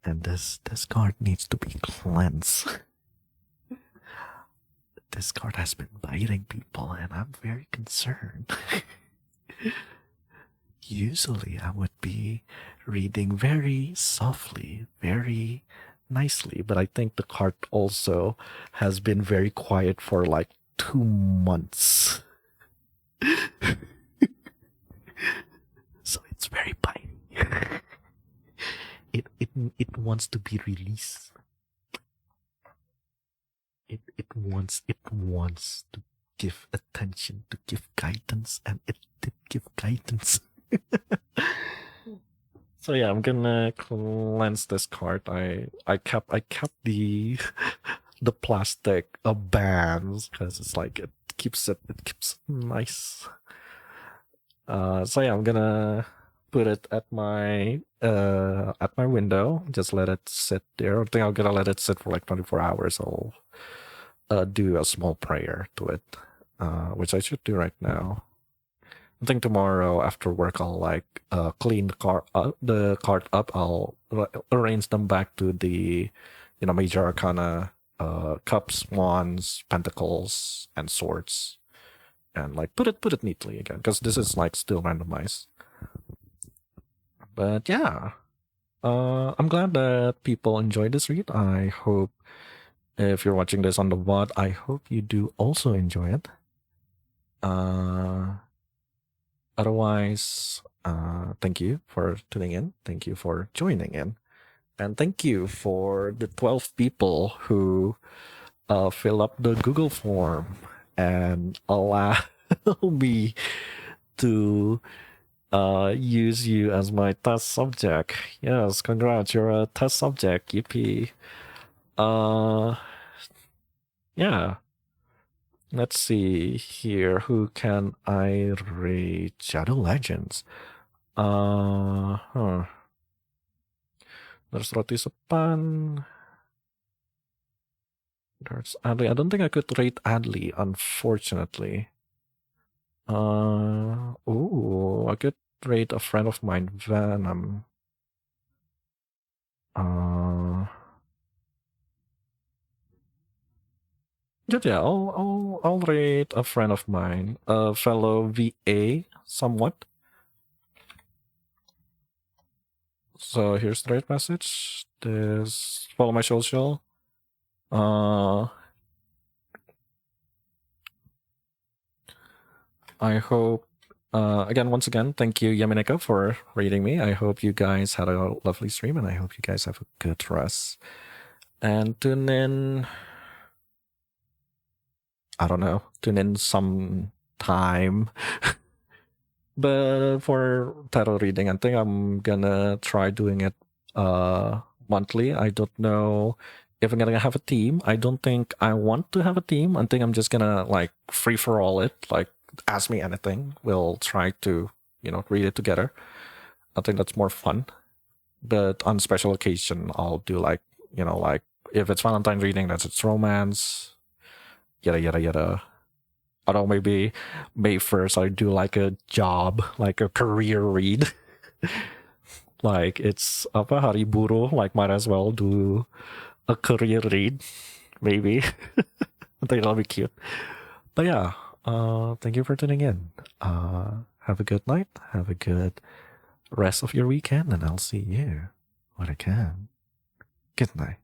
this card needs to be cleansed. This card has been biting people and I'm very concerned. Usually I would be reading very softly, very nicely, but I think the card also has been very quiet for like 2 months. So it's very biting. It wants to be released. It wants to give attention, to give guidance, and it did give guidance. So yeah, I'm gonna cleanse this card. I kept the the plastic bands because it's like it keeps it nice. So yeah, I'm gonna put it at my window. Just let it sit there. I think I'm gonna let it sit for like 24 hours. I'll do a small prayer to it, which I should do right now. I think tomorrow after work I'll like clean the card up. I'll arrange them back to the major arcana, cups, wands, pentacles, and swords, and like put it neatly again, because this is like still randomized. But yeah, I'm glad that people enjoyed this read. I hope if you're watching this on the VOD, I hope you do also enjoy it. Otherwise, thank you for tuning in. Thank you for joining in. And thank you for the 12 people who fill up the Google form and allow me to use you as my test subject. Yes, congrats, you're a test subject. Yippee. Yeah. Let's see here. Who can I rate? Shadow Legends. There's Roti Sepan. There's Adley. I don't think I could rate Adley, unfortunately. I could rate a friend of mine, Venom. Yeah, I'll rate a friend of mine, a fellow VA, somewhat. So here's the rate message. This follow my social. I hope, once again, thank you, Yamineko, for rating me. I hope you guys had a lovely stream, and I hope you guys have a good rest. And tune in, I don't know, tune in sometime. But for tarot reading, I think I'm gonna try doing it monthly. I don't know if I'm gonna have a team. I don't think I want to have a team. I think I'm just gonna like free for all it, like ask me anything. We'll try to, read it together. I think that's more fun. But on special occasion, I'll do like if it's Valentine reading, that's it's romance, yada yada yada. Although maybe May 1st I do like a job, like a career read. Like it's apa hari buruh, like might as well do a career read, maybe. I think that'll be cute. But yeah, thank you for tuning in. Have a good night. Have a good rest of your weekend, and I'll see you when I can. Good night.